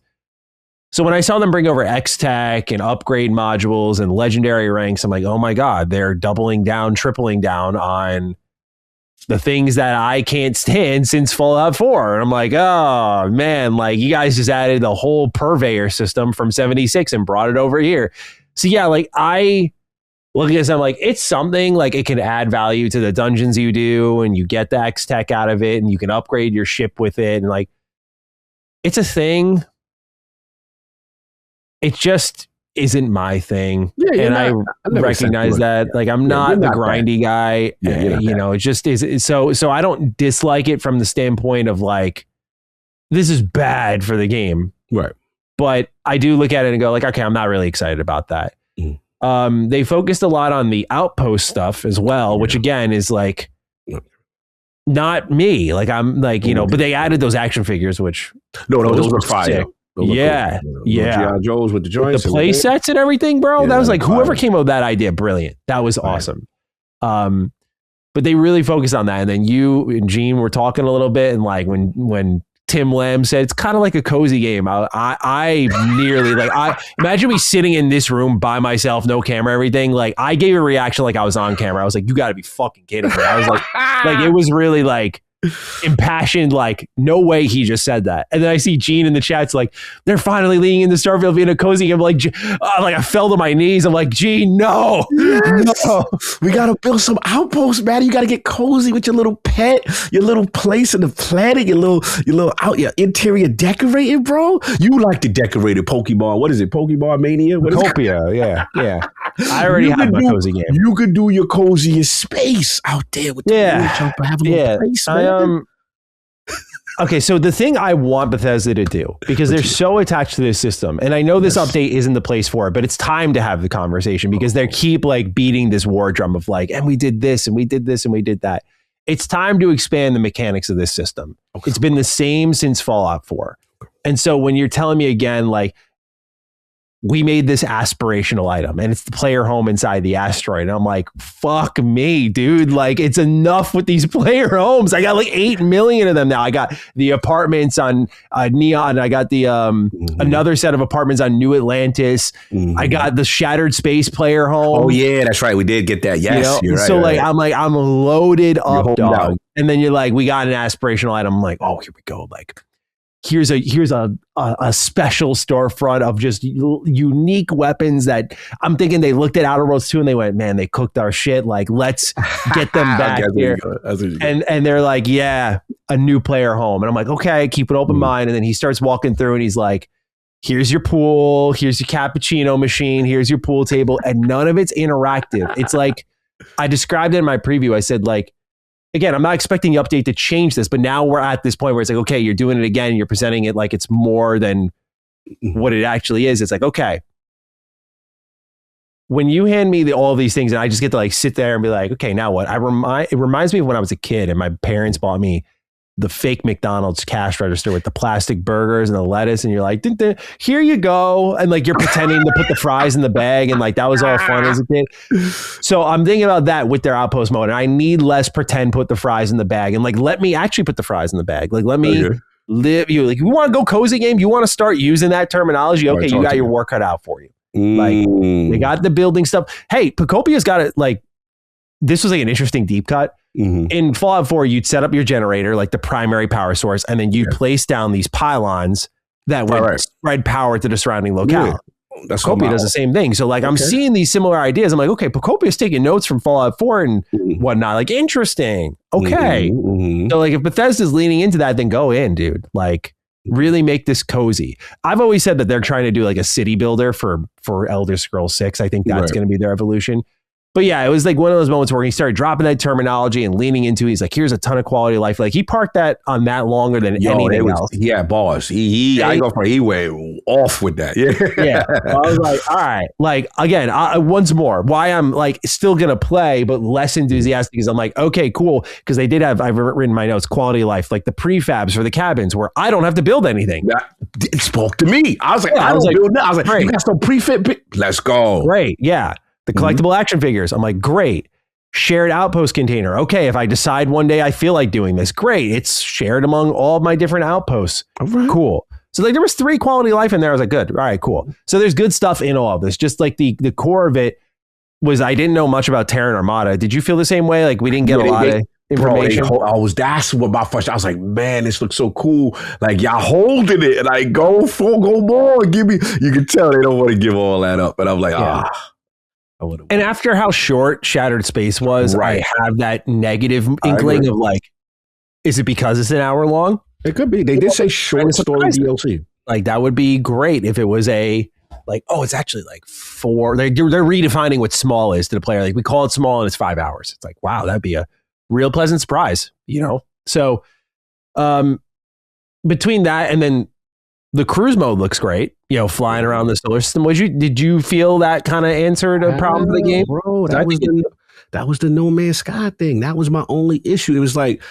So when I saw them bring over X-Tech and upgrade modules and legendary ranks, I'm like, oh my God, they're doubling down, tripling down on the things that I can't stand since Fallout 4. And I'm like, oh man, like, you guys just added the whole purveyor system from 76 and brought it over here. So yeah, like, I look at this, I'm like, it's something, like, it can add value to the dungeons you do, and you get the X-Tech out of it, and you can upgrade your ship with it, and like, it's a thing. It just isn't my thing. Yeah, and I recognize that. Like, I'm not the grindy guy. It just is. So I don't dislike it from the standpoint of like, this is bad for the game. Right. But I do look at it and go like, okay, I'm not really excited about that. They focused a lot on the outpost stuff as well, which again is like, not me. Like, I'm like, but they added those action figures, which those were fire. Yeah. G.I. Joes with the joints, the play sets and everything, bro. Yeah, that was like, whoever came up with that idea, brilliant. That was awesome. But they really focused on that. And then you and Gene were talking a little bit, and like when Tim Lamb said, it's kind of like a cozy game. I nearly like, I imagine me sitting in this room by myself, no camera, everything. Like I gave a reaction like I was on camera. I was like, you got to be fucking kidding me. I was like it was really like impassioned, like no way he just said that. And then I see Gene in the chat's like, they're finally leaning into Starfield being a cozy game. Like I fell to my knees. I'm like, Gene, no. Yes. No. We gotta build some outposts, man. You gotta get cozy with your little pet, your little place in the planet, your interior decorating, bro. You like the decorated Pokemon. What is it? Pokemon Mania? What is Copia, yeah. I already have my cozy game. You could do your coziest space out there with the jumper, have a little place, man. Okay, so the thing I want Bethesda to do, because they're so attached to this system, and I know this update isn't the place for it, but it's time to have the conversation because they keep like beating this war drum of like, and we did this and we did this and we did that. It's time to expand the mechanics of this system. Okay. It's been the same since Fallout 4. And so when you're telling me again, like, we made this aspirational item and it's the player home inside the asteroid. And I'm like, fuck me, dude. Like, it's enough with these player homes. I got like 8 million of them now. I got the apartments on Neon. I got the another set of apartments on New Atlantis. I got the Shattered Space player home. Oh, yeah, that's right. We did get that. Yes. You know? So right. I'm loaded up, dog. And then you're like, we got an aspirational item. I'm like, oh, here we go. Like, here's a special storefront of just unique weapons that I'm thinking they looked at Outer Worlds 2 and they went, man, they cooked our shit. Like, let's get them back here. And they're like, yeah, a new player home. And I'm like, okay, keep an open mind. And then he starts walking through and he's like, here's your pool. Here's your cappuccino machine. Here's your pool table. And none of it's interactive. It's like, I described it in my preview. I said, like, again, I'm not expecting the update to change this, but now we're at this point where it's like, okay, you're doing it again. You're presenting it like it's more than what it actually is. It's like, okay, when you hand me all these things and I just get to like sit there and be like, okay, now what? It reminds me of when I was a kid and my parents bought me the fake McDonald's cash register with the plastic burgers and the lettuce. And you're like, here you go. And like, you're pretending to put the fries in the bag. And like, that was all fun as a kid. So I'm thinking about that with their outpost mode. And I need less pretend, put the fries in the bag. And like, let me actually put the fries in the bag. Like, let me live you. Like, you want to go cozy game? You want to start using that terminology? Okay, you got your work cut out for you. Like, they got the building stuff. Hey, Pacopia's got it. Like, this was like an interesting deep cut. In Fallout 4, you'd set up your generator, like the primary power source, and then you'd place down these pylons that would spread power to the surrounding locale. Yeah. Pacopia does the same thing. So like, I'm seeing these similar ideas. I'm like, okay, Pacopia's taking notes from Fallout 4 and whatnot. Like, interesting. Okay. So like, if Bethesda's leaning into that, then go in, dude. Like, really make this cozy. I've always said that they're trying to do like a city builder for Elder Scrolls 6. I think that's going to be their evolution. But yeah, it was like one of those moments where he started dropping that terminology and leaning into it. He's like, here's a ton of quality of life. Like, he parked that on that longer than anything else. Yeah, boss. He went off with that. Yeah. I was like, all right. Like, again, once more, why I'm like still going to play, but less enthusiastic is I'm like, okay, cool. Because they did have, I've written my notes, quality of life, like the prefabs for the cabins where I don't have to build anything. It spoke to me. I was like, I don't build that. I was like, you got some prefab. Let's go. Great. Yeah. The collectible action figures. I'm like, great. Shared outpost container. Okay, if I decide one day I feel like doing this, great. It's shared among all of my different outposts. Right. Cool. So like, there was 3 quality of life in there. I was like, good. All right, cool. So there's good stuff in all of this. Just like the core of it was, I didn't know much about Terran Armada. Did you feel the same way? Like, we didn't get a lot of information. That's what my first. I was like, man, this looks so cool. Like, y'all holding it. Like, go more. Give me. You can tell they don't want to give all that up. And I'm like, And after how short Shattered Space was, I have that negative inkling of like, is it because it's an hour long? It could be. They did say short story DLC. Like, that would be great if it was a like, oh, it's actually like 4. They're redefining what small is to the player. Like, we call it small and it's 5 hours. It's like, wow, that'd be a real pleasant surprise, you know? So between that and then the cruise mode looks great, you know, flying around the solar system. Did you feel that kind of answered a problem for the game? Bro, that was the No Man's Sky thing. That was my only issue. It was like,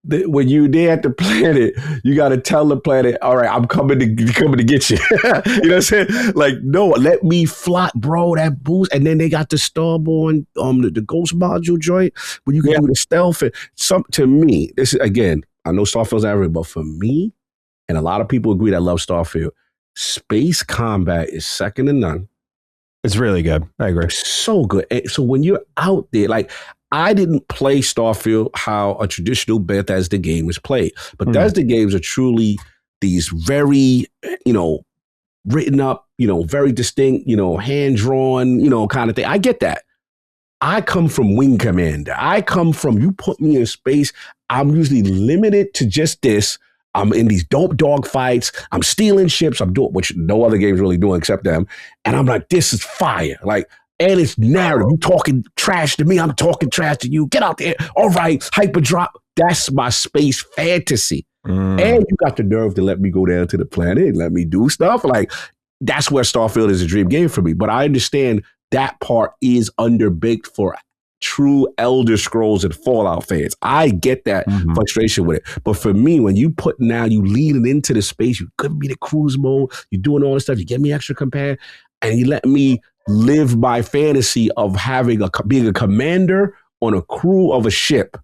when you're there at the planet, you got to tell the planet, all right, I'm coming to get you. You know what I'm saying? Like, no, let me fly, bro, that boost. And then they got the Starborn, the Ghost module joint, where you can do the stealth. And to me, this is, again, I know Starfield's average, but for me, and a lot of people agree that love Starfield, space combat is second to none. It's really good. I agree. So good. And so when you're out there, like, I didn't play Starfield how a traditional Bethesda game is played. Bethesda games are truly these very, written up, very distinct, hand-drawn, kind of thing. I get that. I come from Wing Commander. I come from, you put me in space, I'm usually limited to just this. I'm in these dope dog fights. I'm stealing ships. I'm doing, which no other game's really doing except them. And I'm like, this is fire. Like, and it's narrative. You talking trash to me. I'm talking trash to you. Get out there. All right. Hyper drop. That's my space fantasy. And you got the nerve to let me go down to the planet and let me do stuff. Like, that's where Starfield is a dream game for me. But I understand that part is underbaked for true Elder Scrolls and Fallout fans. I get that frustration with it. But for me, when you leading into the space, you could be the cruise mode, you're doing all this stuff, you get me extra compare, and you let me live my fantasy of being a commander on a crew of a ship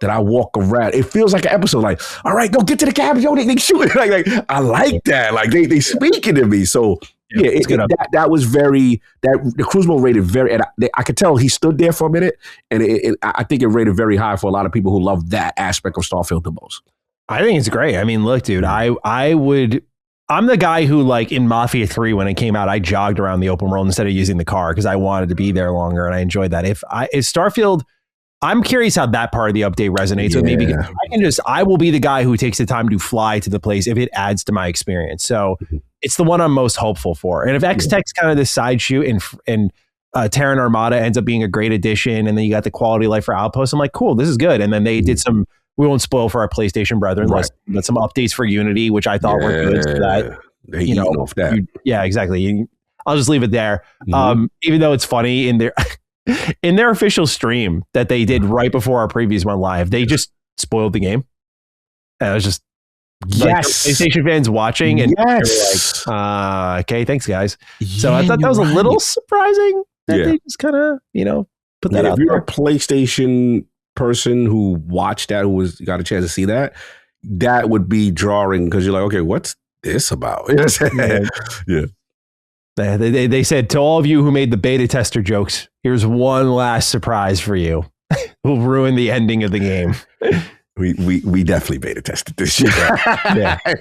that I walk around. It feels like an episode, like, all right, go get to the cabin, yo, they shoot. Like, I like that. Like, they speaking to me. So that was very, the cruise mode rated very, and I could tell he stood there for a minute, and I think it rated very high for a lot of people who love that aspect of Starfield the most. I think it's great. I mean, look, dude, I'm the guy who, like, in Mafia 3, when it came out, I jogged around the open world instead of using the car because I wanted to be there longer, and I enjoyed that. If Starfield, I'm curious how that part of the update resonates with me, because I will be the guy who takes the time to fly to the place if it adds to my experience. So it's the one I'm most hopeful for. And if X-Tech's kind of this side shoot and Terran Armada ends up being a great addition, and then you got the quality of life for Outpost, I'm like, cool, this is good. And then they did some, we won't spoil for our PlayStation brethren, but some updates for Unity, which I thought were good. So that, exactly. I'll just leave it there. Even though it's funny in their official stream that they did right before our previews went live, they just spoiled the game. And it was just, PlayStation fans watching, and like, okay, thanks guys. So I thought that was a little surprising that they just kind of, put that out there. If you're a PlayStation person who watched that, who got a chance to see that, that would be drawing, because you're like, okay, what's this about? They said, to all of you who made the beta tester jokes, here's one last surprise for you. We'll ruin the ending of the game. We definitely beta tested this shit.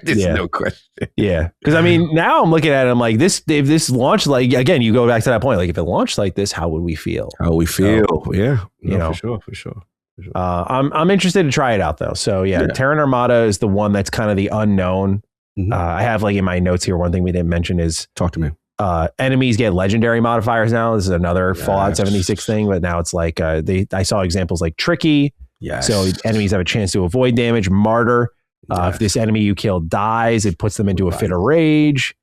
There's no question. Yeah, because I mean, now I'm looking at it, I'm like, if this launched, like, again, you go back to that point, like, if it launched like this, how would we feel? For sure. I'm interested to try it out though. So Terran Armada is the one that's kind of the unknown. I have, like, in my notes here, one thing we didn't mention is, talk to me. Enemies get legendary modifiers now. This is another Fallout 76 thing, but now it's like I saw examples like Tricky. So enemies have a chance to avoid damage. Martyr. If this enemy you kill dies, it puts them into a fit of rage.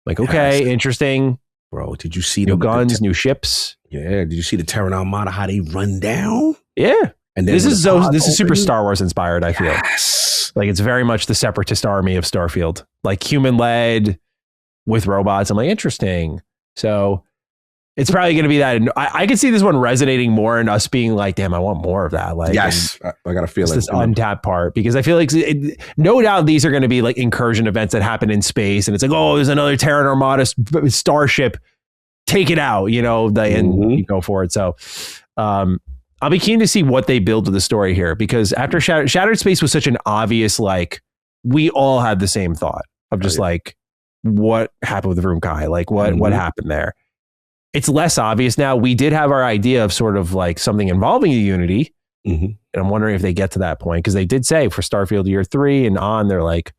Like, okay, interesting. Bro, did you see new guns, new ships? Yeah. Did you see the Terran Armada, how they run down? Yeah. And this is super Star Wars inspired, I feel. Yes. Like, it's very much the separatist army of Starfield. Like, human led with robots. I'm like, interesting. So it's probably going to be that. And I can see this one resonating more and us being like, damn, I want more of that. Like, yes, I got to feel it. This untapped part, because I feel like no doubt these are going to be like incursion events that happen in space. And it's like, oh, there's another Terran Armada starship. Take it out, and you go for it. So I'll be keen to see what they build to the story here, because after Shattered Space was such an obvious, like, we all had the same thought of just like, what happened with Vrumkai? Like, what happened there? It's less obvious now. We did have our idea of sort of like something involving the Unity. And I'm wondering if they get to that point, because they did say for Starfield Year 3 and on, they're like,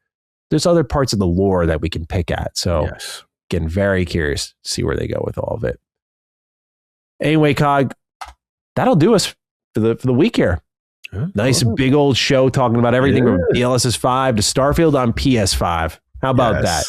there's other parts of the lore that we can pick at. So getting very curious to see where they go with all of it. Anyway, Cog, that'll do us for the week here. Nice big old show talking about everything from DLSS 5 to Starfield on PS5. How about that?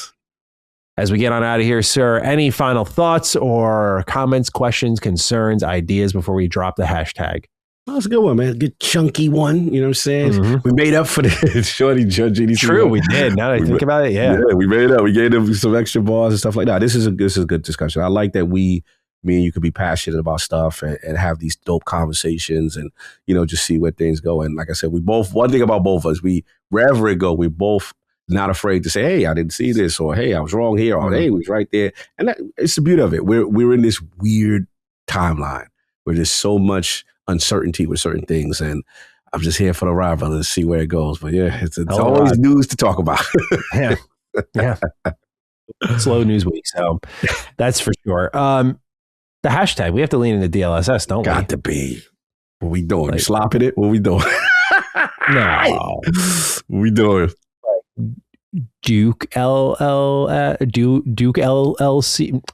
As we get on out of here, sir, any final thoughts or comments, questions, concerns, ideas before we drop the hashtag? That was a good one, man. Good chunky one. You know what I'm saying? We made up for the shorty judging. True, we did. Now that I think about it, we made it up. We gave them some extra bars and stuff like that. This is a good discussion. I like that me and you could be passionate about stuff and have these dope conversations and, just see where things go. And like I said, one thing about both of us, wherever it go, we both not afraid to say, hey, I didn't see this, or hey, I was wrong here, or hey, it was right there. And it's the beauty of it. We're in this weird timeline where there's so much uncertainty with certain things, and I'm just here for the ride, brother, to see where it goes. But yeah, it's always news to talk about. Yeah. Slow news week, so that's for sure. The hashtag, we have to lean into DLSS, don't we? Got to be. What we doing? Like, you slopping it? What we doing? No. What we doing? Duke LLC.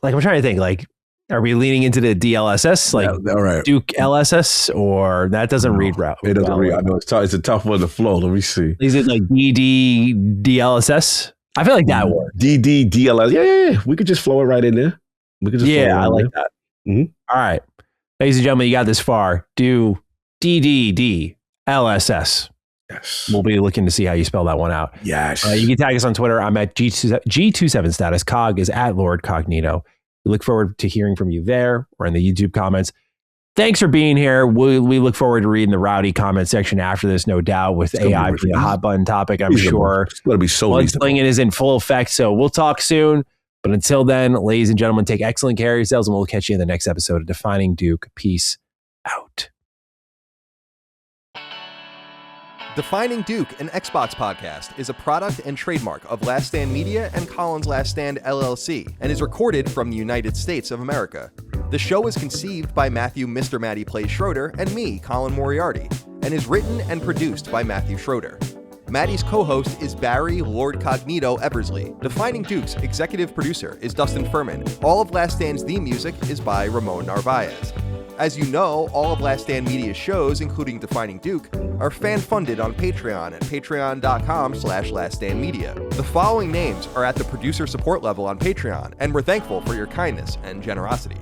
Like, I'm trying to think, like, are we leaning into the DLSS? Like, all right. Duke LSS, or that doesn't read route? It doesn't read. I know it's a tough one to flow. Let me see. Is it like DLSS? I feel like that works. DLS. Yeah. We could just flow it right in there. We could just I like that. Mm-hmm. All right. Ladies and gentlemen, you got this far. Do DLSS. Yes. We'll be looking to see how you spell that one out. Yes. You can tag us on Twitter. I'm at G27 status. Cog is at Lord Cognito. We look forward to hearing from you there or in the YouTube comments. Thanks for being here. We look forward to reading the rowdy comment section after this, no doubt, with AI being a hot button topic, I'm sure. It's going to be so Slinging is in full effect, so we'll talk soon. But until then, ladies and gentlemen, take excellent care of yourselves, and we'll catch you in the next episode of Defining Duke. Peace out. Defining Duke, an Xbox podcast, is a product and trademark of Last Stand Media and Collins Last Stand LLC, and is recorded from the United States of America. The show is conceived by Matthew Mr. Matty Plays Schroeder and me, Colin Moriarty, and is written and produced by Matthew Schroeder. Matty's co-host is Barry Lord Cognito Eversley. Defining Duke's executive producer is Dustin Furman. All of Last Stand's theme music is by Ramon Narvaez. As you know, all of Last Stand Media's shows, including Defining Duke, are fan-funded on Patreon at patreon.com/laststandmedia. The following names are at the producer support level on Patreon, and we're thankful for your kindness and generosity.